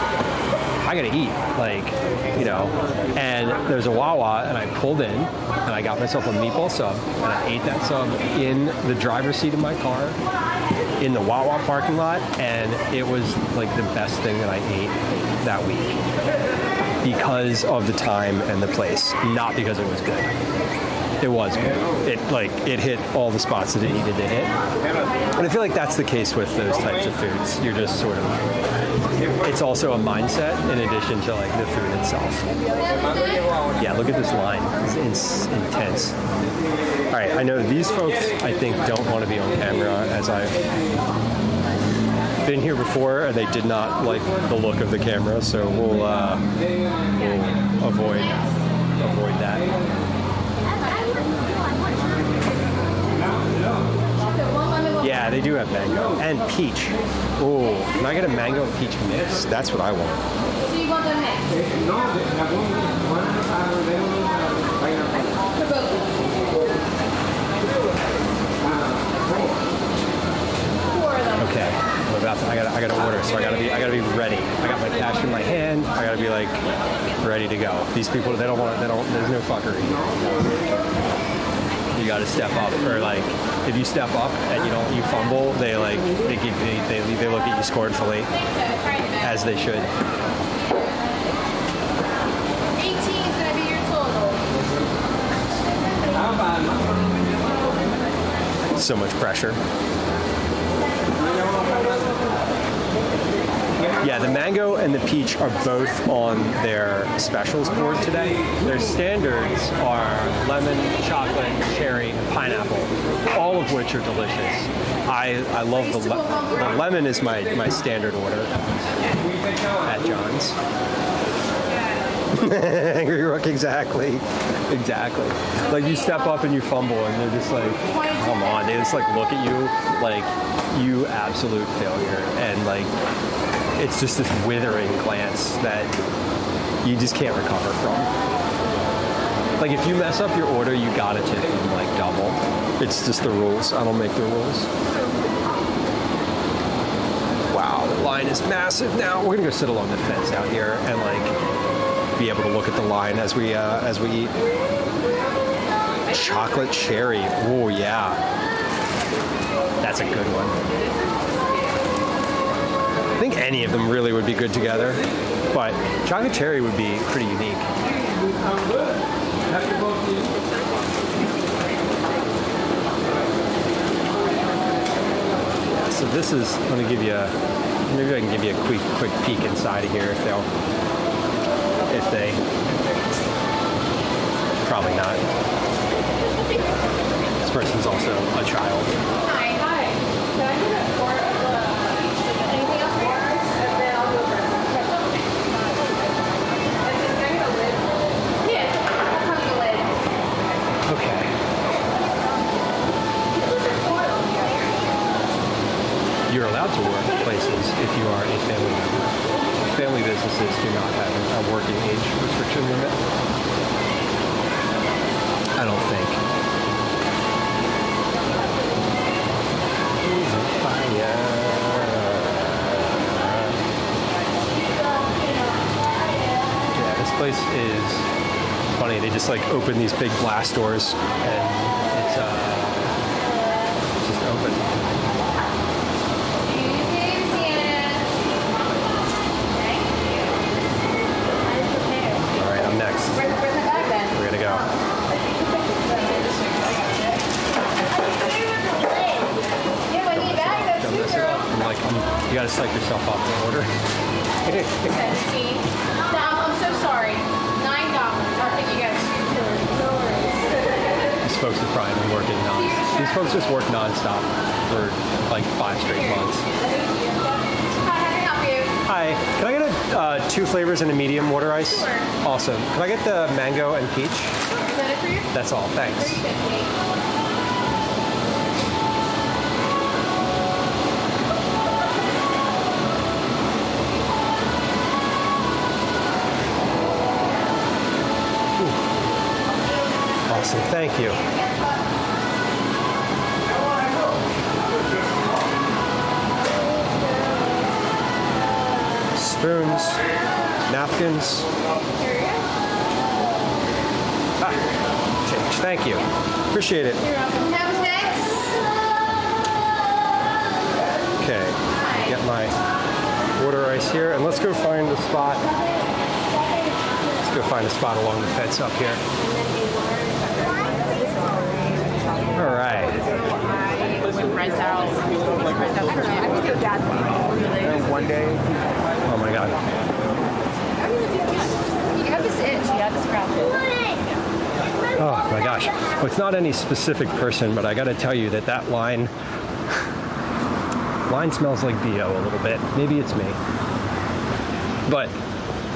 I gotta eat, like, you know. And there's a Wawa, and I pulled in, and I got myself a meatball sub, and I ate that sub in the driver's seat of my car, in the Wawa parking lot, and it was like the best thing that I ate that week because of the time and the place, not because it was good. It was good. It hit all the spots that it needed to hit. And I feel like that's the case with those types of foods. You're just sort of, it's also a mindset in addition to like the food itself. Yeah, look at this line. It's intense. All right, I know these folks, I think, don't want to be on camera, as I've been here before, and they did not like the look of the camera, so we'll avoid avoid that. Yeah, they do have mango and peach. Oh, can I get a mango and peach mix? That's what I want. So you want the mix? For both. Okay, I gotta order, so I gotta be ready. I got my cash in my hand. I gotta be like ready to go. These people, there's no fuckery. You gotta step up, or like if you step up and you fumble, they look at you scornfully, as they should. 18 is gonna be your total. So much pressure. Yeah, the mango and the peach are both on their specials board today. Their standards are lemon, chocolate, cherry, and pineapple, all of which are delicious. I love the lemon is my standard order at John's. Angry Rook, exactly. Like you step up and you fumble and they're just like, come on, they just like look at you like you absolute failure, and like it's just this withering glance that you just can't recover from. Like if you mess up your order, you gotta tip them like double. It's just the rules. I don't make the rules. Wow, the line is massive now. We're gonna go sit along the fence out here and like be able to look at the line as we eat. Chocolate cherry. Oh yeah, that's a good one. I think any of them really would be good together, but chocolate cherry would be pretty unique. Yeah, so this is. Let me give you a. Maybe I can give you a quick peek inside of here if they. Probably not. This person's also a child. Hi. Can I get a quart of anything else for yours? And then I'll go for ketchup. And then can I get a lid? Yeah, I'll come with a lid. Okay. You're allowed to work at places if you are a family member. Family businesses do not have a working age restriction limit. I don't think. Yeah, this place is funny. They just like open these big glass doors and it's just open. All right, I'm next. Where's the bag then? We're gonna go. Yeah, when you bag those Don't two mess it girls. up. I'm like, you gotta psych yourself up in order. 17. No, I'm so sorry. $9. I'll take you guys. No worries. These folks are probably been working These folks just work nonstop for like 5 straight months. How can I help you? Hi, can I get a 2 flavors and a medium water ice? Sure. Awesome. Can I get the mango and peach? Is that it for you? That's all, thanks. $3.50. Awesome, thank you. Spoons, napkins. Change, thank you. Appreciate it. You're welcome. Have snacks? Okay, get my water ice here, and let's go find a spot. Let's go find a spot along the fence up here. All right. Rent out. I don't know. I think your dad One day. Oh my God. You have this itch. You have this problem. Oh my gosh. Well, it's not any specific person, but I got to tell you that line smells like BO a little bit. Maybe it's me. But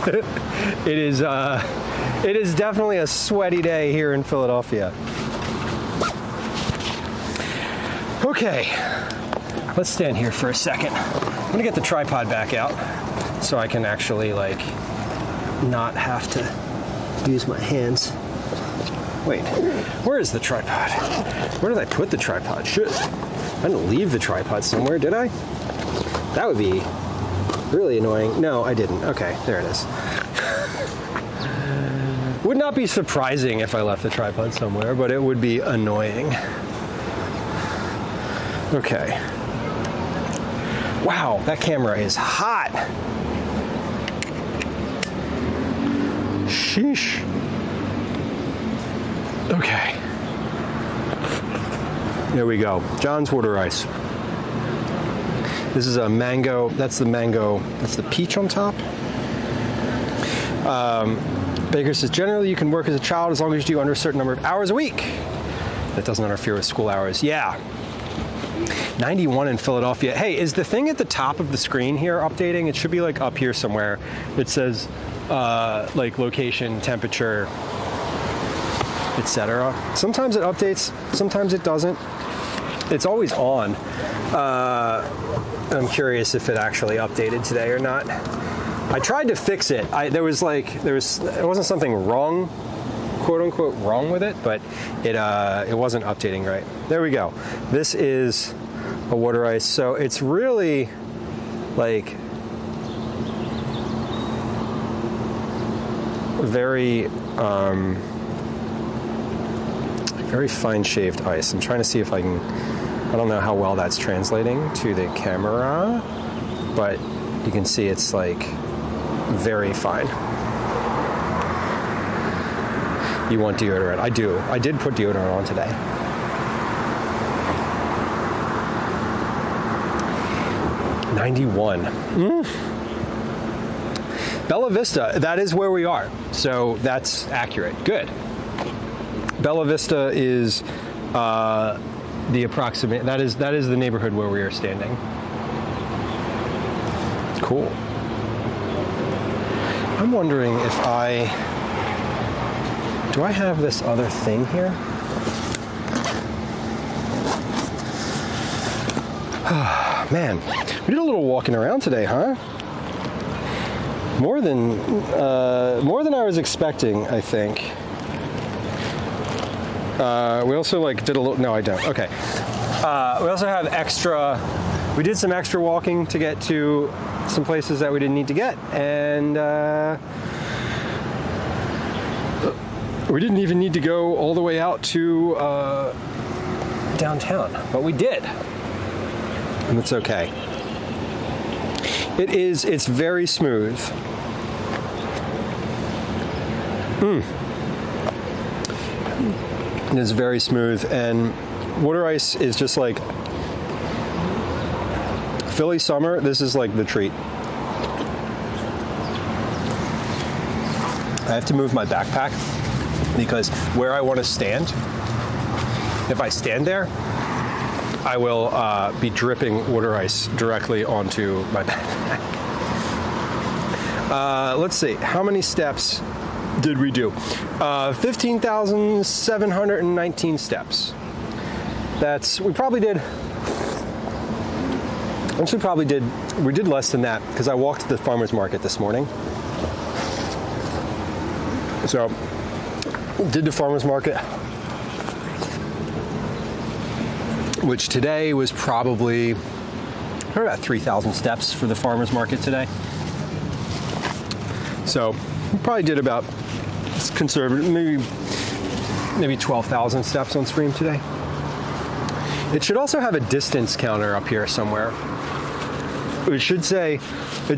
It is definitely a sweaty day here in Philadelphia. Okay, let's stand here for a second. I'm gonna get the tripod back out so I can actually like not have to use my hands. Wait, where is the tripod? Where did I put the tripod? Shit, I didn't leave the tripod somewhere, did I? That would be really annoying. No, I didn't. Okay, there it is. Would not be surprising if I left the tripod somewhere, but it would be annoying. Okay. Wow, that camera is hot. Sheesh. Okay. There we go. John's water ice. This is a mango. That's the mango. That's the peach on top. Baker says, generally you can work as a child as long as you do under a certain number of hours a week. That doesn't interfere with school hours. Yeah. 91 in Philadelphia. Hey, is the thing at the top of the screen here updating? It should be like up here somewhere. It says like location, temperature, etc. Sometimes it updates, sometimes it doesn't. It's always on. I'm curious if it actually updated today or not. I tried to fix it. There wasn't something wrong, quote unquote, wrong with it, but it wasn't updating right. There we go. This is a water ice. So it's really like very very fine shaved ice. I'm trying to see if I can, I don't know how well that's translating to the camera, but you can see it's like very fine. You want deodorant? I do. I did put deodorant on today. '91. Bella Vista, that is where we are. So that's accurate. Good. Bella Vista is the approximate, that is the neighborhood where we are standing. Cool. I'm wondering if do I have this other thing here? Man, we did a little walking around today, huh? More than I was expecting, I think. We also like did a little, no I don't, okay. We also have we did some extra walking to get to some places that we didn't need to get, and we didn't even need to go all the way out to downtown, but we did, and it's okay. It's very smooth. It is very smooth, and water ice is just like Philly summer. This is like the treat. I have to move my backpack because where I want to stand, if I stand there, I will be dripping water ice directly onto my backpack. Let's see, how many steps did we do? 15,719 steps. We did less than that because I walked to the farmer's market this morning. So, did the farmer's market, which today was probably about 3,000 steps for the farmer's market today. So, we probably did about, it's conservative, maybe 12,000 steps on stream today. It should also have a distance counter up here somewhere. It should say the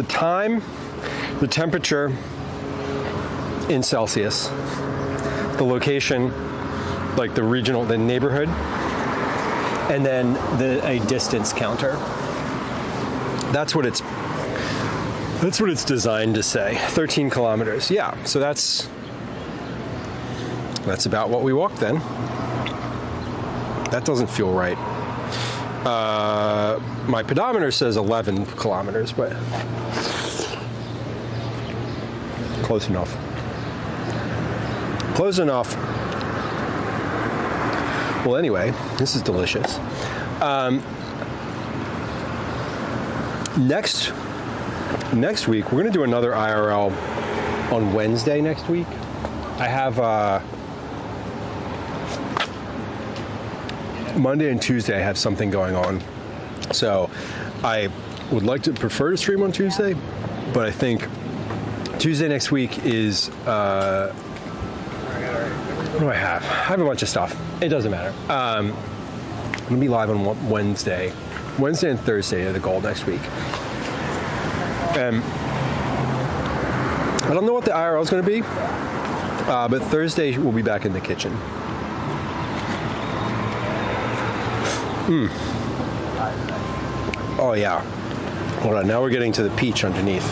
time, the temperature in Celsius, the location, like the regional, the neighborhood, and then a distance counter. That's what it's designed to say. 13 kilometers. Yeah, so that's about what we walked then. That doesn't feel right. My pedometer says 11 kilometers, but Close enough. Close enough. Well, anyway, this is delicious. Next week, we're going to do another IRL on Wednesday next week. I have Monday and Tuesday, I have something going on. So I would like to prefer to stream on Tuesday, but I think Tuesday next week is, what do I have? I have a bunch of stuff. It doesn't matter. I'm going to be live on Wednesday. Wednesday and Thursday are the goal next week. I don't know what the IRL is going to be, but Thursday we'll be back in the kitchen. Oh yeah. Hold on, now we're getting to the peach underneath.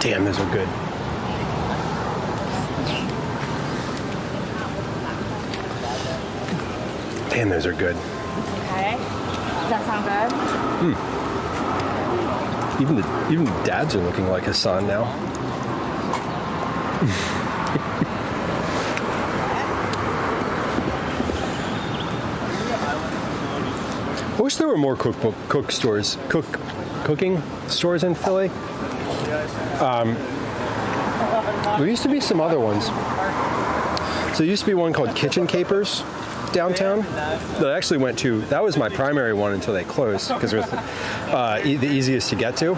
Damn, those are good. Damn, those are good. Okay. Does that sound good? Even the dads are looking like Hassan now. I wish there were more cooking stores in Philly. There used to be some other ones. So there used to be one called Kitchen Capers downtown that I actually went to. That was my primary one until they closed because it was the easiest to get to.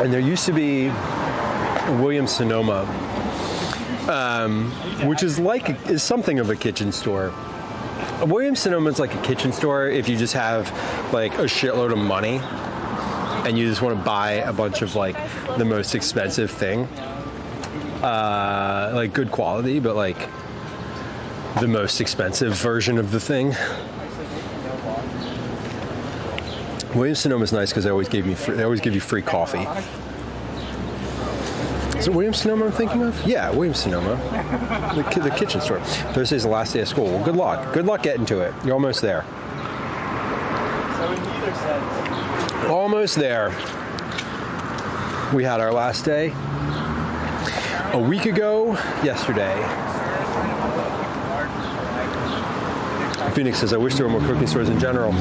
And there used to be Williams-Sonoma, which is something of a kitchen store. Williams-Sonoma is like a kitchen store if you just have like a shitload of money and you just want to buy a bunch of like the most expensive thing, like good quality, but like the most expensive version of the thing. Williams-Sonoma is nice because they always give you free coffee. Is it Williams-Sonoma I'm thinking of? Yeah, Williams-Sonoma. The kitchen store. Thursday's the last day of school. Well, good luck. Good luck getting to it. You're almost there. Almost there. We had our last day a week ago yesterday. Phoenix says, I wish there were more cooking stores in general.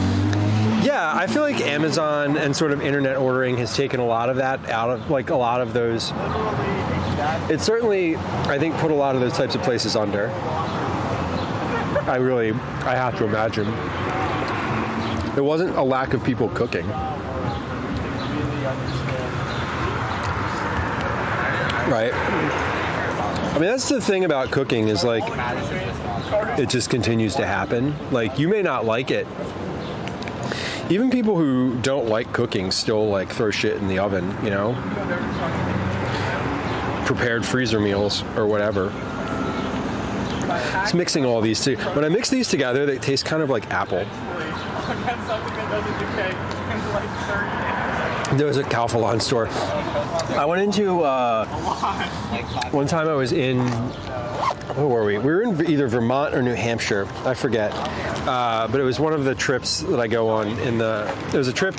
Yeah, I feel like Amazon and sort of internet ordering has taken a lot of that out of, like, a lot of those. It certainly, I think, put a lot of those types of places under. I have to imagine. There wasn't a lack of people cooking. Right? I mean, that's the thing about cooking is, like, it just continues to happen. Like, you may not like it. Even people who don't like cooking still like throw shit in the oven, you know? Prepared freezer meals or whatever. It's mixing all these two. When I mix these together, they taste kind of like apple. There was a Calphalon store. I went into, one time I was in, where were we? We were in either Vermont or New Hampshire. I forget. But it was one of the trips that I go on it was a trip,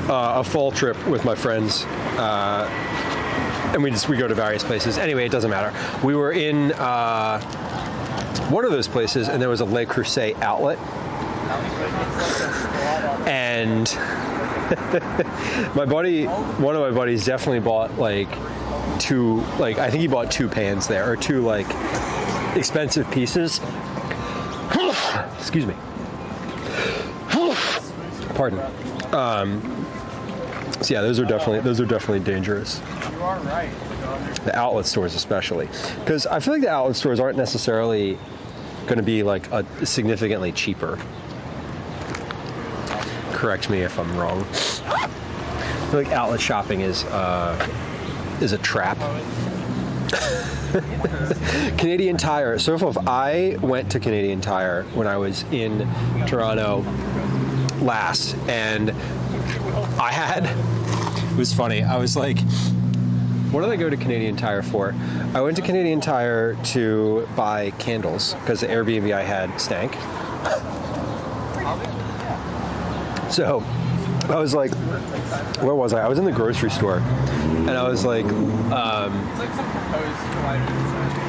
a fall trip with my friends. And we go to various places. Anyway, it doesn't matter. We were in one of those places and there was a Le Creuset outlet. And one of my buddies definitely bought like I think he bought 2 pans there, or 2 like expensive pieces. Excuse me. Pardon. So yeah, those are definitely dangerous. You are right. The outlet stores especially, because I feel like the outlet stores aren't necessarily going to be like significantly cheaper. Correct me if I'm wrong. I feel like outlet shopping is a trap. Canadian Tire. So if I went to Canadian Tire when I was in Toronto last, and it was funny. I was like, what did I go to Canadian Tire for? I went to Canadian Tire to buy candles because the Airbnb I had stank. So I was like, where was I? I was in the grocery store, and I was like,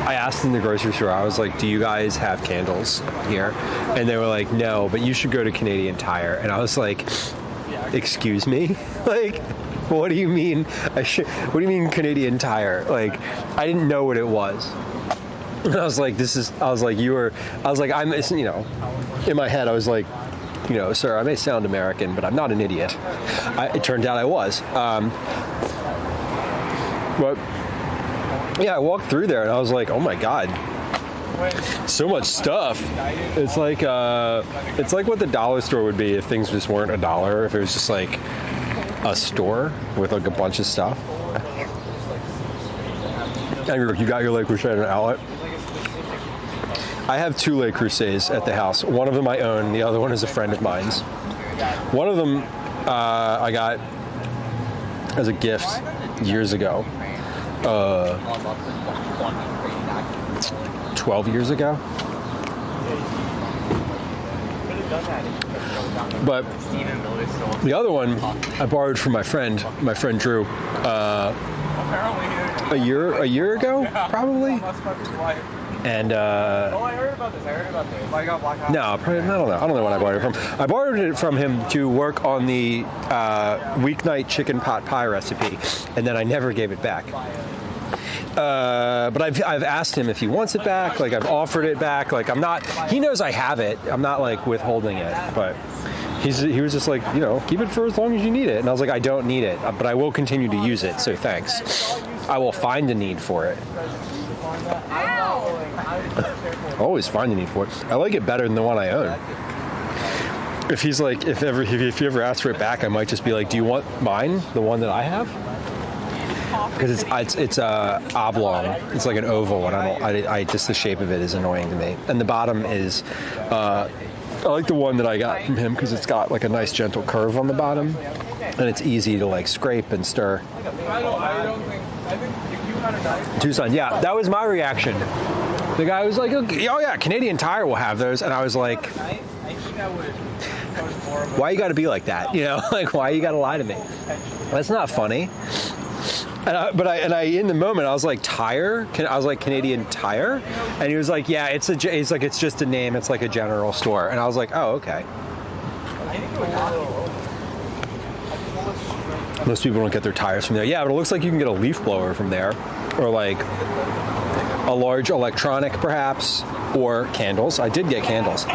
I asked in the grocery store, I was like, do you guys have candles here? And they were like, no, but you should go to Canadian Tire. And I was like, excuse me? Like, what do you mean? What do you mean Canadian Tire? Like, I didn't know what it was. And I was like, I'm, you know, in my head, I was like, you know, sir, I may sound American, but I'm not an idiot. It turned out I was. But yeah, I walked through there and I was like, oh my God, so much stuff. It's like what the dollar store would be if things just weren't $1, if it was just like a store with like a bunch of stuff. And you got your Le Creuset outlet. I have 2 Le Creusets at the house. One of them I own, the other one is a friend of mine's. One of them I got as a gift years ago. 12 years ago. But the other one I borrowed from my friend Drew, a year ago, probably. And I heard about this. I got black eye. No, probably, I don't know when I borrowed it from. I borrowed it from him to work on the weeknight chicken pot pie recipe, and then I never gave it back. But I've asked him if he wants it back. Like, I've offered it back. Like, I'm not. He knows I have it. I'm not like withholding it, but. He was just like, you know, keep it for as long as you need it. And I was like, I don't need it, but I will continue to use it, so thanks. I will find a need for it. Always find a need for it. I like it better than the one I own. If he's like, if you ever ask for it back, I might just be like, do you want mine, the one that I have? Because it's oblong. It's like an oval, and I just the shape of it is annoying to me. And the bottom is. I like the one that I got from him because it's got like a nice gentle curve on the bottom, and it's easy to like scrape and stir. Tucson, yeah, that was my reaction. The guy was like, okay, oh yeah, Canadian Tire will have those, and I was like, why you got to be like that? You know, like why you got to lie to me? That's not funny. But I in the moment I was like Tire. I was like Canadian Tire, and he was like, yeah, it's just a name. It's like a general store, and I was like, oh, okay. Most people don't get their tires from there. Yeah, but it looks like you can get a leaf blower from there, or like a large electronic perhaps, or candles. I did get candles.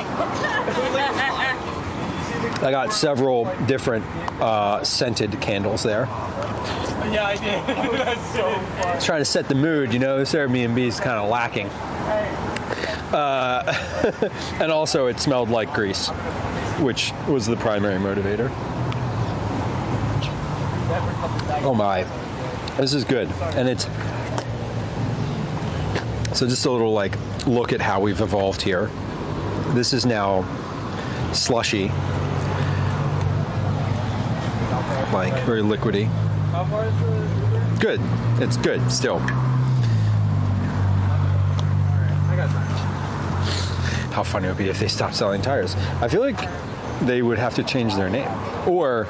I got several different scented candles there. Yeah, I did. That's so fun. It's trying to set the mood, you know. This Airbnb is kind of lacking. And also, it smelled like grease, which was the primary motivator. Oh my, this is good, and it's so just a little like look at how we've evolved here. This is now slushy, like very liquidy. Good. It's good still. How funny it would be if they stopped selling tires. I feel like they would have to change their name. Or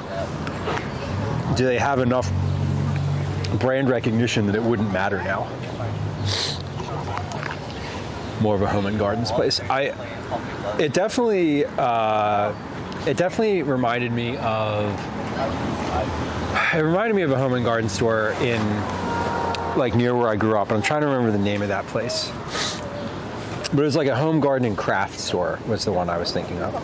do they have enough brand recognition that it wouldn't matter now? More of a home and gardens place. It definitely reminded me of. It reminded me of a home and garden store in, like, near where I grew up. And I'm trying to remember the name of that place. But it was like a home garden and craft store was the one I was thinking of.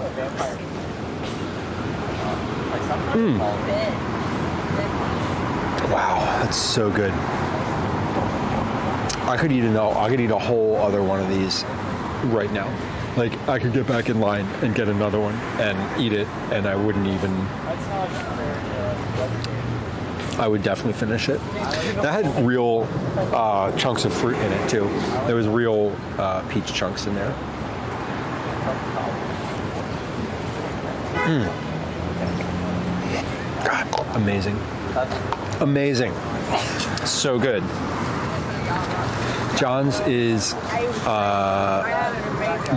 Wow, that's so good. I could eat a whole other one of these right now. Like, I could get back in line and get another one and eat it, and I wouldn't even. I would definitely finish it. That had real chunks of fruit in it too. There was real peach chunks in there. God, amazing. Amazing. So good. John's is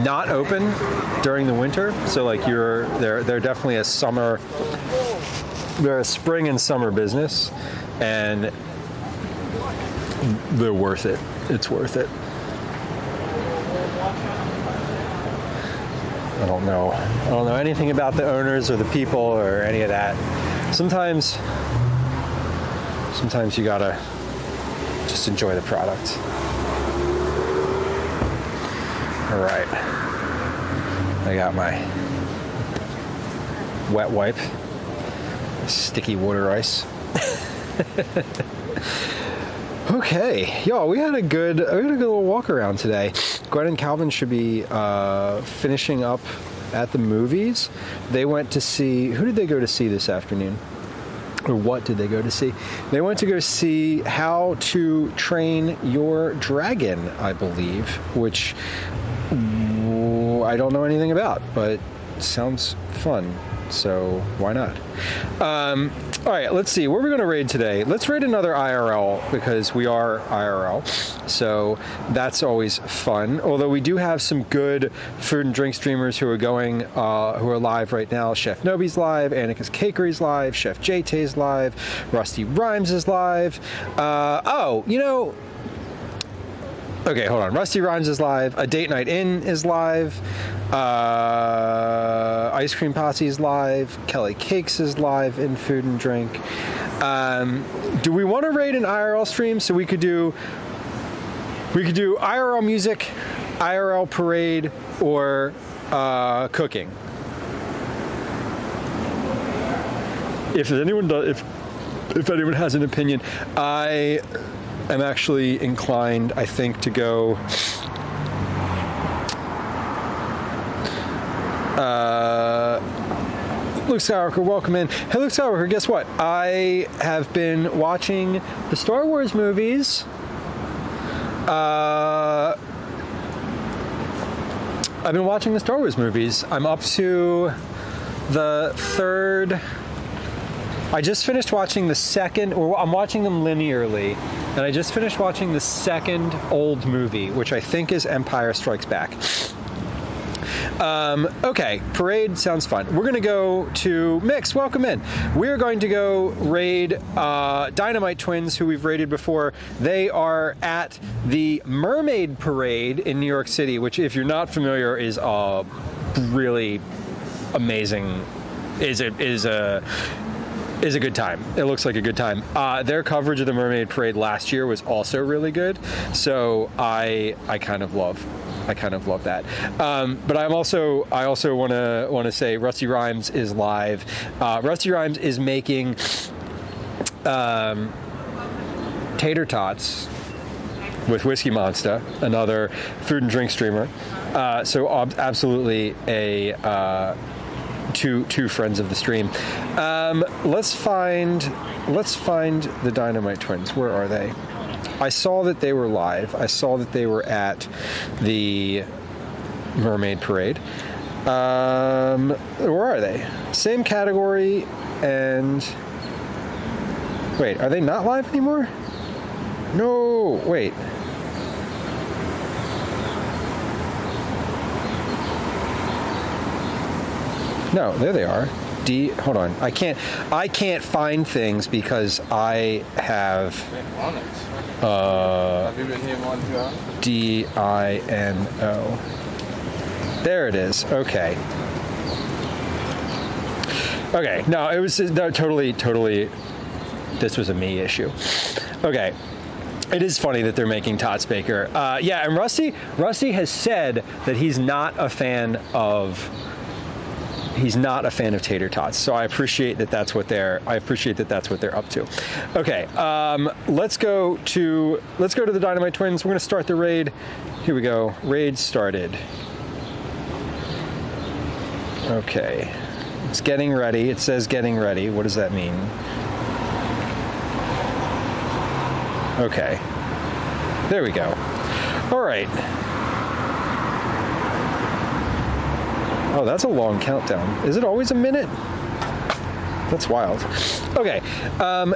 not open during the winter, so like they're definitely a summer. They're a spring and summer business, and they're worth it. It's worth it. I don't know anything about the owners or the people or any of that. Sometimes you gotta just enjoy the product. All right, I got my wet wipe, sticky water ice. Okay, y'all, we had a good little walk around today. Gwen and Calvin should be finishing up at the movies. They went to see, who did they go to see this afternoon? Or what did they go to see? They went to go see How to Train Your Dragon, I believe, which I don't know anything about, but sounds fun. So why not? All right, let's see. Where are we going to raid today? Let's raid another IRL because we are IRL. So that's always fun. Although we do have some good food and drink streamers who are going, who are live right now. Chef Nobi's live, Annika's Cakery's live, Chef JT's live, Rusty Rhymes is live. Okay, hold on. Rusty Rhymes is live. A Date Night In is live. Ice Cream Posse is live. Kelly Cakes is live in Food and Drink. Do we want to raid an IRL stream so we could do IRL music, IRL parade, or cooking? If anyone has an opinion, I'm actually inclined, I think, to go Luke Skywalker, welcome in. Hey, Luke Skywalker, guess what? I have been watching the Star Wars movies. I've been watching the Star Wars movies. I'm up to the third. I just finished watching the second, or I'm watching them linearly, and I just finished watching the second old movie, which I think is Empire Strikes Back. Okay, parade sounds fun. We're going to go to Mix. Welcome in. We're going to go raid Dynamite Twins, who we've raided before. They are at the Mermaid Parade in New York City, which, if you're not familiar, is a really amazing. Is a good time. It looks like a good time. Their coverage of the Mermaid Parade last year was also really good, so I kind of love that. But I also want to say Rusty Rhymes is live. Rusty Rhymes is making tater tots with Whiskey Monster, another food and drink streamer. So absolutely a two friends of the stream. Let's find the Dynamite Twins. Where are they? I saw that they were live. I saw that they were at the Mermaid Parade. Where are they? Same category and... Wait, are they not live anymore? No, wait. No, there they are. Hold on. I can't find things because I have DINO. There it is. Okay. Okay. No, it was totally. This was a me issue. Okay. It is funny that they're making Tots Baker. Yeah, and Rusty has said that he's not a fan of tater tots, so I appreciate that that's what they're up to. Okay, let's go to the Dynamite Twins. We're gonna start the raid. Here we go. Raid started. Okay, it's getting ready. It says getting ready. What does that mean? Okay, there we go. All right. Oh, that's a long countdown. Is it always a minute? That's wild. Okay,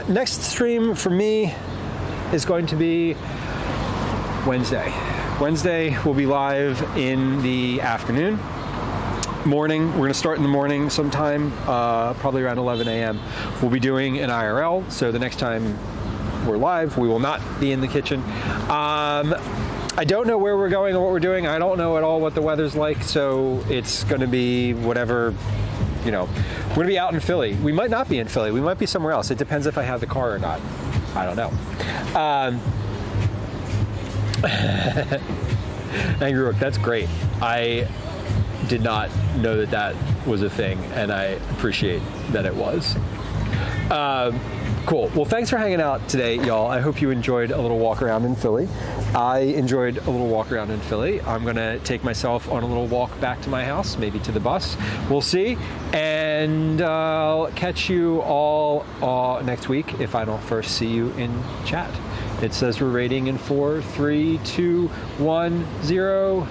next stream for me is going to be Wednesday. Wednesday we'll be live in the afternoon. Morning, we're going to start in the morning sometime, probably around 11 a.m. We'll be doing an IRL, so the next time we're live, we will not be in the kitchen. I don't know where we're going or what we're doing. I don't know at all what the weather's like, so it's going to be whatever, you know. We're going to be out in Philly. We might not be in Philly. We might be somewhere else. It depends if I have the car or not. I don't know. Angry Rook, that's great. I did not know that that was a thing, and I appreciate that it was. Cool. Well, thanks for hanging out today, y'all. I hope you enjoyed a little walk around in Philly. I enjoyed a little walk around in Philly. I'm going to take myself on a little walk back to my house, maybe to the bus. We'll see. And I'll catch you all next week if I don't first see you in chat. It says we're rating in 4, 3, 2, 1, 0.